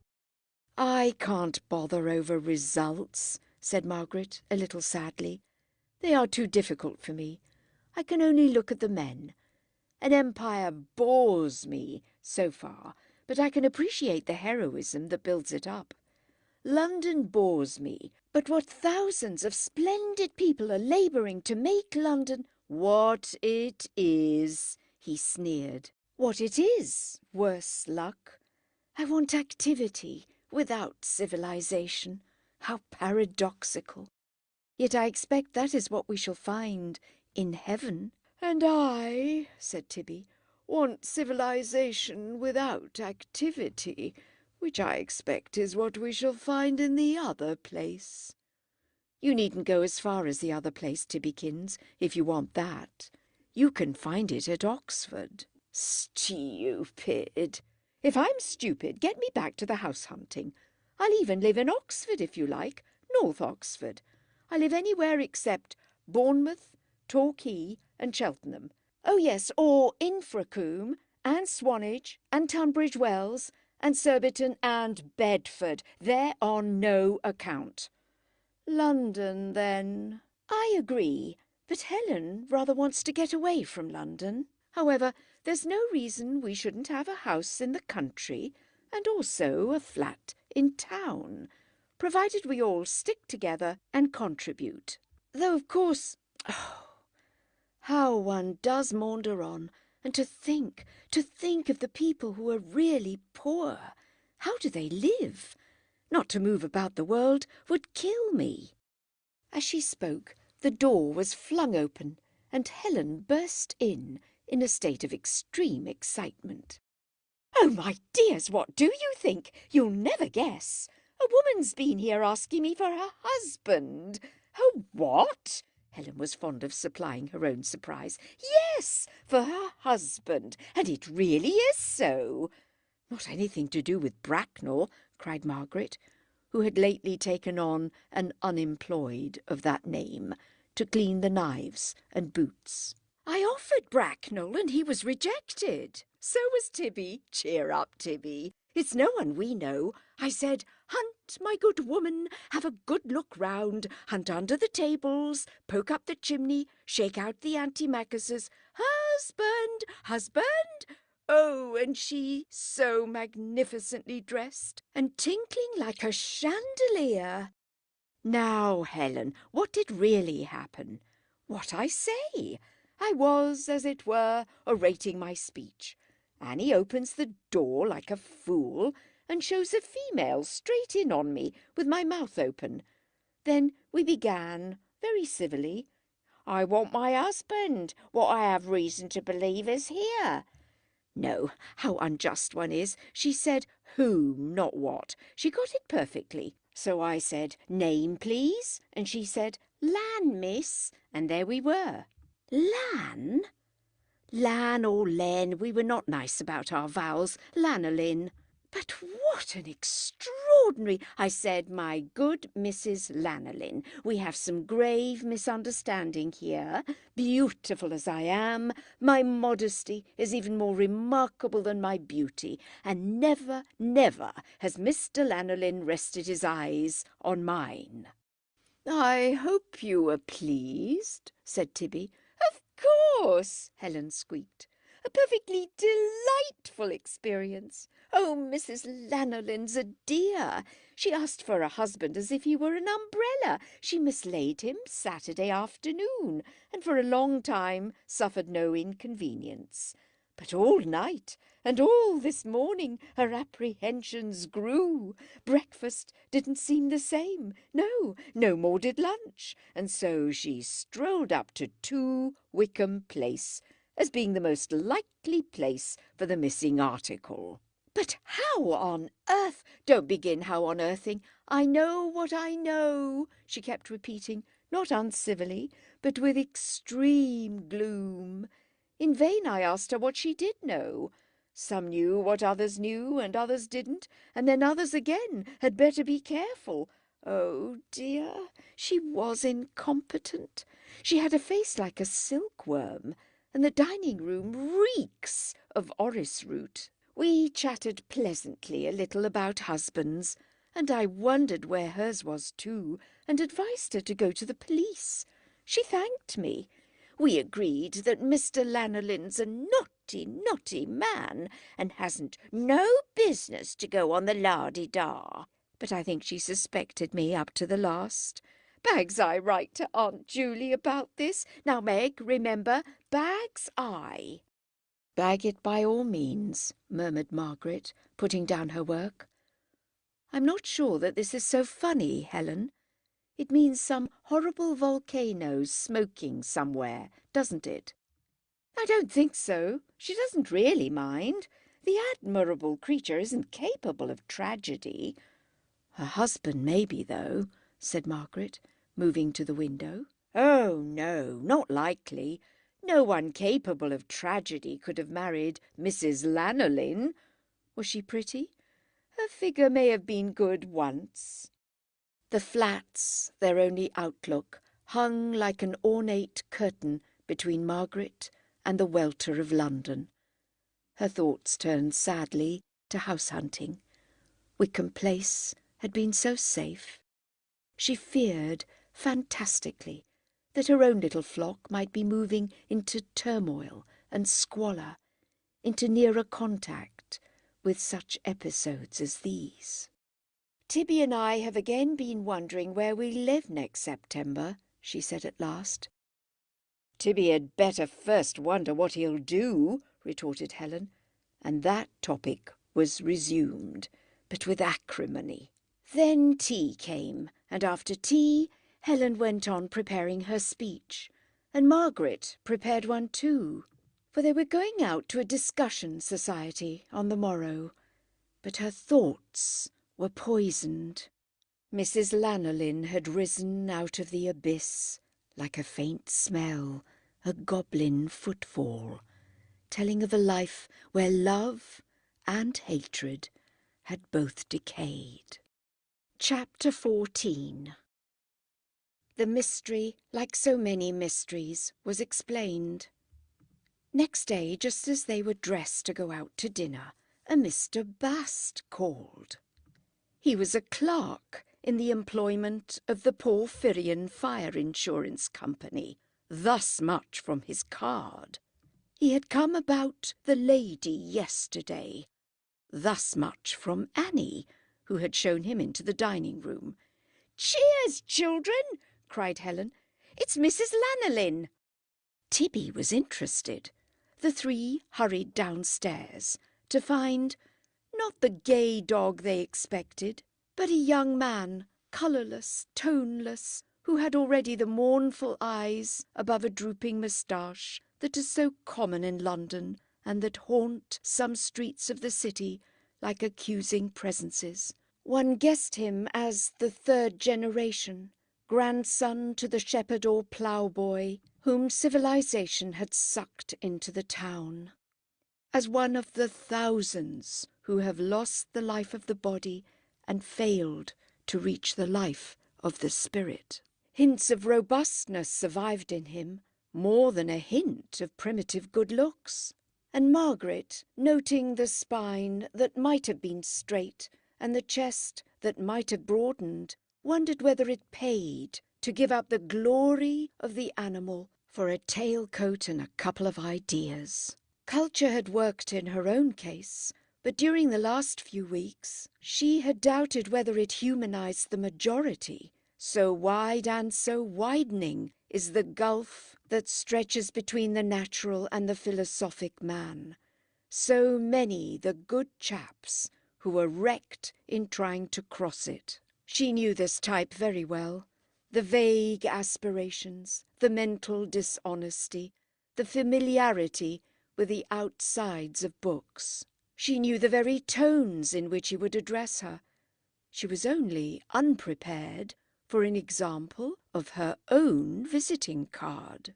"I can't bother over results," said Margaret, a little sadly. "They are too difficult for me. I can only look at the men. An empire bores me, so far, but I can appreciate the heroism that builds it up. London bores me, but what thousands of splendid people are labouring to make London—" "What it is," he sneered. "What it is, worse luck. I want activity without civilization. How paradoxical! Yet I expect that is what we shall find in heaven." "And I," said Tibby, "want civilization without activity, which I expect is what we shall find in the other place." "You needn't go as far as the other place, Tibbykins, if you want that. You can find it at Oxford." "Stupid!" "If I'm stupid, get me back to the house hunting. I'll even live in Oxford if you like, North Oxford. I live anywhere except Bournemouth, Torquay and Cheltenham. Oh yes, or Infracombe and Swanage and Tunbridge Wells and Surbiton and Bedford. They're on no account." "London, then." "I agree, but Helen rather wants to get away from London. However, there's no reason we shouldn't have a house in the country and also a flat in town, provided we all stick together and contribute. Though, of course, how one does maunder on, and to think of the people who are really poor. How do they live? Not to move about the world would kill me." As she spoke, the door was flung open, and Helen burst in a state of extreme excitement. "Oh, my dears, what do you think? You'll never guess. A woman's been here asking me for her husband." "Oh, what?" Helen was fond of supplying her own surprise. "Yes, for her husband, and it really is so." "Not anything to do with Bracknell," cried Margaret, who had lately taken on an unemployed of that name to clean the knives and boots. "I offered Bracknell and he was rejected. So was Tibby. Cheer up, Tibby. It's no one we know. I said, 'Hunt, my good woman, have a good look round, hunt under the tables, poke up the chimney, shake out the antimacassars. Husband, husband!' Oh, and she so magnificently dressed and tinkling like a chandelier." "Now, Helen, what did really happen?" "What I say. I was, as it were, orating my speech. Annie opens the door like a fool and shows a female straight in on me with my mouth open. Then we began, very civilly. 'I want my husband, what I have reason to believe is here.' No, how unjust one is. She said whom, not what. She got it perfectly. So I said, 'Name, please?' And she said, 'Lan, miss.' And there we were." "Lan?" "Lan or Len. We were not nice about our vowels. Lanolin." "But what an extraordinary—" "I said, 'My good Mrs. Lanolin, we have some grave misunderstanding here. Beautiful as I am, my modesty is even more remarkable than my beauty, and never, never has Mr. Lanolin rested his eyes on mine." "I hope you were pleased," said Tibby. "Of course," Helen squeaked. "A perfectly delightful experience. Oh, Mrs. Lanolin's a dear. She asked for a husband as if he were an umbrella. She mislaid him Saturday afternoon, and for a long time suffered no inconvenience. But all night and all this morning her apprehensions grew. Breakfast didn't seem the same. No more did lunch. And so she strolled up to 2 Wickham Place, as being the most likely place for the missing article." "But how on earth—" "Don't begin how on earthing. I know what I know," she kept repeating, not uncivilly, but with extreme gloom. In vain I asked her what she did know. Some knew what others knew, and others didn't, and then others again had better be careful. Oh dear, she was incompetent. She had a face like a silkworm, and the dining-room reeks of orris root. We chatted pleasantly a little about husbands, and I wondered where hers was too, and advised her to go to the police. She thanked me. We agreed that Mr. Lanolin's a naughty, naughty man, and hasn't no business to go on the la-di-da. But I think she suspected me up to the last. Bag's I write to Aunt Julie about this? Now, Meg, remember, Bag's I. "Bag it by all means," murmured Margaret, putting down her work. "I'm not sure that this is so funny, Helen. It means some horrible volcano smoking somewhere, doesn't it?" "I don't think so. She doesn't really mind. The admirable creature isn't capable of tragedy." "Her husband may be, though," said Margaret, moving to the window. "Oh, no, not likely. No one capable of tragedy could have married Mrs. Lanolin. Was she pretty? Her figure may have been good once." The flats, their only outlook, hung like an ornate curtain between Margaret and the welter of London. Her thoughts turned sadly to house-hunting. Wickham Place had been so safe. She feared fantastically that her own little flock might be moving into turmoil and squalor, into nearer contact with such episodes as these. "Tibby and I have again been wondering where we live next September," she said at last. "Tibby had better first wonder what he'll do," retorted Helen, and that topic was resumed, but with acrimony. Then tea came, and after tea Helen went on preparing her speech, and Margaret prepared one too, for they were going out to a discussion society on the morrow. But her thoughts were poisoned. Mrs. Lanolin had risen out of the abyss like a faint smell, a goblin footfall, telling of a life where love and hatred had both decayed. Chapter 14. The mystery, like so many mysteries, was explained. Next day, just as they were dressed to go out to dinner, a Mr. Bast called. He was a clerk in the employment of the Porphyrion Fire Insurance Company. Thus much from his card. He had come about the lady yesterday. Thus much from Annie, who had shown him into the dining-room. "Cheers, children!" cried Helen. "It's Mrs. Lanolin." Tibby was interested. The three hurried downstairs to find, not the gay dog they expected, but a young man, colourless, toneless, who had already the mournful eyes above a drooping moustache that is so common in London and that haunt some streets of the city like accusing presences. One guessed him as the third generation, grandson to the shepherd or ploughboy, whom civilization had sucked into the town. As one of the thousands who have lost the life of the body and failed to reach the life of the spirit. Hints of robustness survived in him, more than a hint of primitive good looks. And Margaret, noting the spine that might have been straight and the chest that might have broadened, wondered whether it paid to give up the glory of the animal for a tailcoat and a couple of ideas. Culture had worked in her own case, but during the last few weeks she had doubted whether it humanized the majority. So wide and so widening is the gulf that stretches between the natural and the philosophic man. So many the good chaps who were wrecked in trying to cross it. She knew this type very well. The vague aspirations, the mental dishonesty, the familiarity with the outsides of books. She knew the very tones in which he would address her. She was only unprepared for an example of her own visiting card.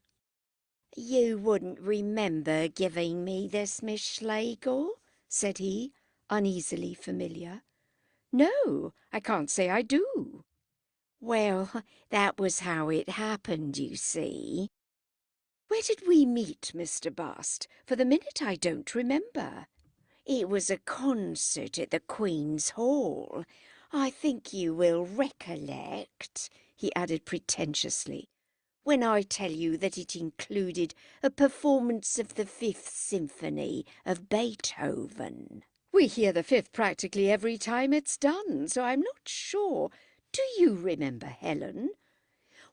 "You wouldn't remember giving me this, Miss Schlegel?" said he, uneasily familiar. "No, I can't say I do." "Well, that was how it happened, you see." "Where did we meet, Mr. Bast? For the minute I don't remember." "It was a concert at the Queen's Hall. I think you will recollect," he added pretentiously, "when I tell you that it included a performance of the Fifth Symphony of Beethoven." "We hear the Fifth practically every time it's done, so I'm not sure. Do you remember, Helen?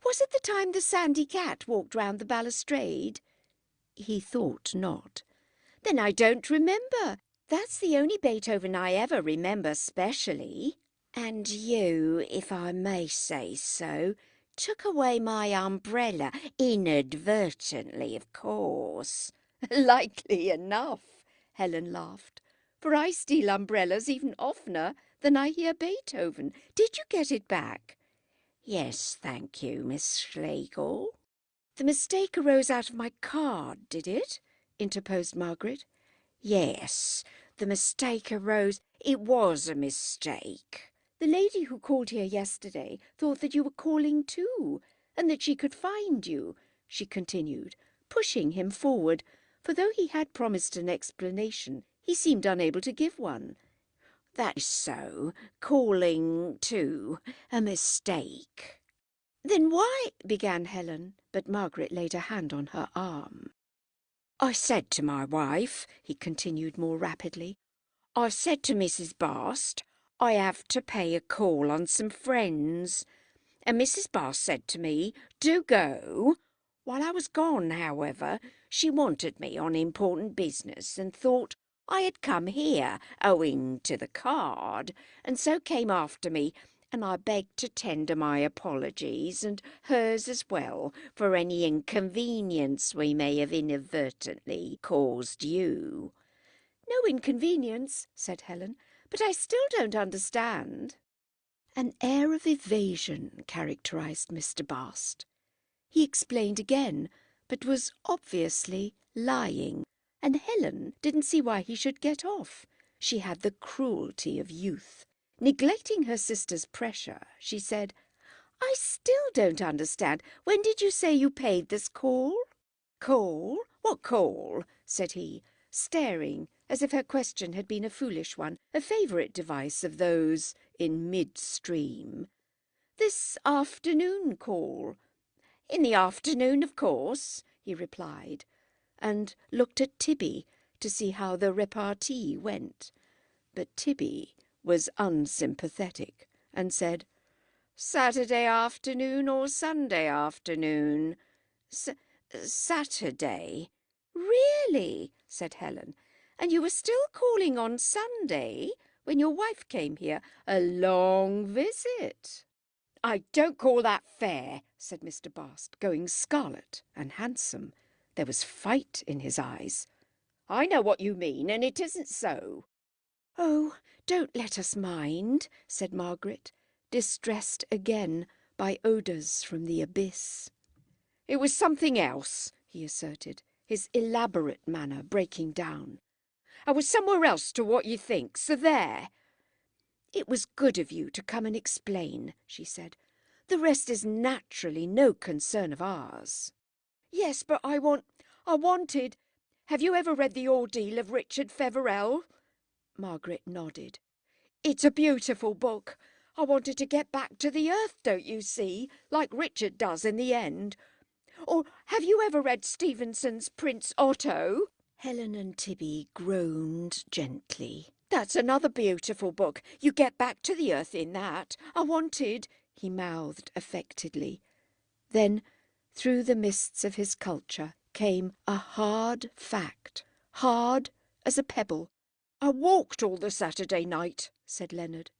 Was it the time the sandy cat walked round the balustrade?" He thought not. "Then I don't remember. That's the only Beethoven I ever remember specially." "And you, if I may say so, took away my umbrella, inadvertently, of course." "Likely enough," Helen laughed, "for I steal umbrellas even oftener than I hear Beethoven. Did you get it back?" "Yes, thank you, Miss Schlegel." "The mistake arose out of my card, did it?" interposed Margaret. "Yes, the mistake arose. It was a mistake." "The lady who called here yesterday thought that you were calling too, and that she could find you," she continued, pushing him forward, for though he had promised an explanation, he seemed unable to give one. "That is so. Calling, too, a mistake." "Then why—" began Helen, but Margaret laid a hand on her arm. "I said to my wife," he continued more rapidly, "I said to Mrs. Bast, I have to pay a call on some friends. And Mrs. Bast said to me, do go. While I was gone, however, she wanted me on important business and thought I had come here owing to the card, and so came after me, and I begged to tender my apologies, and hers as well, for any inconvenience we may have inadvertently caused you." "No inconvenience," said Helen, "but I still don't understand." An air of evasion characterized Mr. Bast. He explained again, but was obviously lying, and Helen didn't see why he should get off. She had the cruelty of youth. Neglecting her sister's pressure, she said, "I still don't understand. When did you say you paid this call?" "Call? What call?" said he, staring as if her question had been a foolish one, a favourite device of those in mid-stream. "This afternoon call." "In the afternoon, of course," he replied, and looked at Tibby to see how the repartee went. But Tibby was unsympathetic and said, "Saturday afternoon or Sunday afternoon?" "Saturday." "Really?" said Helen. "And you were still calling on Sunday when your wife came here? A long visit." "I don't call that fair," said Mr. Bast, going scarlet and handsome. There was fight in his eyes. "I know what you mean, and it isn't so." "Oh, don't let us mind," said Margaret, distressed again by odours from the abyss. "It was something else," he asserted, his elaborate manner breaking down. "I was somewhere else to what you think, so there." "It was good of you to come and explain," she said. "The rest is naturally no concern of ours." "Yes, but I wanted— Have you ever read The Ordeal of Richard Feverel?" Margaret nodded. "It's a beautiful book. I wanted to get back to the earth, don't you see, like Richard does in the end. Or have you ever read Stevenson's Prince Otto? Helen and Tibby groaned gently. That's another beautiful book. You get back to the earth in that. I wanted, he mouthed affectedly. Then, through the mists of his culture, came a hard fact, hard as a pebble. I walked all the Saturday night, said Leonard.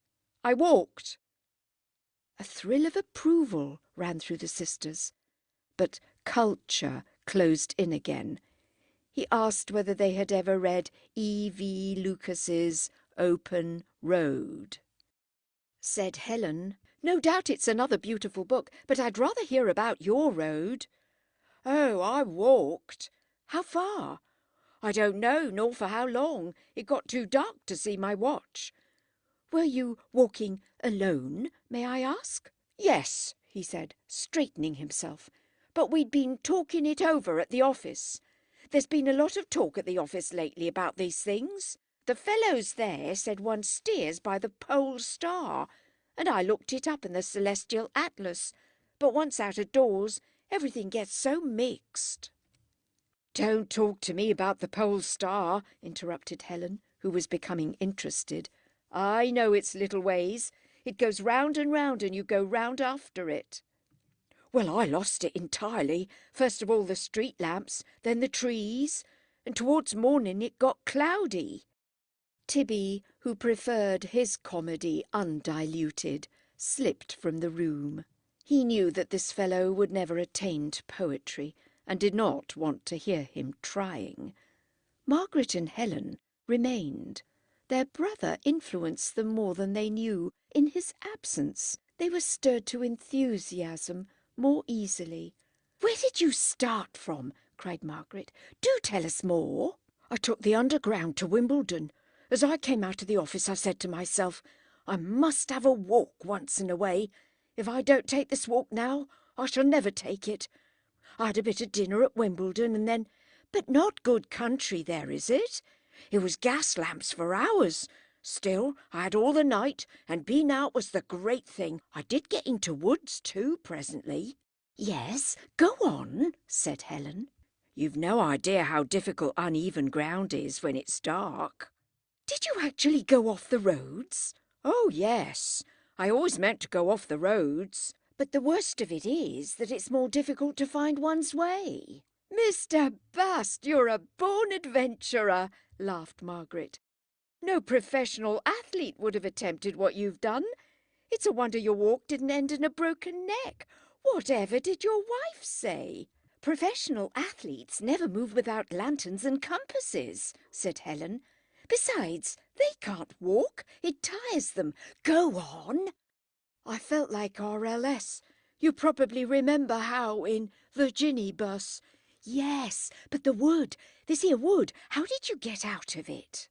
I walked. A thrill of approval ran through the sisters, but culture closed in again. He asked whether they had ever read E.V. Lucas's Open Road. Said Helen, No doubt it's another beautiful book, but I'd rather hear about your road. Oh, I walked. How far? I don't know, nor for how long. It got too dark to see my watch. Were you walking alone, may I ask? Yes, he said, straightening himself. But we'd been talking it over at the office. There's been a lot of talk at the office lately about these things. The fellows there said one steers by the pole star, and I looked it up in the celestial atlas. But once out of doors, everything gets so mixed. Don't talk to me about the pole star, interrupted Helen, who was becoming interested. I know its little ways. It goes round and you go round after it. Well, I lost it entirely. First of all the street lamps, then the trees, and towards morning it got cloudy. Tibby, who preferred his comedy undiluted, slipped from the room. He knew that this fellow would never attain to poetry, and did not want to hear him trying. Margaret and Helen remained. Their brother influenced them more than they knew. In his absence, they were stirred to enthusiasm more easily. Where did you start from? Cried Margaret. Do tell us more. I took the Underground to Wimbledon. As I came out of the office, I said to myself, I must have a walk once in a way. If I don't take this walk now, I shall never take it. I had a bit of dinner at Wimbledon and then... But not good country there, is it? It was gas lamps for hours. Still, I had all the night, and being out was the great thing. I did get into woods too, presently. Yes, go on, said Helen. You've no idea how difficult uneven ground is when it's dark. Did you actually go off the roads? Oh, yes. I always meant to go off the roads. But the worst of it is that it's more difficult to find one's way. Mr. Bast, you're a born adventurer, laughed Margaret. No professional athlete would have attempted what you've done. It's a wonder your walk didn't end in a broken neck. Whatever did your wife say? Professional athletes never move without lanterns and compasses, said Helen. Besides, they can't walk. It tires them. Go on. I felt like RLS. You probably remember how in Virginie Bus. Yes, but the wood, this here wood, how did you get out of it?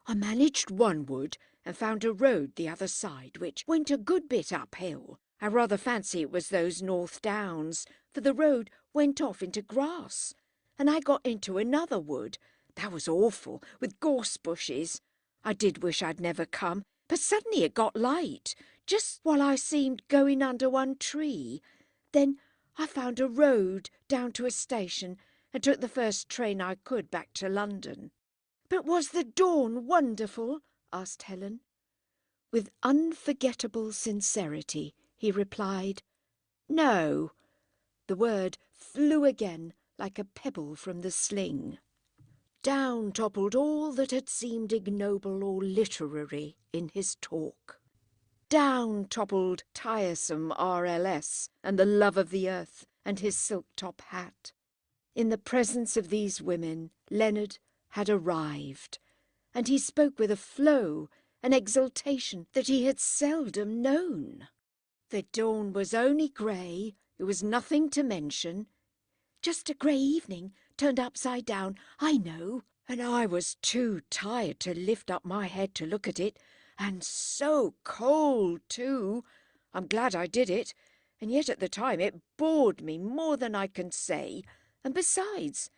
I managed one wood and found a road the other side, which went a good bit uphill. I rather fancy it was those North Downs, for the road went off into grass. And I got into another wood. That was awful, with gorse bushes. I did wish I'd never come, but suddenly it got light, just while I seemed going under one tree. Then I found a road down to a station and took the first train I could back to London. But was the dawn wonderful? Asked Helen. With unforgettable sincerity, he replied, No. The word flew again like a pebble from the sling. Down toppled all that had seemed ignoble or literary in his talk. Down toppled tiresome RLS and the love of the earth and his silk-top hat. In the presence of these women, Leonard had arrived, and he spoke with a flow, an exultation that he had seldom known. The dawn was only grey, it was nothing to mention. Just a grey evening, turned upside down, I know, and I was too tired to lift up my head to look at it, and so cold too. I'm glad I did it, and yet at the time it bored me more than I can say, and besides,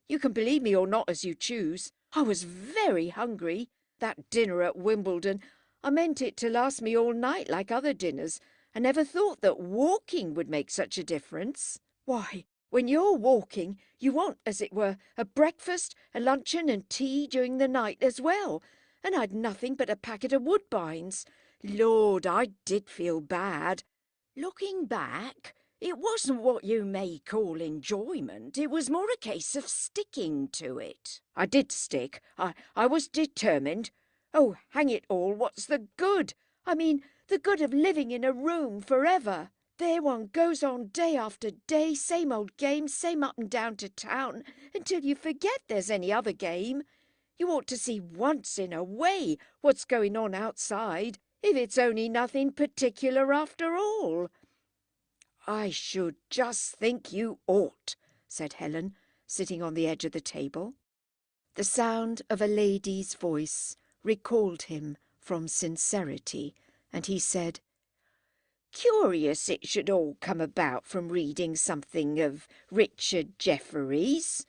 you can believe me or not as you choose, I was very hungry. That dinner at Wimbledon, I meant it to last me all night like other dinners. I never thought that walking would make such a difference. Why, when you're walking, you want, as it were, a breakfast, a luncheon and tea during the night as well, and I'd nothing but a packet of Woodbines. Lord, I did feel bad. Looking back, it wasn't what you may call enjoyment. It was more a case of sticking to it. I did stick. I was determined. Oh, hang it all, what's the good? I mean, the good of living in a room forever. There one goes on day after day, same old game, same up and down to town, until you forget there's any other game. You ought to see once in a way what's going on outside, if it's only nothing particular after all. I should just think you ought, said Helen, sitting on the edge of the table. The sound of a lady's voice recalled him from sincerity, and he said, Curious it should all come about from reading something of Richard Jefferies.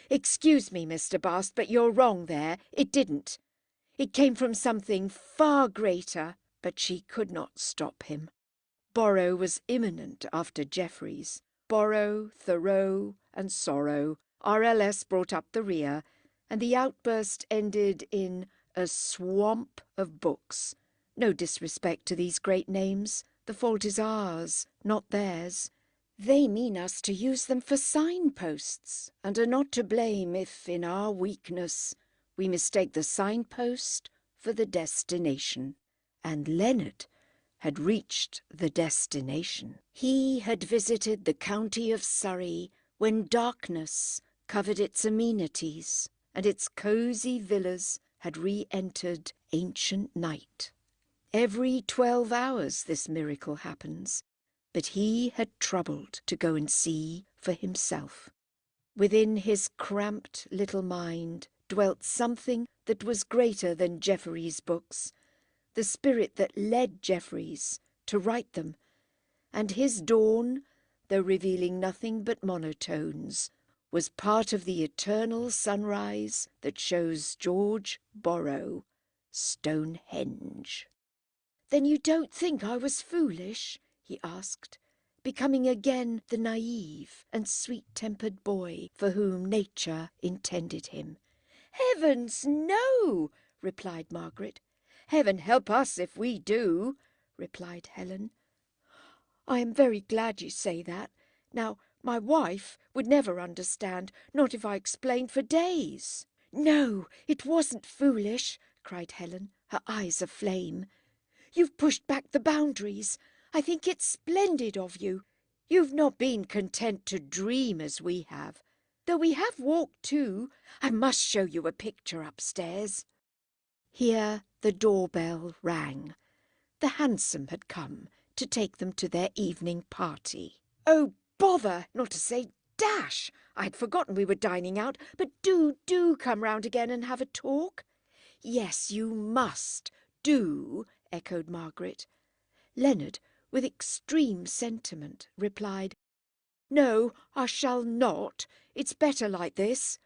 Excuse me, Mr. Bast, but you're wrong there. It didn't. It came from something far greater. But she could not stop him. Borrow was imminent after Jefferies. Borrow, Thoreau, and Sorrow. RLS brought up the rear, and the outburst ended in a swamp of books. No disrespect to these great names. The fault is ours, not theirs. They mean us to use them for signposts, and are not to blame if, in our weakness, we mistake the signpost for the destination. And Leonard had reached the destination. He had visited the county of Surrey when darkness covered its amenities, and its cosy villas had re-entered ancient night. Every 12 hours this miracle happens, but he had troubled to go and see for himself. Within his cramped little mind dwelt something that was greater than Jefferies' books, the spirit that led Jefferies to write them, and his dawn, though revealing nothing but monotones, was part of the eternal sunrise that shows George Borrow Stonehenge. "Then you don't think I was foolish?" he asked, becoming again the naive and sweet-tempered boy for whom nature intended him. "Heavens, no!" replied Margaret. "Heaven help us if we do," replied Helen. "I am very glad you say that. Now, my wife would never understand, not if I explained for days." "No, it wasn't foolish," cried Helen, her eyes aflame. "You've pushed back the boundaries. I think it's splendid of you. You've not been content to dream as we have. Though we have walked too. I must show you a picture upstairs." Here the doorbell rang. The hansom had come to take them to their evening party. "Oh, bother, not to say dash! I had forgotten we were dining out, but do come round again and have a talk." "Yes, you must, do," echoed Margaret. Leonard, with extreme sentiment, replied, "No, I shall not. It's better like this."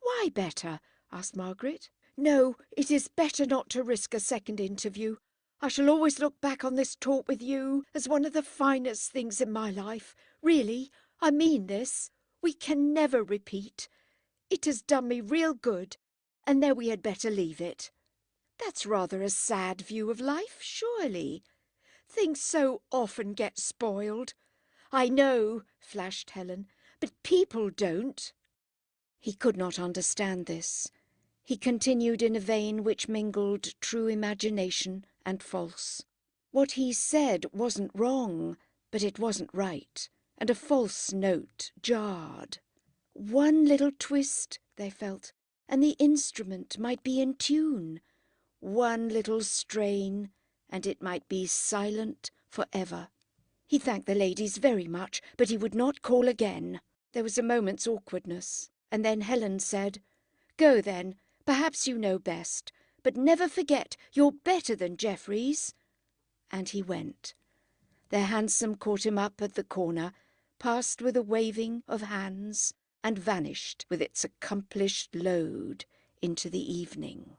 "Why better?" asked Margaret. "No, it is better not to risk a second interview. I shall always look back on this talk with you as one of the finest things in my life. Really, I mean this. We can never repeat. It has done me real good, and there we had better leave it." "That's rather a sad view of life, surely. Things so often get spoiled." "I know," flashed Helen, "but people don't." He could not understand this. He continued in a vein which mingled true imagination and false. What he said wasn't wrong, but it wasn't right, and a false note jarred. One little twist, they felt, and the instrument might be in tune. One little strain, and it might be silent for ever. He thanked the ladies very much, but he would not call again. There was a moment's awkwardness, and then Helen said, "Go then, perhaps you know best, but never forget you're better than Jefferies." And he went. Their hansom caught him up at the corner, passed with a waving of hands, and vanished with its accomplished load into the evening.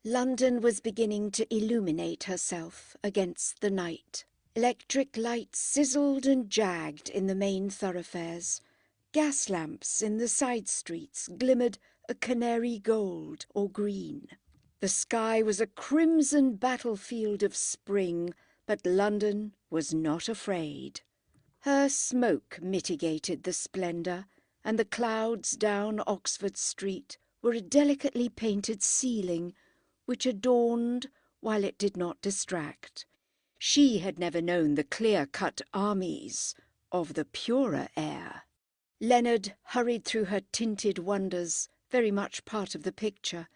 London was beginning to illuminate herself against the night. Electric lights sizzled and jagged in the main thoroughfares. Gas lamps in the side streets glimmered a canary gold or green. The sky was a crimson battlefield of spring, but London was not afraid. Her smoke mitigated the splendour, and the clouds down Oxford Street were a delicately painted ceiling which adorned while it did not distract. She had never known the clear-cut armies of the purer air. Leonard hurried through her tinted wonders, very much part of the picture.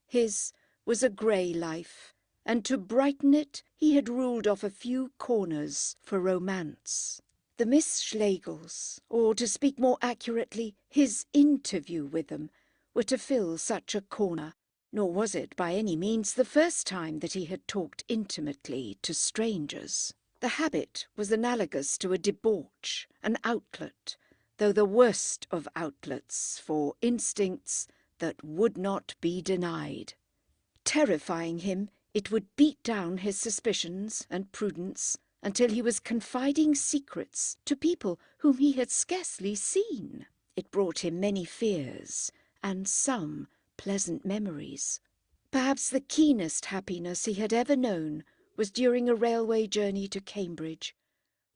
His was a grey life, and to brighten it he had ruled off a few corners for romance. The Miss Schlegels, or to speak more accurately, his interview with them, were to fill such a corner, nor was it by any means the first time that he had talked intimately to strangers. The habit was analogous to a debauch, an outlet, though the worst of outlets for instincts that would not be denied. Terrifying him, it would beat down his suspicions and prudence until he was confiding secrets to people whom he had scarcely seen. It brought him many fears and some pleasant memories. Perhaps the keenest happiness he had ever known was during a railway journey to Cambridge,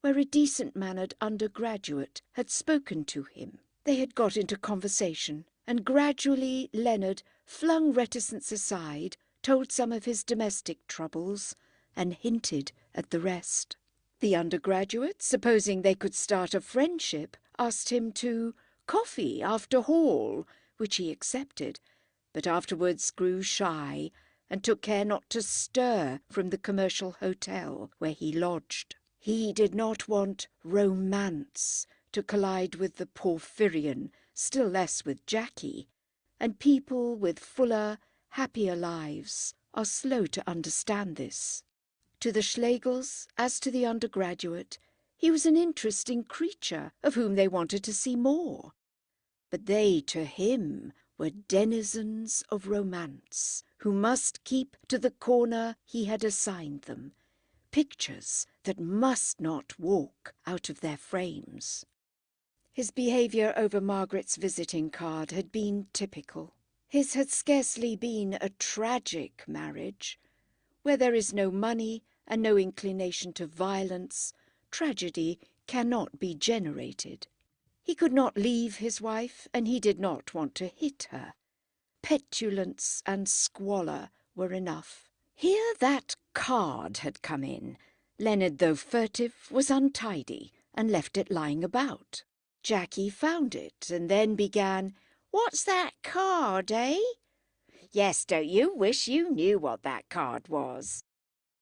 where a decent-mannered undergraduate had spoken to him. They had got into conversation, and gradually Leonard flung reticence aside, told some of his domestic troubles, and hinted at the rest. The undergraduate, supposing they could start a friendship, asked him to coffee after hall, which he accepted, but afterwards grew shy and took care not to stir from the commercial hotel where he lodged. He did not want romance to collide with the Porphyrion, still less with Jackie, and people with fuller, happier lives are slow to understand this. To the Schlegels, as to the undergraduate, he was an interesting creature of whom they wanted to see more. But they, to him, were denizens of romance, who must keep to the corner he had assigned them, pictures that must not walk out of their frames. His behaviour over Margaret's visiting card had been typical. His had scarcely been a tragic marriage. Where there is no money and no inclination to violence, tragedy cannot be generated. He could not leave his wife, and he did not want to hit her. Petulance and squalor were enough. Here that card had come in. Leonard, though furtive, was untidy, and left it lying about. Jackie found it, and then began, "What's that card, eh?" "Yes, don't you wish you knew what that card was?"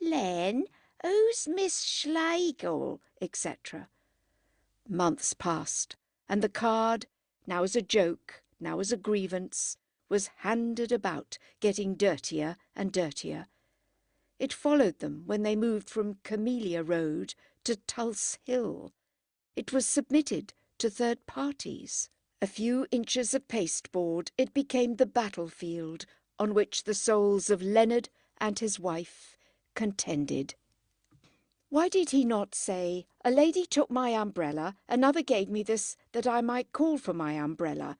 "Len, who's Miss Schlegel?" etc. Months passed, and the card, now as a joke, now as a grievance, was handed about, getting dirtier and dirtier. It followed them when they moved from Camellia Road to Tulse Hill. It was submitted to third parties. A few inches of pasteboard, it became the battlefield on which the souls of Leonard and his wife contended. Why did he not say, "A lady took my umbrella, another gave me this that I might call for my umbrella"?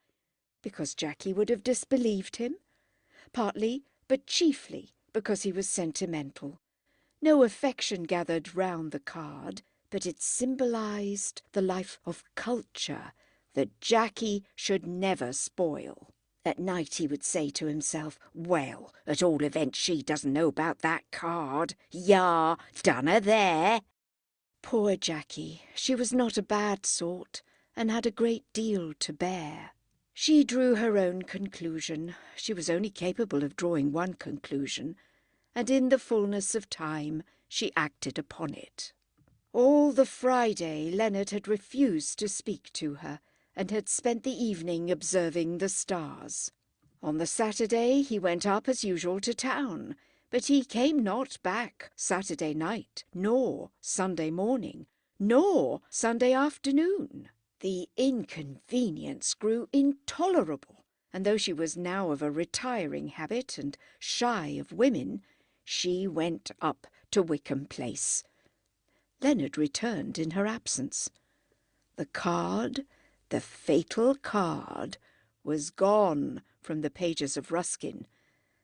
Because Jackie would have disbelieved him? Partly, but chiefly, because he was sentimental. No affection gathered round the card, but it symbolized the life of culture that Jackie should never spoil. At night he would say to himself, "Well, at all events she doesn't know about that card. Yah, done her there." Poor Jackie, she was not a bad sort, and had a great deal to bear. She drew her own conclusion. She was only capable of drawing one conclusion, and in the fullness of time she acted upon it. All the Friday Leonard had refused to speak to her, and had spent the evening observing the stars. On the Saturday he went up as usual to town, but he came not back Saturday night, nor Sunday morning, nor Sunday afternoon. The inconvenience grew intolerable, and though she was now of a retiring habit and shy of women, she went up to Wickham Place. Leonard returned in her absence. The card, the fatal card, was gone from the pages of Ruskin,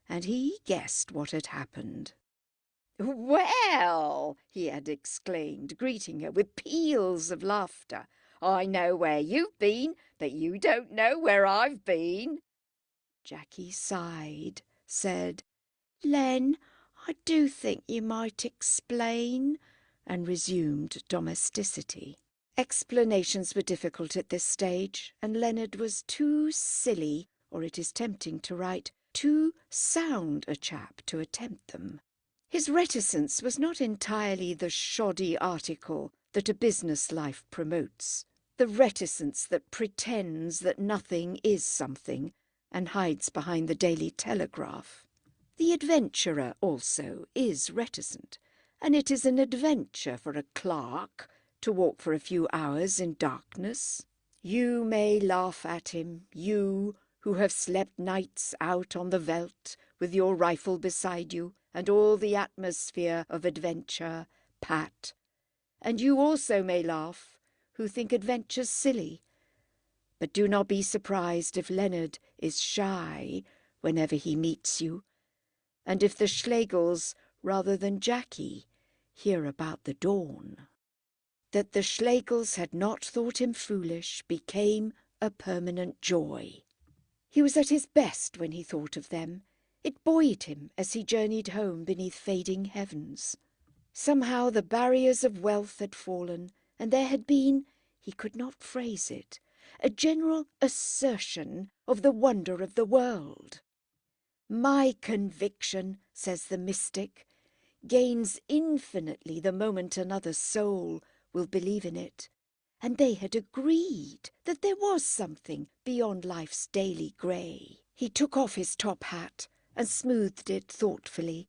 and he guessed what had happened. "Well," he had exclaimed, greeting her with peals of laughter, "I know where you've been, but you don't know where I've been." Jackie sighed, said, "Len, I do think you might explain," and resumed domesticity. Explanations were difficult at this stage, and Leonard was too silly, or it is tempting to write, too sound a chap to attempt them. His reticence was not entirely the shoddy article that a business life promotes, the reticence that pretends that nothing is something and hides behind the Daily Telegraph. The adventurer also is reticent, and it is an adventure for a clerk to walk for a few hours in darkness. You may laugh at him, you who have slept nights out on the veldt with your rifle beside you and all the atmosphere of adventure pat. And you also may laugh who think adventures silly. But do not be surprised if Leonard is shy whenever he meets you, and if the Schlegels, rather than Jackie, hear about the dawn. That the Schlegels had not thought him foolish became a permanent joy. He was at his best when he thought of them. It buoyed him as he journeyed home beneath fading heavens. Somehow the barriers of wealth had fallen, and there had been, he could not phrase it, a general assertion of the wonder of the world. My conviction, says the mystic, gains infinitely the moment another soul will believe in it, and they had agreed that there was something beyond life's daily grey. He took off his top hat and smoothed it thoughtfully.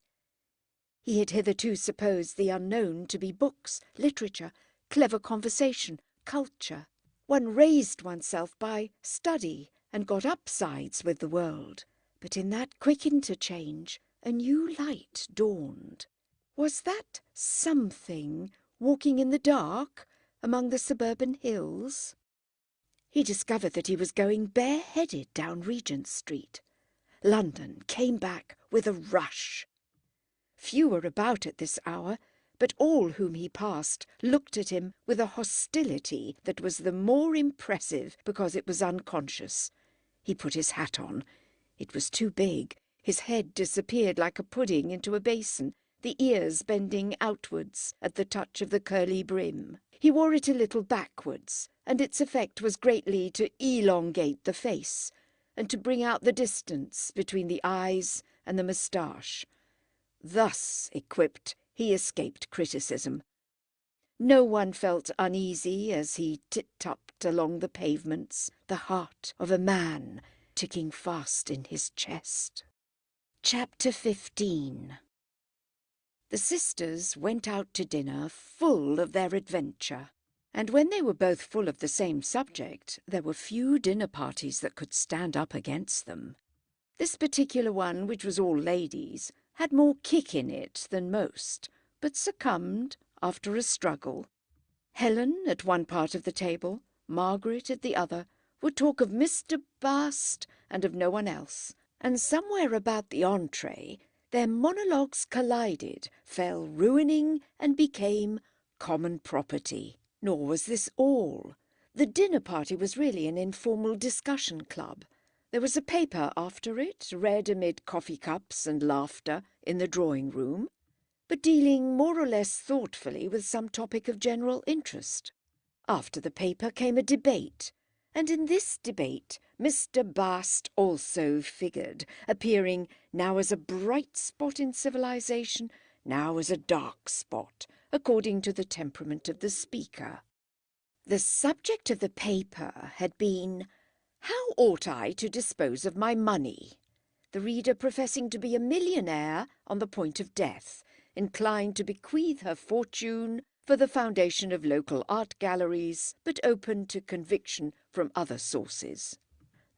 He had hitherto supposed the unknown to be books, literature, clever conversation, culture. One raised oneself by study and got upsides with the world. But in that quick interchange, a new light dawned. Was that something walking in the dark among the suburban hills? He discovered that he was going bareheaded down Regent Street. London came back with a rush. Few were about at this hour, but all whom he passed looked at him with a hostility that was the more impressive because it was unconscious. He put his hat on. It was too big. His head disappeared like a pudding into a basin, the ears bending outwards at the touch of the curly brim. He wore it a little backwards, and its effect was greatly to elongate the face, and to bring out the distance between the eyes and the moustache. Thus equipped, he escaped criticism. No one felt uneasy as he tit-tapped along the pavements, the heart of a man ticking fast in his chest. Chapter 15. The sisters went out to dinner full of their adventure, and when they were both full of the same subject, there were few dinner parties that could stand up against them. This particular one, which was all ladies, had more kick in it than most, but succumbed after a struggle. Helen at one part of the table, Margaret at the other, would talk of Mr. Bast and of no one else, and somewhere about the entree their monologues collided, fell ruining, and became common property. Nor was this all. The dinner party was really an informal discussion club. There was a paper after it, read amid coffee cups and laughter in the drawing-room, but dealing more or less thoughtfully with some topic of general interest. After the paper came a debate, and in this debate Mr. Bast also figured, appearing now as a bright spot in civilization, now as a dark spot, according to the temperament of the speaker. The subject of the paper had been, "How ought I to dispose of my money?" The reader professing to be a millionaire on the point of death, inclined to bequeath her fortune for the foundation of local art galleries, but open to conviction from other sources.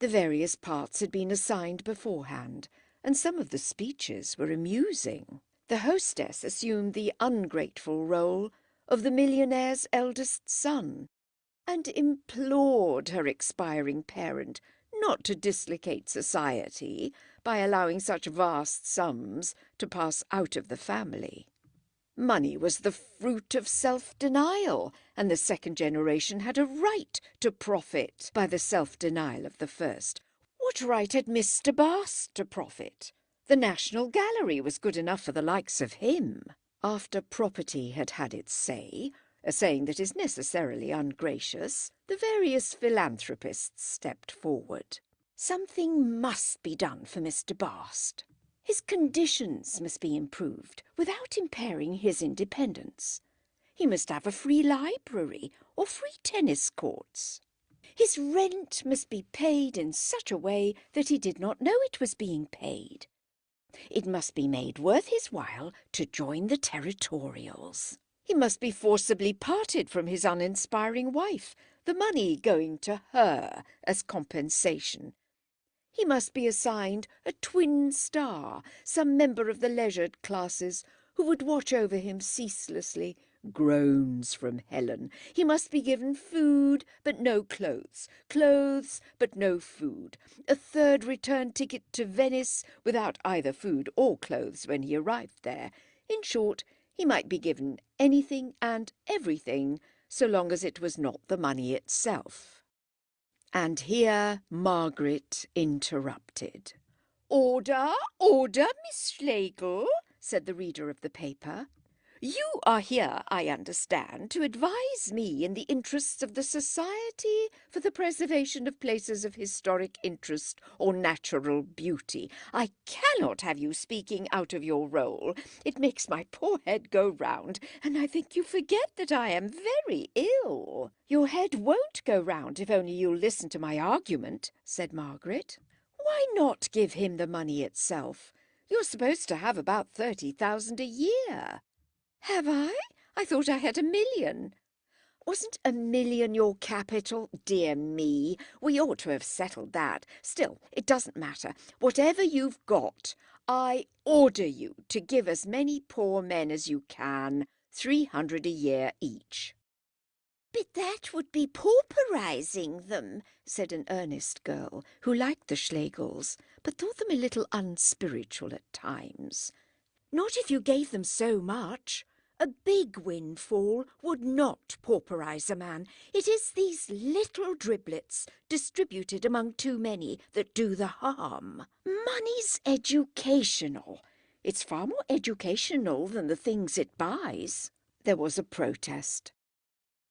The various parts had been assigned beforehand, and some of the speeches were amusing. The hostess assumed the ungrateful role of the millionaire's eldest son, and implored her expiring parent not to dislocate society by allowing such vast sums to pass out of the family. Money was the fruit of self-denial, and the second generation had a right to profit by the self-denial of the first. What right had Mr. Bast to profit? The National Gallery was good enough for the likes of him. After property had had its say, a saying that is necessarily ungracious, the various philanthropists stepped forward. Something must be done for Mr. Bast. His conditions must be improved without impairing his independence. He must have a free library or free tennis courts. His rent must be paid in such a way that he did not know it was being paid. It must be made worth his while to join the territorials. He must be forcibly parted from his uninspiring wife, the money going to her as compensation. He must be assigned a twin star, some member of the leisured classes who would watch over him ceaselessly. Groans from Helen. He must be given food, but no clothes. Clothes, but no food. A third return ticket to Venice without either food or clothes when he arrived there. In short, he might be given anything and everything, so long as it was not the money itself. And here Margaret interrupted. "Order, order, Miss Schlegel," said the reader of the paper. "You are here, I understand, to advise me in the interests of the Society for the Preservation of Places of Historic Interest or Natural Beauty. I cannot have you speaking out of your role. It makes my poor head go round, and I think you forget that I am very ill." "Your head won't go round if only you'll listen to my argument," said Margaret. "Why not give him the money itself? You're supposed to have about 30,000 a year." "Have I? I thought I had 1,000,000. Wasn't 1,000,000 your capital? Dear me, we ought to have settled that. Still, it doesn't matter. Whatever you've got, I order you to give as many poor men as you can, 300 a year each." "But that would be pauperizing them," said an earnest girl who liked the Schlegels, but thought them a little unspiritual at times. "Not if you gave them so much. A big windfall would not pauperize a man. It is these little driblets, distributed among too many, that do the harm. Money's educational. It's far more educational than the things it buys." There was a protest.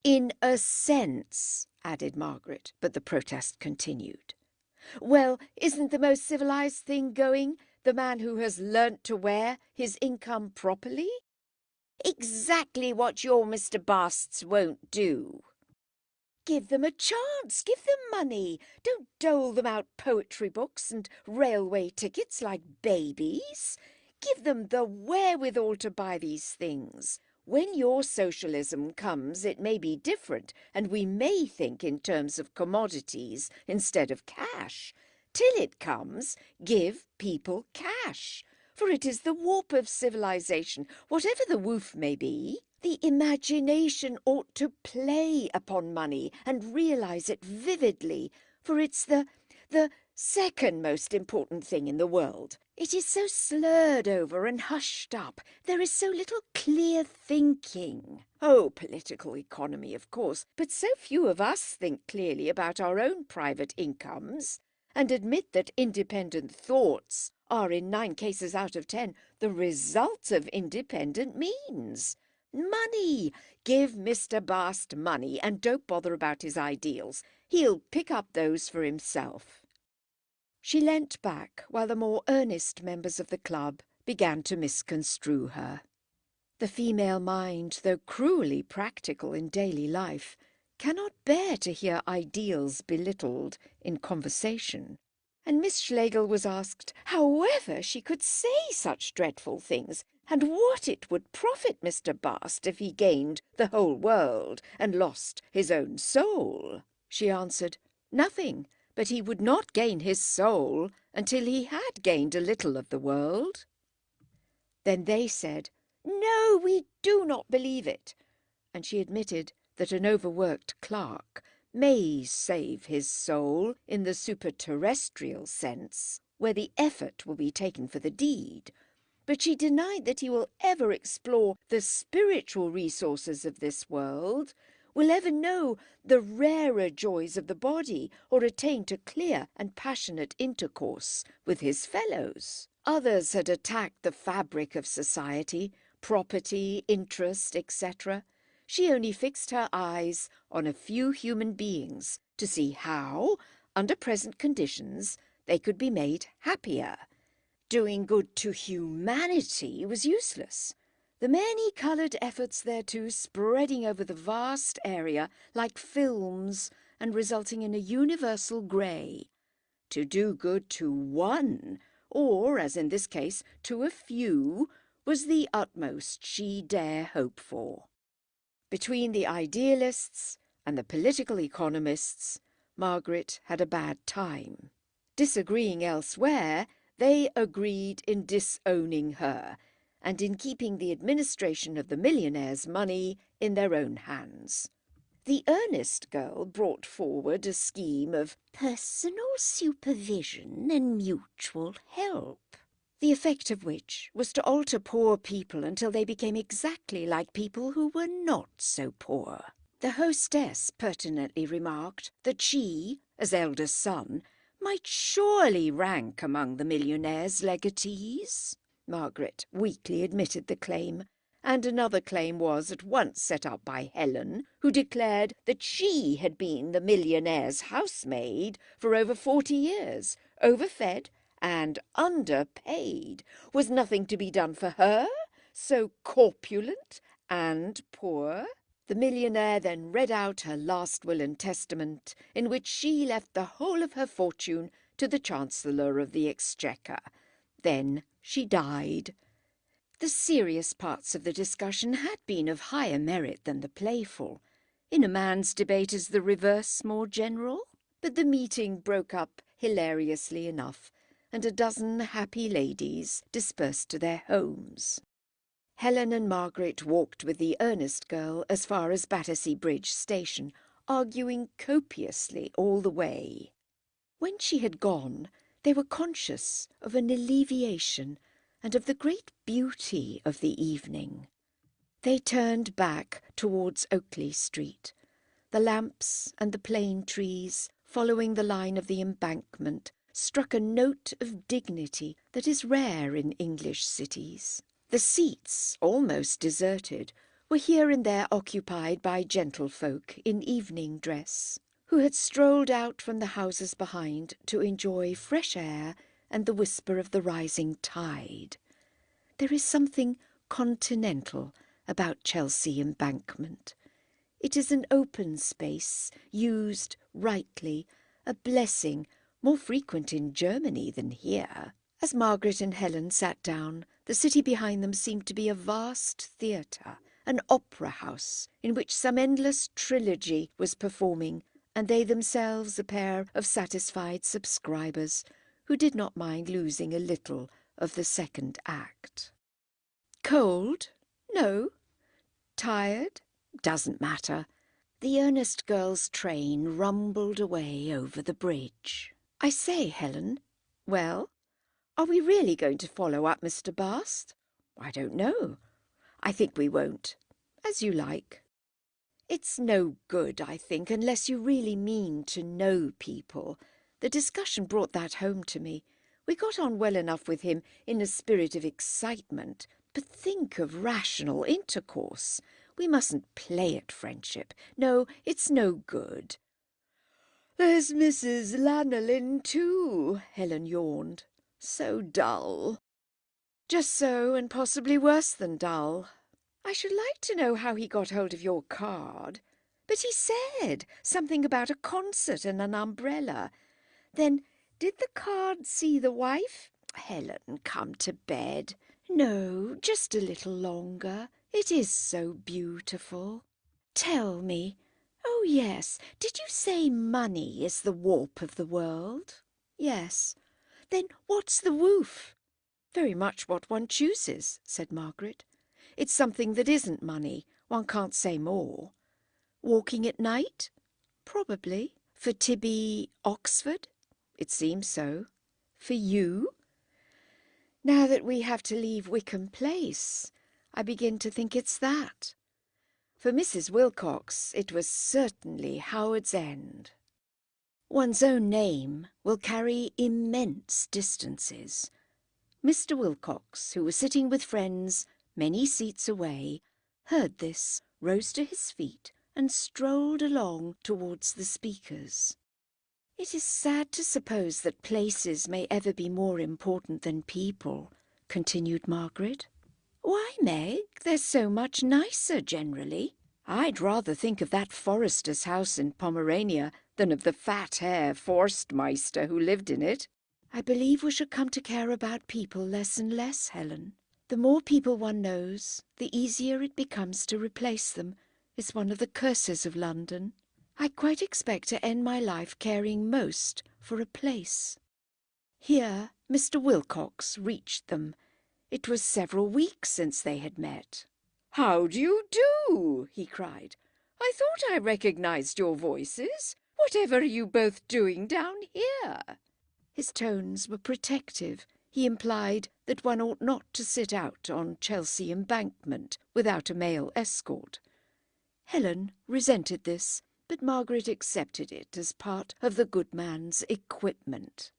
"In a sense," added Margaret, but the protest continued. "Well, isn't the most civilized thing going the man who has learnt to wear his income properly?" "Exactly what your Mr. Basts won't do." "Give them a chance. Give them money. Don't dole them out poetry books and railway tickets like babies. Give them the wherewithal to buy these things. When your socialism comes, it may be different, and we may think in terms of commodities instead of cash. Till it comes, give people cash, for it is the warp of civilization, whatever the woof may be. The imagination ought to play upon money and realize it vividly, for it's the second most important thing in the world. It is so slurred over and hushed up. There is so little clear thinking. Oh, political economy, of course, but so few of us think clearly about our own private incomes and admit that independent thoughts are, in 9 cases out of 10, the result of independent means. Money! Give Mr. Bast money and don't bother about his ideals. He'll pick up those for himself." She leant back while the more earnest members of the club began to misconstrue her. The female mind, though cruelly practical in daily life, cannot bear to hear ideals belittled in conversation. And Miss Schlegel was asked however she could say such dreadful things, and what it would profit Mr. Bast if he gained the whole world and lost his own soul. She answered, "Nothing, but he would not gain his soul until he had gained a little of the world. Then they said, "No, we do not believe it," and she admitted that an overworked clerk may save his soul in the superterrestrial sense, where the effort will be taken for the deed, but she denied that he will ever explore the spiritual resources of this world, will ever know the rarer joys of the body, or attain to clear and passionate intercourse with his fellows. Others had attacked the fabric of society, property, interest, etc. She only fixed her eyes on a few human beings to see how, under present conditions, they could be made happier. Doing good to humanity was useless, the many-coloured efforts thereto spreading over the vast area like films and resulting in a universal grey. To do good to one, or, as in this case, to a few, was the utmost she dare hope for. Between the idealists and the political economists, Margaret had a bad time. Disagreeing elsewhere, they agreed in disowning her and in keeping the administration of the millionaire's money in their own hands. The earnest girl brought forward a scheme of personal supervision and mutual help, the effect of which was to alter poor people until they became exactly like people who were not so poor. The hostess pertinently remarked that she, as eldest son, might surely rank among the millionaire's legatees. Margaret weakly admitted the claim, and another claim was at once set up by Helen, who declared that she had been the millionaire's housemaid for over 40 years, overfed and underpaid. Was nothing to be done for her, so corpulent and poor? The millionaire then read out her last will and testament, in which she left the whole of her fortune to the Chancellor of the Exchequer. Then she died. The serious parts of the discussion had been of higher merit than the playful. In a man's debate is the reverse more general? But the meeting broke up hilariously enough, and a dozen happy ladies dispersed to their homes. Helen and Margaret walked with the earnest girl as far as Battersea Bridge Station, arguing copiously all the way. When she had gone, they were conscious of an alleviation and of the great beauty of the evening. They turned back towards Oakley Street. The lamps and the plane trees, following the line of the embankment, struck a note of dignity that is rare in English cities. The seats, almost deserted, were here and there occupied by gentlefolk in evening dress, who had strolled out from the houses behind to enjoy fresh air and the whisper of the rising tide. There is something continental about Chelsea Embankment. It is an open space, used rightly, a blessing more frequent in Germany than here. As Margaret and Helen sat down, the city behind them seemed to be a vast theatre, an opera house in which some endless trilogy was performing, and they themselves a pair of satisfied subscribers who did not mind losing a little of the second act. Cold? No. Tired? Doesn't matter. The earnest girl's train rumbled away over the bridge. I say, Helen. Well? Are we really going to follow up Mr. Bast? I don't know. I think we won't. As you like. It's no good, I think, unless you really mean to know people. The discussion brought that home to me. We got on well enough with him in a spirit of excitement, but think of rational intercourse. We mustn't play at friendship. No, it's no good. There's Mrs. Lanolin, too, Helen yawned. So dull. Just so, and possibly worse than dull. I should like to know how he got hold of your card. But he said something about a concert and an umbrella. Then, did the card see the wife? Helen, come to bed. No, just a little longer. It is so beautiful. Tell me, Oh, yes. Did you say money is the warp of the world? Yes. Then what's the woof? Very much what one chooses, said Margaret. It's something that isn't money. One can't say more. Walking at night? Probably. For Tibby, Oxford? It seems so. For you? Now that we have to leave Wickham Place, I begin to think it's that. For Mrs. Wilcox, it was certainly Howard's End. One's own name will carry immense distances. Mr. Wilcox, who was sitting with friends many seats away, heard this, rose to his feet, and strolled along towards the speakers. It is sad to suppose that places may ever be more important than people, continued Margaret. Why, Meg, they're so much nicer generally. I'd rather think of that Forster's house in Pomerania than of the fat Herr Forstmeister who lived in it. I believe we shall come to care about people less and less, Helen. The more people one knows, the easier it becomes to replace them. It's one of the curses of London. I quite expect to end my life caring most for a place. Here Mr. Wilcox reached them. It was several weeks since they had met. "How do you do?" he cried. "I thought I recognized your voices. Whatever are you both doing down here?" His tones were protective. He implied that one ought not to sit out on Chelsea Embankment without a male escort. Helen resented this, but Margaret accepted it as part of the good man's equipment.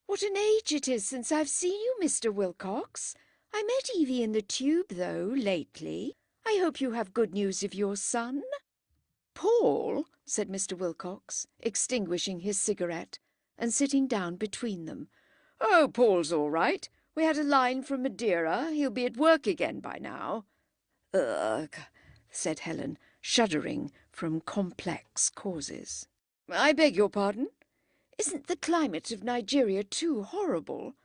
"What an age it is since I've seen you, Mr. Wilcox. I met Evie in the tube, though, lately. I hope you have good news of your son." "Paul," said Mr. Wilcox, extinguishing his cigarette and sitting down between them. "Oh, Paul's all right. We had a line from Madeira. He'll be at work again by now." "Ugh," said Helen, shuddering from complex causes. "I beg your pardon? Isn't the climate of Nigeria too horrible?"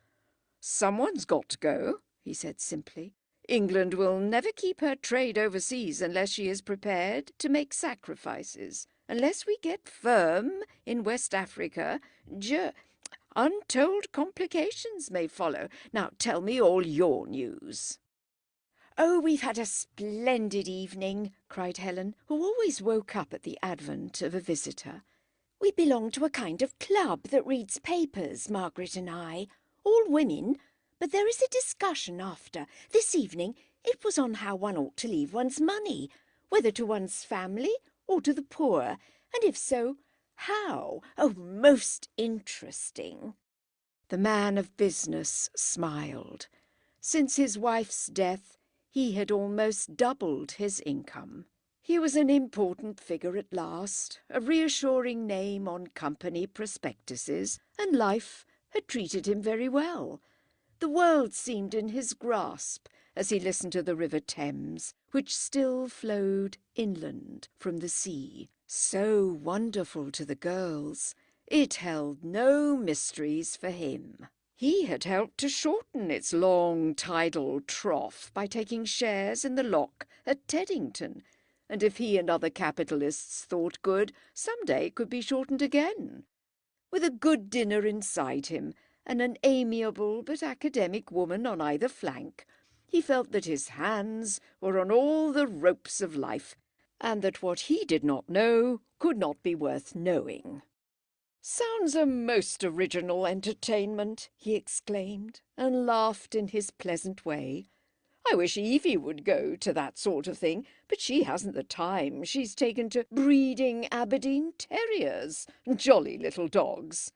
"Someone's got to go," he said simply. "England will never keep her trade overseas unless she is prepared to make sacrifices. Unless we get firm in West Africa, untold complications may follow. Now tell me all your news." "Oh, we've had a splendid evening," cried Helen, who always woke up at the advent of a visitor. "We belong to a kind of club that reads papers, Margaret and I. All women, but there is a discussion after. This evening it was on how one ought to leave one's money, whether to one's family or to the poor, and if so, how. Oh, most interesting." The man of business smiled. Since his wife's death, he had almost doubled his income. He was an important figure at last, a reassuring name on company prospectuses, and life had treated him very well. The world seemed in his grasp as he listened to the River Thames, which still flowed inland from the sea. So wonderful to the girls, it held no mysteries for him. He had helped to shorten its long tidal trough by taking shares in the lock at Teddington, and if he and other capitalists thought good, some day it could be shortened again. With a good dinner inside him, and an amiable but academic woman on either flank, he felt that his hands were on all the ropes of life, and that what he did not know could not be worth knowing. "Sounds a most original entertainment," he exclaimed, and laughed in his pleasant way. "I wish Evie would go to that sort of thing, but she hasn't the time. She's taken to breeding Aberdeen terriers. Jolly little dogs."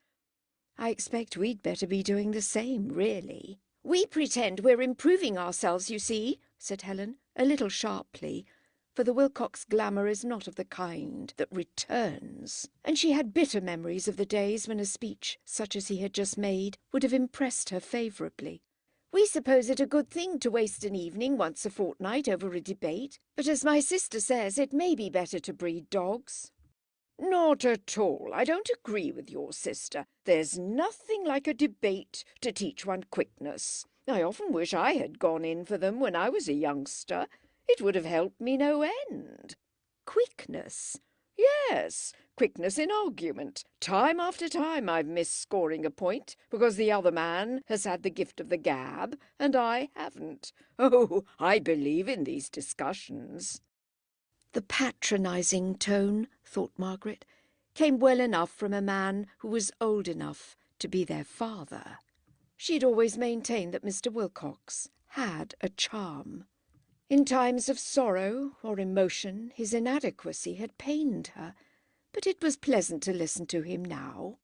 "I expect we'd better be doing the same, really." "We pretend we're improving ourselves, you see," said Helen, a little sharply, for the Wilcox glamour is not of the kind that returns, and she had bitter memories of the days when a speech such as he had just made would have impressed her favourably. "We suppose it a good thing to waste an evening once a fortnight over a debate, but as my sister says, it may be better to breed dogs." "Not at all. I don't agree with your sister. There's nothing like a debate to teach one quickness. I often wish I had gone in for them when I was a youngster. It would have helped me no end." "Quickness?" Yes, quickness in argument. Time after time I've missed scoring a point because the other man has had the gift of the gab and I haven't. Oh, I believe in these discussions. The patronising tone, thought Margaret, came well enough from a man who was old enough to be their father. She had always maintained that Mr. Wilcox had a charm. In times of sorrow or emotion his inadequacy had pained her, but it was pleasant to listen to him now,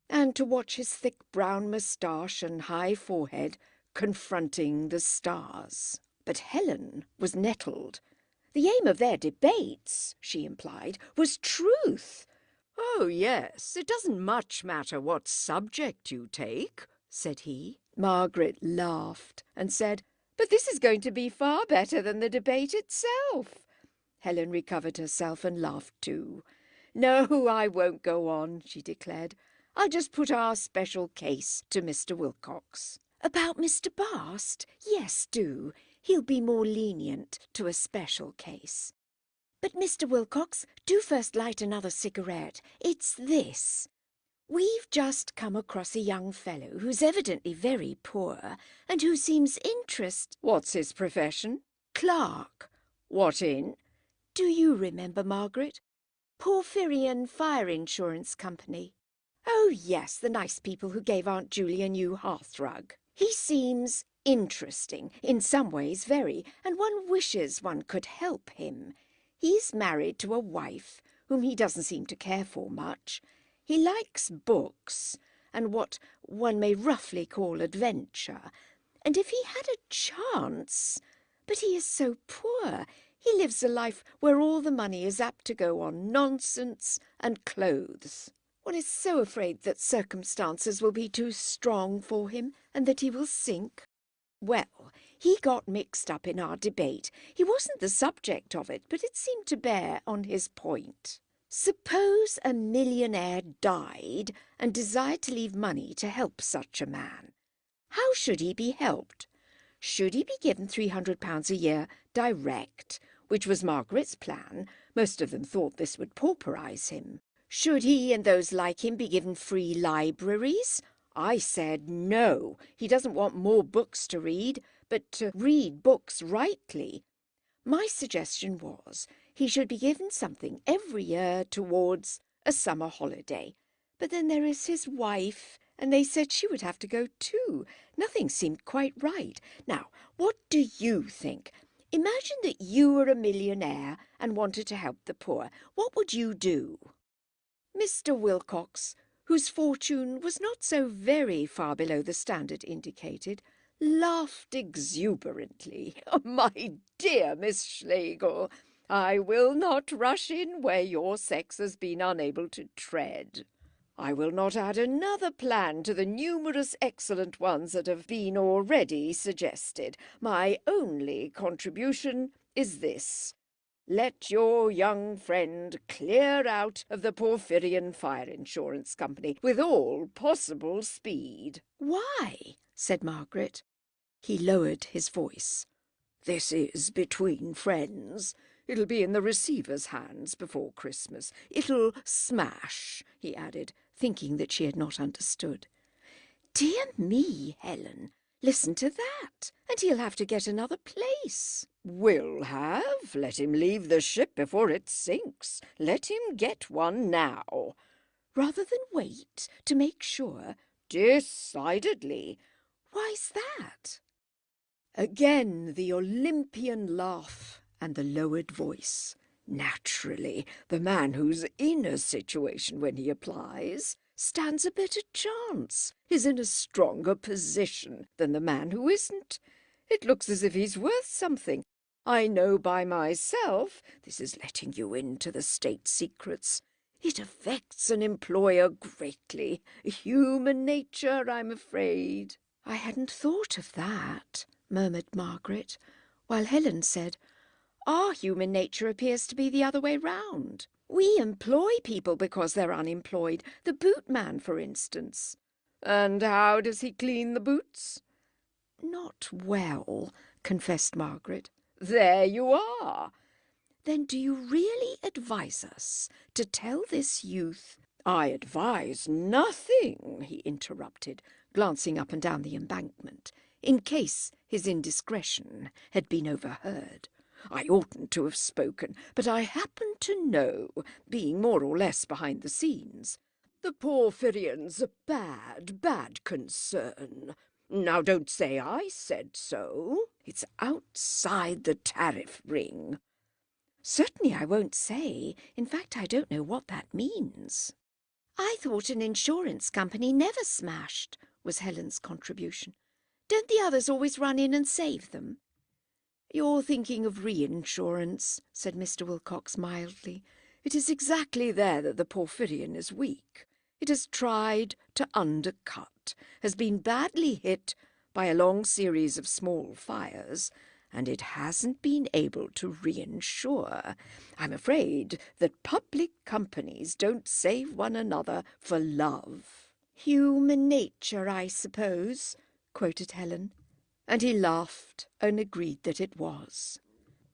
and to watch his thick brown moustache and high forehead confronting the stars. But Helen was nettled. The aim of their debates, she implied, was truth. Oh, yes, it doesn't much matter what subject you take, said he. Margaret laughed and said, But this is going to be far better than the debate itself. Helen recovered herself and laughed too. No, I won't go on, she declared. I'll just put our special case to Mr. Wilcox. About Mr. Bast? Yes, do. He'll be more lenient to a special case. But, Mr. Wilcox, do first light another cigarette. It's this. We've just come across a young fellow who's evidently very poor and who seems interested. What's his profession? Clerk. What in? Do you remember, Margaret? Porphyrion Fire Insurance Company. Oh, yes, the nice people who gave Aunt Julie a new hearthrug. He seems interesting, in some ways very, and one wishes one could help him. He's married to a wife whom he doesn't seem to care for much. He likes books and what one may roughly call adventure. And if he had a chance... But he is so poor. He lives a life where all the money is apt to go on nonsense and clothes. One is so afraid that circumstances will be too strong for him and that he will sink. Well, he got mixed up in our debate. He wasn't the subject of it, but it seemed to bear on his point. Suppose a millionaire died and desired to leave money to help such a man. How should he be helped? Should he be given £300 a year direct, which was Margaret's plan? Most of them thought this would pauperise him. Should he and those like him be given free libraries? I said no. He doesn't want more books to read, but to read books rightly. My suggestion was he should be given something every year towards a summer holiday. But then there is his wife, and they said she would have to go too. Nothing seemed quite right. Now, what do you think? Imagine that you were a millionaire and wanted to help the poor. What would you do? Mr. Wilcox, whose fortune was not so very far below the standard indicated, laughed exuberantly. My dear Miss Schlegel, I will not rush in where your sex has been unable to tread. I will not add another plan to the numerous excellent ones that have been already suggested. My only contribution is this. Let your young friend clear out of the Porphyrion Fire Insurance Company with all possible speed. Why? Said Margaret. He lowered his voice. This is between friends. It'll be in the receiver's hands before Christmas. It'll smash, he added, thinking that she had not understood. Dear me, Helen, listen to that, and he'll have to get another place. Will have? Let him leave the ship before it sinks. Let him get one now. Rather than wait to make sure? Decidedly. Why's that? Again the Olympian laugh and the lowered voice. Naturally, the man who's in a situation when he applies stands a better chance, is in a stronger position than the man who isn't. It looks as if he's worth something. I know by myself, this is letting you into the state secrets. It affects an employer greatly. Human nature, I'm afraid. I hadn't thought of that, murmured Margaret, while Helen said, Our human nature appears to be the other way round. We employ people because they're unemployed. The bootman, for instance. And how does he clean the boots? Not well, confessed Margaret. There you are. Then do you really advise us to tell this youth—" "I advise nothing," he interrupted, glancing up and down the embankment, in case his indiscretion had been overheard. "I oughtn't to have spoken, but I happen to know, being more or less behind the scenes. The Porphyrion's a bad, bad concern. Now don't say I said so. It's outside the tariff ring." "Certainly I won't say. In fact, I don't know what that means." "I thought an insurance company never smashed," was Helen's contribution. "Don't the others always run in and save them?" "You're thinking of reinsurance," said Mr. Wilcox mildly. "It is exactly there that the Porphyrion is weak. It has tried to undercut, has been badly hit by a long series of small fires, and it hasn't been able to reinsure. I'm afraid that public companies don't save one another for love." "Human nature, I suppose," quoted Helen, and he laughed and agreed that it was.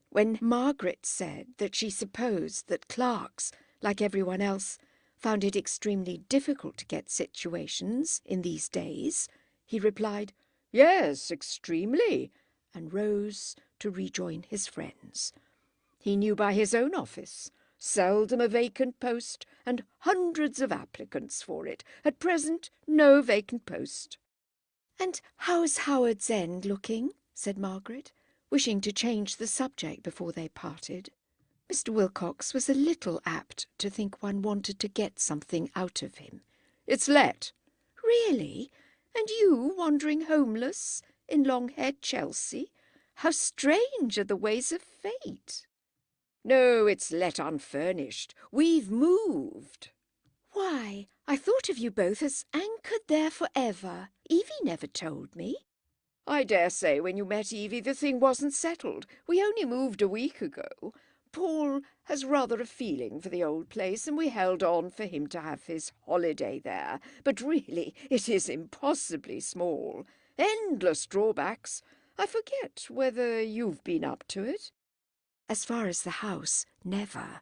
When Margaret said that she supposed that clerks, like everyone else, found it extremely difficult to get situations in these days, he replied, "Yes, extremely," and rose to rejoin his friends. He knew by his own office, seldom a vacant post, and hundreds of applicants for it. At present, no vacant post. "And how's Howard's End looking?" said Margaret, wishing to change the subject before they parted. Mr. Wilcox was a little apt to think one wanted to get something out of him. "It's let." "Really? And you wandering homeless in Longhead, Chelsea? How strange are the ways of fate!" "No, it's let unfurnished. We've moved." "Why, I thought of you both as anchored there for ever. Evie never told me." "I dare say when you met Evie the thing wasn't settled. We only moved a week ago. Paul has rather a feeling for the old place, and we held on for him to have his holiday there. But really, it is impossibly small. Endless drawbacks. I forget whether you've been up to it." "As far as the house, never."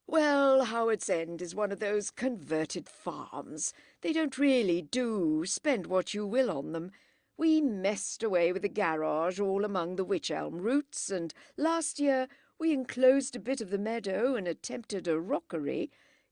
"Well, Howard's End is one of those converted farms. They don't really do spend what you will on them. We messed away with the garage all among the wych elm roots, and last year we enclosed a bit of the meadow and attempted a rockery.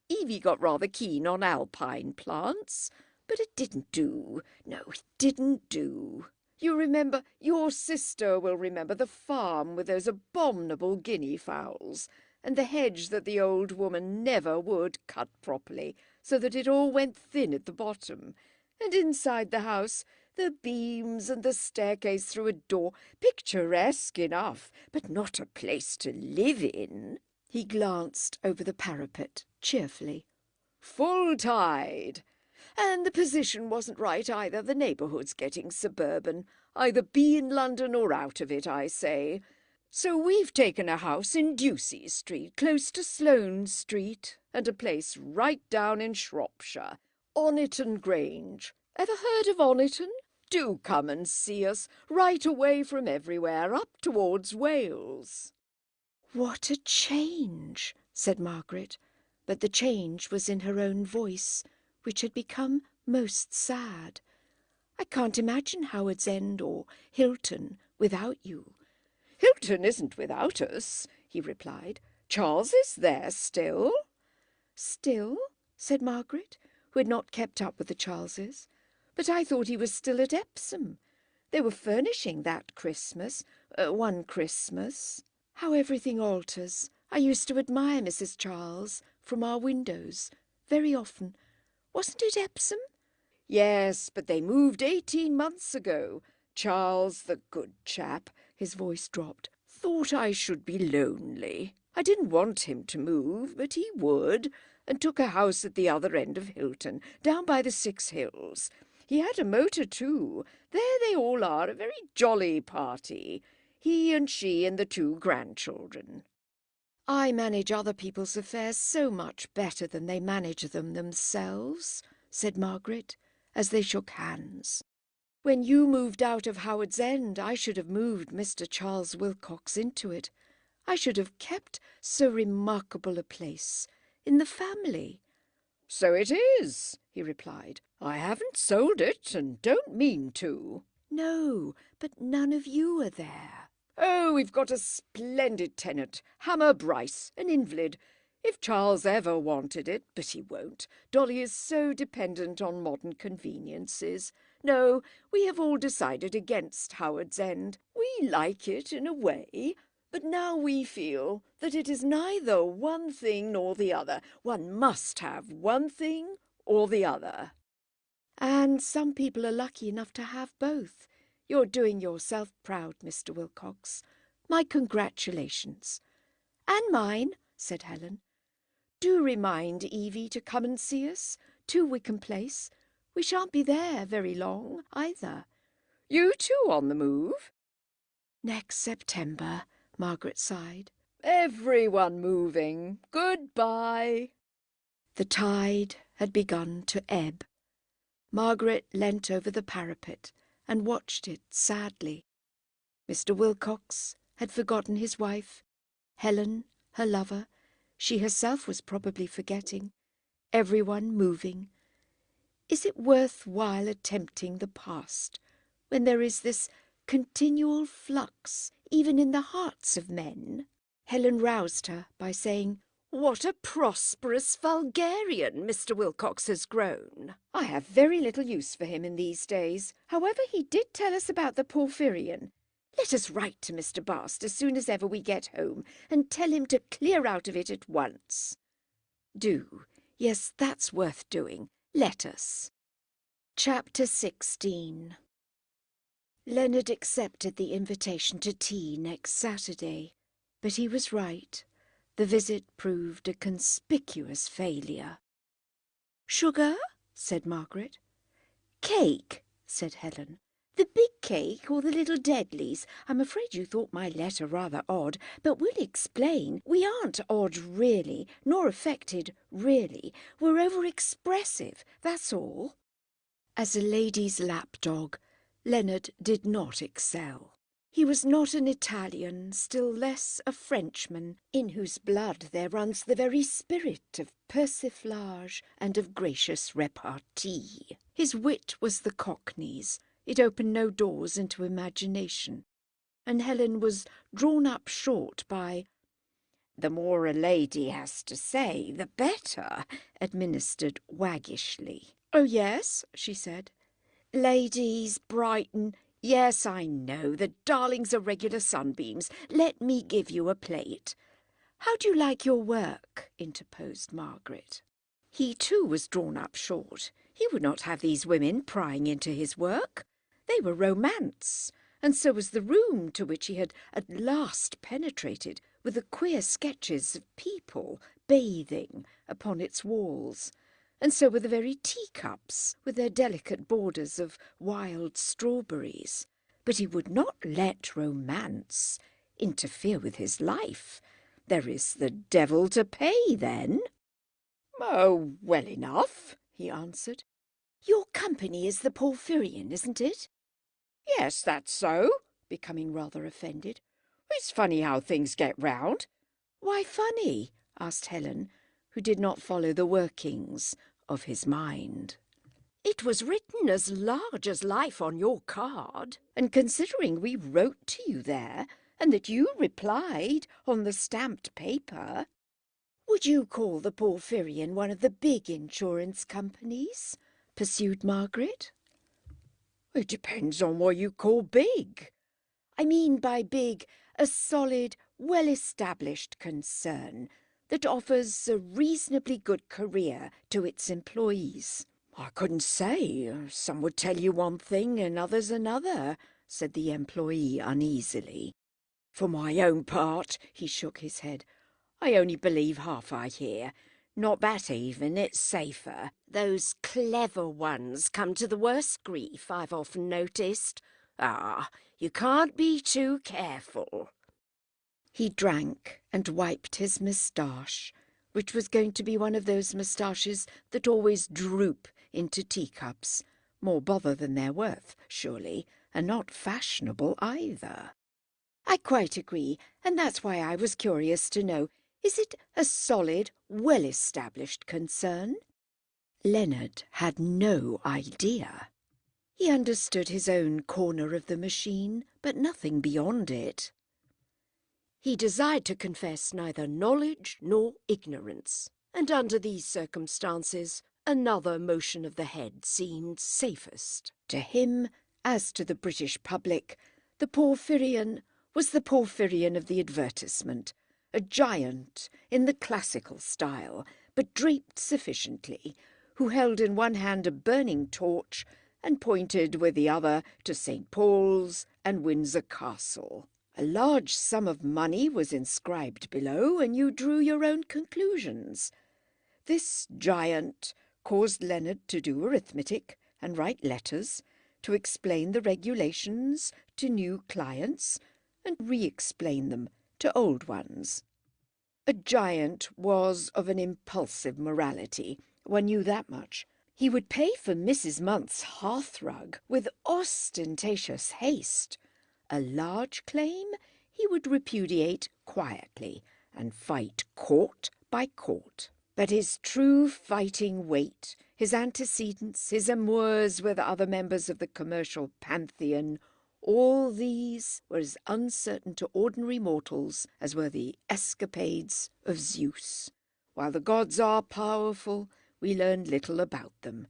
Evie got rather keen on alpine plants, but it didn't do. No, it didn't do. Your sister will remember the farm with those abominable guinea fowls, and the hedge that the old woman never would cut properly, so that it all went thin at the bottom. And inside the house, the beams and the staircase through a door, picturesque enough, but not a place to live in." He glanced over the parapet cheerfully. "Full tide. And the position wasn't right either. The neighbourhood's getting suburban. Either be in London or out of it, I say. So we've taken a house in Ducie Street, close to Sloane Street, and a place right down in Shropshire, Oniton Grange. Ever heard of Oniton? Do come and see us, right away from everywhere, up towards Wales." "What a change!" said Margaret, but the change was in her own voice, which had become most sad. "I can't imagine Howard's End or Hilton without you." "Hilton isn't without us," he replied. "Charles is there still." "Still?" said Margaret, who had not kept up with the Charleses. "But I thought he was still at Epsom. They were furnishing that Christmas, one Christmas. How everything alters. I used to admire Mrs. Charles from our windows very often. Wasn't it Epsom?" "Yes, but they moved 18 months ago. Charles, the good chap," his voice dropped, "thought I should be lonely. I didn't want him to move, but he would, and took a house at the other end of Hilton, down by the 6 Hills. He had a motor too. There they all are, a very jolly party. He and she and the 2 grandchildren." "I manage other people's affairs so much better than they manage them themselves," said Margaret, as they shook hands. "When you moved out of Howard's End, I should have moved Mr. Charles Wilcox into it. I should have kept so remarkable a place in the family." "So it is," he replied. "I haven't sold it and don't mean to." "No, but none of you are there." "Oh, we've got a splendid tenant, Hammer Bryce, an invalid. If Charles ever wanted it, but he won't. Dolly is so dependent on modern conveniences. No, we have all decided against Howard's End. We like it in a way, but now we feel that it is neither one thing nor the other. One must have one thing or the other." And some people are lucky enough to have both. You're doing yourself proud, Mr. Wilcox. My congratulations. "And mine," said Helen. "Do remind Evie to come and see us to Wickham Place. We shan't be there very long, either." "You too on the move?" "Next September," Margaret sighed. "Everyone moving. Goodbye." The tide had begun to ebb. Margaret leant over the parapet and watched it sadly. Mr. Wilcox had forgotten his wife, Helen, her lover. She herself was probably forgetting. Everyone moving. Is it worth while attempting the past when there is this continual flux even in the hearts of men? Helen roused her by saying, "What a prosperous vulgarian Mr. Wilcox has grown." "I have very little use for him in these days. However, he did tell us about the Porphyrion. Let us write to Mr. Bast as soon as ever we get home and tell him to clear out of it at once." "Do. Yes, that's worth doing. Let us." Chapter 16. Leonard accepted the invitation to tea next Saturday, but he was right. The visit proved a conspicuous failure. "Sugar?" said Margaret. "Cake," said Helen. "The big cake or the little deadlies? I'm afraid you thought my letter rather odd, but we'll explain. We aren't odd really, nor affected really. We're over-expressive, that's all." As a lady's lapdog, Leonard did not excel. He was not an Italian, still less a Frenchman, in whose blood there runs the very spirit of persiflage and of gracious repartee. His wit was the Cockney's. It opened no doors into imagination. And Helen was drawn up short by "The more a lady has to say, the better," administered waggishly. "Oh, yes," she said. "Ladies, Brighton. Yes, I know, the darlings are regular sunbeams. Let me give you a plate." "How do you like your work?" interposed Margaret. He too was drawn up short. He would not have these women prying into his work. They were romance, and so was the room to which he had at last penetrated, with the queer sketches of people bathing upon its walls. And so were the very teacups, with their delicate borders of wild strawberries. But he would not let romance interfere with his life. There is the devil to pay, then. "Oh, well enough," he answered. "Your company is the Porphyrion, isn't it?" "Yes, that's so," becoming rather offended. "It's funny how things get round." "Why funny?" asked Helen, who did not follow the workings of his mind. "It was written as large as life on your card." "And considering we wrote to you there, and that you replied on the stamped paper—" "Would you call the Porphyrion one of the big insurance companies?" pursued Margaret. "It depends on what you call big." "I mean by big a solid, well-established concern that offers a reasonably good career to its employees." "I couldn't say. Some would tell you one thing and others another," said the employee uneasily. "For my own part," he shook his head, "I only believe half I hear. Not that even, it's safer." "Those clever ones come to the worst grief, I've often noticed. Ah, you can't be too careful." He drank and wiped his moustache, which was going to be one of those moustaches that always droop into teacups. More bother than they're worth, surely, and not fashionable either. I quite agree, and that's why I was curious to know, is it a solid, well-established concern? Leonard had no idea. He understood his own corner of the machine, but nothing beyond it. He desired to confess neither knowledge nor ignorance, and under these circumstances another motion of the head seemed safest. To him, as to the British public, the Porphyrion was the Porphyrion of the advertisement, a giant in the classical style, but draped sufficiently, who held in one hand a burning torch and pointed with the other to St. Paul's and Windsor Castle. A large sum of money was inscribed below, and you drew your own conclusions. This giant caused Leonard to do arithmetic and write letters, to explain the regulations to new clients and re-explain them to old ones. A giant was of an impulsive morality, one knew that much. He would pay for Mrs. Month's hearthrug with ostentatious haste. A large claim he would repudiate quietly and fight court by court. But his true fighting weight, his antecedents, his amours with other members of the commercial pantheon, all these were as uncertain to ordinary mortals as were the escapades of Zeus. While the gods are powerful, we learn little about them.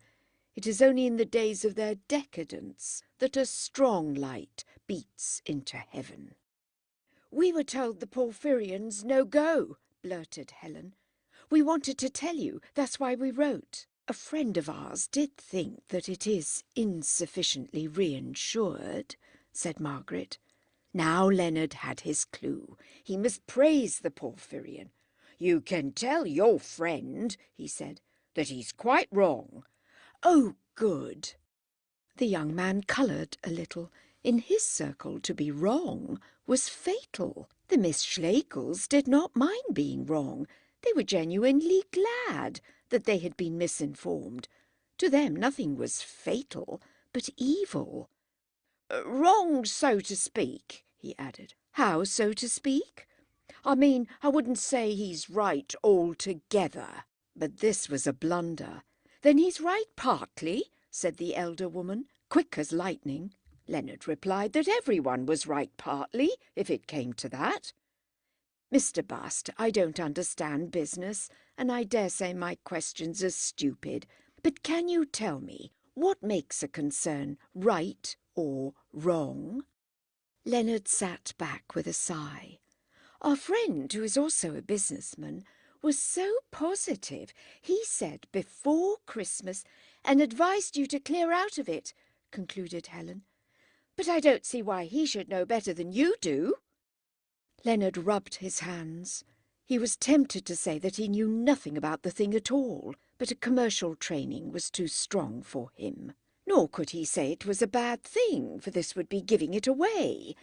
It is only in the days of their decadence that a strong light beats into heaven. "We were told the Porphyrions no go," blurted Helen. "We wanted to tell you, that's why we wrote." A friend of ours did think that it is insufficiently reinsured, said Margaret. Now Leonard had his clue. He must praise the Porphyrion. "You can tell your friend," he said, "that he's quite wrong." "Oh, good." The young man coloured a little. In his circle, to be wrong was fatal. The Miss Schlegels did not mind being wrong. They were genuinely glad that they had been misinformed. To them nothing was fatal, but evil. "Wrong, so to speak," he added. "How, so to speak?" "I mean, I wouldn't say he's right altogether." But this was a blunder. "Then he's right partly," said the elder woman, quick as lightning. Leonard replied that everyone was right partly, if it came to that. "Mr. Bast, I don't understand business, and I dare say my questions are stupid, but can you tell me what makes a concern right or wrong?" Leonard sat back with a sigh. Our friend, who is also a businessman, was so positive. He said before Christmas and advised you to clear out of it, concluded Helen. "But I don't see why he should know better than you do." Leonard rubbed his hands. He was tempted to say that he knew nothing about the thing at all, but a commercial training was too strong for him. Nor could he say it was a bad thing, for this would be giving it away.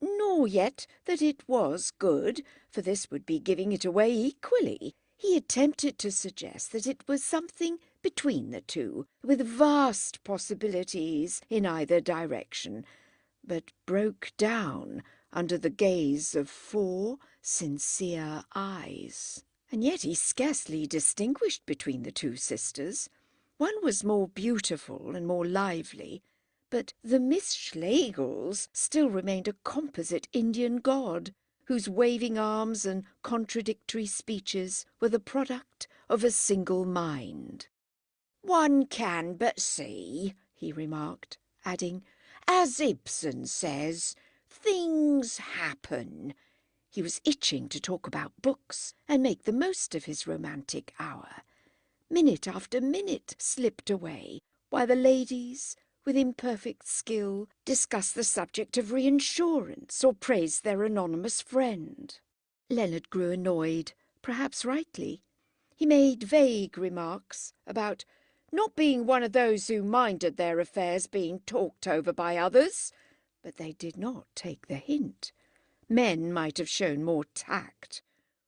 Nor yet that it was good, for this would be giving it away equally. He attempted to suggest that it was something between the two, with vast possibilities in either direction, but broke down under the gaze of 4 sincere eyes. And yet he scarcely distinguished between the two sisters. One was more beautiful and more lively, but the Miss Schlegels still remained a composite Indian god, whose waving arms and contradictory speeches were the product of a single mind. "One can but see," he remarked, adding, "as Ibsen says, things happen." He was itching to talk about books and make the most of his romantic hour. Minute after minute slipped away, while the ladies, with imperfect skill, discussed the subject of reinsurance or praised their anonymous friend. Leonard grew annoyed, perhaps rightly. He made vague remarks about not being one of those who minded their affairs being talked over by others, but they did not take the hint. Men might have shown more tact.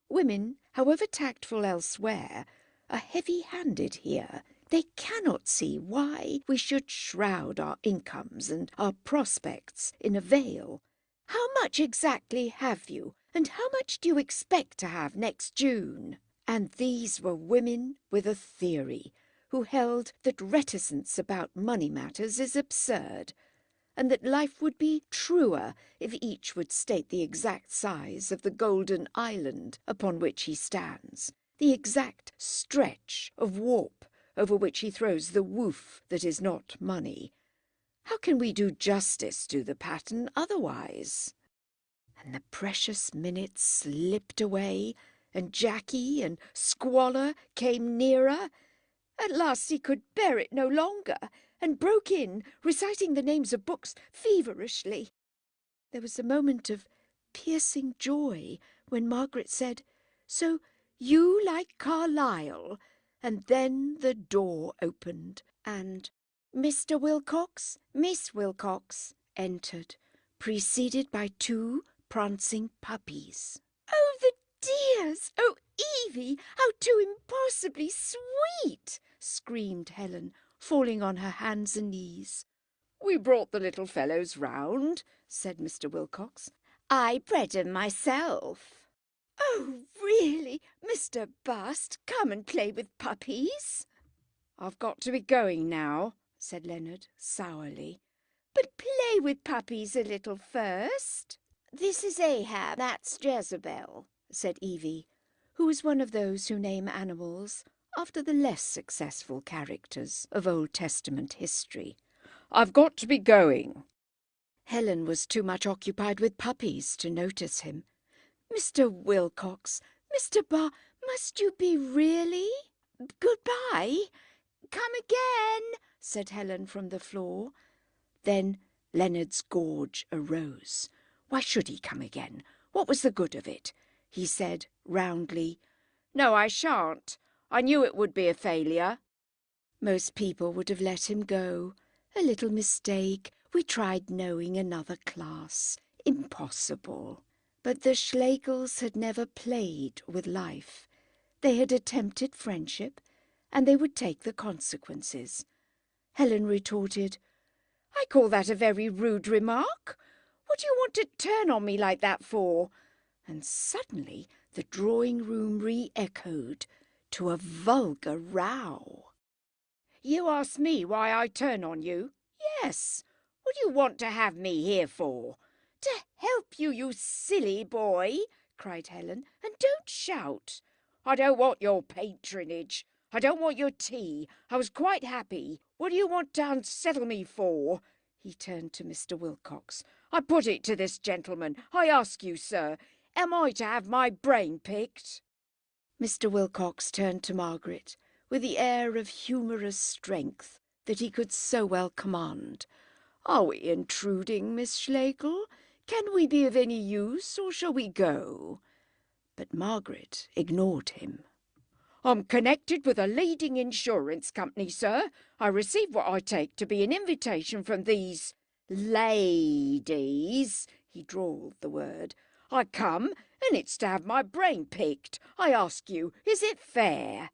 Women, however tactful elsewhere, are heavy-handed here. They cannot see why we should shroud our incomes and our prospects in a veil. How much exactly have you, and how much do you expect to have next June? And these were women with a theory, who held that reticence about money matters is absurd, and that life would be truer if each would state the exact size of the golden island upon which he stands, the exact stretch of warp over which he throws the woof that is not money. How can we do justice to the pattern otherwise? And the precious minutes slipped away, and Jackie and squalor came nearer. At last he could bear it no longer, and broke in, reciting the names of books feverishly. There was a moment of piercing joy when Margaret said, "So you like Carlyle?" And then the door opened, and Mr. Wilcox, Miss Wilcox, entered, preceded by 2 prancing puppies. "Oh, the dears! Oh, Evie, how too impossibly sweet!" screamed Helen, falling on her hands and knees. "We brought the little fellows round," said Mr. Wilcox. "I bred 'em myself." "Oh, really, Mr. Bast, come and play with puppies." "I've got to be going now," said Leonard sourly. "But play with puppies a little first." "This is Ahab, that's Jezebel," said Evie, who was one of those who name animals after the less successful characters of Old Testament history. "I've got to be going." Helen was too much occupied with puppies to notice him. "Mr. Wilcox, must you be really? Goodbye." "Come again," said Helen from the floor. Then Leonard's gorge arose. Why should he come again? What was the good of it? He said roundly, "No, I shan't. I knew it would be a failure." Most people would have let him go. A little mistake. We tried knowing another class. Impossible. But the Schlegels had never played with life. They had attempted friendship, and they would take the consequences. Helen retorted, "I call that a very rude remark. What do you want to turn on me like that for?" And suddenly the drawing-room re-echoed to a vulgar row. "You ask me why I turn on you?" "Yes. What do you want to have me here for?" "To help you, you silly boy," cried Helen. "And don't shout." "I don't want your patronage. I don't want your tea. I was quite happy. What do you want to unsettle me for?" He turned to Mr. Wilcox. "I put it to this gentleman. I ask you, sir, am I to have my brain picked?" Mr. Wilcox turned to Margaret with the air of humorous strength that he could so well command. "Are we intruding, Miss Schlegel? Can we be of any use, or shall we go?" But Margaret ignored him. "I'm connected with a leading insurance company, sir. I receive what I take to be an invitation from these ladies," he drawled the word. "I come, and it's to have my brain picked. I ask you, is it fair?"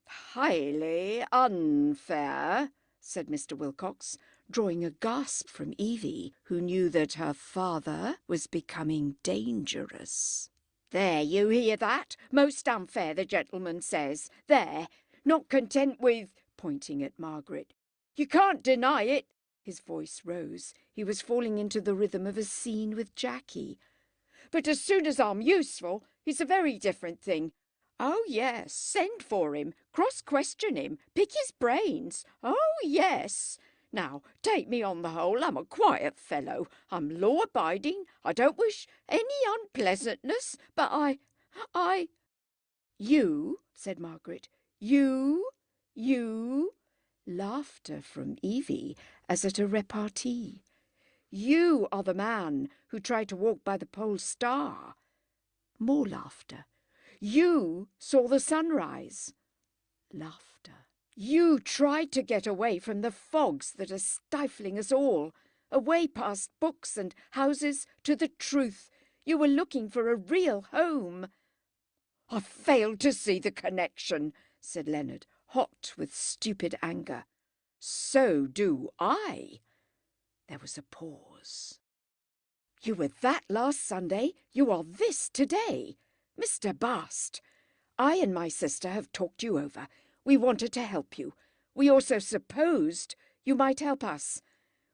"Highly unfair," said Mr. Wilcox, drawing a gasp from Evie, who knew that her father was becoming dangerous. "There, you hear that? Most unfair, the gentleman says. There, not content with—" pointing at Margaret. "You can't deny it." His voice rose. He was falling into the rhythm of a scene with Jackie. "But as soon as I'm useful, it's a very different thing. Oh, yes, send for him, cross-question him, pick his brains. Oh, yes. Now, take me on the whole, I'm a quiet fellow. I'm law-abiding. I don't wish any unpleasantness, but I—" "You," said Margaret. You. Laughter from Evie, as at a repartee. "You are the man who tried to walk by the pole star." More laughter. "You saw the sunrise." Laughter. "You tried to get away from the fogs that are stifling us all, away past books and houses to the truth. You were looking for a real home." "I failed to see the connection," said Leonard, hot with stupid anger. "So do I." There was a pause. You were that last Sunday, you are this today. Mr. Bast, I and my sister have talked you over. We wanted to help you. We also supposed you might help us.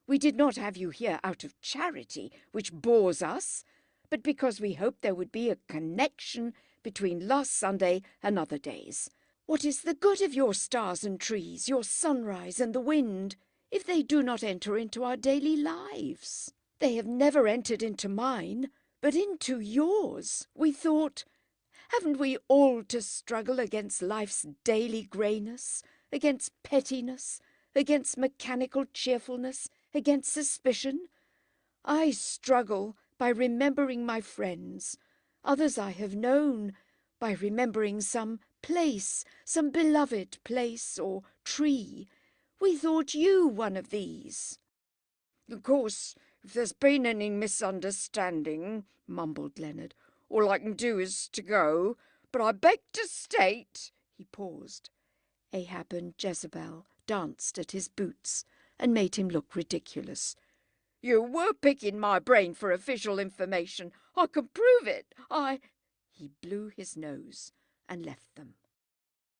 We did not have you here out of charity, which bores us, but because we hoped there would be a connection between last Sunday and other days. What is the good of your stars and trees, your sunrise and the wind, if they do not enter into our daily lives? They have never entered into mine, but into yours. We thought, haven't we all to struggle against life's daily greyness, against pettiness, against mechanical cheerfulness, against suspicion? I struggle by remembering my friends. Others I have known by remembering some place, some beloved place or tree. We thought you one of these. Of course, if there's been any misunderstanding, mumbled Leonard, all I can do is to go, but I beg to state— He paused. Ahab and Jezebel danced at his boots and made him look ridiculous. You were picking my brain for official information. I can prove it. He blew his nose and left them.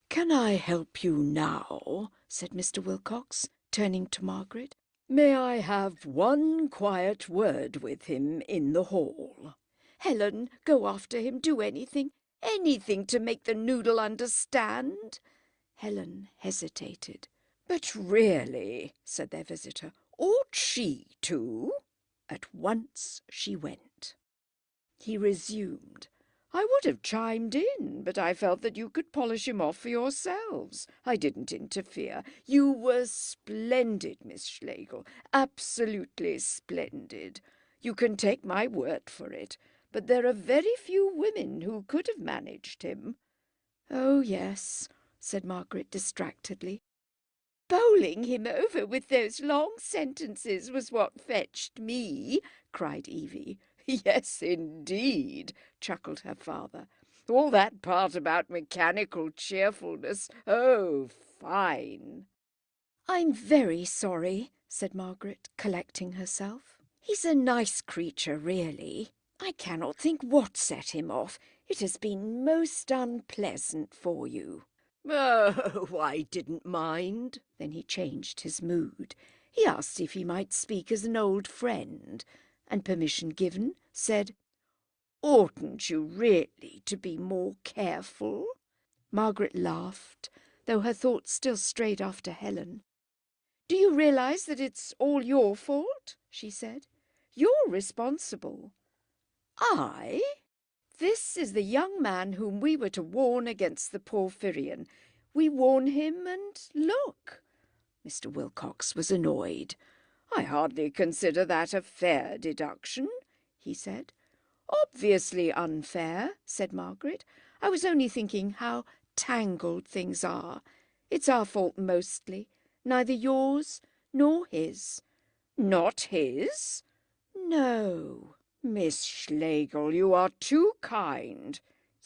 Can I help you now? Said Mr. Wilcox, turning to Margaret. May I have one quiet word with him in the hall? Helen, go after him. Do anything to make the noodle understand. Helen hesitated. But really, said their visitor, ought she to? At once she went. He resumed. I would have chimed in, but I felt that you could polish him off for yourselves. I didn't interfere. You were splendid, Miss Schlegel, absolutely splendid. You can take my word for it, but there are very few women who could have managed him. Oh, yes, said Margaret distractedly. Bowling him over with those long sentences was what fetched me, cried Evie. Yes, indeed, chuckled her father. All that part about mechanical cheerfulness, oh, fine. I'm very sorry, said Margaret, collecting herself. He's a nice creature, really. I cannot think what set him off. It has been most unpleasant for you. Oh, I didn't mind. Then he changed his mood. He asked if he might speak as an old friend, and permission given, said, Oughtn't you really to be more careful? Margaret laughed, though her thoughts still strayed after Helen. Do you realize that it's all your fault? She said. You're responsible. I? This is the young man whom we were to warn against the Porphyrion. We warn him, and look. Mr. Wilcox was annoyed. I hardly consider that a fair deduction, he said. Obviously unfair, said Margaret. I was only thinking how tangled things are. It's our fault mostly, neither yours nor his. Not his? No. Miss Schlegel, you are too kind.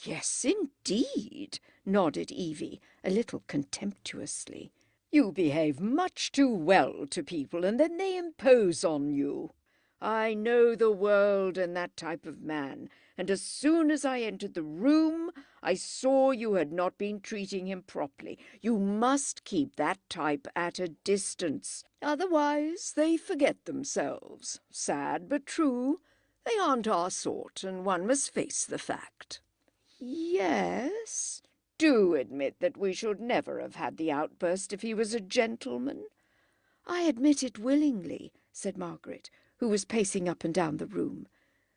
Yes, indeed, nodded Evie, a little contemptuously. You behave much too well to people, and then they impose on you. I know the world and that type of man, and as soon as I entered the room, I saw you had not been treating him properly. You must keep that type at a distance. Otherwise they forget themselves. Sad but true. They aren't our sort, and one must face the fact. Yes, do admit that we should never have had the outburst if he was a gentleman. I admit it willingly, said Margaret, who was pacing up and down the room.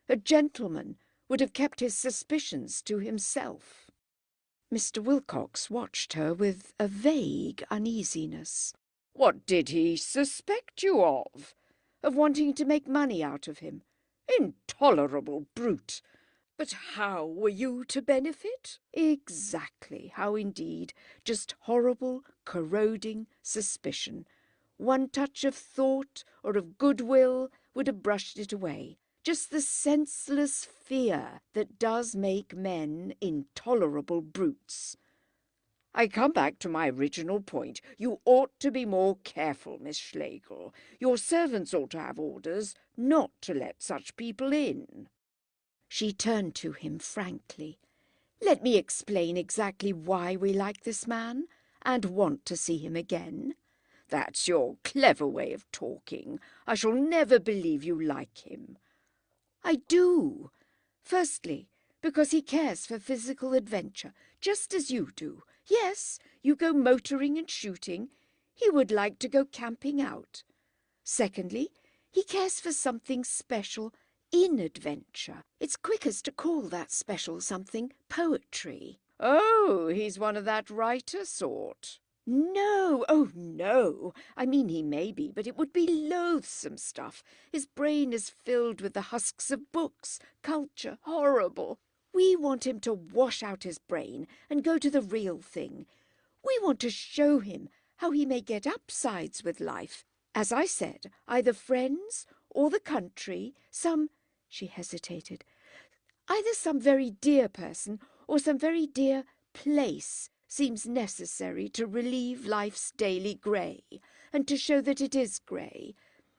A gentleman would have kept his suspicions to himself. Mr. Wilcox watched her with a vague uneasiness. What did he suspect you of? Of wanting to make money out of him? Intolerable brute! But how were you to benefit? Exactly, how indeed. Just horrible, corroding suspicion. One touch of thought or of goodwill would have brushed it away. Just the senseless fear that does make men intolerable brutes. I come back to my original point. You ought to be more careful, Miss Schlegel. Your servants ought to have orders not to let such people in." She turned to him frankly. "Let me explain exactly why we like this man and want to see him again." "That's your clever way of talking. I shall never believe you like him." "I do. Firstly, because he cares for physical adventure, just as you do. Yes, you go motoring and shooting. He would like to go camping out. Secondly, he cares for something special in adventure. It's quickest to call that special something poetry." "Oh, he's one of that writer sort." "No, oh no. I mean, he may be, but it would be loathsome stuff. His brain is filled with the husks of books, culture, horrible. We want him to wash out his brain and go to the real thing. We want to show him how he may get upsides with life. As I said, either friends or the country, she hesitated, either some very dear person or some very dear place seems necessary to relieve life's daily grey, and to show that it is grey.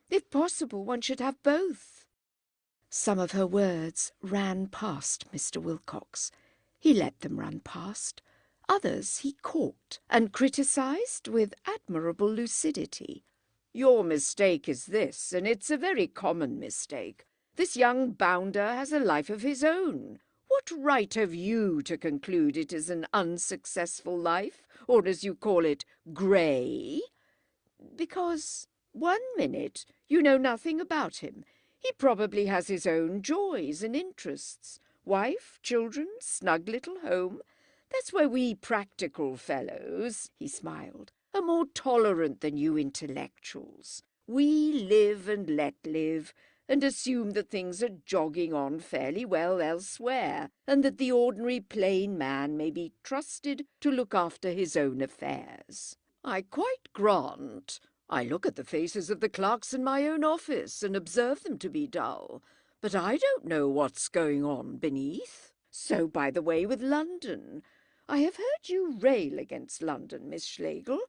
If possible, one should have both." Some of her words ran past Mr. Wilcox. He let them run past. Others he caught and criticised with admirable lucidity. "Your mistake is this, and it's a very common mistake. This young bounder has a life of his own. What right have you to conclude it is an unsuccessful life, or as you call it, grey? Because 1 minute you know nothing about him. He probably has his own joys and interests. Wife, children, snug little home. That's where we practical fellows," he smiled, "are more tolerant than you intellectuals. We live and let live, and assume that things are jogging on fairly well elsewhere, and that the ordinary plain man may be trusted to look after his own affairs. I quite grant. I look at the faces of the clerks in my own office and observe them to be dull, but I don't know what's going on beneath. So, by the way, with London. I have heard you rail against London, Miss Schlegel,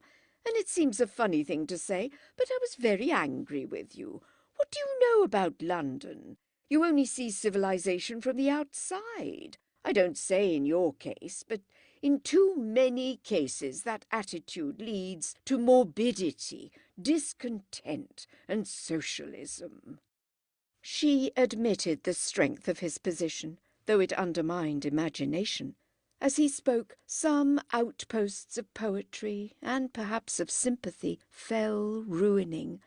and it seems a funny thing to say, but I was very angry with you. What do you know about London? You only see civilization from the outside. I don't say in your case, but in too many cases that attitude leads to morbidity, discontent, and socialism." She admitted the strength of his position, though it undermined imagination. As he spoke, some outposts of poetry, and perhaps of sympathy, fell ruining,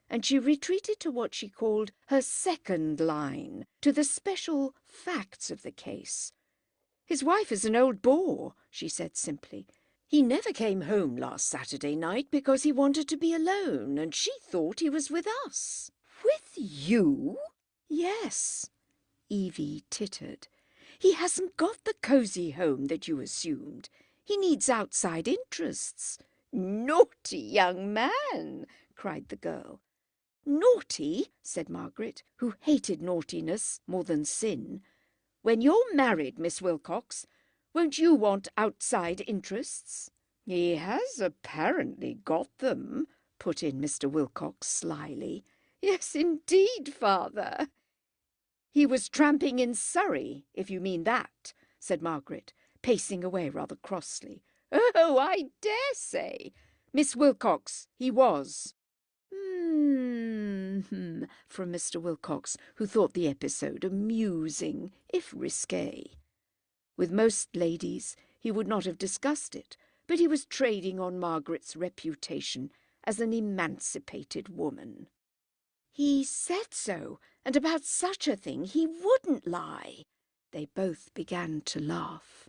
and she retreated to what she called her second line, to the special facts of the case. "His wife is an old bore," she said simply. "He never came home last Saturday night because he wanted to be alone, and she thought he was with us." "With you?" "Yes," Evie tittered. "He hasn't got the cosy home that you assumed. He needs outside interests." "Naughty young man!" cried the girl. "Naughty," said Margaret, who hated naughtiness more than sin. "When you're married, Miss Wilcox, won't you want outside interests?" "He has apparently got them," put in Mr. Wilcox slyly. "Yes, indeed, father." "He was tramping in Surrey, if you mean that," said Margaret, pacing away rather crossly. "Oh, I dare say." "Miss Wilcox, he was." From Mr. Wilcox, who thought the episode amusing, if risque. With most ladies he would not have discussed it, but he was trading on Margaret's reputation as an emancipated woman. "He said so, and about such a thing he wouldn't lie." They both began to laugh.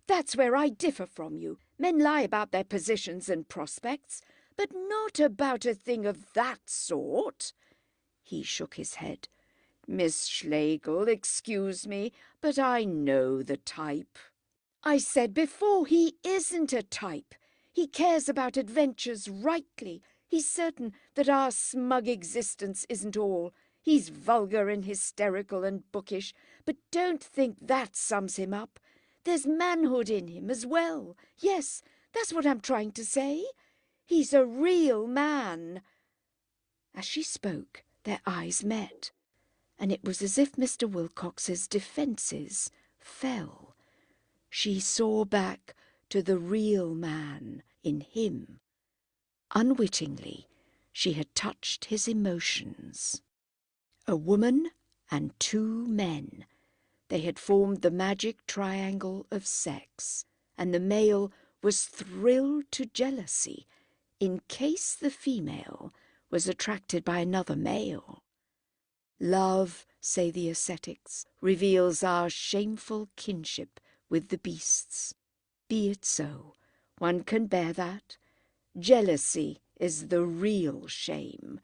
"That's where I differ from you. Men lie about their positions and prospects, but not about a thing of that sort." He shook his head. "Miss Schlegel, excuse me, but I know the type." "I said before, he isn't a type. He cares about adventures rightly. He's certain that our smug existence isn't all. He's vulgar and hysterical and bookish, but don't think that sums him up. There's manhood in him as well. Yes, That's what I'm trying to say. He's a real man." As she spoke, their eyes met, and it was as if Mr. Wilcox's defences fell. She saw back to the real man in him. Unwittingly, she had touched his emotions. A woman and two men. They had formed the magic triangle of sex, and the male was thrilled to jealousy in case the female was attracted by another male. Love, say the ascetics, reveals our shameful kinship with the beasts. Be it so. One can bear that. Jealousy is the real shame.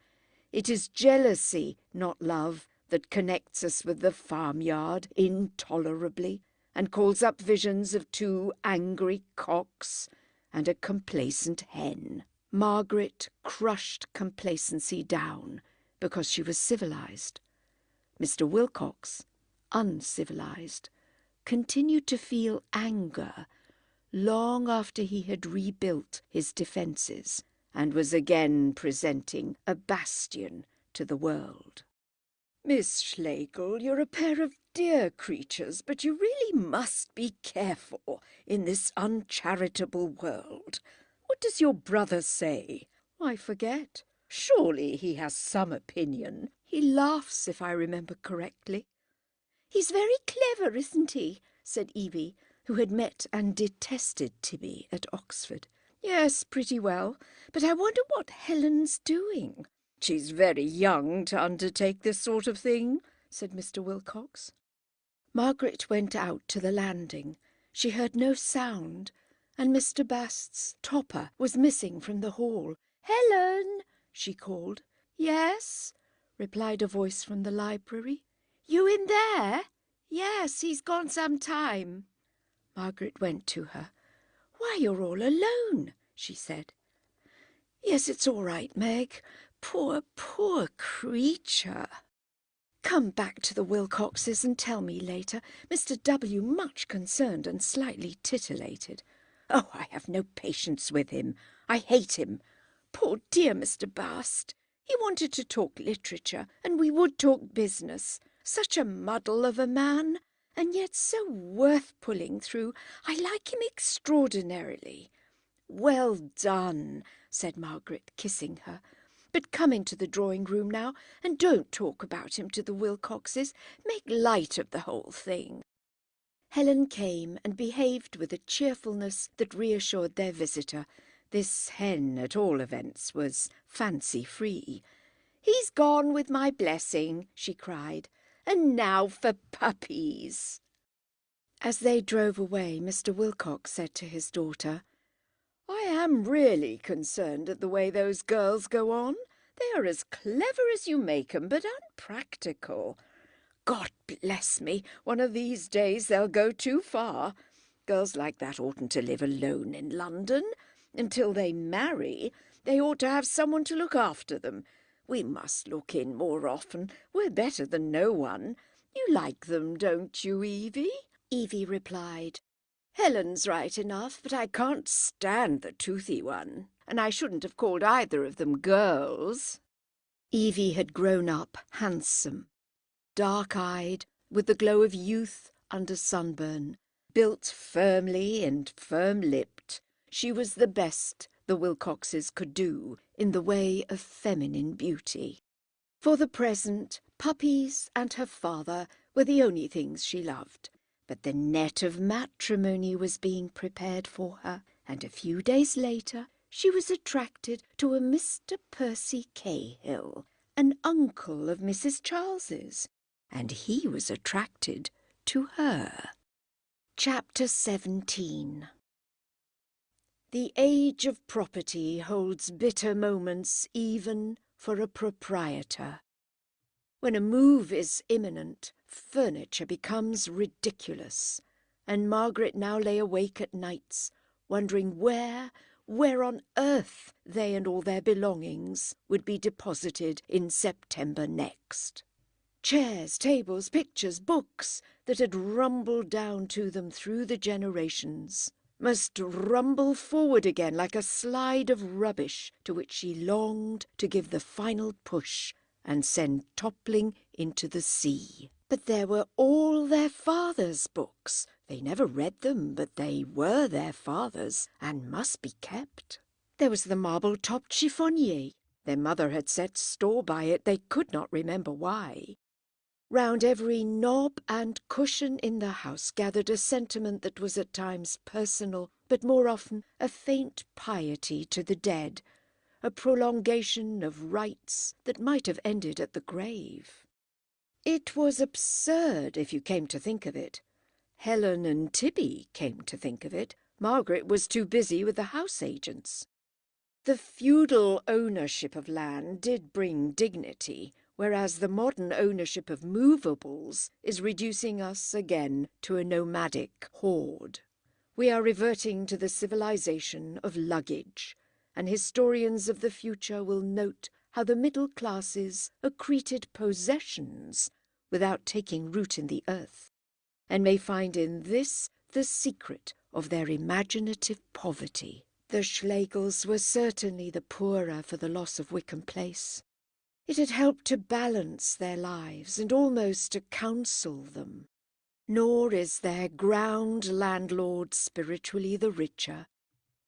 It is jealousy, not love, that connects us with the farmyard intolerably, and calls up visions of two angry cocks and a complacent hen. Margaret crushed complacency down because she was civilized. Mr. Wilcox, uncivilized, continued to feel anger long after he had rebuilt his defences and was again presenting a bastion to the world. "Miss Schlegel, you're a pair of dear creatures, but you really must be careful in this uncharitable world. What does your brother say?" "I forget. Surely he has some opinion." He laughs, if I remember correctly." "He's very clever, isn't he?" said Evie, who had met and detested Tibby at Oxford. "Yes, pretty well. But I wonder what Helen's doing." "She's very young to undertake this sort of thing," said Mr. Wilcox. Margaret went out to the landing. She heard no sound, and Mr. Bast's topper was missing from the hall. "Helen!" she called. "Yes?" replied a voice from the library. "You in there?" "Yes, he's gone some time." Margaret went to her. "Why, you're all alone," she said. "Yes, it's all right, Meg. Poor, poor creature. Come back to the Wilcoxes and tell me later. Mr. W. much concerned and slightly titillated. Oh, I have no patience with him. I hate him. Poor dear Mr. Bast. He wanted to talk literature, and we would talk business. Such a muddle of a man, and yet so worth pulling through. I like him extraordinarily." "Well done," said Margaret, kissing her. "But come into the drawing-room now, and don't talk about him to the Wilcoxes. Make light of the whole thing." Helen came and behaved with a cheerfulness that reassured their visitor. This hen, at all events, was fancy-free. "He's gone with my blessing," she cried. "And now for puppies." As they drove away, Mr. Wilcox said to his daughter, "I am really concerned at the way those girls go on. They are as clever as you make 'em, but unpractical. God bless me, one of these days they'll go too far. Girls like that oughtn't to live alone in London. Until they marry, they ought to have someone to look after them. We must look in more often. We're better than no one. You like them, don't you, Evie?" Evie replied, "Helen's right enough, but I can't stand the toothy one, and I shouldn't have called either of them girls." Evie had grown up handsome, dark-eyed, with the glow of youth under sunburn, built firmly and firm-lipped. She was the best the Wilcoxes could do in the way of feminine beauty. For the present, puppies and her father were the only things she loved. But the net of matrimony was being prepared for her, and a few days later she was attracted to a Mr. Percy Cahill, an uncle of Mrs. Charles's, and he was attracted to her. Chapter 17. The age of property holds bitter moments even for a proprietor. When a move is imminent, furniture becomes ridiculous, and Margaret now lay awake at nights, wondering where on earth they and all their belongings would be deposited in September next. Chairs, tables, pictures, books that had rumbled down to them through the generations must rumble forward again like a slide of rubbish to which she longed to give the final push and send toppling into the sea. But there were all their father's books. They never read them, but they were their father's and must be kept. There was the marble-topped chiffonier. Their mother had set store by it, they could not remember why. Round every knob and cushion in the house gathered a sentiment that was at times personal, but more often a faint piety to the dead, a prolongation of rites that might have ended at the grave. It was absurd if you came to think of it. Helen and Tibby came to think of it. Margaret was too busy with the house agents. The feudal ownership of land did bring dignity, whereas the modern ownership of movables is reducing us again to a nomadic horde. We are reverting to the civilization of luggage, and historians of the future will note how the middle classes accreted possessions without taking root in the earth, and may find in this the secret of their imaginative poverty. The Schlegels were certainly the poorer for the loss of Wickham Place. It had helped to balance their lives and almost to counsel them. Nor is their ground landlord spiritually the richer.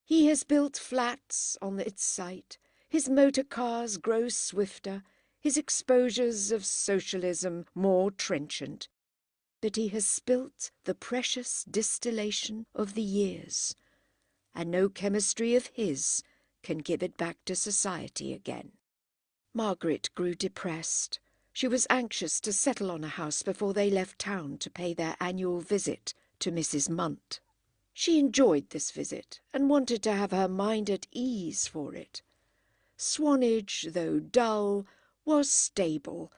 He has built flats on its site, his motor cars grow swifter, his exposures of socialism more trenchant, but he has spilt the precious distillation of the years, and no chemistry of his can give it back to society again. Margaret grew depressed. She was anxious to settle on a house before they left town to pay their annual visit to Mrs. Munt. She enjoyed this visit and wanted to have her mind at ease for it. Swanage, though dull, was stable,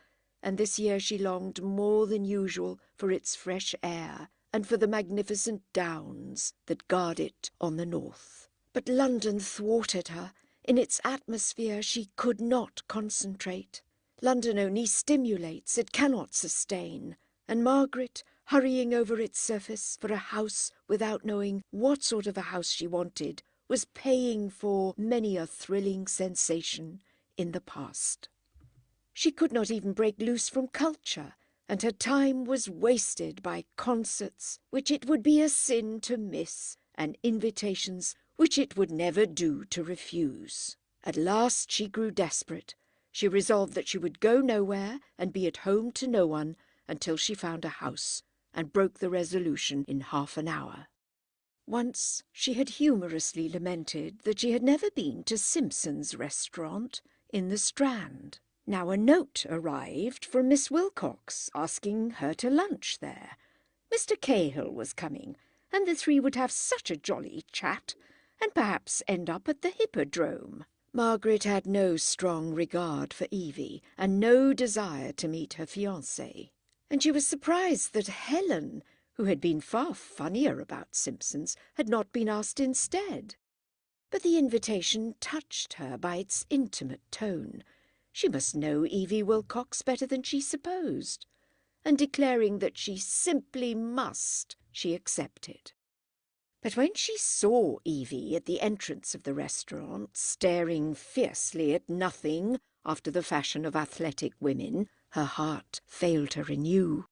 and this year she longed more than usual for its fresh air and for the magnificent downs that guard it on the north. But London thwarted her. In its atmosphere she could not concentrate. London only stimulates, it cannot sustain, and Margaret, hurrying over its surface for a house without knowing what sort of a house she wanted, was paying for many a thrilling sensation in the past. She could not even break loose from culture, and her time was wasted by concerts which it would be a sin to miss, and invitations which it would never do to refuse. At last she grew desperate. She resolved that she would go nowhere and be at home to no one until she found a house, and broke the resolution in half an hour. Once she had humorously lamented that she had never been to Simpson's restaurant in the Strand. Now a note arrived from Miss Wilcox asking her to lunch there. Mr. Cahill was coming, and the three would have such a jolly chat, and perhaps end up at the Hippodrome. Margaret had no strong regard for Evie, and no desire to meet her fiancé, and she was surprised that Helen, who had been far funnier about Simpsons, had not been asked instead. But the invitation touched her by its intimate tone. She must know Evie Wilcox better than she supposed, and declaring that she simply must, she accepted. But when she saw Evie at the entrance of the restaurant, staring fiercely at nothing after the fashion of athletic women, her heart failed her anew.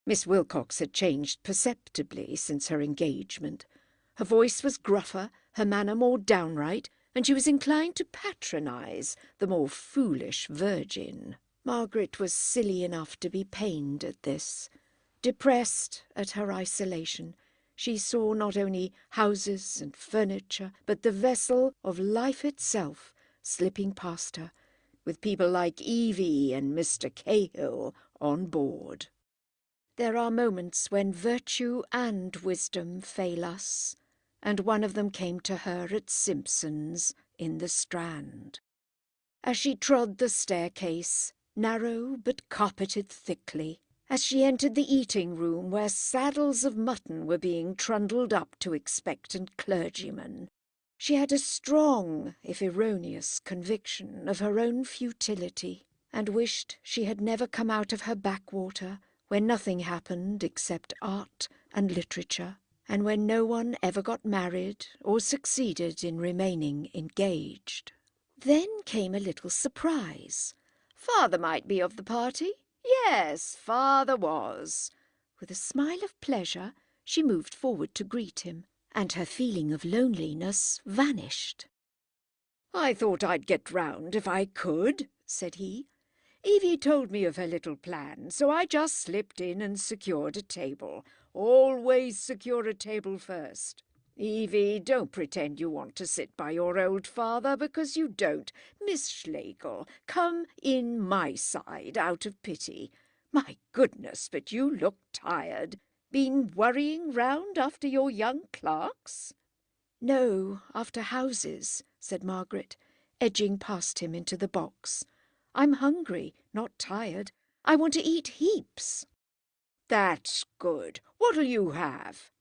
Miss Wilcox had changed perceptibly since her engagement. Her voice was gruffer, her manner more downright, and she was inclined to patronize the more foolish virgin. Margaret was silly enough to be pained at this. Depressed at her isolation, she saw not only houses and furniture, but the vessel of life itself slipping past her, with people like Evie and Mr. Cahill on board. There are moments when virtue and wisdom fail us, and one of them came to her at Simpson's in the Strand. As she trod the staircase, narrow but carpeted thickly, as she entered the eating-room where saddles of mutton were being trundled up to expectant clergymen, she had a strong, if erroneous, conviction of her own futility, and wished she had never come out of her backwater, where nothing happened except art and literature, and when no one ever got married or succeeded in remaining engaged. Then came a little surprise. Father might be of the party. Yes, father was. With a smile of pleasure, she moved forward to greet him, and her feeling of loneliness vanished. "I thought I'd get round if I could," said he. "Evie told me of her little plan, so I just slipped in and secured a table. Always secure a table first. Evie, don't pretend you want to sit by your old father, because you don't. Miss Schlegel, come in my side out of pity. My goodness, but you look tired. Been worrying round after your young clerks?" "No, after houses," said Margaret, edging past him into the box. "I'm hungry, not tired. I want to eat heaps." "That's good. What'll you have?"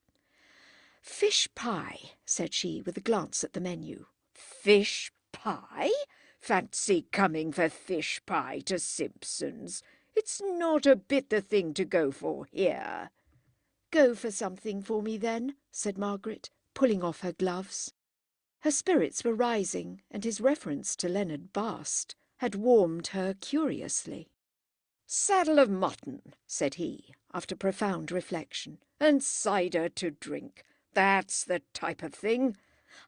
"Fish pie," said she, with a glance at the menu. "Fish pie? Fancy coming for fish pie to Simpson's. It's not a bit the thing to go for here." "Go for something for me, then," said Margaret, pulling off her gloves. Her spirits were rising, and his reference to Leonard Bast had warmed her curiously. "Saddle of mutton," said he, after profound reflection, "and cider to drink. That's the type of thing.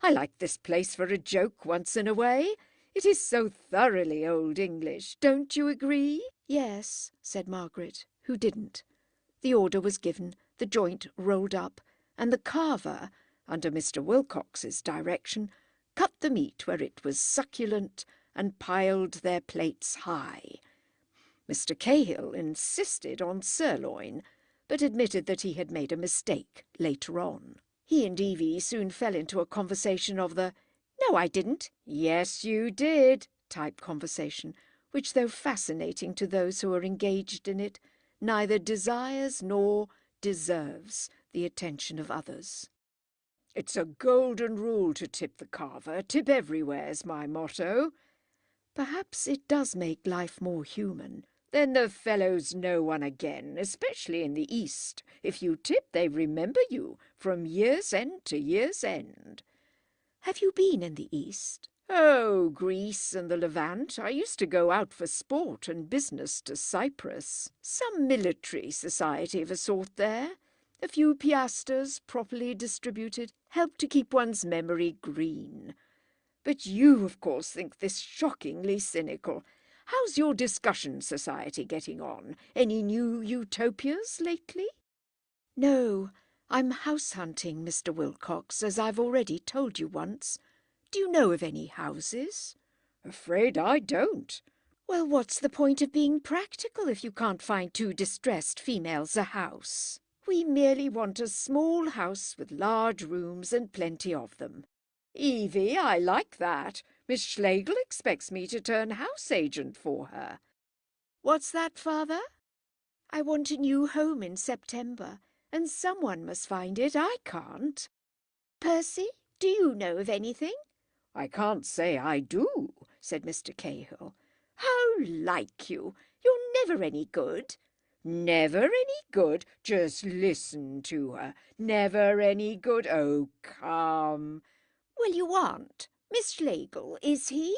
I like this place for a joke once in a way. It is so thoroughly old English. Don't you agree?" "Yes," said Margaret, who didn't. The order was given, the joint rolled up, and the carver, under Mr. Wilcox's direction, cut the meat where it was succulent and piled their plates high. Mr. Cahill insisted on sirloin, but admitted that he had made a mistake later on. He and Evie soon fell into a conversation of the "No, I didn't," "Yes, you did," type conversation, which, though fascinating to those who are engaged in it, neither desires nor deserves the attention of others. "It's a golden rule to tip the carver. Tip everywhere's my motto." "Perhaps it does make life more human." "Then the fellows know one again, especially in the East. If you tip, they remember you from year's end to year's end." "Have you been in the East?" "Oh, Greece and the Levant. I used to go out for sport and business to Cyprus. Some military society of a sort there. A few piastres, properly distributed, help to keep one's memory green. But you, of course, think this shockingly cynical. How's your discussion society getting on? Any new utopias lately?" "No, I'm house-hunting, Mr. Wilcox, as I've already told you once. Do you know of any houses?" "Afraid I don't." "Well, what's the point of being practical if you can't find two distressed females a house? We merely want a small house with large rooms and plenty of them." "Evie, I like that. Miss Schlegel expects me to turn house agent for her." "What's that, father?" "I want a new home in September, and someone must find it. I can't." "Percy, do you know of anything?" "I can't say I do," said Mr. Cahill. "How like you! You're never any good." "Never any good? Just listen to her. Never any good? Oh, come." "Well, you aren't. Miss Schlegel, is he?"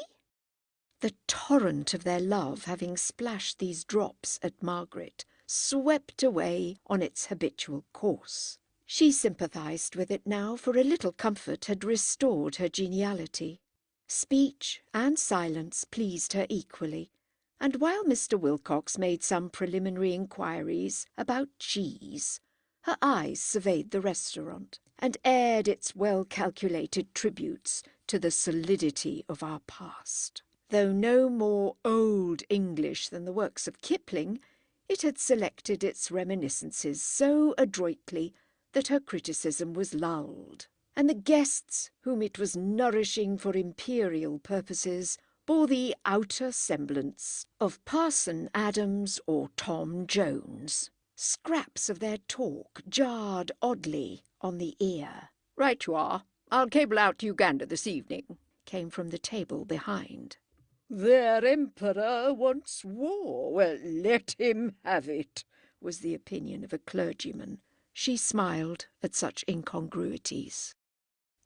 The torrent of their love, having splashed these drops at Margaret, swept away on its habitual course. She sympathised with it now, for a little comfort had restored her geniality. Speech and silence pleased her equally, and while Mr. Wilcox made some preliminary inquiries about cheese, her eyes surveyed the restaurant and aired its well-calculated tributes to the solidity of our past. Though no more old English than the works of Kipling, it had selected its reminiscences so adroitly that her criticism was lulled, and the guests whom it was nourishing for imperial purposes bore the outer semblance of Parson Adams or Tom Jones. Scraps of their talk jarred oddly on the ear. "Right you are. I'll cable out to Uganda this evening," came from the table behind. "Their emperor wants war. Well, let him have it," was the opinion of a clergyman. She smiled at such incongruities.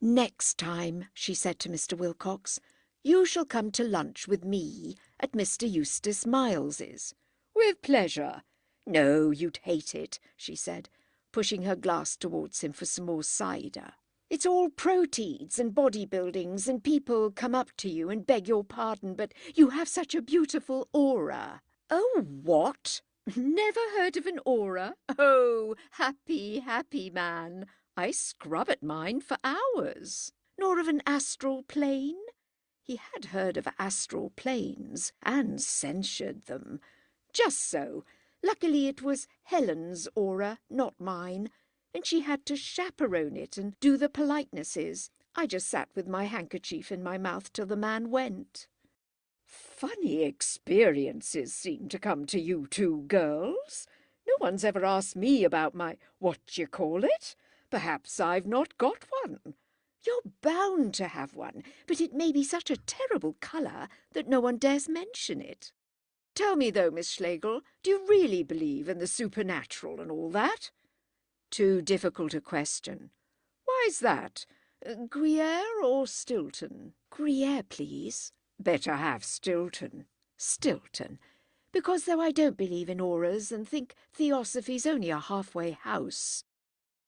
"Next time," she said to Mr. Wilcox, "you shall come to lunch with me at Mr. Eustace Miles's." "With pleasure." "No, you'd hate it," she said, pushing her glass towards him for some more cider. "It's all proteins and bodybuildings, and people come up to you and beg your pardon, but you have such a beautiful aura." "Oh, what?" "Never heard of an aura? Oh, happy, happy man. I scrub at mine for hours. Nor of an astral plane?" He had heard of astral planes and censured them. "Just so. Luckily it was Helen's aura, not mine, and she had to chaperone it and do the politenesses. I just sat with my handkerchief in my mouth till the man went." "Funny experiences seem to come to you two girls. No one's ever asked me about my what-d'ye-call-it. Perhaps I've not got one." "You're bound to have one, but it may be such a terrible colour that no one dares mention it. Tell me, though, Miss Schlegel, do you really believe in the supernatural and all that?" "Too difficult a question." "Why's that? Gruyere or Stilton?" "Gruyere, please." Better have Stilton." "Stilton. Because though I don't believe in auras and think Theosophy's only a halfway house—"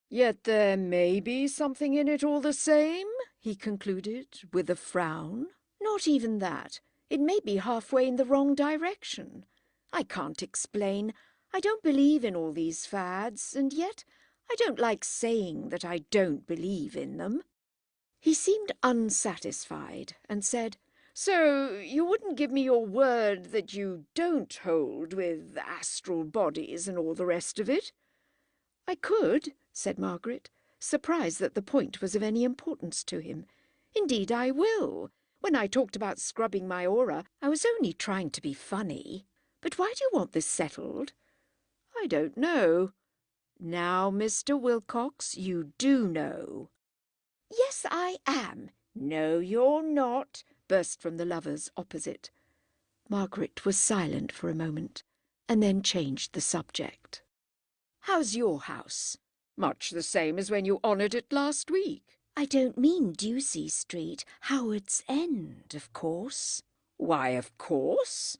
"Yet there may be something in it all the same," he concluded with a frown. "Not even that. It may be halfway in the wrong direction. I can't explain. I don't believe in all these fads, and yet I don't like saying that I don't believe in them." He seemed unsatisfied and said, "So you wouldn't give me your word that you don't hold with astral bodies and all the rest of it?" "I could," said Margaret, surprised that the point was of any importance to him. "Indeed I will. When I talked about scrubbing my aura, I was only trying to be funny. But why do you want this settled?" "I don't know." "Now, Mr. Wilcox, you do know." Yes, I am. "No, you're not," burst from the lovers opposite. Margaret was silent for a moment, and then changed the subject. "How's your house?" "Much the same as when you honoured it last week." I don't mean Ducie Street, Howard's End, of course." "Why, of course."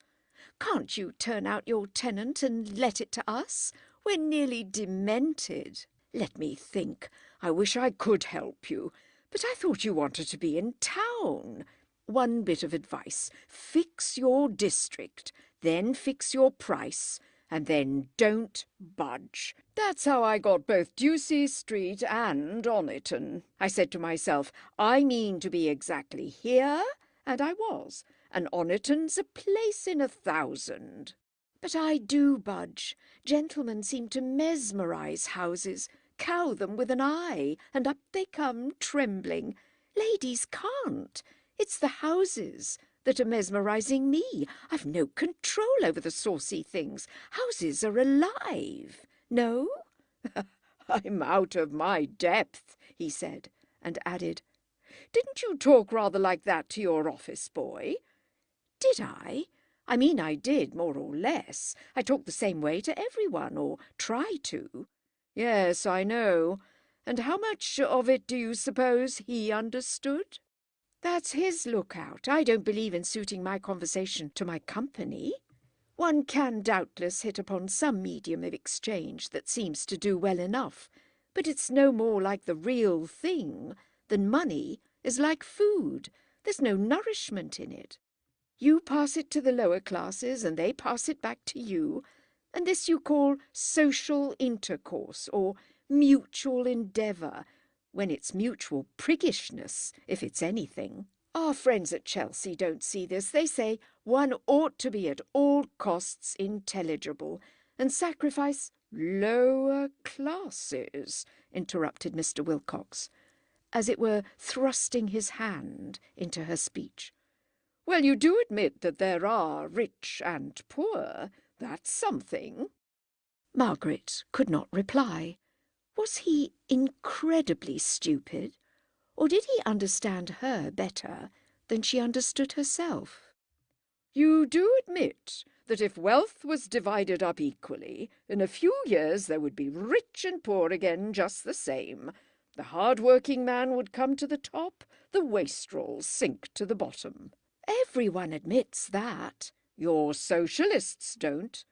"Can't you turn out your tenant and let it to us? We're nearly demented." "Let me think. I wish I could help you. But I thought you wanted to be in town. One bit of advice. Fix your district, then fix your price, and then don't budge. That's how I got both Ducie Street and Oniton. I said to myself, I mean to be exactly here, and I was. And Oniton's a place in 1,000. "But I do budge. Gentlemen seem to mesmerise houses, cow them with an eye, and up they come trembling. Ladies can't. It's the houses that are mesmerising me. I've no control over the saucy things. Houses are alive. No?" "I'm out of my depth," he said, and added, "Didn't you talk rather like that to your office boy?" "Did I? I mean I did, more or less. I talk the same way to everyone, or try to." "Yes, I know. And how much of it do you suppose he understood?" "That's his lookout. I don't believe in suiting my conversation to my company. One can doubtless hit upon some medium of exchange that seems to do well enough, but it's no more like the real thing than money is like food. There's no nourishment in it. You pass it to the lower classes, and they pass it back to you, and this you call social intercourse or mutual endeavour, when it's mutual priggishness, if it's anything. Our friends at Chelsea don't see this. They say one ought to be at all costs intelligible, and sacrifice—" "Lower classes," interrupted Mr. Wilcox, as it were thrusting his hand into her speech. "Well, you do admit that there are rich and poor. That's something." Margaret could not reply. Was he incredibly stupid, or did he understand her better than she understood herself? You do admit that if wealth was divided up equally, in a few years there would be rich and poor again just the same. The hard-working man would come to the top, the wastrels sink to the bottom. Everyone admits that. Your socialists don't.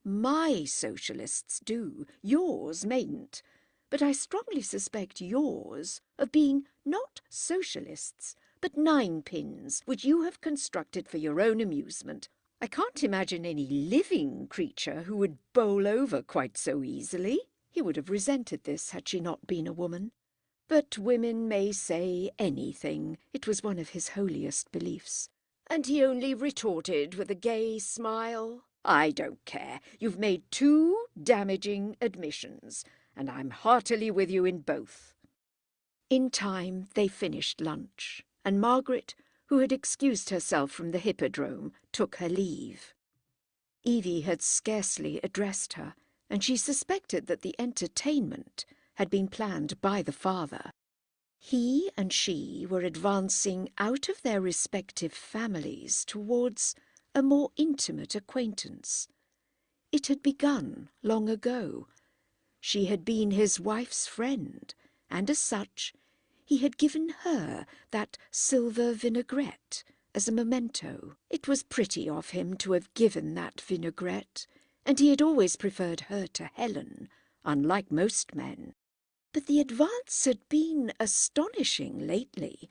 My socialists do. Yours mayn't. But I strongly suspect yours of being not socialists, but ninepins, which you have constructed for your own amusement. I can't imagine any living creature who would bowl over quite so easily. He would have resented this had she not been a woman. But women may say anything. It was one of his holiest beliefs. And he only retorted with a gay smile, "I don't care. You've made two damaging admissions, and I'm heartily with you in both." In time they finished lunch, and Margaret, who had excused herself from the hippodrome, took her leave. Evie had scarcely addressed her, and she suspected that the entertainment had been planned by the father. He and she were advancing out of their respective families towards a more intimate acquaintance. It had begun long ago. She had been his wife's friend, and as such he had given her that silver vinaigrette as a memento. It was pretty of him to have given that vinaigrette, and he had always preferred her to Helen, unlike most men. But the advance had been astonishing lately.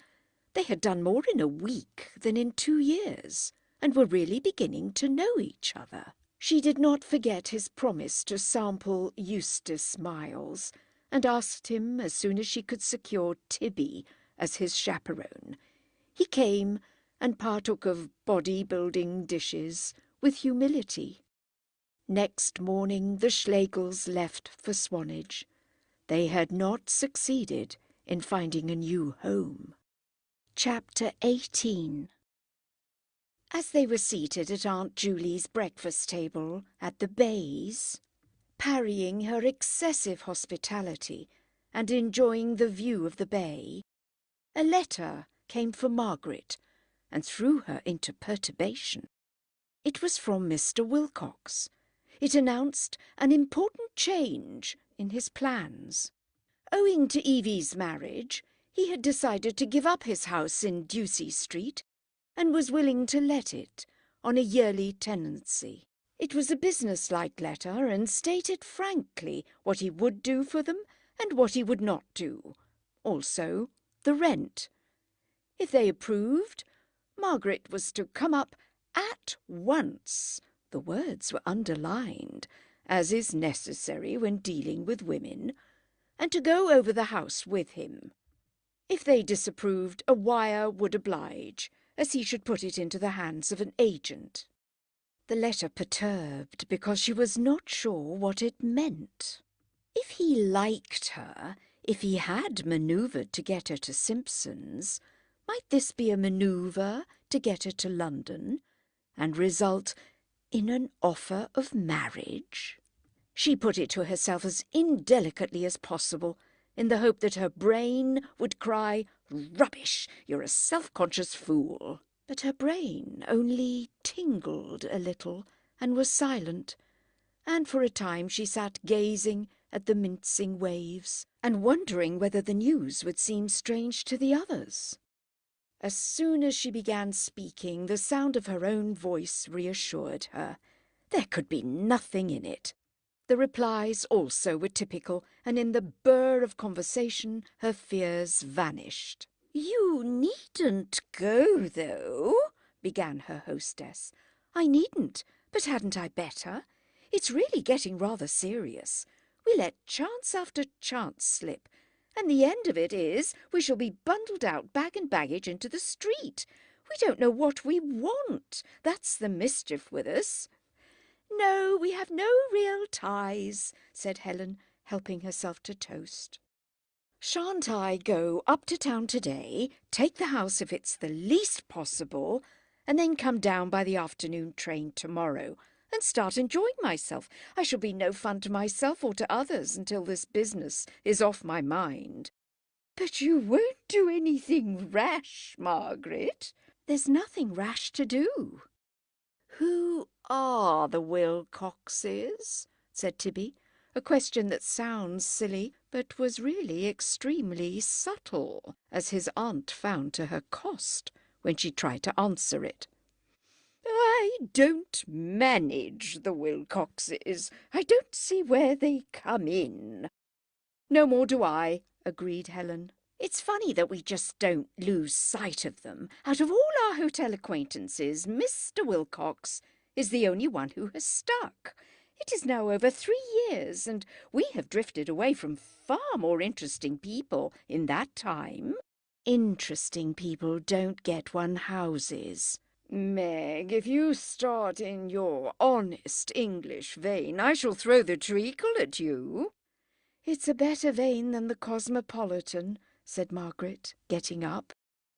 They had done more in a week than in 2 years, and were really beginning to know each other. She did not forget his promise to sample Eustace Miles, and asked him as soon as she could secure Tibby as his chaperone. He came and partook of body-building dishes with humility. Next morning the Schlegels left for Swanage. They had not succeeded in finding a new home. Chapter 18. As they were seated at Aunt Julie's breakfast table at the Bays, parrying her excessive hospitality and enjoying the view of the bay, a letter came for Margaret and threw her into perturbation. It was from Mr. Wilcox. It announced an important change in his plans. Owing to Evie's marriage, he had decided to give up his house in Ducie Street and was willing to let it on a yearly tenancy. It was a business-like letter and stated frankly what he would do for them and what he would not do. Also, the rent. If they approved, Margaret was to come up at once. The words were underlined, as is necessary when dealing with women, and to go over the house with him. If they disapproved, a wire would oblige, as he should put it into the hands of an agent. The letter perturbed because she was not sure what it meant. If he liked her, if he had manoeuvred to get her to Simpson's, might this be a manoeuvre to get her to London, and result in an offer of marriage? She put it to herself as indelicately as possible, in the hope that her brain would cry, "Rubbish! You're a self-conscious fool." But her brain only tingled a little and was silent, and for a time she sat gazing at the mincing waves and wondering whether the news would seem strange to the others. As soon as she began speaking, the sound of her own voice reassured her. There could be nothing in it. The replies also were typical, and in the burr of conversation her fears vanished. "You needn't go, though," began her hostess. "I needn't, but hadn't I better? It's really getting rather serious. We let chance after chance slip, and the end of it is we shall be bundled out bag and baggage into the street. We don't know what we want. That's the mischief with us." "No, we have no real ties," said Helen, helping herself to toast. "Shan't I go up to town today, take the house if it's the least possible, and then come down by the afternoon train tomorrow and start enjoying myself? I shall be no fun to myself or to others until this business is off my mind." "But you won't do anything rash, Margaret?" "There's nothing rash to do." "Who are the Wilcoxes?" said Tibby, a question that sounds silly, but was really extremely subtle, as his aunt found to her cost when she tried to answer it. "I don't manage the Wilcoxes. I don't see where they come in." "No more do I," agreed Helen. "It's funny that we just don't lose sight of them. Out of all our hotel acquaintances, Mr. Wilcox is the only one who has stuck. It is now over 3 years, and we have drifted away from far more interesting people in that time." "Interesting people don't get one houses." "Meg, if you start in your honest English vein, I shall throw the treacle at you." "It's a better vein than the cosmopolitan," said Margaret, getting up.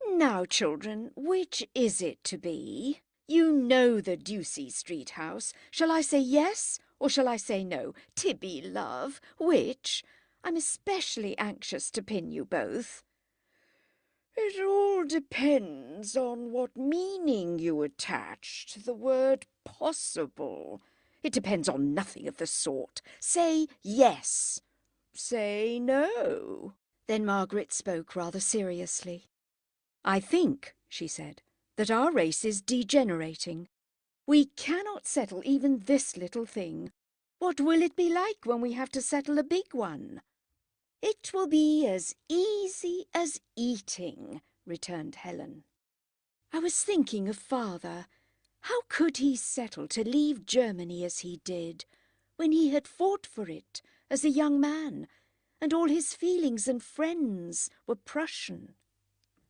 "Now, children, which is it to be? You know the Ducie Street house. Shall I say yes, or shall I say no? Tibby, love, which? I'm especially anxious to pin you both." "It all depends on what meaning you attach to the word possible." "It depends on nothing of the sort. Say yes." "Say no." Then Margaret spoke rather seriously. "I think," she said, "that our race is degenerating. We cannot settle even this little thing. What will it be like when we have to settle a big one?" "It will be as easy as eating," returned Helen. "I was thinking of father. How could he settle to leave Germany as he did, when he had fought for it as a young man, and all his feelings and friends were Prussian?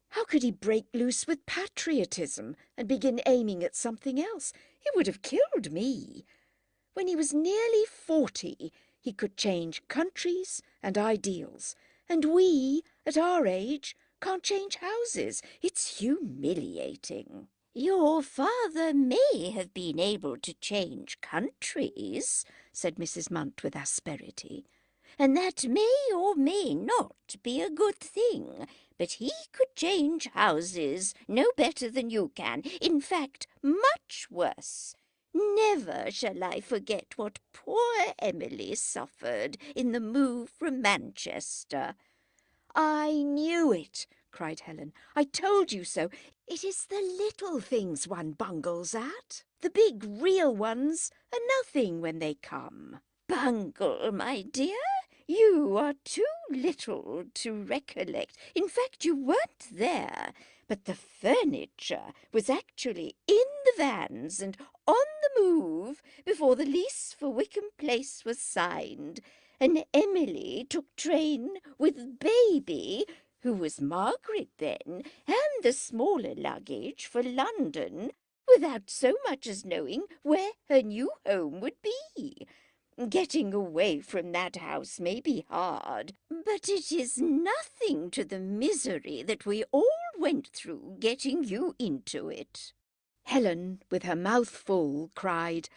How could he break loose with patriotism and begin aiming at something else? It would have killed me. When he was nearly 40, he could change countries and ideals, and we, at our age, can't change houses. It's humiliating." "Your father may have been able to change countries," said Mrs. Munt with asperity, "and that may or may not be a good thing, but he could change houses no better than you can, in fact, much worse. Never shall I forget what poor Emily suffered in the move from Manchester." "I knew it!" cried Helen. "I told you so. It is the little things one bungles at. The big real ones are nothing when they come." "Bungle, my dear? You are too little to recollect. In fact, you weren't there. But the furniture was actually in the vans and on the move before the lease for Wickham Place was signed. And Emily took train with baby, who was Margaret then, and the smaller luggage for London, without so much as knowing where her new home would be. Getting away from that house may be hard, but it is nothing to the misery that we all went through getting you into it." Helen, with her mouth full, cried,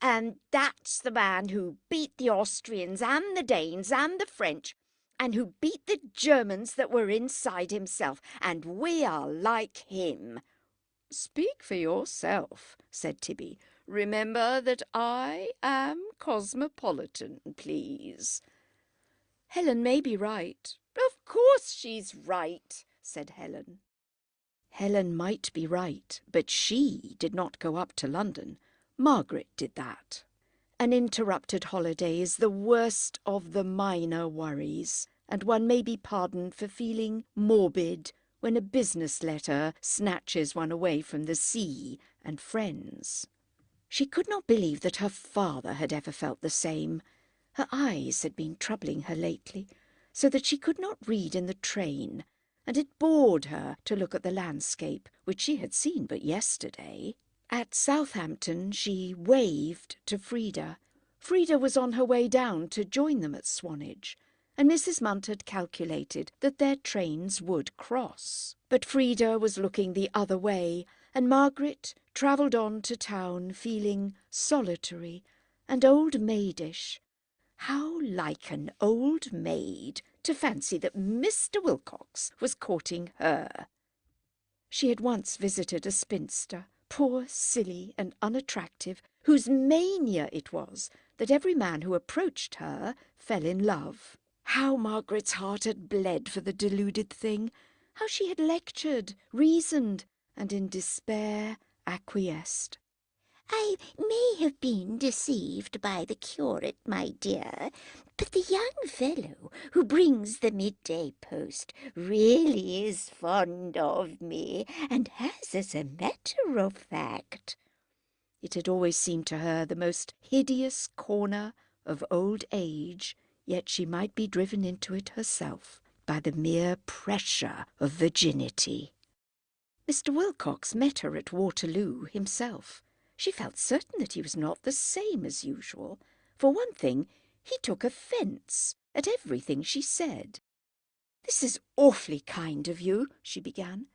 "And that's the man who beat the Austrians and the Danes and the French, and who beat the Germans that were inside himself, and we are like him." "Speak for yourself," said Tibby. "Remember that I am cosmopolitan, please." "Helen may be right." "Of course she's right," said Helen. Helen might be right, but she did not go up to London. Margaret did that. An interrupted holiday is the worst of the minor worries, and one may be pardoned for feeling morbid when a business letter snatches one away from the sea and friends. She could not believe that her father had ever felt the same. Her eyes had been troubling her lately, so that she could not read in the train, and it bored her to look at the landscape, which she had seen but yesterday. At Southampton she waved to Frida. Frida was on her way down to join them at Swanage, and Mrs. Munt had calculated that their trains would cross. But Frida was looking the other way, and Margaret travelled on to town feeling solitary and old-maidish. How like an old maid to fancy that Mr. Wilcox was courting her. She had once visited a spinster, Poor, silly, and unattractive, whose mania it was that every man who approached her fell in love. How Margaret's heart had bled for the deluded thing! How she had lectured, reasoned, and in despair acquiesced. I may have been deceived by the curate, my dear, but the young fellow who brings the midday post really is fond of me, and has, as a matter of fact. It had always seemed to her the most hideous corner of old age, yet she might be driven into it herself by the mere pressure of virginity. Mr. Wilcox met her at Waterloo himself. She felt certain that he was not the same as usual. For one thing, he took offence at everything she said. "This is awfully kind of you," she began,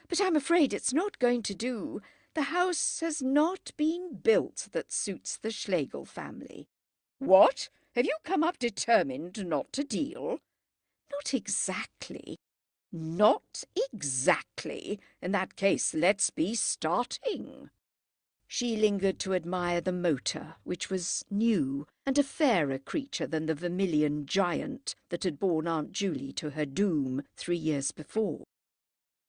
"but I'm afraid it's not going to do. The house has not been built that suits the Schlegel family." What? Have you come up determined not to deal? "Not exactly." Not exactly. In that case, let's be starting. She lingered to admire the motor, which was new and a fairer creature than the vermilion giant that had borne Aunt Julie to her doom 3 years before.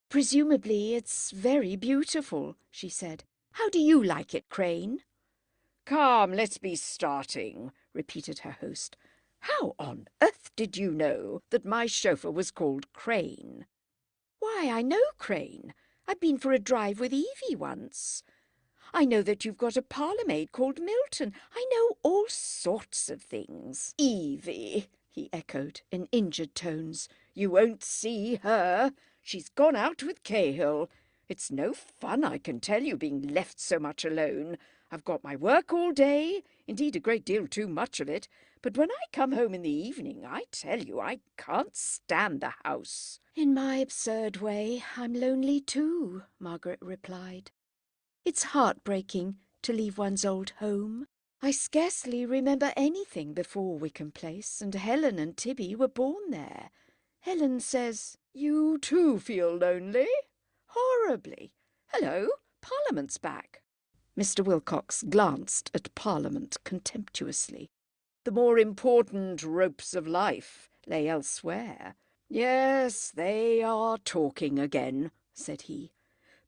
"Presumably it's very beautiful," she said. "How do you like it, Crane?" Come, let's be starting, repeated her host. How on earth did you know that my chauffeur was called Crane? "Why, I know Crane. I've been for a drive with Evie once. I know that you've got a parlour-maid called Milton. I know all sorts of things." Evie, he echoed in injured tones. You won't see her. She's gone out with Cahill. It's no fun, I can tell you, being left so much alone. I've got my work all day, indeed a great deal too much of it, but when I come home in the evening, I tell you, I can't stand the house. "In my absurd way, I'm lonely too," Margaret replied. "It's heartbreaking to leave one's old home. I scarcely remember anything before Wickham Place, and Helen and Tibby were born there. Helen says—" You too feel lonely? Horribly. Hello, Parliament's back. Mr. Wilcox glanced at Parliament contemptuously. The more important ropes of life lay elsewhere. Yes, they are talking again, said he.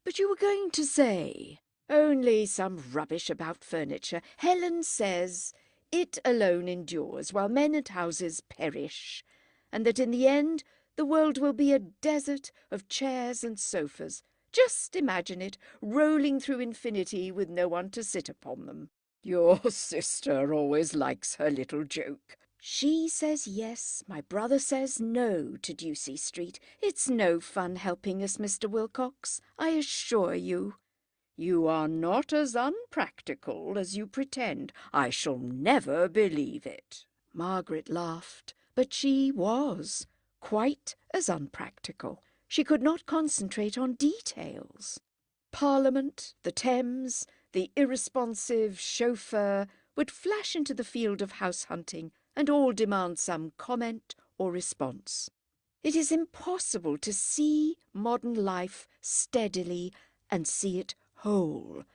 But you were going to say— "Only some rubbish about furniture. Helen says it alone endures while men and houses perish, and that in the end the world will be a desert of chairs and sofas. Just imagine it, rolling through infinity with no one to sit upon them." Your sister always likes her little joke. "She says yes, my brother says no to Ducie Street. It's no fun helping us, Mr. Wilcox, I assure you." You are not as unpractical as you pretend. I shall never believe it. Margaret laughed, but she was quite as unpractical. She could not concentrate on details. Parliament, the Thames, the irresponsive chauffeur would flash into the field of house hunting, and all demand some comment or response. It is impossible to see modern life steadily and see it whole,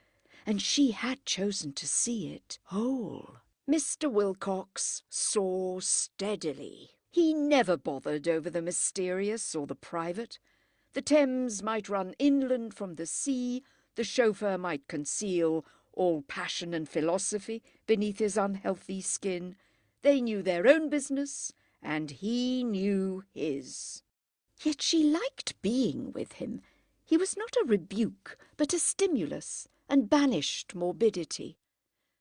and she had chosen to see it whole. Mr. Wilcox saw steadily. He never bothered over the mysterious or the private. The Thames might run inland from the sea, the chauffeur might conceal all passion and philosophy beneath his unhealthy skin. They knew their own business, and he knew his. Yet she liked being with him. He was not a rebuke, but a stimulus, and banished morbidity.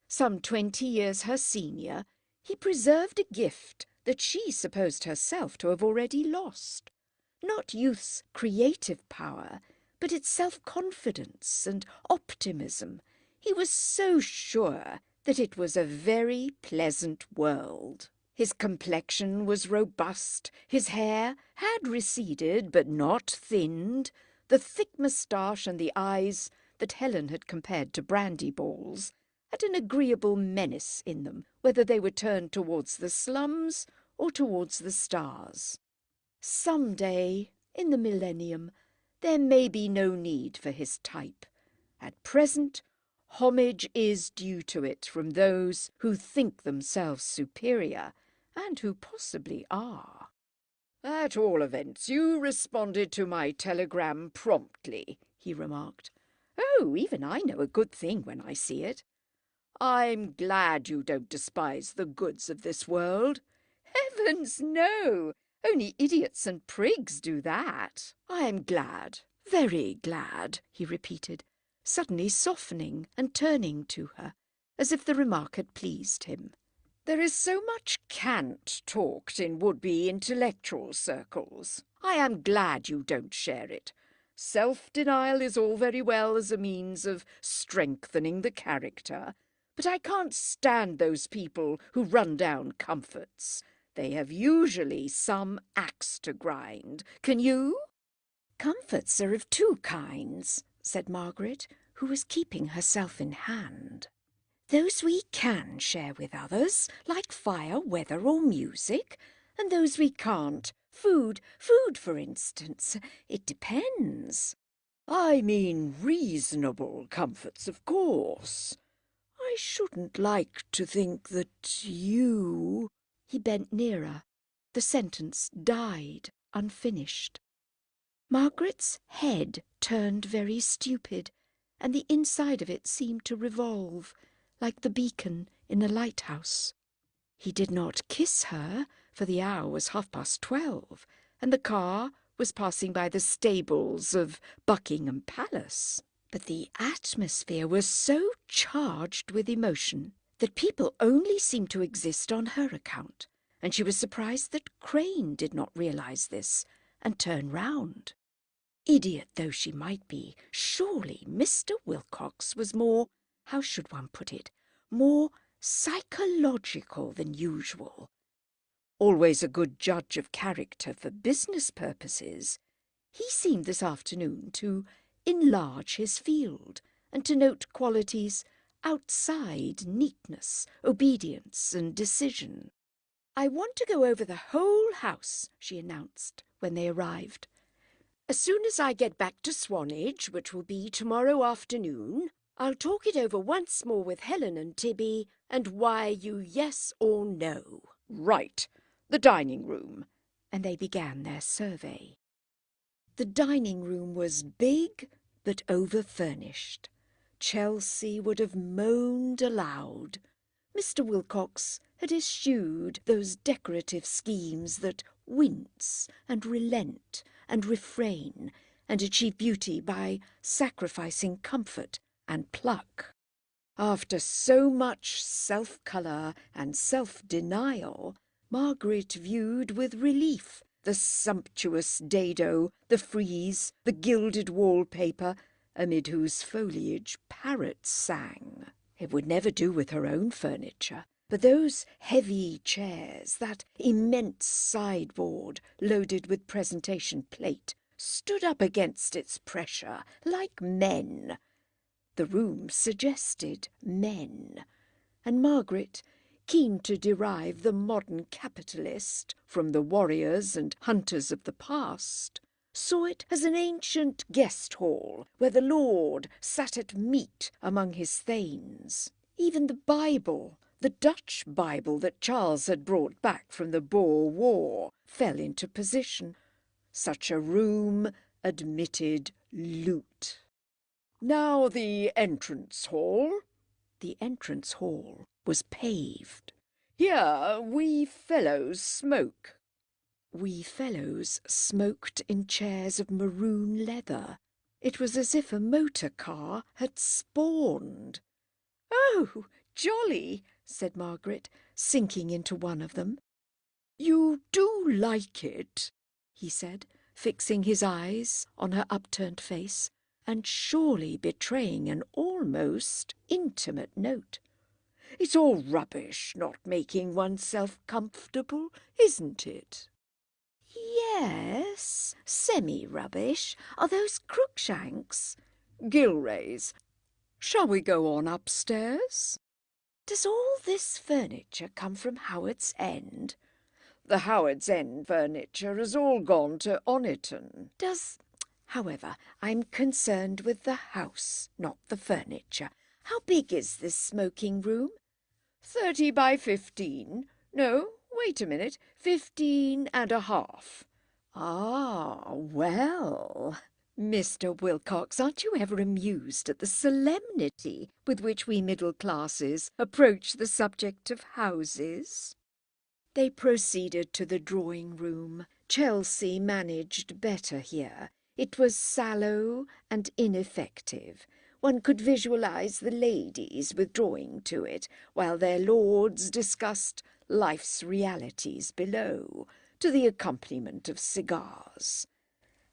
Some 20 years her senior, he preserved a gift that she supposed herself to have already lost. Not youth's creative power, but its self-confidence and optimism. He was so sure that it was a very pleasant world. His complexion was robust, his hair had receded but not thinned, the thick moustache and the eyes that Helen had compared to brandy balls had an agreeable menace in them, whether they were turned towards the slums or towards the stars. Some day, in the millennium, there may be no need for his type, At present, homage is due to it from those who think themselves superior, and who possibly are. At all events, you responded to my telegram promptly, he remarked. Oh, even I know a good thing when I see it. I'm glad you don't despise the goods of this world. Heavens, no! Only idiots and prigs do that. I'm glad, very glad, he repeated, suddenly softening and turning to her, as if the remark had pleased him. There is so much cant talked in would-be intellectual circles. I am glad you don't share it. Self-denial is all very well as a means of strengthening the character, but I can't stand those people who run down comforts. They have usually some axe to grind. Can you? Comforts are of two kinds, said Margaret, who was keeping herself in hand. Those we can share with others, like fire, weather, or music, and those we can't. Food, for instance. It depends. I mean reasonable comforts, of course. I shouldn't like to think that you... He bent nearer. The sentence died unfinished. Margaret's head turned very stupid, and the inside of it seemed to revolve, like the beacon in a lighthouse. He did not kiss her, for the hour was 12:30, and the car was passing by the stables of Buckingham Palace. But the atmosphere was so charged with emotion that people only seemed to exist on her account, and she was surprised that Crane did not realise this and turn round. Idiot though she might be, surely Mr. Wilcox was more, how should one put it, more psychological than usual. Always a good judge of character for business purposes, he seemed this afternoon to enlarge his field and to note qualities outside neatness, obedience, and decision. "I want to go over the whole house," she announced when they arrived. "As soon as I get back to Swanage, which will be tomorrow afternoon, I'll talk it over once more with Helen and Tibby and wire you yes or no." Right. The dining room. And they began their survey. The dining room was big but over-furnished. Chelsea would have moaned aloud. Mr. Wilcox had eschewed those decorative schemes that wince and relent and refrain and achieve beauty by sacrificing comfort and pluck. After so much self-colour and self-denial, Margaret viewed with relief the sumptuous dado, the frieze, the gilded wallpaper, amid whose foliage parrots sang. It would never do with her own furniture, but those heavy chairs, that immense sideboard loaded with presentation plate, stood up against its pressure like men. The room suggested men, and Margaret, keen to derive the modern capitalist from the warriors and hunters of the past, saw it as an ancient guest hall where the lord sat at meat among his thanes. Even the Bible, the Dutch Bible that Charles had brought back from the Boer War, fell into position. Such a room admitted loot. Now the entrance hall. The entrance hall was paved. Here we fellows smoke. We fellows smoked in chairs of maroon leather. It was as if a motor car had spawned. "Oh, jolly," said Margaret, sinking into one of them. "You do like it," he said, fixing his eyes on her upturned face, and surely betraying an almost intimate note. "It's all rubbish not making oneself comfortable, isn't it?" "Yes, semi-rubbish. Are those Cruikshanks?" "Gilrays. Shall we go on upstairs?" "Does all this furniture come from Howard's End?" "The Howard's End furniture has all gone to Oniton." "Does However, I'm concerned with the house, not the furniture. How big is this smoking room? 30 by 15. No, wait a minute. 15.5. Ah, well, Mr. Wilcox, aren't you ever amused at the solemnity with which we middle classes approach the subject of houses? They proceeded to the drawing-room. Chelsea managed better here. It was sallow and ineffective. One could visualize the ladies withdrawing to it, while their lords discussed life's realities below, to the accompaniment of cigars.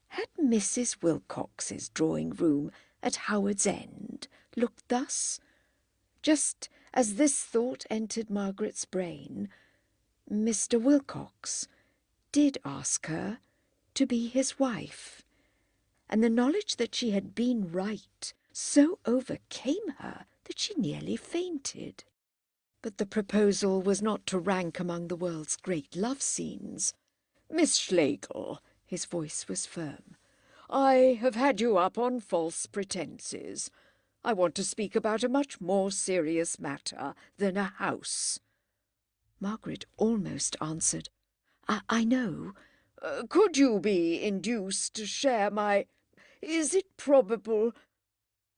Had Mrs. Wilcox's drawing-room at Howard's End looked thus? Just as this thought entered Margaret's brain, Mr. Wilcox did ask her to be his wife, and the knowledge that she had been right so overcame her that she nearly fainted. But the proposal was not to rank among the world's great love scenes. Miss Schlegel, his voice was firm, I have had you up on false pretences. I want to speak about a much more serious matter than a house. Margaret almost answered, I know. Could you be induced to share my... Is it probable...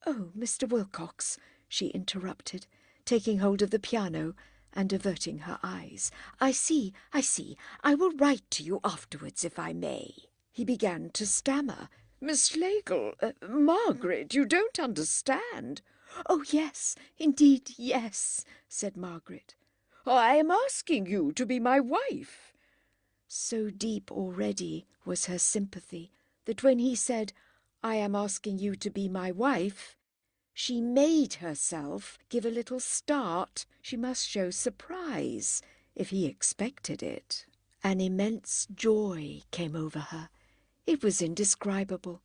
Oh, Mr. Wilcox, she interrupted, taking hold of the piano and averting her eyes. I see. I will write to you afterwards, if I may. He began to stammer. Miss Schlegel, Margaret, you don't understand. Oh, yes, indeed, yes, said Margaret. I am asking you to be my wife. So deep already was her sympathy that when he said, I am asking you to be my wife, she made herself give a little start. She must show surprise if he expected it. An immense joy came over her. It was indescribable.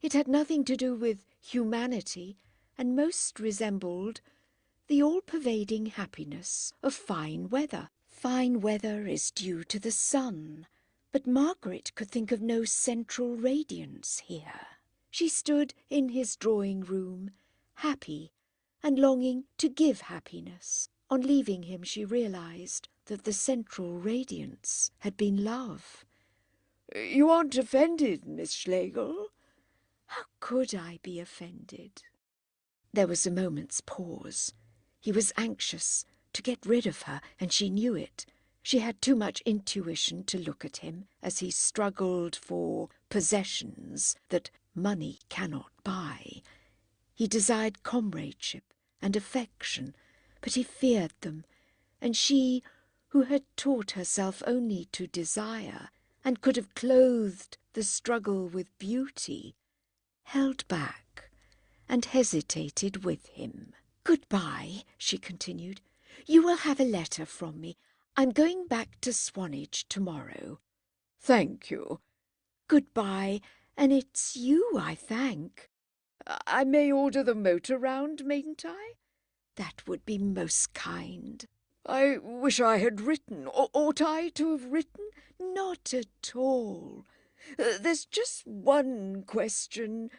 It had nothing to do with humanity, and most resembled the all-pervading happiness of fine weather. Fine weather is due to the sun, but Margaret could think of no central radiance here. She stood in his drawing-room, happy and longing to give happiness. On leaving him, she realized that the central radiance had been love. You aren't offended, Miss Schlegel? How could I be offended? There was a moment's pause. He was anxious to get rid of her, and she knew it. She had too much intuition to look at him as he struggled for possessions that money cannot buy. He desired comradeship and affection, but he feared them, and she, who had taught herself only to desire, and could have clothed the struggle with beauty, held back and hesitated with him. Goodbye, she continued. You will have a letter from me. I'm going back to Swanage tomorrow. Thank you. Goodbye, and it's you I thank. I may order the motor round, mayn't I? That would be most kind. I wish I had written. Ought I to have written? Not at all. There's just one question.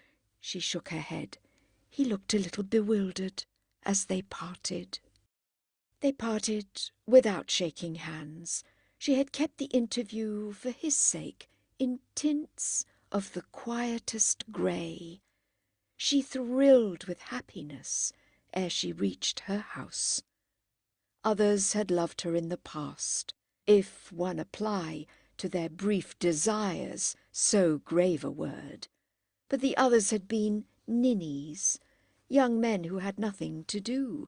She shook her head. He looked a little bewildered as they parted. They parted without shaking hands. She had kept the interview for his sake in tints of the quietest grey. She thrilled with happiness ere she reached her house. Others had loved her in the past, if one apply to their brief desires so grave a word, but the others had been ninnies, young men who had nothing to do,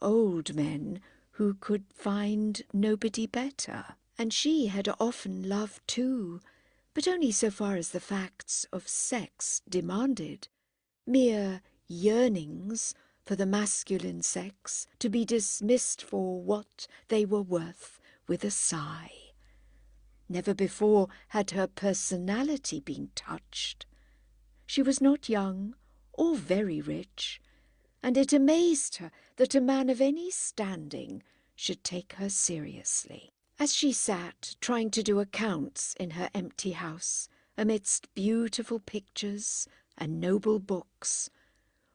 old men who could find nobody better. And she had often loved too, but only so far as the facts of sex demanded, mere yearnings for the masculine sex to be dismissed for what they were worth with a sigh. Never before had her personality been touched. She was not young or very rich, and it amazed her that a man of any standing should take her seriously. As she sat trying to do accounts in her empty house, amidst beautiful pictures and noble books,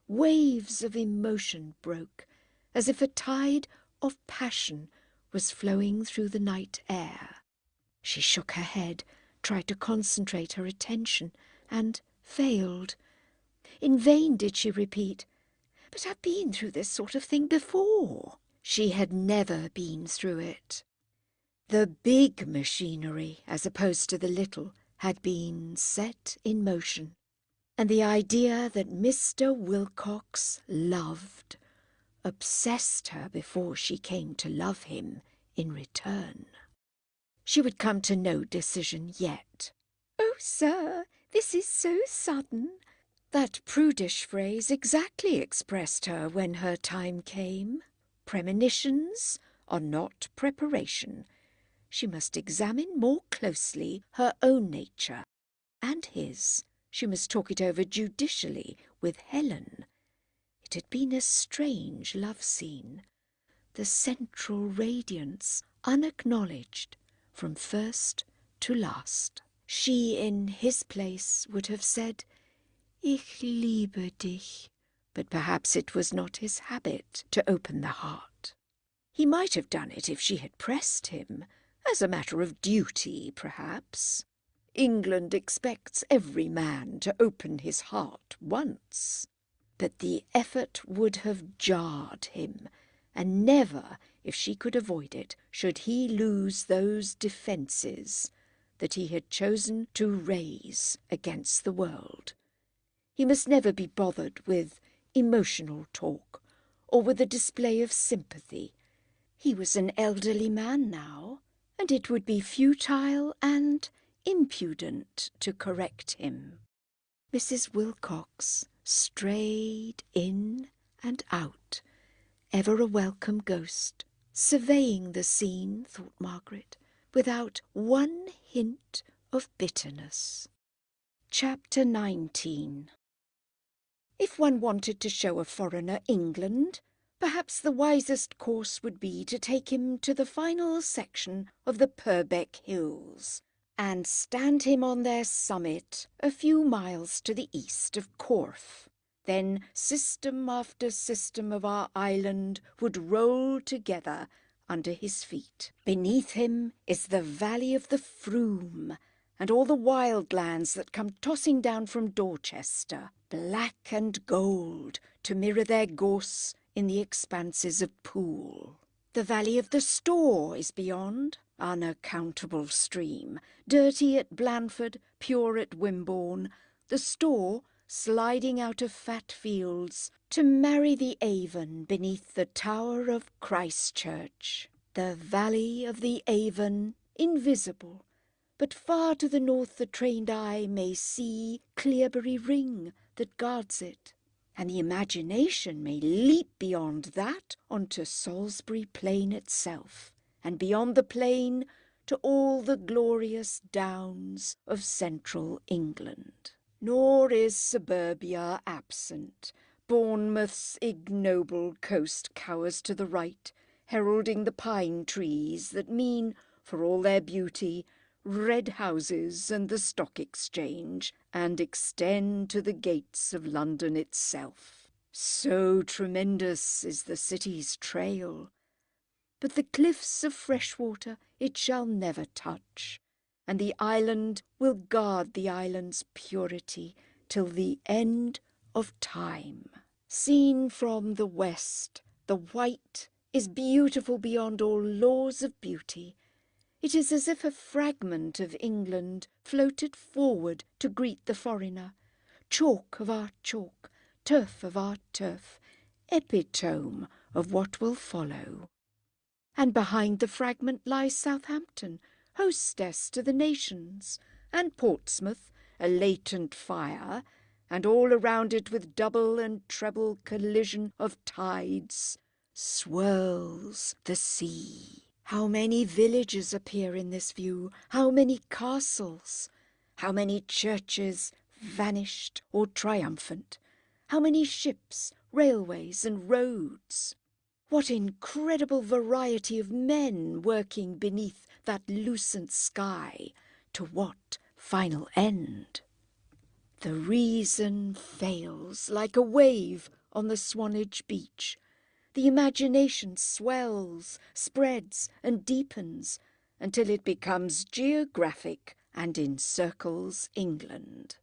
waves of emotion broke, as if a tide of passion was flowing through the night air. She shook her head, tried to concentrate her attention, and failed. In vain did she repeat, "But I've been through this sort of thing before." She had never been through it. The big machinery, as opposed to the little, had been set in motion, and the idea that Mr. Wilcox loved obsessed her before she came to love him in return. She would come to no decision yet. "Oh, sir, this is so sudden." That prudish phrase exactly expressed her when her time came. Premonitions are not preparation. She must examine more closely her own nature and his. She must talk it over judicially with Helen. It had been a strange love scene, the central radiance unacknowledged from first to last. She in his place would have said, "Ich liebe dich," but perhaps it was not his habit to open the heart. He might have done it if she had pressed him, as a matter of duty, perhaps. England expects every man to open his heart once. But the effort would have jarred him, and never, if she could avoid it, should he lose those defences that he had chosen to raise against the world. He must never be bothered with emotional talk or with a display of sympathy. He was an elderly man now, and it would be futile and impudent to correct him. Mrs. Wilcox strayed in and out, ever a welcome ghost, surveying the scene, thought Margaret, without one hint of bitterness. Chapter 19. If one wanted to show a foreigner England, perhaps the wisest course would be to take him to the final section of the Purbeck Hills, and stand him on their summit a few miles to the east of Corfe. Then system after system of our island would roll together under his feet. Beneath him is the valley of the Froom, and all the wild lands that come tossing down from Dorchester, black and gold, to mirror their gorse in the expanses of Poole. The valley of the Store is beyond, unaccountable stream, dirty at Blandford, pure at Wimborne, the Store sliding out of fat fields to marry the Avon beneath the tower of Christchurch. The valley of the Avon, invisible, but far to the north the trained eye may see Clearbury Ring that guards it, and the imagination may leap beyond that onto Salisbury Plain itself, and beyond the plain to all the glorious downs of central England. Nor is suburbia absent. Bournemouth's ignoble coast cowers to the right, heralding the pine trees that mean, for all their beauty, red houses and the Stock Exchange, and extend to the gates of London itself. So tremendous is the city's trail. But the cliffs of Freshwater it shall never touch, and the island will guard the island's purity till the end of time. Seen from the west, the white is beautiful beyond all laws of beauty. It is as if a fragment of England floated forward to greet the foreigner, chalk of our chalk, turf of our turf, epitome of what will follow. And behind the fragment lies Southampton, hostess to the nations, and Portsmouth, a latent fire, and all around it with double and treble collision of tides, swirls the sea. How many villages appear in this view, how many castles, how many churches vanished or triumphant, how many ships, railways and roads. What incredible variety of men working beneath that lucent sky to what final end. The reason fails like a wave on the Swanage beach. The imagination swells, spreads and deepens until it becomes geographic and encircles England.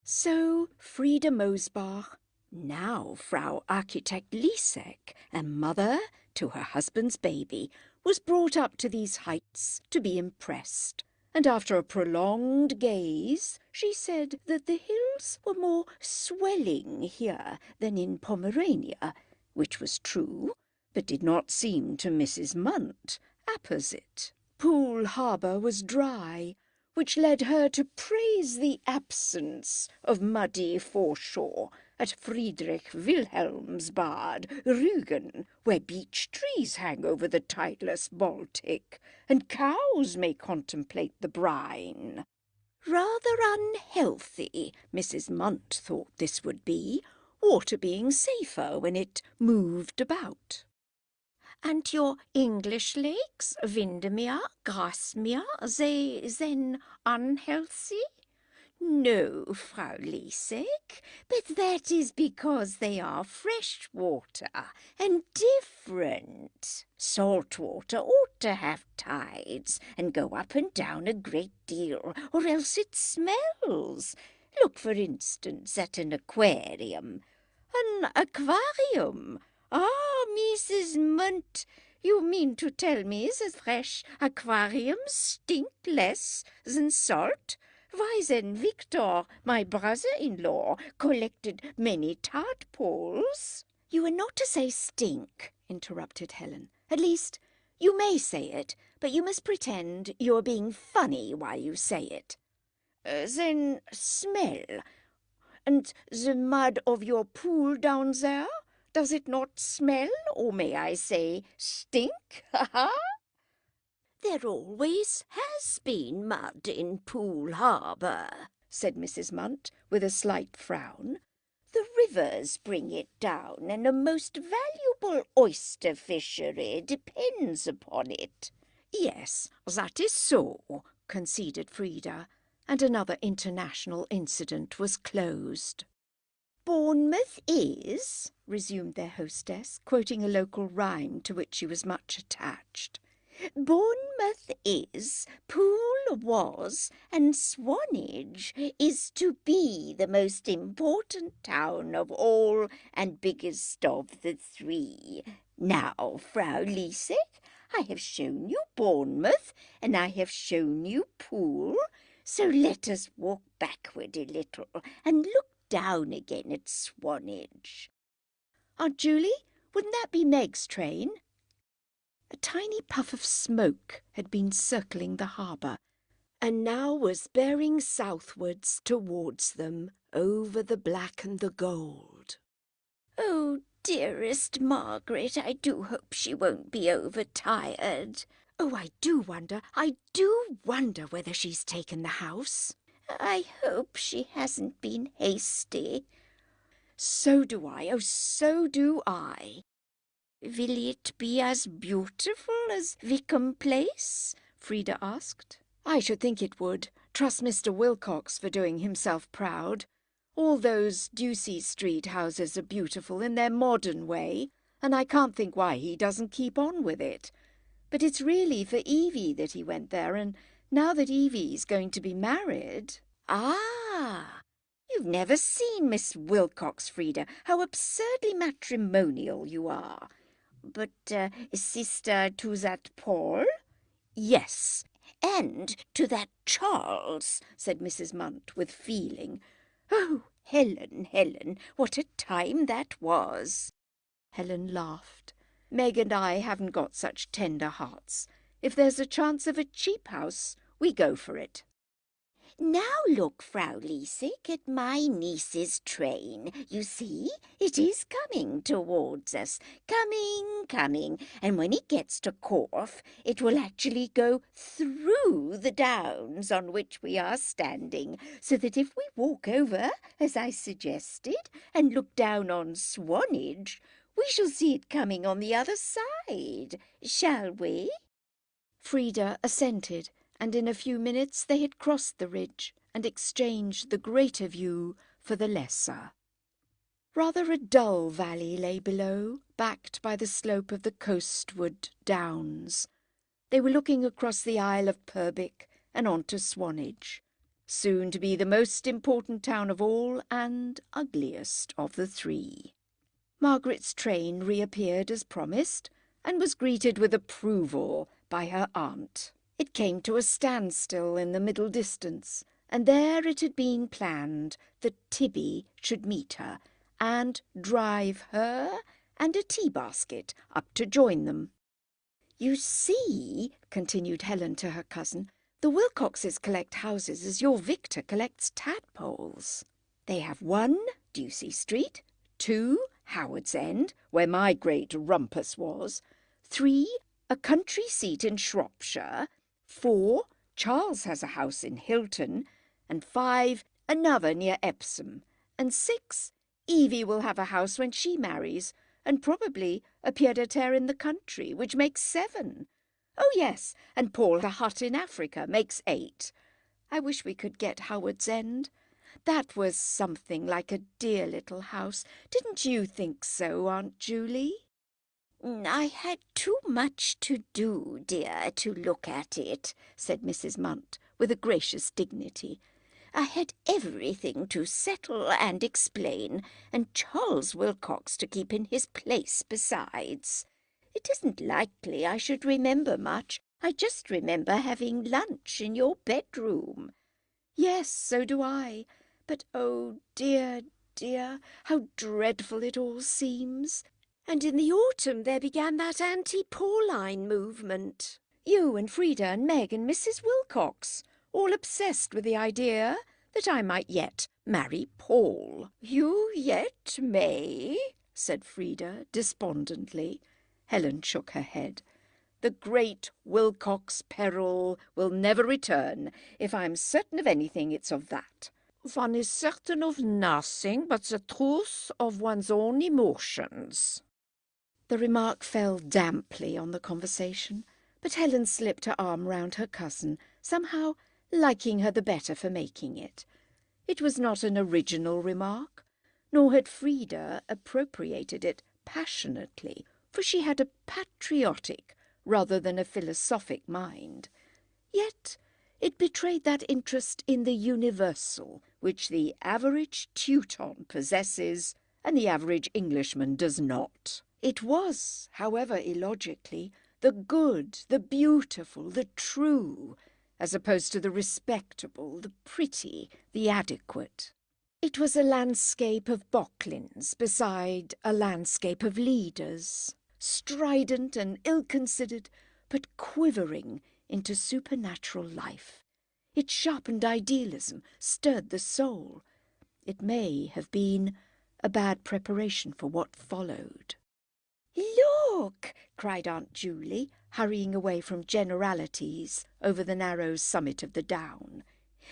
So Frieda Mosbach, now Frau Architect Lisek, and mother to her husband's baby, was brought up to these heights to be impressed. And after a prolonged gaze, she said that the hills were more swelling here than in Pomerania, which was true, but did not seem to Mrs. Munt apposite. Poole Harbour was dry, which led her to praise the absence of muddy foreshore at Friedrich Wilhelmsbad, Rügen, where beech trees hang over the tideless Baltic, and cows may contemplate the brine. Rather unhealthy, Mrs. Munt thought this would be, water being safer when it moved about. And your English lakes, Windermere, Grasmere, they then unhealthy? No, Frau Lisek, but that is because they are fresh water and different. Salt water ought to have tides and go up and down a great deal, or else it smells. Look, for instance, at an aquarium. An aquarium? Ah, Mrs. Munt, you mean to tell me that fresh aquariums stink less than salt? Why then, Victor, my brother-in-law, collected many tadpoles. You are not to say stink, interrupted Helen. At least, you may say it, but you must pretend you are being funny while you say it. Then smell. And the mud of your pool down there? Does it not smell, or may I say, stink? Ha-ha! There always has been mud in Poole Harbour, said Mrs. Munt, with a slight frown. The rivers bring it down, and a most valuable oyster fishery depends upon it. Yes, that is so, conceded Frieda, and another international incident was closed. Bournemouth is, resumed their hostess, quoting a local rhyme to which she was much attached. Bournemouth is, Poole was, and Swanage is to be the most important town of all and biggest of the three. Now, Frau Lisek, I have shown you Bournemouth, and I have shown you Poole, so let us walk backward a little and look down again at Swanage. Aunt Julie, wouldn't that be Meg's train? A tiny puff of smoke had been circling the harbour, and now was bearing southwards towards them over the black and the gold. Oh, dearest Margaret, I do hope she won't be overtired. Oh, I do wonder whether she's taken the house. I hope she hasn't been hasty. So do I, oh, so do I. Will it be as beautiful as Wickham Place? Frieda asked. I should think it would. Trust Mr. Wilcox for doing himself proud. All those Ducie Street houses are beautiful in their modern way, and I can't think why he doesn't keep on with it. But it's really for Evie that he went there, and now that Evie's going to be married... Ah! You've never seen Miss Wilcox, Frieda. How absurdly matrimonial you are. But sister to that Paul? Yes. And to that Charles, said Mrs. Munt with feeling. Oh, Helen, Helen, what a time that was. Helen laughed. Meg and I haven't got such tender hearts. If there's a chance of a cheap house, we go for it. Now look, Frau Lisek, at my niece's train. You see, it is coming towards us. Coming, and when it gets to Corfe, it will actually go through the downs on which we are standing, so that if we walk over, as I suggested, and look down on Swanage, we shall see it coming on the other side. Shall we? Frieda assented, and in a few minutes they had crossed the ridge and exchanged the greater view for the lesser. Rather a dull valley lay below, backed by the slope of the coastward downs. They were looking across the Isle of Purbeck and on to Swanage, soon to be the most important town of all and ugliest of the three. Margaret's train reappeared as promised, and was greeted with approval by her aunt. It came to a standstill in the middle distance, and there it had been planned that Tibby should meet her and drive her and a tea-basket up to join them. "You see," continued Helen to her cousin, "the Wilcoxes collect houses as your Victor collects tadpoles. They have 1, Ducie Street, 2, Howard's End, where my great rumpus was, 3, a country seat in Shropshire, 4, Charles has a house in Hilton, and 5, another near Epsom, and 6, Evie will have a house when she marries, and probably a pied-à-terre in the country, which makes 7. Oh, yes, and Paul a hut in Africa makes 8. I wish we could get Howard's End. That was something like a dear little house. Didn't you think so, Aunt Julie?" "I had too much to do, dear, to look at it," said Mrs. Munt, with a gracious dignity. "I had everything to settle and explain, and Charles Wilcox to keep in his place besides. It isn't likely I should remember much. I just remember having lunch in your bedroom." "Yes, so do I. But oh dear, dear, how dreadful it all seems. And in the autumn there began that anti-Pauline movement. You and Frida and Meg and Mrs. Wilcox, all obsessed with the idea that I might yet marry Paul." "You yet may," said Frida despondently. Helen shook her head. "The great Wilcox peril will never return. If I'm certain of anything, it's of that. One is certain of nothing but the truth of one's own emotions." The remark fell damply on the conversation, but Helen slipped her arm round her cousin, somehow liking her the better for making it. It was not an original remark, nor had Frida appropriated it passionately, for she had a patriotic rather than a philosophic mind. Yet it betrayed that interest in the universal which the average Teuton possesses and the average Englishman does not. It was, however illogically, the good, the beautiful, the true, as opposed to the respectable, the pretty, the adequate. It was a landscape of Bocklins beside a landscape of leaders, strident and ill-considered, but quivering into supernatural life. It sharpened idealism, stirred the soul. It may have been a bad preparation for what followed. "Look!" cried Aunt Julie, hurrying away from generalities over the narrow summit of the down.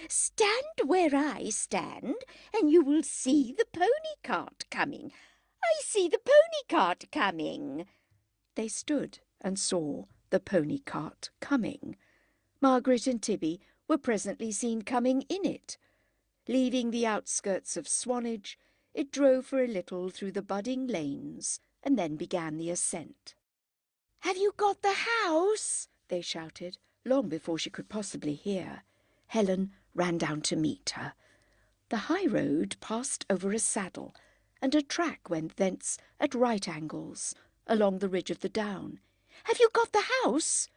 "Stand where I stand, and you will see the pony cart coming. I see the pony cart coming." They stood and saw the pony cart coming. Margaret and Tibby were presently seen coming in it. Leaving the outskirts of Swanage, it drove for a little through the budding lanes, and then began the ascent. "Have you got the house?" they shouted, long before she could possibly hear. Helen ran down to meet her. The high road passed over a saddle, and a track went thence at right angles, along the ridge of the down. "Have you got the house?"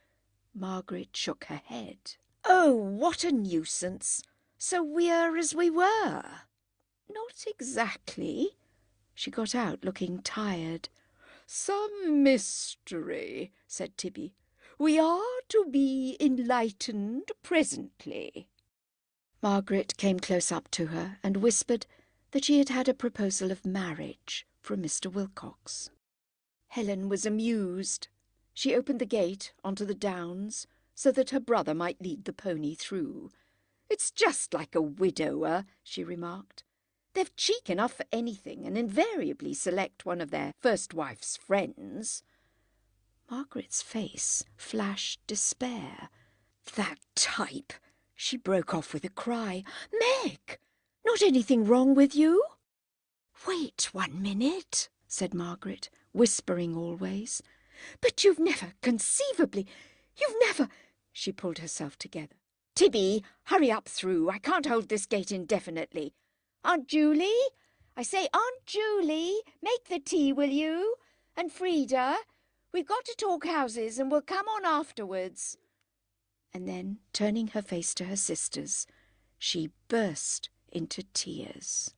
Margaret shook her head. "Oh, what a nuisance! So we're as we were." "Not exactly." She got out looking tired. "Some mystery," said Tibby. "We are to be enlightened presently." Margaret came close up to her and whispered that she had had a proposal of marriage from Mr. Wilcox. Helen was amused. She opened the gate onto the downs so that her brother might lead the pony through. "It's just like a widower," she remarked. "They've cheek enough for anything and invariably select one of their first wife's friends." Margaret's face flashed despair. That type! She broke off with a cry. Meg! Not anything wrong with you? Wait 1 minute, said Margaret, whispering always. But you've never conceivably... You've never... She pulled herself together. Tibby, hurry up through. I can't hold this gate indefinitely. Aunt Julie? I say, Aunt Julie, make the tea, will you? And Frida, we've got to talk houses and we'll come on afterwards. And then, turning her face to her sisters, she burst into tears.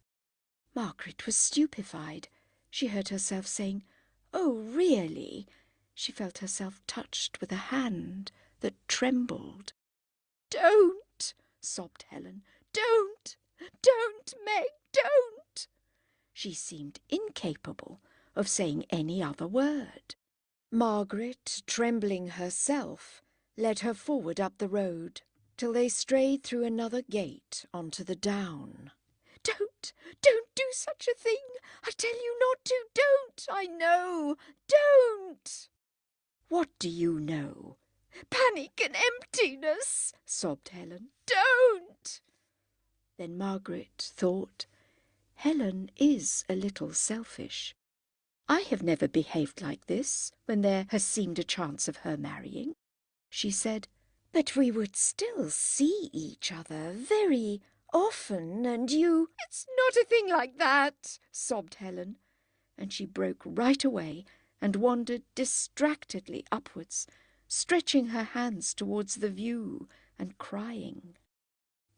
Margaret was stupefied. She heard herself saying, "Oh, really?" She felt herself touched with a hand that trembled. "Don't!" sobbed Helen. "Don't! Don't, Meg, don't!" She seemed incapable of saying any other word. Margaret, trembling herself, led her forward up the road till they strayed through another gate onto the down. Don't do such a thing! I tell you not to! Don't! I know! Don't! What do you know? Panic and emptiness, sobbed Helen. Don't! Then Margaret thought, Helen is a little selfish. I have never behaved like this when there has seemed a chance of her marrying. She said, but we would still see each other very often, and you... It's not a thing like that, sobbed Helen, and she broke right away and wandered distractedly upwards, stretching her hands towards the view and crying.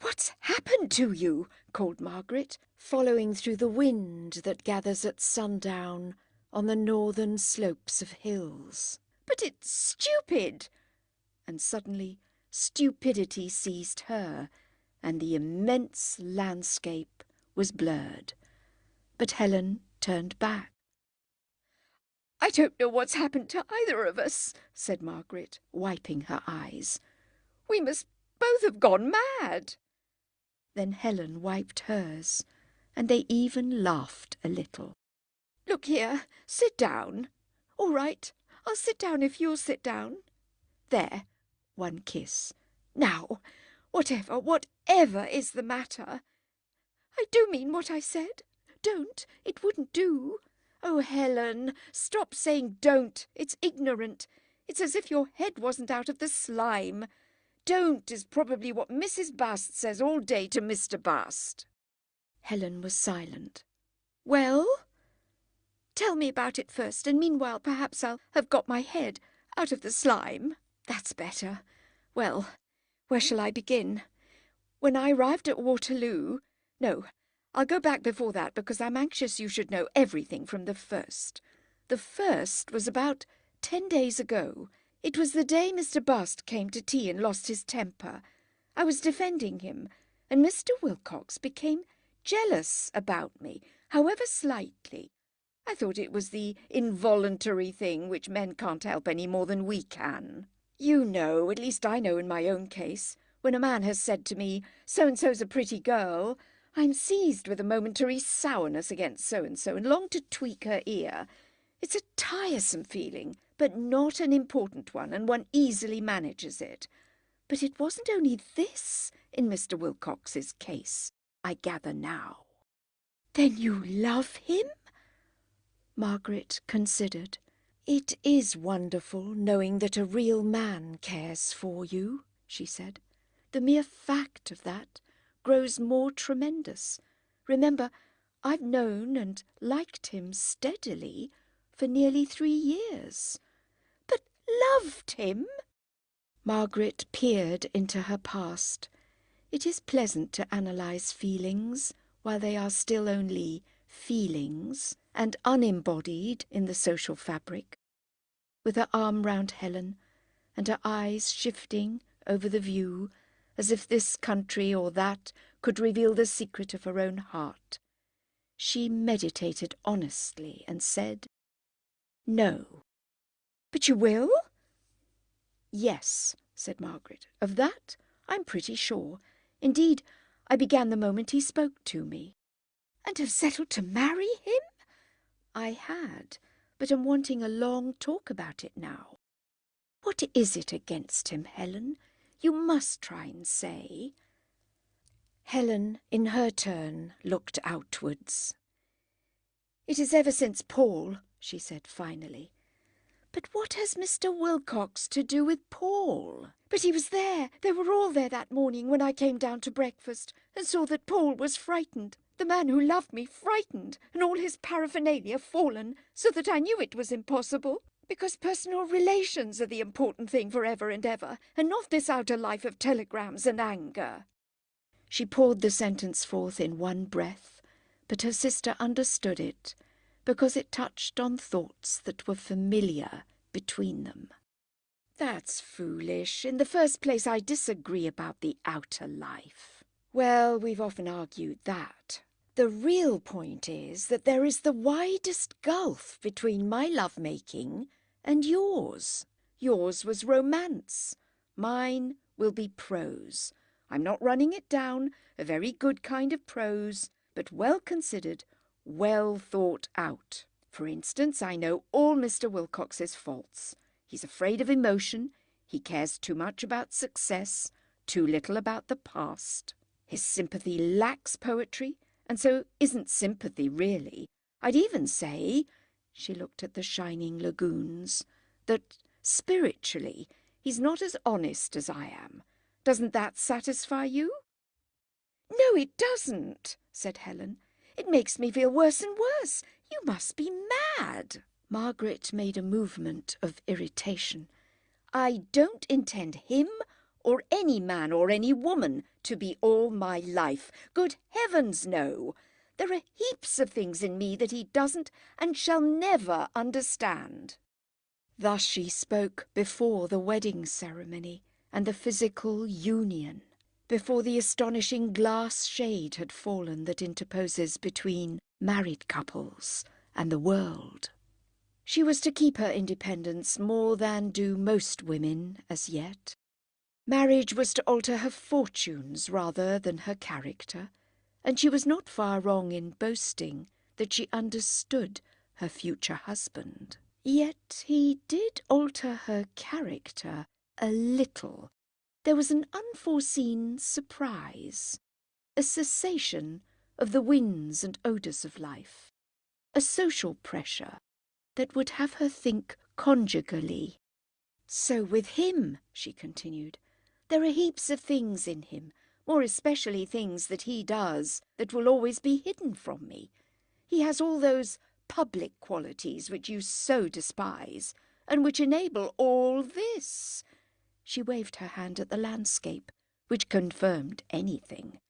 What's happened to you? Called Margaret, following through the wind that gathers at sundown on the northern slopes of hills. But it's stupid! And suddenly stupidity seized her, and the immense landscape was blurred. But Helen turned back. I don't know what's happened to either of us, said Margaret, wiping her eyes. We must both have gone mad. Then Helen wiped hers, and they even laughed a little. Look here, sit down. All right, I'll sit down if you'll sit down. There, one kiss. Now, whatever is the matter? I do mean what I said. Don't, it wouldn't do. Oh, Helen, stop saying don't. It's ignorant. It's as if your head wasn't out of the slime. Don't is probably what Mrs. Bast says all day to Mr. Bast. Helen was silent. Well? Tell me about it first, and meanwhile perhaps I'll have got my head out of the slime. That's better. Well, where shall I begin? When I arrived at Waterloo... No, I'll go back before that because I'm anxious you should know everything from the first. The first was about 10 days ago. It was the day Mr. Bast came to tea and lost his temper. I was defending him, and Mr. Wilcox became jealous about me, however slightly. I thought it was the involuntary thing which men can't help any more than we can. You know, at least I know in my own case, when a man has said to me, so-and-so's a pretty girl, I'm seized with a momentary sourness against so-and-so and long to tweak her ear. It's a tiresome feeling, but not an important one, and one easily manages it. But it wasn't only this in Mr. Wilcox's case, I gather now. Then you love him? Margaret considered. It is wonderful knowing that a real man cares for you, she said. The mere fact of that grows more tremendous. Remember, I've known and liked him steadily for nearly 3 years. But loved him? Margaret peered into her past. It is pleasant to analyse feelings while they are still only feelings and unembodied in the social fabric. With her arm round Helen and her eyes shifting over the view as if this country or that could reveal the secret of her own heart, she meditated honestly and said, No. But you will? Yes, said Margaret. Of that I'm pretty sure. Indeed, I began the moment he spoke to me. And have settled to marry him? I had, but am wanting a long talk about it now. What is it against him, Helen? You must try and say." Helen, in her turn, looked outwards. "It is ever since Paul," she said finally. "But what has Mr. Wilcox to do with Paul?" "But he was there. They were all there that morning when I came down to breakfast and saw that Paul was frightened. The man who loved me frightened, and all his paraphernalia fallen, so that I knew it was impossible. Because personal relations are the important thing for ever and ever, and not this outer life of telegrams and anger." She poured the sentence forth in one breath, but her sister understood it, because it touched on thoughts that were familiar between them. "That's foolish. In the first place, I disagree about the outer life." "Well, we've often argued that. The real point is that there is the widest gulf between my love-making and yours. Yours was romance. Mine will be prose. I'm not running it down, a very good kind of prose, but well considered, well thought out. For instance, I know all Mr. Wilcox's faults. He's afraid of emotion. He cares too much about success, too little about the past. His sympathy lacks poetry, and so isn't sympathy really. I'd even say," she looked at the shining lagoons, "that spiritually he's not as honest as I am. Doesn't that satisfy you?" "No, it doesn't," said Helen. "It makes me feel worse and worse. You must be mad." Margaret made a movement of irritation. "I don't intend him or any man or any woman to be all my life. Good heavens, no! There are heaps of things in me that he doesn't and shall never understand." Thus she spoke before the wedding ceremony and the physical union, before the astonishing glass shade had fallen that interposes between married couples and the world. She was to keep her independence more than do most women as yet. Marriage was to alter her fortunes rather than her character, and she was not far wrong in boasting that she understood her future husband. Yet he did alter her character a little. There was an unforeseen surprise, a cessation of the winds and odours of life, a social pressure that would have her think conjugally. "So with him," she continued, "there are heaps of things in him, more especially things that he does, that will always be hidden from me. He has all those public qualities which you so despise, and which enable all this." She waved her hand at the landscape, which confirmed anything.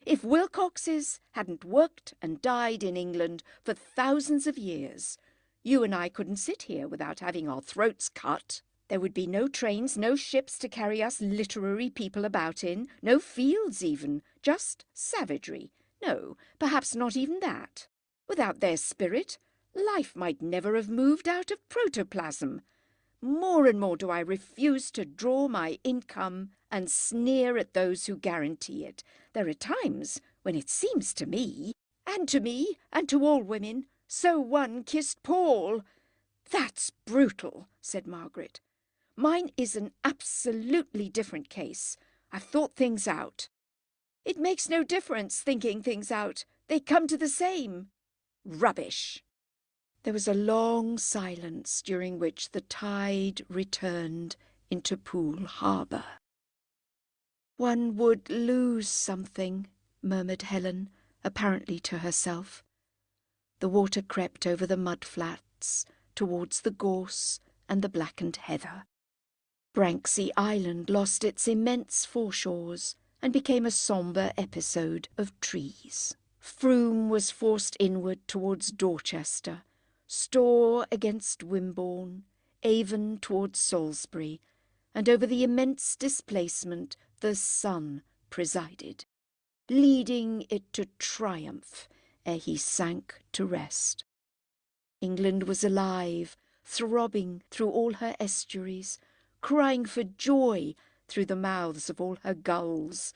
"If Wilcoxes hadn't worked and died in England for thousands of years, you and I couldn't sit here without having our throats cut. There would be no trains, no ships to carry us literary people about in, no fields even, just savagery. No, perhaps not even that. Without their spirit, life might never have moved out of protoplasm. More and more do I refuse to draw my income and sneer at those who guarantee it. There are times when it seems to me, and to all women, so one kissed Paul." "That's brutal," said Margaret. "Mine is an absolutely different case. I've thought things out." "It makes no difference thinking things out. They come to the same." "Rubbish." There was a long silence during which the tide returned into Poole Harbour. "One would lose something," murmured Helen, apparently to herself. The water crept over the mud flats towards the gorse and the blackened heather. Branksea Island lost its immense foreshores and became a sombre episode of trees. Frome was forced inward towards Dorchester, Storr against Wimborne, Avon towards Salisbury, and over the immense displacement the sun presided, leading it to triumph ere he sank to rest. England was alive, throbbing through all her estuaries, crying for joy through the mouths of all her gulls,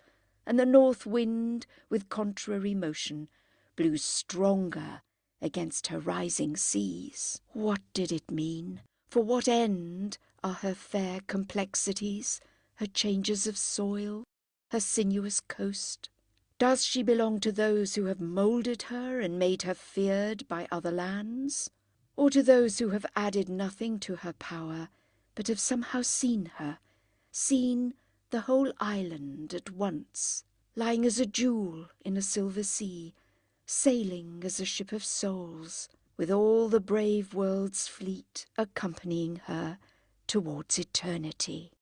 and the north wind, with contrary motion, blew stronger against her rising seas. What did it mean? For what end are her fair complexities, her changes of soil, her sinuous coast? Does she belong to those who have moulded her and made her feared by other lands? Or to those who have added nothing to her power, but have somehow seen her, seen the whole island at once, lying as a jewel in a silver sea, sailing as a ship of souls, with all the brave world's fleet accompanying her towards eternity?